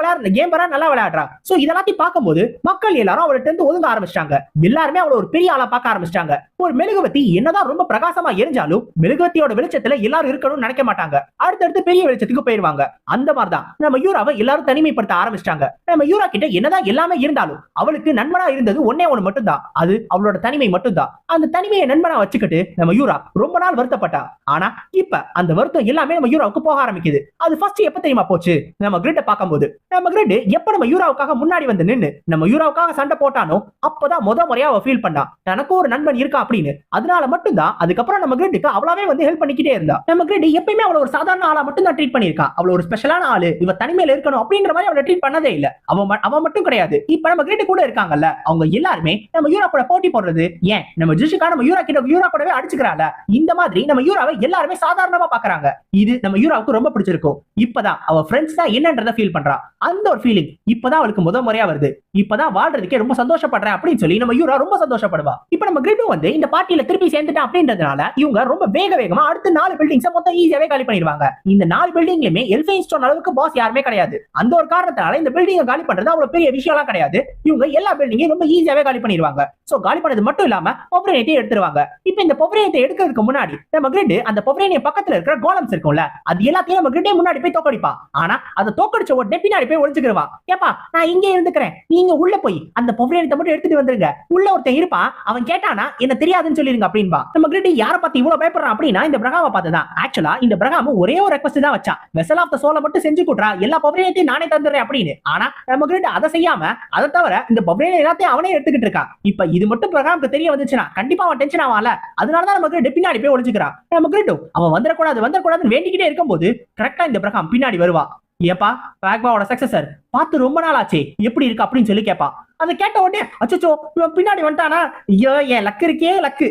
வர நல்லா விளையாடுறா. சோ இதெல்லாத்தையும் பார்க்கும்போது மக்கள் எல்லாரும் அவள்கிட்ட இருந்து ஒதுங்க ஆரம்பிச்சிட்டாங்க. எல்லாருமே அவளை ஒரு பெரிய ஆளா பார்க்க ஆரம்பிச்சிட்டாங்க. ஒரு மெழுகுவத்தி என்னதான் ரொம்ப பிரகாசமா எரிஞ்சாலும் மெழுகுவத்தியோட வெளிச்சத்துல எல்லாரும் இருக்கணும்னு நினைக்க மாட்டாங்க, அடுத்தடுத்து பெரிய வெளிச்சத்துக்கு போயிருவாங்க. அந்த மாதிரிதான் நம்ம யூராவை எல்லாரும் தனிமைப்படுத்த ஆரம்பிச்சிட்டாங்க. நம்ம யூரா கிட்ட என்னதான் எல்லாமே இருந்தாலும் அவளுக்கு நண்பனா இருந்தது ஒன்னே ஒண்ணு மட்டும் தான், அது அவளோட தனிமை மட்டும் தான். அந்த தனிமையை நண்பனா வச்சுக்கிட்டு நம்ம யூரா ரொம்ப நாள் வருத்தப்பட்டா. ஆனா இப்ப அந்த வருத்தம் எல்லாமே நம்ம யூராவுக்கு போக ஆரம்பிக்குது. அது ஃபர்ஸ்ட் எப்ப தெரியுமா போச்சு, நம்ம கிரிட்ட பார்க்கும்போது. நம்ம கிரிட் எப்ப நம்ம யூராவுக்காக முன்னாடி வந்து நின்னு நம்ம யூராவுக்காக சண்டை போட்டானோ அப்பதான் முறையா அவ ஃபீல் பண்ணா, எனக்கு ஒரு நண்பன் இருக்கா அப்படின்னு. அதனால மட்டும் தான் அதுக்கப்புறம் நம்ம கிரிட்டுக்கு அவளாவே வந்து ஹெல்ப் பண்ணிக்கிட்டே இருந்தா. நம்ம கிரிட் எப்பயுமே அவள ஒரு சாதாரண ஆளா மட்டும் தான் ட்ரீட் பண்ணிருக்கா. அவள ஒரு ஸ்பெஷலான ஆளு, இவ தனிமையில இருக்கணும் அப்படின்ற மாதிரி அவளை ட்ரீட் பண்ணதே இல்ல. அவ மட்டும் கிடையாது, இப்ப நம்ம கிரிட் கூட இருக்காங்கல்ல, அவங்க எல்லாருமே நம்ம யூரா கூட போட்டி போடுறது, ஏன் நம்ம ஜிஷிகா நம்ம யூரா கூடவே அடிச்சுக்கிறாள, இந்த மாதிரி நம்ம யூராவை எல்லாருமே சாதாரணமா பாக்குறாங்க. இது நம்ம யூராவுக்கு ரொம்ப பிடிச்சிருக்கும். இப்பதான் அவ ஃப்ரெண்ட்ஸ் தான் என்னன்றத ஃபீல் பண்றா. அந்த ஒரு ஃபீலிங் இப்பதான் அவளுக்கு முறையா வருது. இப்பதான் வாழ்றதுக்கே ரொம்ப சந்தோஷப்படுறேன் அப்படின்னு சொல்லி நம்ம யூரா ரொம்ப சந்தோஷப்படுவா. இப்ப நம்ம கிரிட்டும் வந்து இந்த பார்ட்டியில திருப்பி சேர்ந்துட்டா அப்படின்றதுனால இவங்க ரொம்ப வேகமா அடுத்து 4 பில்டிங்ஸ் மொத்தம் ஈஸியாவே காலி பண்ணிடுவாங்க. இந்த 4 பில்டிங்லயுமே எல்ஃபைன் ஸ்டோன் அளவுக்கு பாஸ் யாருமே கிடையாது. அந்த ஒரு காரணத்தால இந்த பில்டிங்கை காலி பண்றது அவ்வளவு பெரிய விஷயம்லாம் கிடையாது. இவங்க எல்லா பில்டிங்கையும் ரொம்ப ஈஸியாவே காலி பண்ணிடுவாங்க. சோ காலி பண்ணது மட்டும் இல்லாம பொவரேனியத்தை எடுத்துருவாங்க. இப்ப இந்த பொவரேனியத்தை எடுக்கிறதுக்கு முன்னாடி நம்ம கிரிட் அந்த பொவரேனிய பக்கத்துல இருக்கிற கோலம்ஸ் இருக்கும்ல, அது எல்லாத்தையும் நம்ம கிரிட்டே முன்னாடி போய் தோக்கடிப்பா. ஆனா அதை தோக்கடிச்ச உடனே பின்னாடி போய் ஒளிஞ்சுக்கிறவா. ஏப்பா நான் இங்கே இருந்துக்கிறேன், நீங்க உள்ள போய் அந்த பொவரேனியத்தை மட்டும் எடுத்துட்டு வந்துருங்க, உள்ள ஒருத்தன் இருப்பான், அவன் கேட்டானா என்ன தெரியாதுன்னு சொல்லிருங்க அப்படின்பா. நம்ம கிரிட் யார பார்த்து இவ்வளவு பயப்படுறான் அப்படின்னா இந்த பிரகாம பார்த்துதான். ஆக்சுவலா இந்த பிரகாம ஒரே ஒரு ரெக்வஸ்ட் தான் வச்சா, வெசல் ஆஃப் த சோலை மட்டும் செஞ்சு கொடுறா, எல்லா பொவரேனியத்தையும் நானே தந்துடுறேன் அப்படின்னு. ஆனா நம்ம கிட்ட அதை செய்யாம அதை தவிர இந்த பப்ரேன் எல்லாத்தையும் அவனே எடுத்துக்கிட்டு இருக்கான். இப்ப இது மட்டும் பிரகாமுக்கு தெரிய வந்துச்சுன்னா கண்டிப்பா அவன் டென்ஷன் ஆவான்ல. அதனாலதான் நம்ம கிட்ட பின்னாடி போய் ஒளிஞ்சுக்கிறான். நம்ம கிட்ட அவன் வந்துடக்கூடாதுன்னு வேண்டிக்கிட்டே இருக்கும்போது கரெக்டா இந்த பிரகாம் பின்னாடி வருவா. ஏப்பா பாக்பாவோட சக்சஸர் பார்த்து ரொம்ப நாள் ஆச்சு, எப்படி இருக்கு அப்படின்னு சொல்லி கேட்பா. அதை கேட்ட உடனே அச்சோ இவன் பின்னாடி வந்துட்டானா, ஐயோ என் லக்கு இருக்கே லக்கு.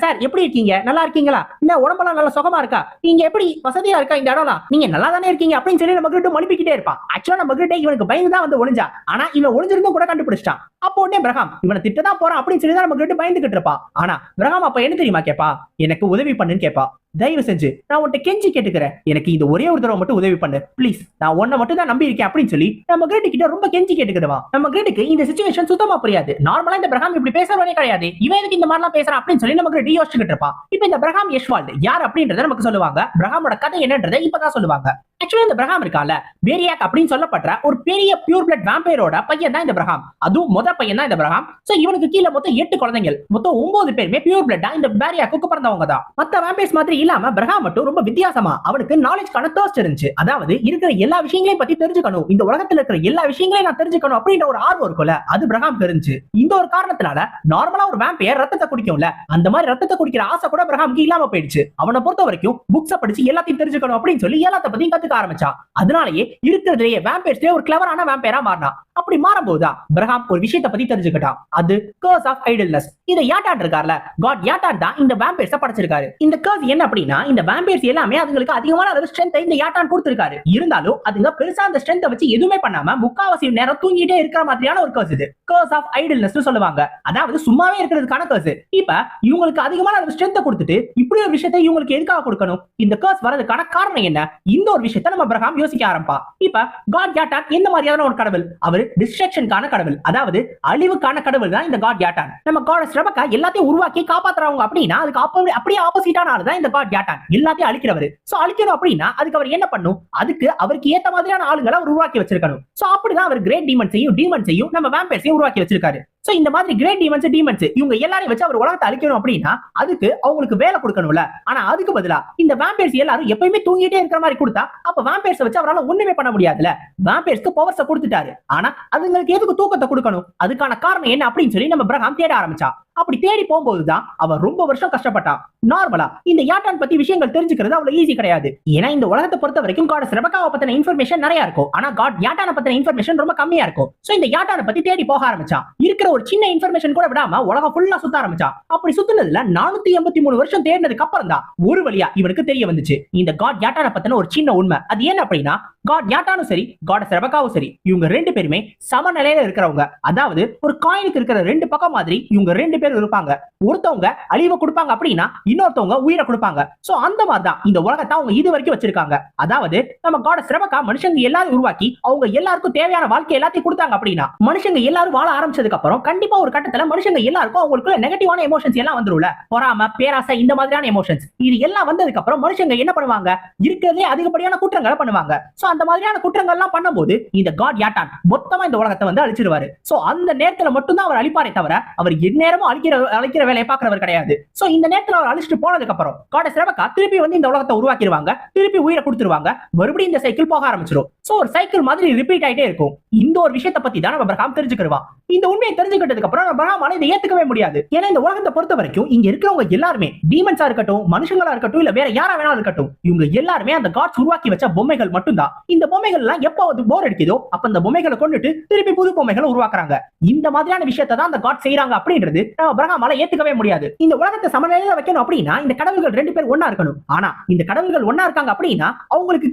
சார் எப்படி இருக்கீங்க, நல்லா இருக்கீங்களா, இல்ல உடம்பெல்லாம் நல்லா சுகமா இருக்கா, நீங்க எப்படி வசதியா இருக்கா இந்த இடம்லாம், நீங்க நல்லா தானே இருக்கீங்க அப்படின்னு சொல்லி நம்ம கிட்ட மழுப்பிக்கிட்டே இருப்பான். ஆக்சுவலா நம்ம கிட்ட இவனுக்கு பயந்து தான் வந்து ஒளிஞ்சா. ஆனா இவன் ஒளிஞ்சிருந்தும் கூட கண்டுபிடிச்சிட்டான். அப்போ உடனே பிரகாம் இவனை திட்டதான் போறான் அப்படின்னு சொல்லி தான் நம்ம கிட்ட பயந்துகிட்டு இருப்பா. ஆனா பிரகாம் அப்ப என்ன தெரியுமா கேட்பா, எனக்கு உதவி பண்ணுன்னு கேட்பா. தயவு செஞ்சு நான் உன்கிட்ட கெஞ்சி கேட்டுக்கிறேன், எனக்கு இந்த ஒரே ஒரு தடவை மட்டும் உதவி பண்ணு ப்ளீஸ், நான் உன்னை மட்டும் தான் நம்பி இருக்கேன் அப்படின்னு சொல்லி நம்ம கிரேட் கிட்ட ரொம்ப கெஞ்சி கேட்டுக்கிடுவா. நம்ம கிரேட்டுக்கு இந்த சிச்சுவேஷன் சுத்தமா புரியாது. நார்மலா இந்த பிரகாம் இப்படி பேசுறவனே கிடையாது, இவன் எதுக்கு இந்த மாதிரிலாம் பேசுறான் அப்படின்னு சொல்லி நம்ம கிரேட் யோசிச்சுக்கிட்டு இருப்பான். இப்போ இந்த பிரகாம் யஷ்வால்ட் யார் அப்படின்றத நமக்கு சொல்லுவாங்க. பிரகாமோட கதை என்னன்றதை இப்பதான் சொல்லுவாங்க. ஆக்சுவலா இந்த பிரகாம் இருக்கால, வேரியாக் அப்படின்னு சொல்லப்படுற ஒரு பெரிய பியூர் பிளட் வேம்பயரோட பையன் தான் இந்த பிரகாம். அதுவும் முத பையன் தான் இந்த பிரகாம். சோ இவனுக்கு கீழே மொத்தம் 8 குழந்தைகள், மொத்தம் 9 பேருமே பியூர் பிளட்டா இந்த வேரியாக்கு பிறந்தவங்க தான். மத்த வேம்பயர்ஸ் மாதிரி இல்லாம பிரகாம் மட்டும் ரொம்ப வித்தியாசமா அவனுக்கு நாலேஜ்க்கான தர்ஸ்ட் இருந்துச்சு. அதாவது இருக்கிற எல்லா விஷயங்களையும் பத்தி தெரிஞ்சுக்கணும், இந்த உலகத்துல இருக்கிற எல்லா விஷயங்களையும் நான் தெரிஞ்சுக்கணும் அப்படின்ற ஒரு ஆர்வம் இருக்கும்ல, அது பிரகாம் இருந்துச்சு. இந்த ஒரு காரணத்தினால நார்மலா ஒரு வேம்பயர் ரத்தத்தை குடிக்கும்ல, அந்த மாதிரி ரத்தத்தை குடிக்கிற ஆசை கூட பிரகாமுக்கு இல்லாம போயிடுச்சு. அவனை பொறுத்த வரைக்கும் புக்ஸ படிச்சு எல்லாத்தையும் தெரிஞ்சுக்கணும் அப்படின்னு சொல்லி எல்லாத்த பத்தியும் கத்துக்க ஆரம்பிச்சான். அதனாலேயே இருக்கிறதுலயே வேம்பயர்ஸ்லயே ஒரு கிளவரான வேம்பயரா மாறினான். அப்படி மாறும்போதுதான் பிரகாம் ஒரு விஷயத்தை பத்தி தெரிஞ்சுக்கிட்டான். அது கர்ஸ் ஆஃப் ஐடல்னஸ். இத யாட்டான் இருக்கார்ல, காட் யாட்டான் தான் இந்த வேம்பயர்ஸ படைச்சிருக்காரு. இந்த கர்ஸ் என்ன அப்படின்னா, இந்த வேம்பயர்ஸ் எல்லாமே அதுங்களுக்கு அதிகமான அளவு ஸ்ட்ரென்த் இந்த யாட்டான் கொடுத்திருக்காரு. இருந்தாலும் அதுங்க பெருசா அந்த ஸ்ட்ரென்த்தை வச்சு எதுவுமே பண்ணாம முக்காவாசி நேரம் தூங்கிட்டே இருக்கிற மாதிரியான ஒரு கர்ஸ் இது. கர்ஸ் ஆஃப் ஐடல்னஸ் சொல்லுவாங்க. அதாவது சும்மாவே இருக்கிறதுக்கான கர்ஸ். இப்ப இவங்களுக்கு அதிகமான அளவு ஸ்ட்ரென்த்தை கொடுத்துட்டு இப்படி ஒரு விஷயத்தை இவங்களுக்கு எதுக்காக கொடுக்கணும், இந்த கர்ஸ் வரதுக்கான காரணம் என்ன, இந்த ஒரு விஷயத்தை நம்ம பிரகாம் யோசிக்க ஆரம்பா. இப்ப காட் யாட்டான் எந்த மாதிரியான ஒரு கடவுள், அவர் டிஸ்ட்ரக்ஷனுக்கான கடவுள், அதாவது அழிவுக்கான கடவுள் தான் இந்த காட் யாட்டான். நம்ம காடஸ் ரெபெக்கா எல்லாத்தையும் உருவாக்கி காப்பாத்துறவங்க அப்படின்னா அதுக்கு அப்படியே ஆப்போசிட்டான ஆளு தான் இந்த காட் யாட்டான், எல்லாத்தையும் அழிக்கிறவர். சோ அழிக்கணும் அப்படின்னா அதுக்கு அவர் என்ன பண்ணும், அதுக்கு அவருக்கு ஏத்த மாதிரியான ஆளுங்களை அவர் உருவாக்கி வச்சிருக்கணும். சோ அப்படிதான் அவர் கிரேட் டீமன்ஸையும் நம்ம வேம்பயர்ஸையும் உருவாக்கி வச்சிருக்காரு. சோ இந்த மாதிரி கிரேட் டீமன்ஸ் இவங்க எல்லாரையும் வச்சு அவர் உலகத்தை அழிக்கணும் அப்படின்னா அதுக்கு அவங்களுக்கு வேலை கொடுக்கணும்ல. ஆனா அதுக்கு பதிலா இந்த வேம்பயர்ஸ் எல்லாரும் எப்பயுமே தூங்கிட்டே இருக்கிற மாதிரி கொடுத்தா அப்ப வேம்பயர்ஸ் வச்சு அவரால் ஒண்ணுமே பண்ண முடியாதுல. வேம்பயர்ஸ்க்கு பவர்ஸை கொடுத்துட்டாரு, ஆனா அதுங்களுக்கு எதுக்கு தூக்கத்தை கொடுக்கணும், அதுக்கான காரணம் என்ன அப்படின்னு சொல்லி நம்ம பிரகாம் தேட ஆரம்பிச்சா. அப்படி தேடி போகும்போதுதான் அவன் ரொம்ப வருஷம் கஷ்டப்பட்டான். நார்மலா இந்த யாட்டான் பத்தி விஷயங்கள் தெரிஞ்சுக்கிறது அவ்வளவு ஈஸி கிடையாது. ஏன்னா இந்த உலகத்தை பொறுத்த வரைக்கும் காடஸ் ரெபெக்காவை பத்தின இன்ஃபர்மேஷன் நிறைய இருக்கும், ஆனா காட் யாட்டானை பத்தின இன்ஃபர்மேஷன் ரொம்ப கம்மியா இருக்கும். சோ இந்த யாட்டானை பத்தி தேடி போக ஆரம்பிச்சான். இருக்கிற ஒரு சின்ன இன்ஃபர்மேஷன் கூட விடாம உலகம் ஃபுல்லா சுத்த ஆரம்பிச்சான். அப்படி சுத்துனதுல 483 வருஷம் தேடினதுக்கு அப்புறம் தான் ஒரு வழியா இவனுக்கு தெரிய வந்துச்சு இந்த காட் யாட்டானை பத்தின ஒரு சின்ன உண்மை. அது என்ன அப்படின்னா, காட் யாட்டானும் சரி காடஸ் ரெபெக்காவும் சரி இவங்க ரெண்டு பேருமே சமநிலையில இருக்கிறவங்க. அதாவது ஒரு காயினுக்கு இருக்கிற ரெண்டு பக்கம் மாதிரி இவங்க ரெண்டு பேரும் இருப்பாங்க. ஒருத்தவங்க அழிவை கொடுப்பாங்க அப்படின்னா இன்னொருத்தவங்க உயிரை கொடுப்பாங்க. சோ அந்த மாதிரி தான் இந்த உலகத்தை அவங்க இது வரைக்கும் வச்சிருக்காங்க. அதாவது நம்ம காடஸ் ரெபெக்கா மனுஷங்க எல்லாரும் உருவாக்கி அவங்க எல்லாருக்கும் தேவையான வாழ்க்கை எல்லாத்தையும் கொடுத்தாங்க அப்படின்னா மனுஷங்க எல்லாரும் வாழ ஆரம்பிச்சதுக்கு அப்புறம் கண்டிப்பா ஒரு கட்டத்துல மனுஷங்க எல்லாருக்கும் அவங்களுக்குள்ள நெகட்டிவான எமோஷன்ஸ் எல்லாம் வந்துரும்ல, பொறாமை, பேராசை, இந்த மாதிரியான எமோஷன்ஸ். இது எல்லாம் வந்ததுக்கு அப்புறம் மனுஷங்க என்ன பண்ணுவாங்க, இருக்கிறதே அதிகப்படியான குற்றங்களை பண்ணுவாங்க. சோ அந்த மாதிரியான குற்றங்கள் எல்லாம் பண்ணும்போது இந்த காட் யாட்டான் மொத்தமா இந்த உலகத்தை வந்து அழிச்சிருவாரு. சோ அந்த நேரத்துல மட்டும் தான் அவர் அழிப்பாரே தவிர அவர் எந்நேரமும் அழிக்கிற வேலையை பார்க்கிறவர் கிடையாது. சோ இந்த நேரத்துல அவர் அழிச்சிட்டு போனதுக்கு அப்புறம் காடஸ் ரெபெக்கா திருப்பி வந்து இந்த உலகத்தை உருவாக்கிடுவாங்க, திருப்பி உயிரை கொடுத்துருவாங்க, மறுபடியும் இந்த சைக்கிள் போக ஆரம்பிச்சிடும். சோ ஒரு சைக்கிள் மாதிரி ரிப்பீட் ஆயிட்டே இருக்கும். இந்த ஒரு விஷயத்தை பத்தி தான் நம்ம பிரகாம் தெரிஞ்சுக்கிடுவான். இந்த உண்மையை தெரிஞ்சுக்கிட்டதுக்கு அப்புறம் நம்ம பிரகாமால இதை ஏத்துக்கவே முடியாது. ஏன்னா இந்த உலகத்தை பொறுத்த வரைக்கும் இங்க இருக்கிறவங்க எல்லாருமே டீமன்ஸா இருக்கட்டும், மனுஷங்களா இருக்கட்டும், இல்ல வேற யாரா வேணாலும் இருக்கட்டும், இவங்க எல்லாருமே அந்த காட்ஸ் உருவாக்கி வச்ச பொம்மைகள் மட்டும்தான். இந்த பொம்மைகள் எல்லாம் எப்ப வந்து போர் அடிக்குதோ அப்ப அந்த பொம்மைகளை கொண்டுட்டு திருப்பி புது பொம்மைகளை உருவாக்குறாங்க. இந்த மாதிரியான விஷயத்தை தான் அந்த காட் செய்யறாங்க அப்படின்றது நம்ம பிரகாமால ஏத்துக்கவே முடியாது. இந்த உலகத்தை சமநிலையில வைக்கணும் அப்படின்னா இந்த கடவுள்கள் ரெண்டு பேர் ஒண்ணா இருக்கணும். ஆனா இந்த கடவுள்கள் ஒண்ணா இருக்காங்க அப்படின்னா அவங்களுக்கு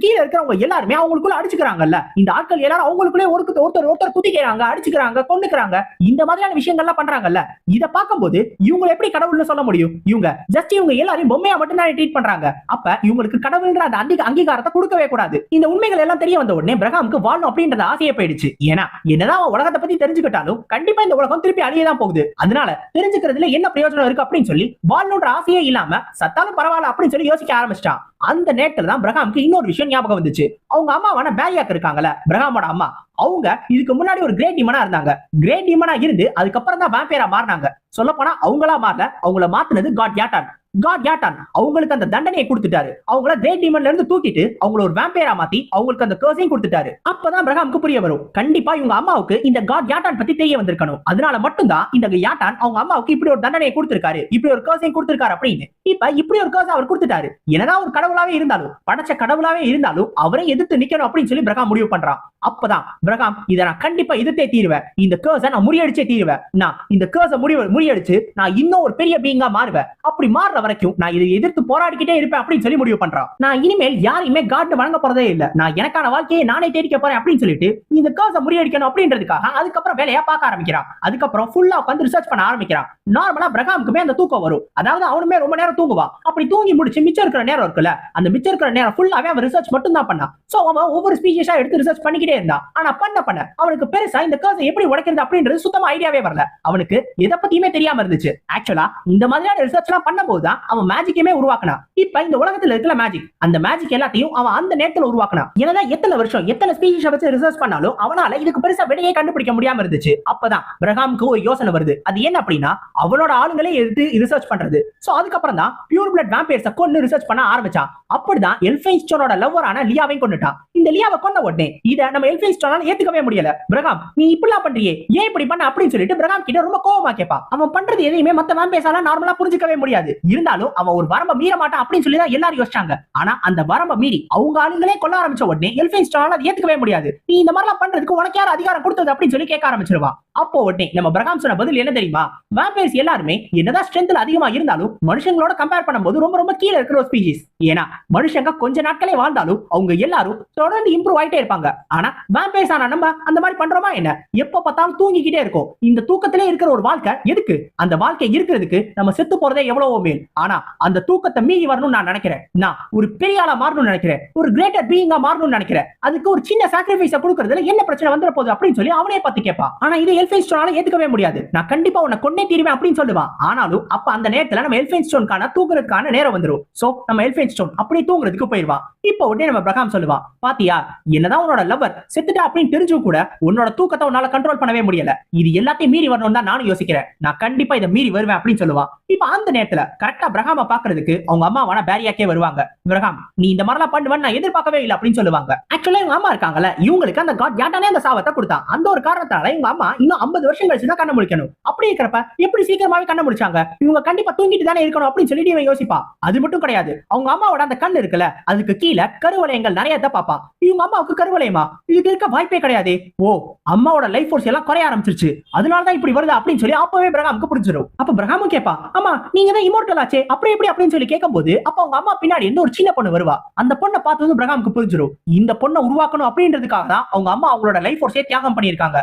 கீழே இருக்கிறவங்க எல்லாருமே அவங்களுக்குள்ள அடிச்சுக்கிறாங்கல்ல. இந்த ஆட்கள் எல்லாரும் அவங்களுக்குள்ளே ஒருத்தர் குதிக்கிறாங்க, அடிச்சுக்கிறாங்க, கொன்னுக்கிறாங்க, இந்த மாதிரியான விஷயங்கள்லாம் பண்றாங்கல்ல. இத பார்க்கும்போது இவங்க எப்படி கடவுள்னு சொல்ல முடியும்? இவங்க எல்லாரையும் பொம்மையா மட்டும் தான் ட்ரீட் பண்றாங்க. அப்ப இவங்களுக்கு கடவுள்ன்ற அந்த அங்கீகாரத்தை கொடுக்கவே கூடாது. இந்த உண்மைகள் எல்லாம் தெரிய வந்த உடனே பிரகாமுக்கு வாழணும் அப்படின்றது ஆசையே போயிடுச்சு. ஏன்னா என்னதான் அவன் உலகத்தை பத்தி தெரிஞ்சுக்கிட்டாலும் கண்டிப்பா இந்த உலகம் திருப்பி அழியதான் போகுது. அதனால தெரிஞ்சுக்கிறதுல என்ன பிரயோஜனம் இருக்கு அப்படின்னு சொல்லி வாழணுன்ற ஆசையே இல்லாம சத்தாலும் பரவாயில்ல அப்படின்னு சொல்லி யோசிக்க ஆரம்பிச்சிட்டான். அந்த நேரத்துல தான் பிரகாமுக்கு இன்னொரு விஷயம் ஞாபகம் வந்துச்சு. அவங்க அம்மாவான பேரியாக் இருக்காங்கல்ல, பிரகாமோட அம்மா, அவங்க இதுக்கு முன்னாடி ஒரு கிரேட் டீமனா இருந்தாங்க. கிரேட் டீமனா இருந்து அதுக்கப்புறம் தான் வேம்பயரா மாறினாங்க. சொல்ல போனா அவங்களா மாறல, அவங்கள மாத்துனது காட் யாட்டான். காட் யாட்டான் அவங்களுக்கு அந்த தண்டனையை கொடுத்துட்டாரு. அவங்கள கிரேட் டீமன்ல இருந்து தூக்கிட்டு அவங்கள ஒரு வேம்பையரா மாத்தி அவங்களுக்கு அந்த கர்ஸையும் கொடுத்துட்டாரு. அப்பதான் பிரகாமுக்கு புரிய வரும், கண்டிப்பா இவங்க அம்மாவுக்கு இந்த காட் யாட்டான் பத்தி தெரிய வந்திருக்கணும். அதனால மட்டும்தான் இந்த யாட்டான் அவங்க அம்மாவுக்கு இப்படி ஒரு தண்டனையை கொடுத்திருக்காரு, இப்படி ஒரு கர்ஸையும் கொடுத்திருக்காரு அப்படின்னு. இப்ப இப்படி ஒரு கர்ஸ் அவர் கொடுத்துட்டாரு. என்னதான் ஒரு கடவுளாவே இருந்தாலும், படைச்ச கடவுளாவே இருந்தாலும் அவரை எதிர்த்து நிக்கணும் அப்படின்னு சொல்லி பிரகாம் முடிவு பண்றான். அப்பதான் பிரகாம் இதை நான் கண்டிப்பா எதிர்த்தே தீருவேன், இந்த கர்ஸை நான் முறியடிச்சே தீருவேன், நான் இந்த கர்ஸை முறியடிச்சு நான் இன்னும் ஒரு பெரிய பீயிங்கா மாறுவேன், அப்படி மாறுற வரைக்கும் நான் இதை எதிர்த்து போராடிக்கிட்டே இருப்பேன் அப்படின்னு சொல்லி முடிவு பண்றான். நான் இனிமேல் யாரையுமே காட் வழங்க போறதே இல்ல, நான் எனக்கான வாழ்க்கையை நானே தேடிக்க போறேன் அப்படின்னு சொல்லிட்டு இந்த கர்ஸை முறியடிக்கணும் அப்படின்றதுக்காக அதுக்கப்புறம் வேலையா பார்க்க ஆரம்பிக்கிறான். அதுக்கப்புறம் ஃபுல்லா உட்கார்ந்து ரிசர்ச் பண்ண ஆரம்பிக்கிறான். நார்மலா பிரகாமுக்குமே அந்த தூக்கம் வரும், அதாவது அவனுமே ரொம்ப நேரம் தூங்குவான். அப்படி தூங்கி முடிச்சு மிச்சம் இருக்கிற நேரம் இருக்குல்ல, அந்த மிச்சம் இருக்கிற நேரம் ஃபுல்லாவே அவன் ரிசர்ச் மட்டும் தான் பண்ணான். சோ அவன் ஒவ்வொரு ஸ்பீஷிஸா எடுத்து ரிசர்ச் பண்ணிக்கிட்டே இருந்தான். ஆனா பண்ண அவனுக்கு பெருசா இந்த கர்ஸை எப்படி உடைக்கிறது அப்படின்றது சுத்தமா ஐடியாவே வரல. அவனுக்கு எதை பத்தியுமே தெரியாம இருந்துச்சு. ஆக்சுவலா இந்த மாதிரியான ரிசர்ச் எல்லாம் பண்ணும்போது தான் அவன் மேஜிக்கையுமே உருவாக்கினான். இப்ப இந்த உலகத்துல இருக்கிற மேஜிக், அந்த மேஜிக் எல்லாத்தையும் அவன் அந்த நேரத்துல உருவாக்கினான். என்னதான் எத்தனை வருஷம் எத்தனை ஸ்பீஷிஸை வச்சு ரிசர்ச் பண்ணாலும் அவனால இதுக்கு பெருசா விடையே கண்டுபிடிக்க முடியாம இருந்துச்சு. அப்பதான் பிரகாமுக்கு ஒரு யோசனை வருது. அது என்ன அப்படின்னா, அவனோட ஆளுங்களே எடுத்து ரிசர்ச் பண்றது. சோ அதுக்கப்புறம் தான் பியூர் பிளட் வேம்பயர்ஸை கொண்டு ரிசர்ச் பண்ண ஆரம்பிச்சான். அப்படிதான் எல்ஃபைன்ஸ்டோனோட லவ்வரான லியாவையும் கொண்டுட்டான். இந்த லியாவை கொண்ட உடனே இதை நம்ம எல்ஃபைன்ஸ்டோனால ஏத்துக்கவே முடியல. பிரகாம் நீ இப்படிலாம் பண்றியே, ஏன் இப்படி பண்ண அப்படின்னு சொல்லிட்டு பிரகாம் கிட்ட ரொம்ப கோவமா கேட்பான். அவன் பண்றது எதையுமே மத்த வேம்பயர்ஸால நார்மலா புரிஞ்சுக்கவே முடியாது. இருந்தாலும் அவன் ஒரு வரம்ப மீற மாட்டான் அப்படின்னு சொல்லி தான் எல்லாரும் யோசிச்சாங்க. ஆனா அந்த வரம்ப மீறி அவங்க ஆளுங்களே கொல்ல ஆரம்பிச்ச உடனே எல்ஃபைன்ஸ்டோனால அதை ஏத்துக்கவே முடியாது. நீ இந்த மாதிரிலாம் பண்றதுக்கு உனக்கு யார் அதிகாரம் கொடுத்தது அப்படின்னு சொல்லி கேட்க ஆரம்பிச்சிருவான். அப்போ உடனே நம்ம பிரகாம் சொன்ன பதில் என்ன தெரியுமா, வேம்பயர்ஸ் எல்லாருமே என்னதான் ஸ்ட்ரென்த்ல அதிகமா இருந்தாலும் மனுஷங்களோட கம்பேர் பண்ணும்போது ரொம்ப ரொம்ப கீழே இருக்கிற ஒரு ஸ்பீஷிஸ். ஏன்னா மனுஷங்க கொஞ்ச நாட்களே வாழ்ந்தாலும் அவங்க எல்லாரும் தொடர்ந்து இம்ப்ரூவ் ஆயிட்டே இருப்பாங்க. ஆனா வேம்பயர்ஸ் ஆன நம்ம அந்த மாதிரி பண்றோமா என்ன? எப்ப பார்த்தாலும் தூங்கிக்கிட்டே இருக்கும். இந்த தூக்கத்திலே இருக்கிற ஒரு வாழ்க்கை எதுக்கு? அந்த வாழ்க்கை இருக்கிறதுக்கு நம்ம செத்து போறதே எவ்வளவோ மேல். ஆனா அந்த தூக்கத்தை மீறி வரணும்னு நான் நினைக்கிறேன். நான் ஒரு பெரிய ஆளா மாறணும்னு நினைக்கிறேன், ஒரு கிரேட்டர் பீயிங்கா மாறணும்னு நினைக்கிறேன். அதுக்கு ஒரு சின்ன சாக்ரிஃபைஸை கொடுக்கறதுல என்ன பிரச்சனை வந்துட போகுது அப்படின்னு சொல்லி அவனே பார்த்து கேட்பான். ஆனா இதை எல்ஃபைன்ஸ்டோனால ஏத்துக்கவே முடியாது. நான் கண்டிப்பா உன்னை கொன்னே தீருவேன் அப்படின்னு சொல்லுவான். ஆனாலும் அப்ப அந்த நேரத்துல நம்ம எல்ஃபைன்ஸ்டோனுக்கான தூங்குறதுக்கான நேரம் வந்துடும். சோ நம்ம எல்ஃபைன்ஸ்டோன் அப்படி தூங்குறதுக்கு போயிடுவான். இப்போ உடனே நம்ம பிரகாம் சொல்லுவான், பாத்தியா என்னதான் உன்னோட லவர் செத்துட்டா அப்படின்னு தெரிஞ்சும் கூட உன்னோட தூக்கத்தை உன்னால கண்ட்ரோல் பண்ணவே முடியல. இது எல்லாத்தையும் மீறி வரணும் தான் நானும் யோசிக்கிறேன். நான் கண்டிப்பா இதை மீறி வருவேன் அப்படின்னு சொல்லுவான். இப்ப அந்த நேரத்துல கரெக்டா பிரகாம பாக்குறதுக்கு அவங்க அம்மாவான பேரியாக்கே வருவாங்க. பிரகாம் நீ இந்த மாதிரிலாம் பண்ணுவேன்னு நான் எதிர்பார்க்கவே இல்லை அப்படின்னு சொல்லுவாங்க. ஆக்சுவலா இவங்க அம்மா இருக்காங்கல்ல, இவங்களுக்கு அந்த காட் யாட்டானே அந்த சாபத்தை கொடுத்தான். அந்த ஒரு காரணத்தால இவங்க அம்மா இன்னும் 50 வருஷம் கழிச்சு தான் கண்ண முடிக்கணும். அப்படி இருக்கிறப்ப எப்படி சீக்கிரமாவே கண்ண முடிச்சாங்க? இவங்க கண்டிப்பா தூங்கிட்டு தானே இருக்கணும் அப்படின்னு சொல்லிட்டு இவன் யோசிப்பா. அது மட்டும் கிடையாது, அவங்க அம்மாவோட அந்த கண் இருக்குல்ல, அதுக்கு கீழே கருவளையங்கள் நிறைய தான் பாப்பா. இவங்க அம்மாவுக்கு கருவளையமா? இதுக்கு இருக்க வாய்ப்பே கிடையாது. ஓ அம்மாவோட லைஃப் ஃபோர்ஸ் எல்லாம் குறைய ஆரம்பிச்சிருச்சு, அதனாலதான் இப்படி வருது அப்படின்னு சொல்லி அப்பவே பிரகாமுக்கு புரிஞ்சிடும். அப்ப பிரகாமும் கேட்பா, அம்மா நீங்க தான் இமோர்டல் ஆச்சே அப்படி எப்படி அப்படின்னு சொல்லி கேட்கும்போது அப்ப அவங்க அம்மா பின்னாடி இருந்து ஒரு சின்ன பொண்ணு வருவா. அந்த பொண்ணை பார்த்ததும் பிரகாமுக்கு புரிஞ்சிடும், இந்த பொண்ணை உருவாக்கணும் அப்படின்றதுக்காக தான் அவங்க அம்மா அவங்களோட லைஃப் ஃபோர்ஸே தியாகம் பண்ணியிருக்காங்க.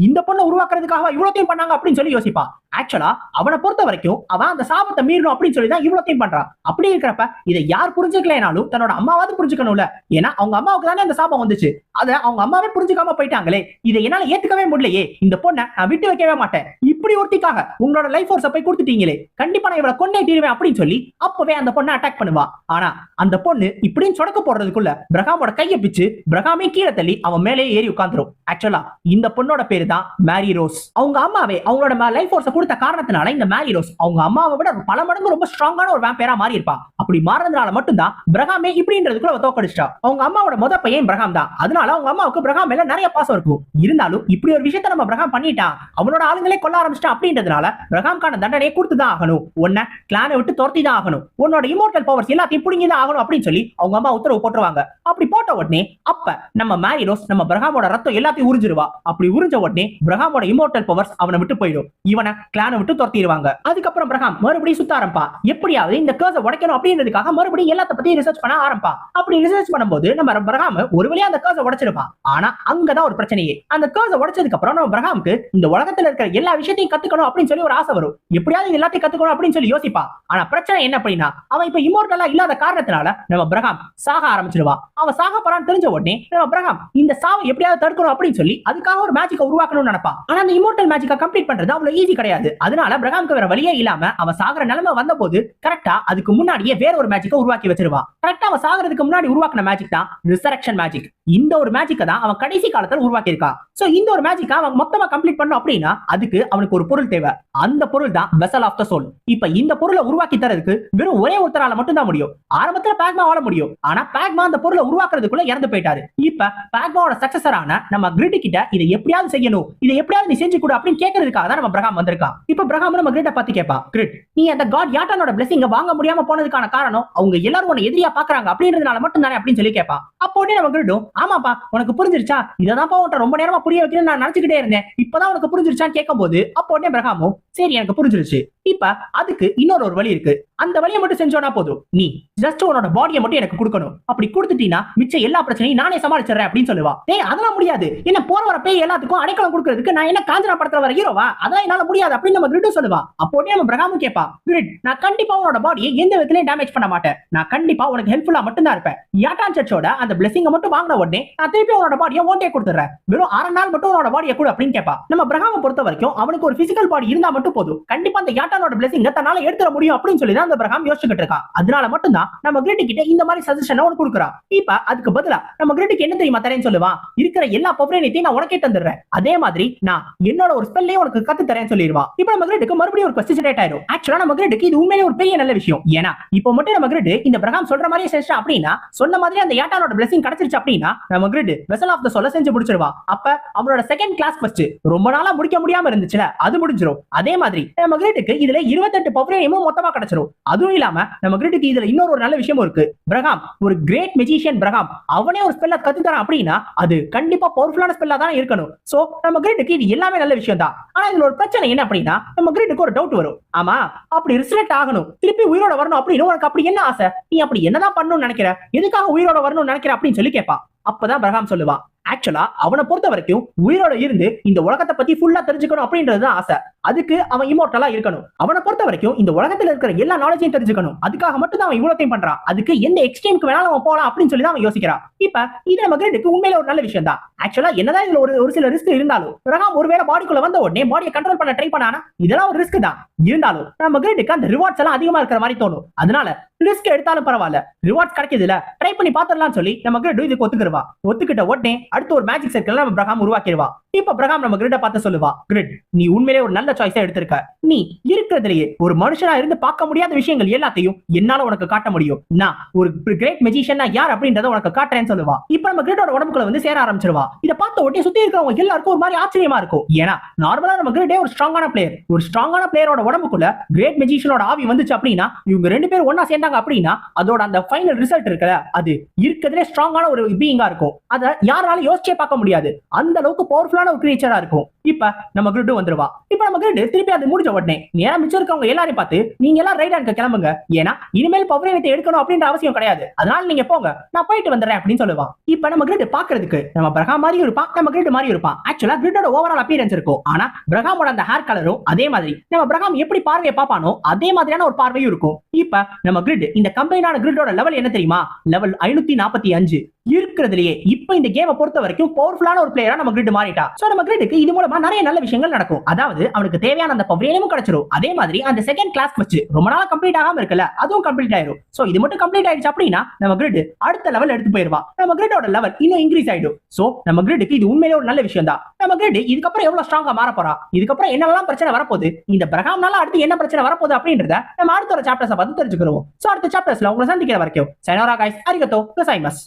இந்த பொண்ணை உருவாக்குறதுக்காக இவ்வளோத்தையும் பண்ணாங்க அப்படின்னு சொல்லி யோசிப்பா. ஆக்சுவலா அவனை பொறுத்த வரைக்கும் அவன் அந்த சாபத்தை மீறணும் அப்படின்னு சொல்லி தான் இவ்வளோத்தையும் பண்றான். அப்படி இருக்கிறப்ப இதை யார் புரிஞ்சுக்கலனாலும் தன்னோட அம்மாவாவது புரிஞ்சுக்கணும்ல. ஏன்னா அவங்க அம்மாவுக்கு தானே அந்த சாபம் வந்துச்சு, அதை அவங்க அம்மாவே புரிஞ்சுக்காம போயிட்டாங்களே. இதை என்னால ஏத்துக்கவே முடியலையே, இந்த பொண்ணை நான் விட்டு வைக்கவே மாட்டேன். இப்படி ஒருத்திக்காக உங்களோட லைஃப் ஃபோர்ஸை போய் கொடுத்துட்டீங்களே, கண்டிப்பா நான் இவளை கொன்னே தீருவேன் அப்படின்னு சொல்லி அப்பவே அந்த பொண்ணை அட்டாக் பண்ணுவா. ஆனா அந்த பொண்ணு இப்படின்னு சொடக்க போடுறதுக்குள்ள பிரகாமோட கையை பிச்சு பிரகாமே கீழே தள்ளி அவன் மேலே ஏறி உட்கார்ந்துரும். ஆக்சுவலா இந்த பொண்ணோட பேரு தான் மேரி ரோஸ். அவங்க அம்மாவே அவங்களோட லைஃப் ஃபோர்ஸை கொடுத்த காரணத்தினால இந்த மேரி ரோஸ் அவங்க அம்மாவை விட பல மடங்கு ரொம்ப ஸ்ட்ராங்கான ஒரு வேம்பயரா மாறி இருப்பா. அப்படி மாறதுனால மட்டும்தான் பிரகாமே இப்படின்றதுக்குள்ள தோக்கடிச்சிட்டா. அவங்க அம்மாவோட முத பையன் பிரகாம் தான், அதனால அவங்க அம்மாவுக்கு பிரகாம் மேல நிறைய பாசம் இருக்கும். இருந்தாலும் இப்படி ஒரு விஷயத்தை நம்ம பிரகாம் பண்ணிட்டான், அவனோட ஆளுங்களே கொல்ல ஆரம்பிச்சிட்டான் அப்படின்றதுனால பிரகாம்கான தண்டனையை கொடுத்துதான் ஆகணும். உன்னை கிளானை விட்டு துரத்தி தான் ஆகணும், உன்னோட இமோர்டல் பவர்ஸ் எல்லாத்தையும் புடுங்கி தான் ஆகணும் அப்படின்னு சொல்லி அவங்க அம்மா உத்தரவு போட்டுருவாங்க. அப்படி போட்ட உடனே அப்ப நம்ம மேரி ரோஸ் நம்ம பிரகாமோட ரத்தம் எல்லாத்தையும் உறிஞ்சிருவா. அப்படி உறிஞ்ச உடனே பிரகாமோட இமோர்டல் பவர்ஸ் அவனை விட்டு போயிடும், இவனை கிளானை விட்டு துரத்திடுவாங்க. அதுக்கப்புறம் பிரகாம் மறுபடியும் சுத்த ஆரம்பா. எப்படியாவது இந்த கர்ஸை உடைக்கணும் அப்படின்றதுக்காக மறுபடியும் எல்லாத்த பத்தி ரிசர்ச் பண்ண ஆரம்பா. அப்படி ரிசர்ச் பண்ணும்போது நம்ம பிரகாம் ஒரு வழியா அந்த கர்ஸை உடைச்சிருப்பான். ஆனா அங்கதான் ஒரு பிரச்சனையே. அந்த கர்ஸை உடைச்சதுக்கு அப்புறம் நம்ம பிரகாமுக்கு இந்த உலகத்துல இருக்கிற எல்லா விஷயத்தையும் கத்துக்கணும் அப்படின்னு சொல்லி ஒரு ஆசை வரும். எப்படியாவது எல்லாத்தையும் கத்துக்கணும் அப்படின்னு சொல்லி யோசிப்பா. ஆனா பிரச்சனை என்ன அப்படின்னா, அவன் இப்ப இமோர்டலா இல்லாத காரணத்தினால நம்ம பிரகாம் சாக ஆரம்பிச்சிருவான். அவன் சாக போறான்னு தெரிஞ்ச உடனே நம்ம பிரகாம் இந்த சாவை எப்படியாவது தடுக்கணும் அப்படின்னு சொல்லி அதுக்காக ஒரு மேஜிக்கை உருவாக்கணும்னு நினைப்பா. ஆனா அந்த இமோர்டல் மேஜிக்கை கம்ப்ளீட் பண்றது அவ்வளவு ஈஸி கிடையாது. அதனால பிரகாமுக்கு வேற வழியே இல்லாம அவன் சாகர நிலைமை வந்த போது கரெக்டா அதுக்கு முன்னாடியே வேற ஒரு மேஜிக்கை உருவாக்கி வச்சிருவான். கரெக்டா அவன் சாகிறதுக்கு முன்னாடி உருவாக்கின மேஜிக் தான் ரிசரக்ஷன் மேஜிக். இந்த ஒரு மேஜிக்கை தான் அவன் கடைசி காலத்துல உருவாக்கி இருக்கான். சோ இந்த ஒரு மேஜிக்கை அவன் மொத்தமா கம்ப்ளீட் பண்ணணும் அப்படின்னா அதுக்கு அவனுக்கு ஒரு பொருள் தேவை. அந்த பொருள் தான் வெசல் ஆஃப் த சோல். இப்ப இந்த பொருளை உருவாக்கி தரதுக்கு வெறும் ஒரே ஒருத்தரால மட்டும் தான் முடியும். ஆரம்பத்துல பேக்மா வாழ முடியும், ஆனா பேக்மா அந்த பொருளை உருவாக்குறதுக்குள்ள இறந்து போயிட்டாரு. இப்ப பேக்மாவோட சக்சஸரான நம்ம கிரிட் கிட்ட இதை எப்படியாவது செய்யணும், இதை எப்படியாவது நீ செஞ்சு கொடு அப்படின்னு கேட்கறதுக்காக தான் நம்ம பிரகாம் வந்திருக்கான். இப்ப பிரகாம் நம்ம கிரிட்ட பார்த்து கேட்பா, கிரிட் நீ அந்த காட் யாட்டானோட பிளெஸிங்க வாங்க முடியாம போனதுக்கான காரணம் அவங்க எல்லாரும் உன்னை எதிரியா பாக்குறாங்க அப்படின்றதுனால மட்டும் தானே அப்படின்னு சொல்லி கேட்பா. அப்போ நம்ம கிரிட்டும் ஆமாப்பா உனக்கு புரிஞ்சிருச்சா, இததான்ப்பா உன்ட்ட ரொம்ப நேரமா புரிய வைக்கணும்னு நான் நினைச்சுக்கிட்டே இருந்தேன், இப்பதான் உனக்கு புரிஞ்சிருச்சான்னு கேட்கும்போது அப்போ பிரகாமும் சரி எனக்கு புரிஞ்சிருச்சு, இப்ப அதுக்கு இன்னொரு வழி இருக்கு, அந்த வழியை மட்டும் செஞ்சோனா போதும், நீ ஜஸ்ட் உன்னோட பாடியை மட்டும் எனக்கு கொடுக்கணும், அப்படி கொடுத்துட்டீங்கன்னா மிச்ச எல்லா பிரச்சனையும் நானே சமாளிச்சிடறேன் அப்படின்னு சொல்லுவா. டேய் அதெல்லாம் முடியாது, என்ன போற வர பேய் எல்லாத்துக்கும் அடைக்கலம் கொடுக்கிறதுக்கு நான் என்ன காஞ்சனா படத்துல வர ஹீரோவா, அதெல்லாம் என்னால முடியாது அப்படின்னு நம்ம கிரிட் சொல்லுவா. அப்போ நம்ம பிரகாமும் கேட்பா, கிரிட் நான் கண்டிப்பா உன்னோட பாடியை எந்த விதத்திலையும் டேமேஜ் பண்ண மாட்டேன், நான் கண்டிப்பா உனக்கு ஹெல்ப்ஃபுல்லா மட்டும் தான் இருப்பேன், யாட்டான் சர்ச்சோட அந்த பிளெஸிங்க மட்டும் வாங்கின உடனே நான் திருப்பி உன்னோட பாடியை ஓட்டே கொடுத்துறேன், வெறும் 6 நாள் மட்டும் உன்னோட பாடியை கூட அப்படின்னு கேட்பா. நம்ம பிரகாம பொறுத்த வரைக்கும் அவனுக்கு ஒரு பிசிக்கல் பாடி இருந்தா மட்டும் போதும், கண்டிப்பா அந்த யாட்டானோட பிளெஸிங்க தன்னால எடுத்துற முடியும் அப்படின்னு சொல்லி தான் அந்த பிரகாம் யோசிச்சுக்கிட்டு இருக்கான். அதனால மட்டும் தான் நம்ம கிரிட் கிட்ட இந்த மாதிரி சஜஷன் அவன் கொடுக்குறான். இப்ப அதுக்கு பதிலா நம்ம கிரிட்க்கு என்ன தெரியுமா தரேன்னு சொல்லுவான், இருக்கிற எல்லா பவரையும் நான் உனக்கே தந்துடுறேன், அதே மாதிரி நான் என்னோட ஒரு ஸ்பெல்லே உனக்கு கத்து தரேன்னு சொல்லிடுவான். இப்ப நம்ம கிரிட்க்கு மறுபடியும் ஒரு கொஸ்டின் ரேட் ஆயிடும். ஆக்சுவலா நம்ம கிரிட்க்கு இது உண்மையிலே ஒரு பெரிய நல்ல விஷயம். ஏன்னா இப்போ மட்டும் நம்ம கிரிட் இந்த பிரகாம் சொல்ற மாதிரியே செஞ்சா அப்படின்னா, சொன்ன மாதிரி அந்த யாட்டானோட பிளெஸிங் கிடைச்சிருச்சு அப்படின்னா நம்ம கிரிட் வெசல் ஆஃப் த சோலை செஞ்சு முடிச்சிருவா. அப்ப அவனோட செகண்ட் கிளாஸ் ஃபர்ஸ்ட் ரொம்ப நாளா முடிக்க முடியாம இருந்துச்சுல அது முடிஞ்சிரும். அதே மாதிரி நம்ம கிரிட்க்கு இதுல 28 பவரையும் மொத்தமா கிடைச்சிரும். அதுவும் இல்லாம நம்ம கிரிட்க்கு இதுல இன்னொரு நல்ல விஷயமும் இருக்கு. பிரகாம் ஒரு கிரேட் மெஜிஷியன், பிரகாம் அவனே ஒரு ஸ்பெல்ல கத்து தரான் அப்படின்னா அது கண்டிப்பா பவர்ஃபுல்லான ஸ்பெல்லா தான் இருக்கணும். சோ நம்ம கிரிட்க்கு இது எல்லாமே நல்ல விஷயம் தான். ஆனா இதுல ஒரு பிரச்சனை என்ன அப்படின்னா, நம்ம கிரிட்க்கு ஒரு டவுட் வரும். ஆமா அப்படி ரிசல்ட் ஆகணும், திருப்பி உயிரோட வரணும் அப்படின்னு உனக்கு அப்படி என்ன ஆசை, நீ அப்படி என்னதான் பண்ணணும்னு நினைக்கிற, எதுக்காக உயிரோட வரணும்னு நினைக்கிற அப்படின்னு சொல்லி கேட்பா. அப்பதான் பிரகாம் சொல்லுவான், ஆக்சுவலா அவனை பொறுத்த வரைக்கும் உயிரோட இருந்து இந்த உலகத்தை பத்தி ஃபுல்லா தெரிஞ்சுக்கணும் அப்படின்றது ஆசை. அதுக்கு அவன் இமோர்டலா இருக்கணும். அவனை பொறுத்த வரைக்கும் இந்த உலகத்துல இருக்கிற எல்லா நாலேஜையும் தெரிஞ்சுக்கணும். அதுக்காக மட்டும் தான் அவன் இவ்வளத்தையும் பண்றான். அதுக்கு எந்த எக்ஸ்ட்ரீமுக்கு வேணாலும் அவன் போலாம் அப்படின்னு சொல்லி தான் அவன் யோசிக்கிறான். இப்ப இது நம்ம கிரிட்க்கு உண்மையில ஒரு நல்ல விஷயம் தான். ஆக்சுவலா என்னதான் இதுல ஒரு சில ரிஸ்க் இருந்தாலும் பிரகாம் ஒருவேளை பாடிக்குள்ள வந்த உடனே பாடியை கண்ட்ரோல் பண்ண ட்ரை பண்ணானா இதெல்லாம் ஒரு ரிஸ்க் தான். இருந்தாலும் நம்ம கிரிட்க்கு அந்த ரிவார்ட்ஸ் எல்லாம் அதிகமா இருக்கிற மாதிரி தோணும். அதனால ரிஸ்க் எடுத்தாலும் பரவாயில்ல, ரிவார்ட்ஸ் கிடைக்குது இல்ல, ட்ரை பண்ணி பாத்துடலாம் சொல்லி நம்ம கிரிட் இதுக்கு ஒத்துக்கிடுவா. ஒத்துக்கிட்ட உடனே அடுத்து ஒரு மேஜிக் சர்க்கிள் நம்ம பிரகாம் உருவாக்கிடுவா. இப்ப பிரகாம் நம்ம கிரிட்ட பார்த்து சொல்லுவா, கிரிட் நீ உண்மையிலே ஒரு நல்ல சாய்ஸா எடுத்திருக்க, நீ இருக்கிறதுலயே ஒரு மனுஷனா இருந்து பார்க்க முடியாத விஷயங்கள் எல்லாத்தையும் என்னால உனக்கு காட்ட முடியும், நான் ஒரு கிரேட் மெஜிஷியனா யார் அப்படின்றத உனக்கு காட்டுறேன்னு சொல்லுவா. இப்ப நம்ம கிரிட்டோட உடம்புக்குள்ள வந்து சேர ஆரம்பிச்சிருவா. இதை பார்த்த உடனே சுத்தி இருக்கிறவங்க எல்லாருக்கும் ஒரு மாதிரி ஆச்சரியமா இருக்கும். ஏன்னா நார்மலா நம்ம கிரிட்டே ஒரு ஸ்ட்ராங்கான பிளேயர், ஒரு ஸ்ட்ராங்கான பிளேயரோட உடம்புக்குள்ள கிரேட் மெஜிஷியனோட ஆவி வந்துச்சு அப்படின்னா, இவங்க 2 பேரும் ஒன்னா சேர்ந்தாங்க அப்படின்னா அதோட அந்த ஃபைனல் ரிசல்ட் இருக்குல்ல, அது இருக்கிறதுலே ஸ்ட்ராங்கான ஒரு பீயிங்கா இருக்கும். அதை யாராலும் யோசிச்சே பார்க்க முடியாது, அந்த அளவுக்கு பவர்ஃபுல்லான ஒரு கிரியேச்சரா இருக்கும். இப்ப நம்ம கிரிட் வந்துருவா. இப்ப நம்ம கிரிட் திருப்பி அது முடிஞ்ச உடனே நேரா மிச்சம் இருக்கவங்க எல்லாரையும் பார்த்து நீங்க எல்லாம் ரைட் ஹேண்ட்க்கு கிளம்புங்க, ஏன்னா இனிமேல் பவரையத்தை எடுக்கணும் அப்படின்ற அவசியம் கிடையாது, அதனால நீங்க போங்க, நான் போயிட்டு வந்துடுறேன் அப்படின்னு சொல்லுவான். இப்ப நம்ம கிரிட் பாக்குறதுக்கு நம்ம பிரகாம் மாதிரி இருப்பான், நம்ம கிரிட் மாதிரி இருப்பான். ஆக்சுவலா கிரிட்டோட ஓவரால் அப்பியரன்ஸ் இருக்கும். ஆனா பிரகாமோட அந்த ஹேர் கலரும் அதே மாதிரி, நம்ம பிரகாம் எப்படி பார்வையை பாப்பானோ அதே மாதிரியான ஒரு பார்வையும் இருக்கும். இப்ப நம்ம கிரிட் இந்த கம்பைனான கிரிட்டோட லெவல் என்ன தெரியுமா, லெவல் 545 இருக்கிறதுலயே இப்ப இந்த கேமை பொறுத்த வரைக்கும் பவர்ஃபுல்லான ஒரு பிளேயரா நம்ம கிரிட் மாறிட்டா. சோ நம்ம கிரிட்க்கு இது மூலமா நிறைய நல்ல விஷயங்கள் நடக்கும். அதாவது அவனுக்கு தேவையான அந்த பவரையும் கிடைச்சிரும். அதே மாதிரி அந்த செகண்ட் கிளாஸ் வச்சு ரொம்ப நாளா கம்ப்ளீட் ஆகாம இருக்குல்ல, அதுவும் கம்ப்ளீட் ஆயிரும். சோ இது மட்டும் கம்ப்ளீட் ஆயிடுச்சு அப்படின்னா நம்ம கிரிட் அடுத்த லெவல் எடுத்து போயிருவா. நம்ம கிரிட்டோட லெவல் இன்னும் இன்க்ரீஸ் ஆயிடும். சோ நம்ம கிரிட்க்கு இது உண்மையிலே ஒரு நல்ல விஷயம் தான். நம்ம கிரிட் இதுக்கப்புறம் எவ்வளவு ஸ்ட்ராங்கா மாற போறா, இதுக்கப்புறம் என்னெல்லாம் பிரச்சனை வரப்போகுது, இந்த பிரகாம்னால அடுத்து என்ன பிரச்சனை வரப்போகுது அப்படின்றத நம்ம அடுத்த ஒரு சாப்டர்ஸ் பார்த்து தெரிஞ்சுக்கிறோம். சோ அடுத்த சாப்டர்ஸ்ல உங்களை சந்திக்கிற வரைக்கும் சைனோரா கைஸ், அரிகத்தோ கோசாயிமஸ்.